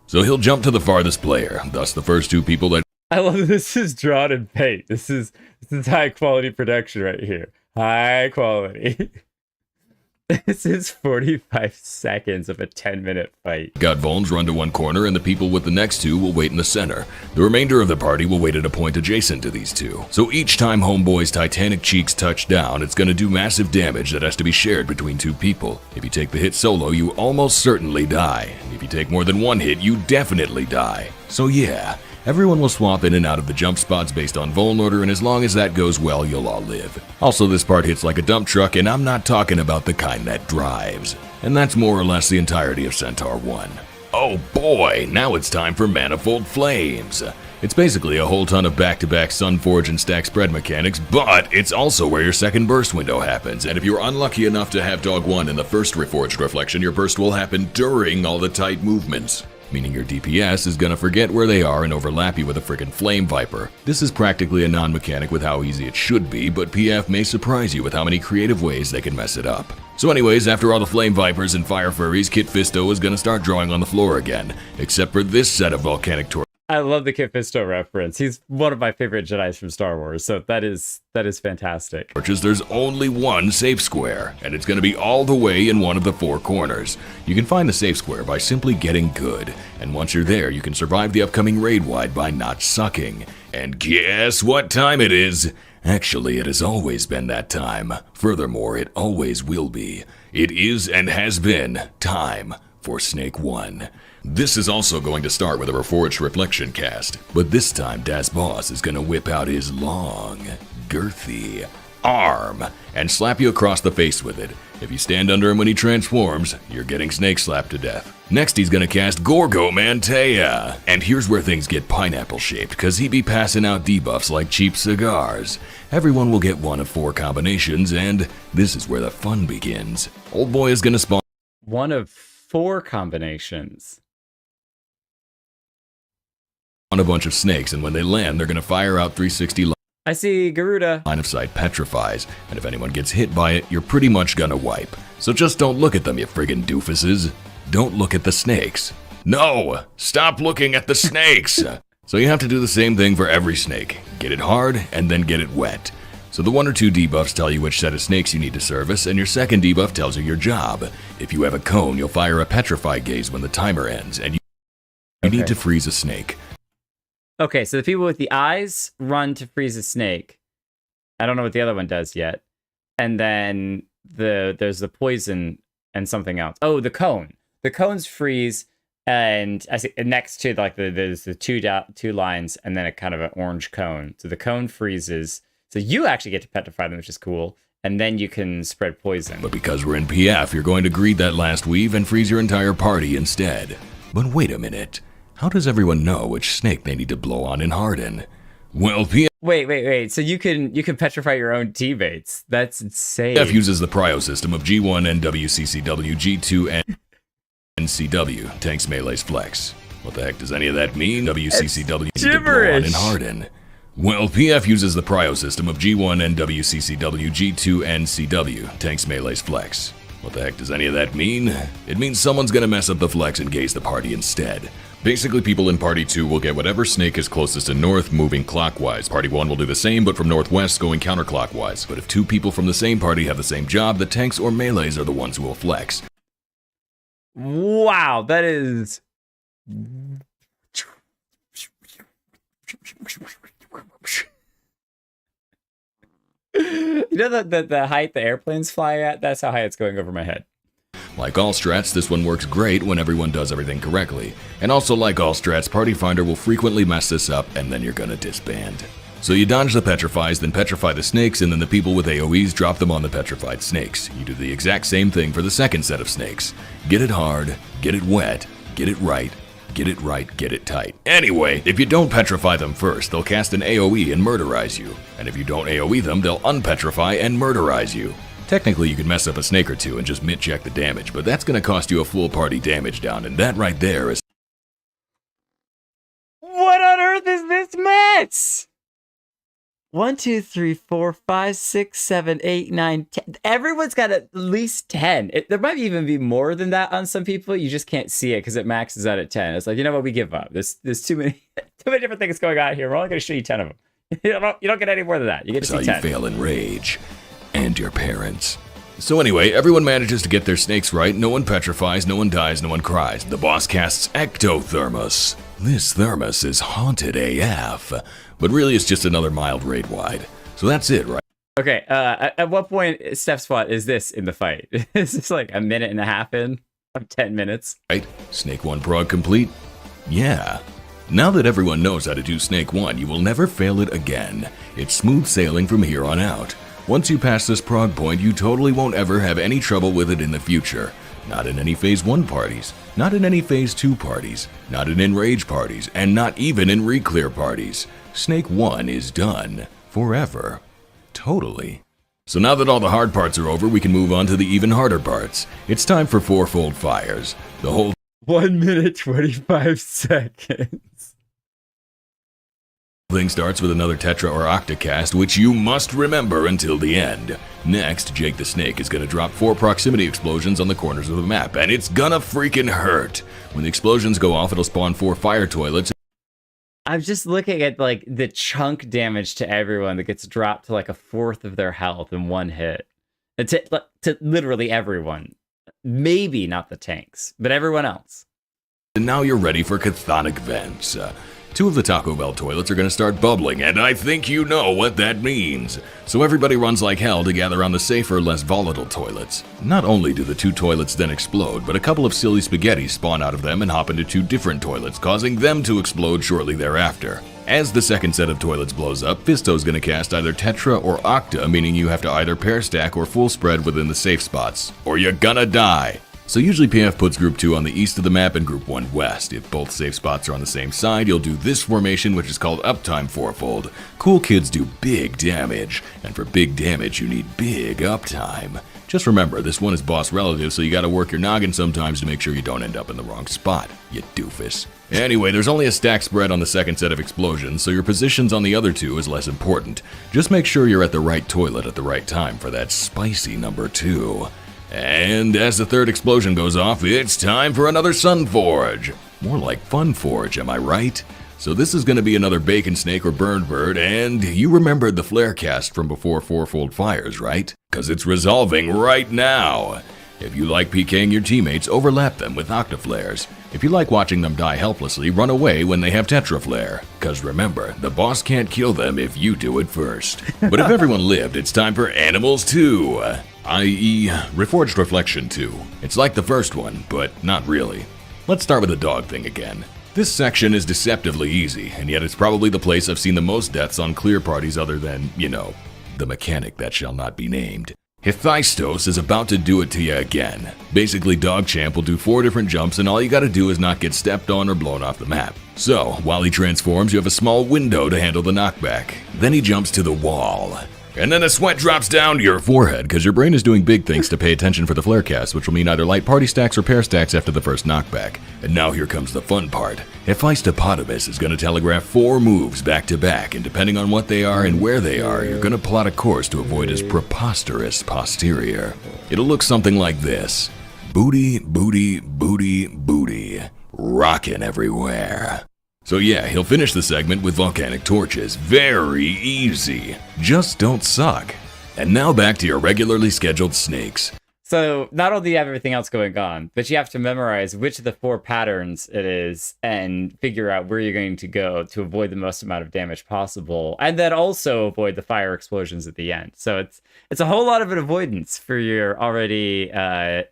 So he'll jump to the farthest player, thus the first 2 people that... I love this is drawn in paint. This is high quality production right here. High quality. This is 45 seconds of a 10-minute fight. Got Vulns run to one corner, and the people with the next 2 will wait in the center. The remainder of the party will wait at a point adjacent to these 2. So each time Homeboy's titanic cheeks touch down, it's gonna do massive damage that has to be shared between 2 people. If you take the hit solo, you almost certainly die. And if you take more than 1 hit, you definitely die. So yeah, everyone will swap in and out of the jump spots based on vuln order, and as long as that goes well, you'll all live. Also, this part hits like a dump truck, and I'm not talking about the kind that drives. And that's more or less the entirety of Centaur 1. Oh boy, now it's time for Manifold Flames. It's basically a whole ton of back-to-back Sunforge and stack spread mechanics, but it's also where your second burst window happens, and if you're unlucky enough to have Dog 1 in the first Reforged Reflection, your burst will happen during all the tight movements. Meaning your DPS is gonna forget where they are and overlap you with a frickin' Flame Viper. This is practically a non-mechanic with how easy it should be, but PF may surprise you with how many creative ways they can mess it up. So anyways, after all the Flame Vipers and Fire Furries, Kit Fisto is gonna start drawing on the floor again, except for this set of volcanic torches. I love the Kit Fisto reference. He's one of my favorite Jedis from Star Wars, so that is fantastic. There's only one safe square, and it's going to be all the way in one of the 4 corners. You can find the safe square by simply getting good, and once you're there, you can survive the upcoming raid wide by not sucking. And guess what time it is? Actually, it has always been that time. Furthermore, it always will be. It is and has been time for Snake 1. This is also going to start with a Reforged Reflection cast, but this time Das Boss is going to whip out his long, girthy arm and slap you across the face with it. If you stand under him when he transforms, you're getting snake slapped to death. Next he's going to cast Gorgo Mantea. And here's where things get pineapple shaped, cause he be passing out debuffs like cheap cigars. Everyone will get one of 4 combinations, and this is where the fun begins. Old boy is going to spawn one of 4 combinations. On a bunch of snakes, and when they land, they're going to fire out 360 I see Garuda. Line of sight petrifies, and if anyone gets hit by it, you're pretty much gonna wipe. So just don't look at them, you friggin' doofuses. Don't look at the snakes. No! Stop looking at the snakes! So you have to do the same thing for every snake. Get it hard, and then get it wet. So the 1 or 2 debuffs tell you which set of snakes you need to service, and your second debuff tells you your job. If you have a cone, you'll fire a Petrify Gaze when the timer ends, and you need to freeze a snake. Okay, so the people with the eyes run to freeze a snake. I don't know what the other one does yet. And then there's the poison and something else. Oh, the cone. The cones freeze, and I see next to like there's the two lines, and then a kind of an orange cone. So the cone freezes. So you actually get to petrify them, which is cool. And then you can spread poison. But because we're in PF, you're going to greed that last weave and freeze your entire party instead. But wait a minute. How does everyone know which snake they need to blow on and harden? Well, PF... Wait. So you can petrify your own teammates. That's insane. PF uses the prio system of G1, NWCCW, G2, and NCW. Tanks, melees, flex. What the heck does any of that mean? WCCW need to blow on and harden. Well, PF uses the prio system of G1, NWCCW, G2, NCW. Tanks, melees, flex. What the heck does any of that mean? It means someone's gonna mess up the flex and gaze the party instead. Basically, people in Party 2 will get whatever snake is closest to north, moving clockwise. Party 1 will do the same, but from northwest, going counterclockwise. But if 2 people from the same party have the same job, the tanks or melees are the ones who will flex. Wow, that is... You know the height the airplanes fly at? That's how high it's going over my head. Like all strats, this one works great when everyone does everything correctly. And also like all strats, Party Finder will frequently mess this up, and then you're gonna disband. So you dodge the petrifies, then petrify the snakes, and then the people with AoEs drop them on the petrified snakes. You do the exact same thing for the second set of snakes. Get it hard, get it wet, get it right, get it tight. Anyway, if you don't petrify them first, they'll cast an AoE and murderize you. And if you don't AoE them, they'll unpetrify and murderize you. Technically, you can mess up a snake or 2 and just mid-check the damage, but that's gonna cost you a full party damage down, and that right there is... What on earth is this mess? 1, 2, 3, 4, 5, 6, 7, 8, 9, 10. Everyone's got at least 10. There might even be more than that on some people. You just can't see it because it maxes out at 10. It's like, you know what? We give up. There's too many different things going on here. We're only going to show you 10 of them. You don't get any more than that. You get to see 10. That's how you fail in Rage. And your parents. So anyway, everyone manages to get their snakes right. No one petrifies, no one dies, no one cries. The boss casts Ectothermos. This thermos is haunted AF. But really, it's just another mild raid wide. So that's it, right? Okay, at what point, Steph Swat, is this in the fight? Is this like a minute and a half in? Of 10 minutes? Right? Snake 1 prog complete? Yeah. Now that everyone knows how to do Snake 1, you will never fail it again. It's smooth sailing from here on out. Once you pass this prog point, you totally won't ever have any trouble with it in the future. Not in any Phase 1 parties, not in any Phase 2 parties, not in Enrage parties, and not even in Reclear parties. Snake 1 is done. Forever. Totally. So now that all the hard parts are over, we can move on to the even harder parts. It's time for fourfold fires. The whole 1 minute, 25 seconds. Thing starts with another Tetra or Octocast, which you must remember until the end. Next, Jake the Snake is gonna drop 4 proximity explosions on the corners of the map, and it's gonna freaking hurt. When the explosions go off, it'll spawn 4 fire toilets I'm just looking at like the chunk damage to everyone that gets dropped to like a fourth of their health in one hit. To literally everyone. Maybe not the tanks, but everyone else. And now you're ready for chthonic vents. Two of the Taco Bell toilets are going to start bubbling, and I think you know what that means. So everybody runs like hell to gather on the safer, less volatile toilets. Not only do the two toilets then explode, but a couple of silly spaghettis spawn out of them and hop into two different toilets, causing them to explode shortly thereafter. As the second set of toilets blows up, Fisto's going to cast either Tetra or Octa, meaning you have to either pair stack or full spread within the safe spots, or you're gonna die. So usually PF puts Group 2 on the east of the map and Group 1 west. If both safe spots are on the same side, you'll do this formation, which is called Uptime Fourfold. Cool kids do big damage, and for big damage you need big uptime. Just remember, this one is boss relative, so you gotta work your noggin sometimes to make sure you don't end up in the wrong spot, you doofus. Anyway, there's only a stack spread on the second set of explosions, so your positions on the other two is less important. Just make sure you're at the right toilet at the right time for that spicy number 2. And as the third explosion goes off, it's time for another Sun Forge. More like Fun Forge, am I right? So this is going to be another Bacon Snake or Burned Bird, and you remembered the flare cast from before Fourfold Fires, right? Because it's resolving right now. If you like PKing your teammates, overlap them with Octaflares. If you like watching them die helplessly, run away when they have Tetraflare. Because remember, the boss can't kill them if you do it first. But if everyone lived, it's time for Animals 2. I.e., Reforged Reflection 2. It's like the first one, but not really. Let's start with the dog thing again. This section is deceptively easy, and yet it's probably the place I've seen the most deaths on clear parties other than, you know, the mechanic that shall not be named. Hephaestos is about to do it to you again. Basically, Dogchamp will do 4 different jumps, and all you gotta do is not get stepped on or blown off the map. So, while he transforms, you have a small window to handle the knockback. Then he jumps to the wall. And then the sweat drops down to your forehead, because your brain is doing big things to pay attention for the flare cast, which will mean either light party stacks or pair stacks after the first knockback. And now here comes the fun part. Hephaestopotamus is going to telegraph 4 moves back to back, and depending on what they are and where they are, you're going to plot a course to avoid his preposterous posterior. It'll look something like this. Booty, booty, booty, booty. Rockin' everywhere. So yeah, he'll finish the segment with volcanic torches. Very easy. Just don't suck. And now back to your regularly scheduled snakes. So not only do you have everything else going on, but you have to memorize which of the 4 patterns it is and figure out where you're going to go to avoid the most amount of damage possible, and then also avoid the fire explosions at the end. So it's a whole lot of an avoidance for your already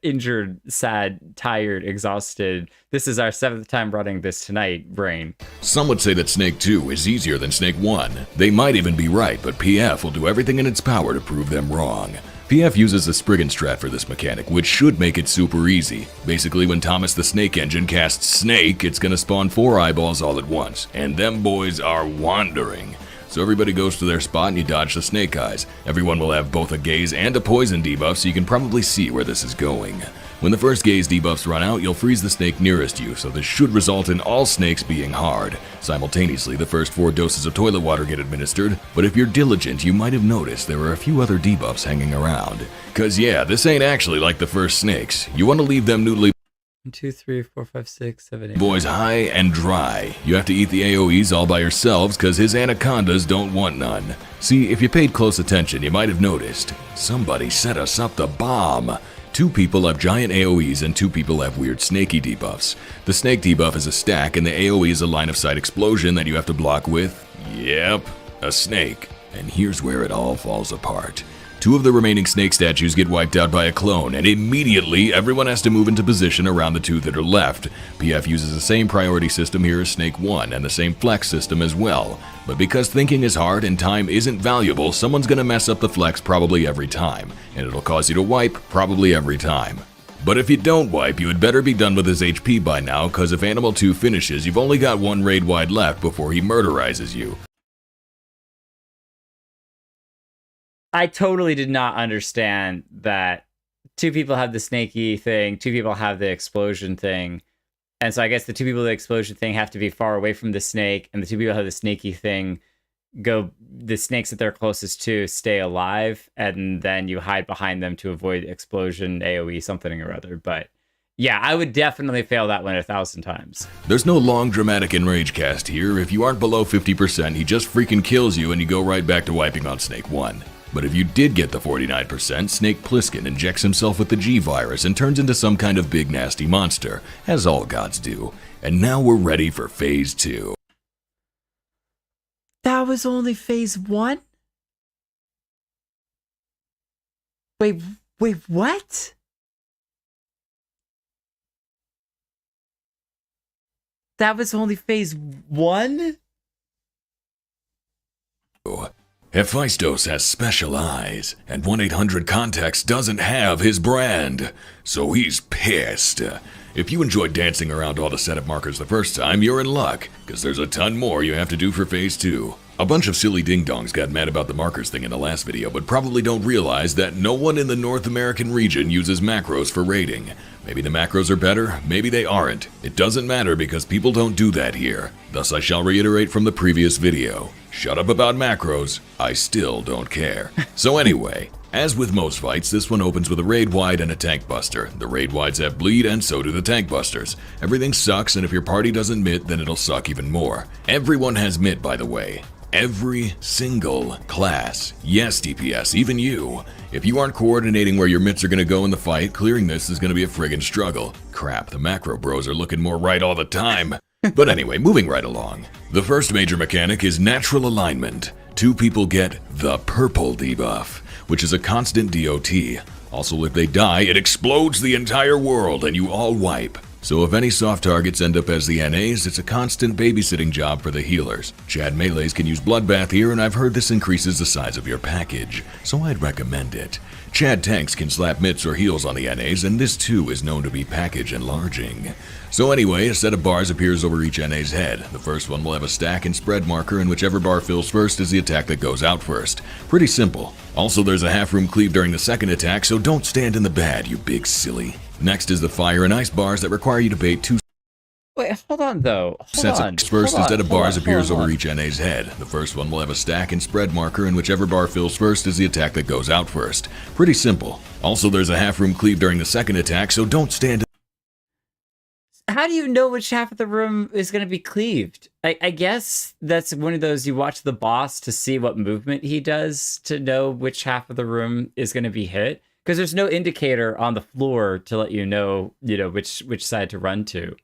injured, sad, tired, exhausted, this is our 7th time running this tonight brain. Some would say that Snake 2 is easier than Snake 1. They might even be right, but PF will do everything in its power to prove them wrong. PF uses the Spriggan strat for this mechanic, which should make it super easy. Basically, when Thomas the Snake Engine casts Snake, it's gonna spawn 4 eyeballs all at once, and them boys are wandering. So everybody goes to their spot and you dodge the snake eyes. Everyone will have both a gaze and a poison debuff, so you can probably see where this is going. When the first gaze debuffs run out, you'll freeze the snake nearest you, so this should result in all snakes being hard. Simultaneously, the first 4 doses of toilet water get administered, but if you're diligent, you might have noticed there are a few other debuffs hanging around. Cause yeah, this ain't actually like the first snakes. You want to leave them noodly 1, 2, 3, 4, 5, 6, 7, 8. boys high and dry. You have to eat the AoEs all by yourselves, cause his anacondas don't want none. See, if you paid close attention, you might have noticed. Somebody set us up the bomb. 2 people have giant AoEs and 2 people have weird snaky debuffs. The snake debuff is a stack and the AoE is a line of sight explosion that you have to block with, yep, a snake. And here's where it all falls apart. 2 of the remaining snake statues get wiped out by a clone, and immediately everyone has to move into position around the 2 that are left. PF uses the same priority system here as Snake 1, and the same flex system as well. But because thinking is hard and time isn't valuable, someone's gonna mess up the flex probably every time, and it'll cause you to wipe probably every time. But if you don't wipe, you had better be done with his HP by now, cause if Animal 2 finishes, you've only got 1 raid wide left before he murderizes you. I totally did not understand that 2 people have the snaky thing, 2 people have the explosion thing. And so I guess the 2 people with the explosion thing have to be far away from the snake, and the 2 people who have the snaky thing the snakes that they're closest to stay alive, and then you hide behind them to avoid explosion, AoE, something or other. But Yeah, I would definitely fail that one 1,000 times. There's no long dramatic enrage cast here. If you aren't below 50%, he just freaking kills you and you go right back to wiping on Snake 1. But if you did get the 49%, Snake Plissken injects himself with the G virus and turns into some kind of big nasty monster, as all gods do. And now we're ready for Phase 2. That was only Phase 1? Wait, what? That was only Phase 1? Hephaestus has special eyes, and 1-800-CONTACTS doesn't have his brand, so he's pissed. If you enjoyed dancing around all the setup markers the first time, you're in luck, because there's a ton more you have to do for Phase 2. A bunch of silly ding-dongs got mad about the markers thing in the last video, but probably don't realize that no one in the North American region uses macros for raiding. Maybe the macros are better, maybe they aren't. It doesn't matter because people don't do that here. Thus I shall reiterate from the previous video. Shut up about macros, I still don't care. So anyway, as with most fights, this one opens with a raid wide and a tank buster. The raid wides have bleed and so do the tank busters. Everything sucks, and if your party doesn't mit, then it'll suck even more. Everyone has mit, by the way. Every single class. Yes, DPS, even you. If you aren't coordinating where your mitts are going to go in the fight, clearing this is going to be a friggin' struggle. Crap, the macro bros are looking more right all the time. But anyway, moving right along. The first major mechanic is natural alignment. 2 people get the purple debuff, which is a constant DOT. Also, if they die, it explodes the entire world and you all wipe. So if any soft targets end up as the NAs, it's a constant babysitting job for the healers. Chad melees can use Bloodbath here, and I've heard this increases the size of your package, so I'd recommend it. Chad tanks can slap mitts or heals on the NAs, and this too is known to be package enlarging. So anyway, a set of bars appears over each NA's head. The first one will have a stack and spread marker, and whichever bar fills first is the attack that goes out first. Pretty simple. Also, there's a half-room cleave during the second attack, so don't stand in the bad, you big silly. Next is the fire and ice bars that require you to bait 2 Wait, hold on though. sets of first instead of bars appears over each NA's head. The first one will have a stack and spread marker, and whichever bar fills first is the attack that goes out first. Pretty simple. Also, there's a half-room cleave during the second attack, so don't stand. How do you know which half of the room is going to be cleaved? I guess that's one of those you watch the boss to see what movement he does to know which half of the room is going to be hit. Because there's no indicator on the floor to let you know which side to run to.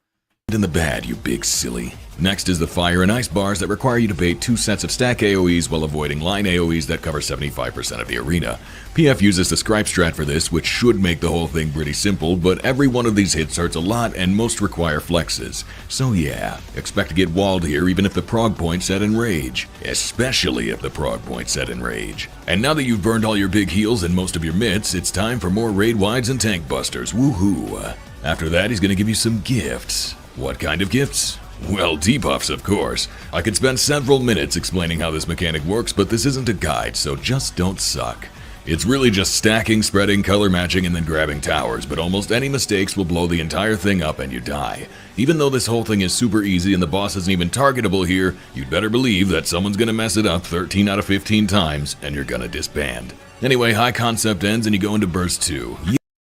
In the bad, you big silly. Next is the fire and ice bars that require you to bait 2 sets of stack AoEs while avoiding line AoEs that cover 75% of the arena. PF uses the Scribe strat for this, which should make the whole thing pretty simple, but every one of these hits hurts a lot and most require flexes. So yeah, expect to get walled here even if the prog point set in rage. Especially if the prog point set in rage. And now that you've burned all your big heals and most of your mitts, it's time for more raid wides and tank busters. Woohoo! After that, he's gonna give you some gifts. What kind of gifts? Well, debuffs, of course. I could spend several minutes explaining how this mechanic works, but this isn't a guide, so just don't suck. It's really just stacking, spreading, color matching, and then grabbing towers, but almost any mistakes will blow the entire thing up and you die. Even though this whole thing is super easy and the boss isn't even targetable here, you'd better believe that someone's gonna mess it up 13 out of 15 times, and you're gonna disband. Anyway, high concept ends and you go into burst 2.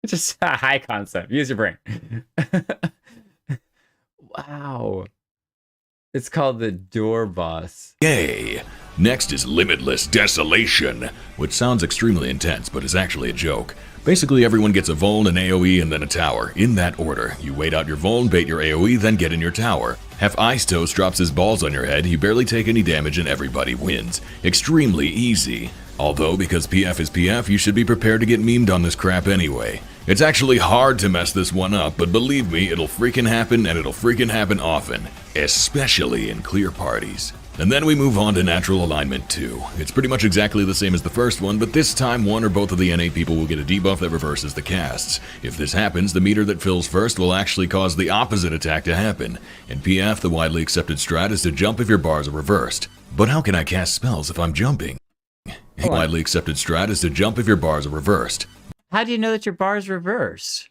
Just a high concept. Use your brain. Wow. It's called the door boss. Yay! Next is Limitless Desolation, which sounds extremely intense, but is actually a joke. Basically, everyone gets a Vuln, an AoE, and then a tower, in that order. You wait out your Vuln, bait your AoE, then get in your tower. Hephaestus drops his balls on your head, you barely take any damage, and everybody wins. Extremely easy. Although, because PF is PF, you should be prepared to get memed on this crap anyway. It's actually hard to mess this one up, but believe me, it'll freaking happen, and it'll freaking happen often. Especially in clear parties. And then we move on to Natural Alignment 2. It's pretty much exactly the same as the first one, but this time one or both of the NA people will get a debuff that reverses the casts. If this happens, the meter that fills first will actually cause the opposite attack to happen. In PF, the widely accepted strat is to jump if your bars are reversed. But how can I cast spells if I'm jumping? A widely accepted strat is to jump if your bars are reversed. How do you know that your bar is reversed?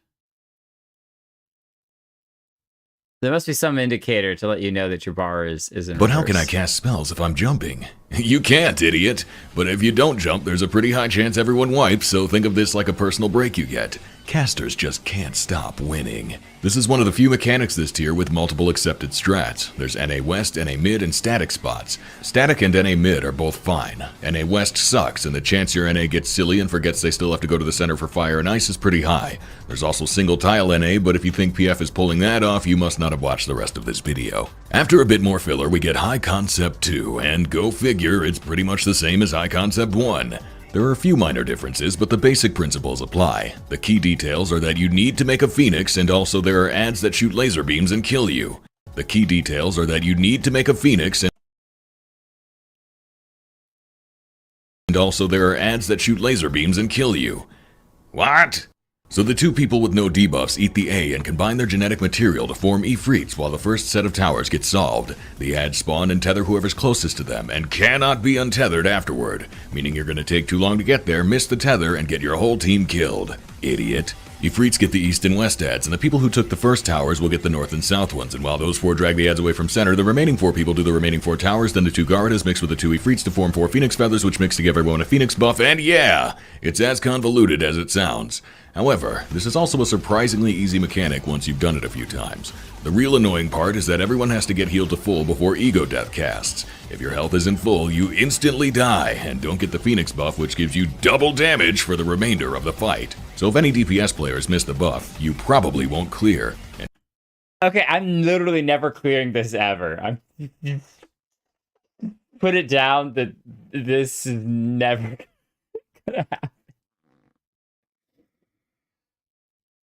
There must be some indicator to let you know that your bar is in But reverse. how can I cast spells if I'm jumping? You can't, idiot! But if you don't jump, there's a pretty high chance everyone wipes, so think of this like a personal break you get. Casters just can't stop winning. This is one of the few mechanics this tier with multiple accepted strats. There's NA West, NA Mid, and Static spots. Static and NA Mid are both fine. NA West sucks, and the chance your NA gets silly and forgets they still have to go to the center for fire and ice is pretty high. There's also single tile NA, but if you think PF is pulling that off, you must not have watched the rest of this video. After a bit more filler, we get High Concept 2, and go figure, it's pretty much the same as High Concept 1. There are a few minor differences, but the basic principles apply. The key details are that you need to make a phoenix, and also there are ads that shoot laser beams and kill you. The key details are that you need to make a phoenix, and also there are ads that shoot laser beams and kill you. What? So the two people with no debuffs eat the A and combine their genetic material to form Ifrits while the first set of towers get solved. The ads spawn and tether whoever's closest to them and cannot be untethered afterward, meaning you're going to take too long to get there, miss the tether, and get your whole team killed. Idiot. Ifrits get the east and west ads, and the people who took the first towers will get the north and south ones, and while those 4 drag the ads away from center, the remaining 4 people do the remaining 4 towers, then the 2 Gardas mix with the 2 Ifrits to form 4 Phoenix Feathers, which mix to give everyone a Phoenix buff, and yeah! It's as convoluted as it sounds. However, this is also a surprisingly easy mechanic once you've done it a few times. The real annoying part is that everyone has to get healed to full before Ego Death casts. If your health isn't full, you instantly die, and don't get the Phoenix buff, which gives you double damage for the remainder of the fight. So if any DPS players miss the buff, you probably won't clear. Okay, I'm literally never clearing this ever. Put it down that this is never gonna happen.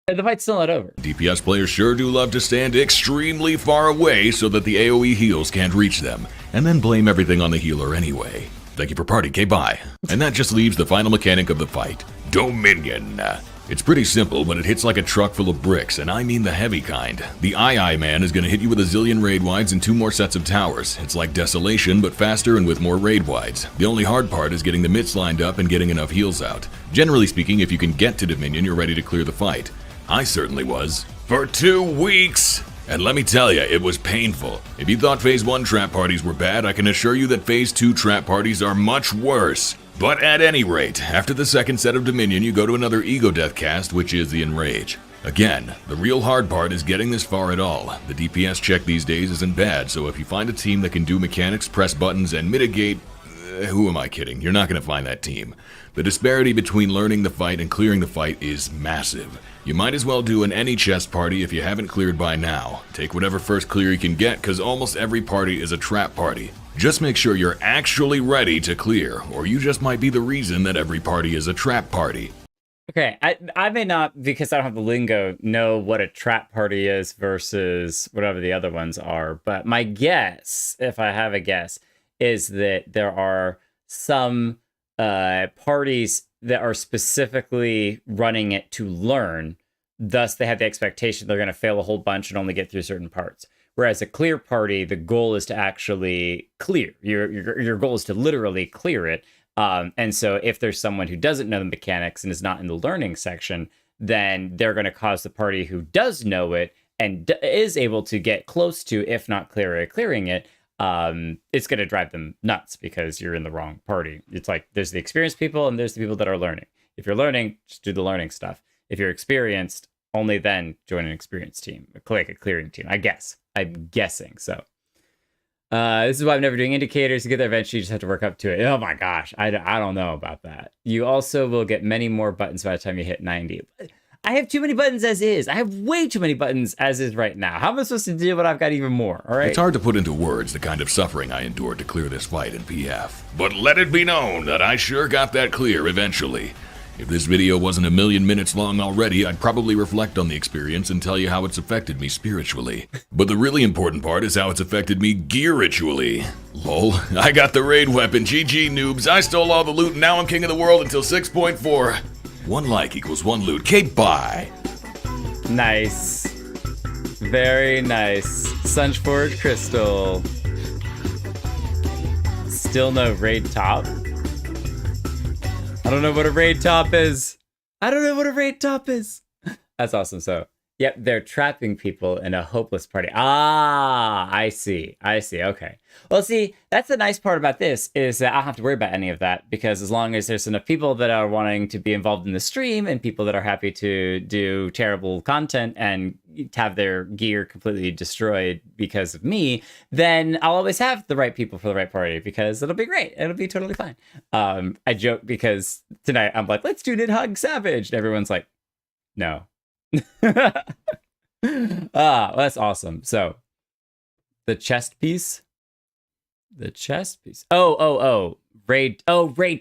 The fight's still not over. DPS players sure do love to stand extremely far away so that the AoE heals can't reach them, and then blame everything on the healer anyway. Thank you for party, K-bye. And that just leaves the final mechanic of the fight, Dominion. It's pretty simple, but it hits like a truck full of bricks, and I mean the heavy kind. The II man is going to hit you with a zillion raid wides and 2 more sets of towers. It's like Desolation, but faster and with more raid wides. The only hard part is getting the mitts lined up and getting enough heals out. Generally speaking, if you can get to Dominion, you're ready to clear the fight. I certainly was. For 2 weeks! And let me tell you, it was painful. If you thought Phase 1 trap parties were bad, I can assure you that Phase 2 trap parties are much worse. But at any rate, after the second set of Dominion, you go to another Ego Death cast, which is the Enrage. Again, the real hard part is getting this far at all. The DPS check these days isn't bad, so if you find a team that can do mechanics, press buttons, and mitigate... who am I kidding? You're not going to find that team. The disparity between learning the fight and clearing the fight is massive. You might as well do an any chest party if you haven't cleared by now. Take whatever first clear you can get, because almost every party is a trap party. Just make sure you're actually ready to clear, or you just might be the reason that every party is a trap party. Okay, I may not, because I don't have the lingo, know what a trap party is versus whatever the other ones are, but my guess, if I have a guess, is that there are some parties that are specifically running it to learn, thus they have the expectation they're going to fail a whole bunch and only get through certain parts. Whereas a clear party, the goal is to actually clear. Your goal is to literally clear it. And so if there's someone who doesn't know the mechanics and is not in the learning section, then they're going to cause the party who does know it and is able to get close to, if not clearing it, it's going to drive them nuts because you're in the wrong party. It's like there's the experienced people and there's the people that are learning. If you're learning, just do the learning stuff. If you're experienced, only then join an experienced team, like a clearing team, I guess. I'm guessing. So this is why I'm never doing indicators. To get there eventually, you just have to work up to it. Oh my gosh, I don't know about that. You also will get many more buttons by the time you hit 90. I have too many buttons as is. I have way too many buttons as is right now. How am I supposed to deal with I've got even more? All right. It's hard to put into words the kind of suffering I endured to clear this fight in PF. But let it be known that I sure got that clear eventually. If this video wasn't 1,000,000 minutes long already, I'd probably reflect on the experience and tell you how it's affected me spiritually. But the really important part is how it's affected me gear-ritually. Lol, I got the raid weapon, GG noobs, I stole all the loot and now I'm king of the world until 6.4. 1 like equals 1 loot, K-bye. Nice. Very nice. Sunchforge Crystal. Still no raid top. I don't know what a raid top is. That's awesome. So Yep, they're trapping people in a hopeless party. Ah, I see. Okay. Well, see, that's the nice part about this is that I don't have to worry about any of that because as long as there's enough people that are wanting to be involved in the stream and people that are happy to do terrible content and have their gear completely destroyed because of me, then I'll always have the right people for the right party because it'll be great. It'll be totally fine. I joke because tonight I'm like, let's do Nidhogg Savage. And everyone's like, no. Well, that's awesome. So the chest piece. Raid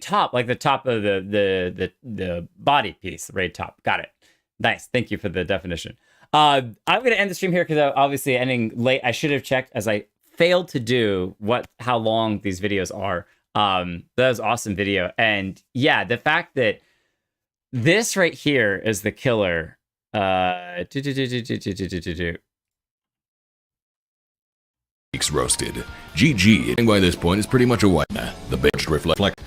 top, like the top of the body piece, raid top. Got it. Nice. Thank you for the definition. I'm gonna end the stream here because obviously ending late. I should have checked as I failed to do how long these videos are. That was an awesome video. And yeah, the fact that this right here is the killer. Roasted. GG. By this point is pretty much a white. The bench reflect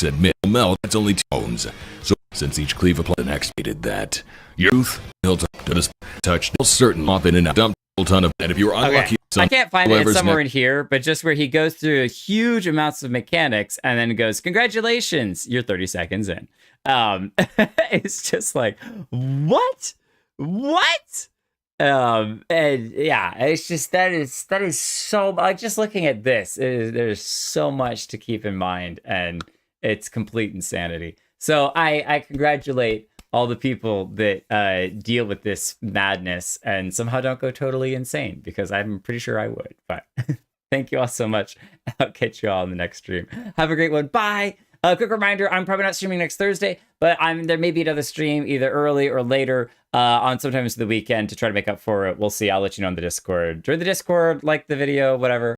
and melt. That's only tones. So since each cleave applied and activated that, youth built up to this touch certain often in a dump ton of. And if you're unlucky, I can't find it somewhere in here, but just where he goes through huge amounts of mechanics and then goes, "Congratulations, you're 30 seconds in." It's just like, what? And yeah, it's just that is so like just looking at this, there's so much to keep in mind, and it's complete insanity. So I congratulate all the people that deal with this madness and somehow don't go totally insane, because I'm pretty sure I would. But thank you all so much. I'll catch you all in the next stream. Have a great one. Bye. Quick reminder, I'm probably not streaming next Thursday, but there may be another stream either early or later on sometimes the weekend to try to make up for it. We'll see. I'll let you know on the Discord. Join the Discord, like the video, whatever.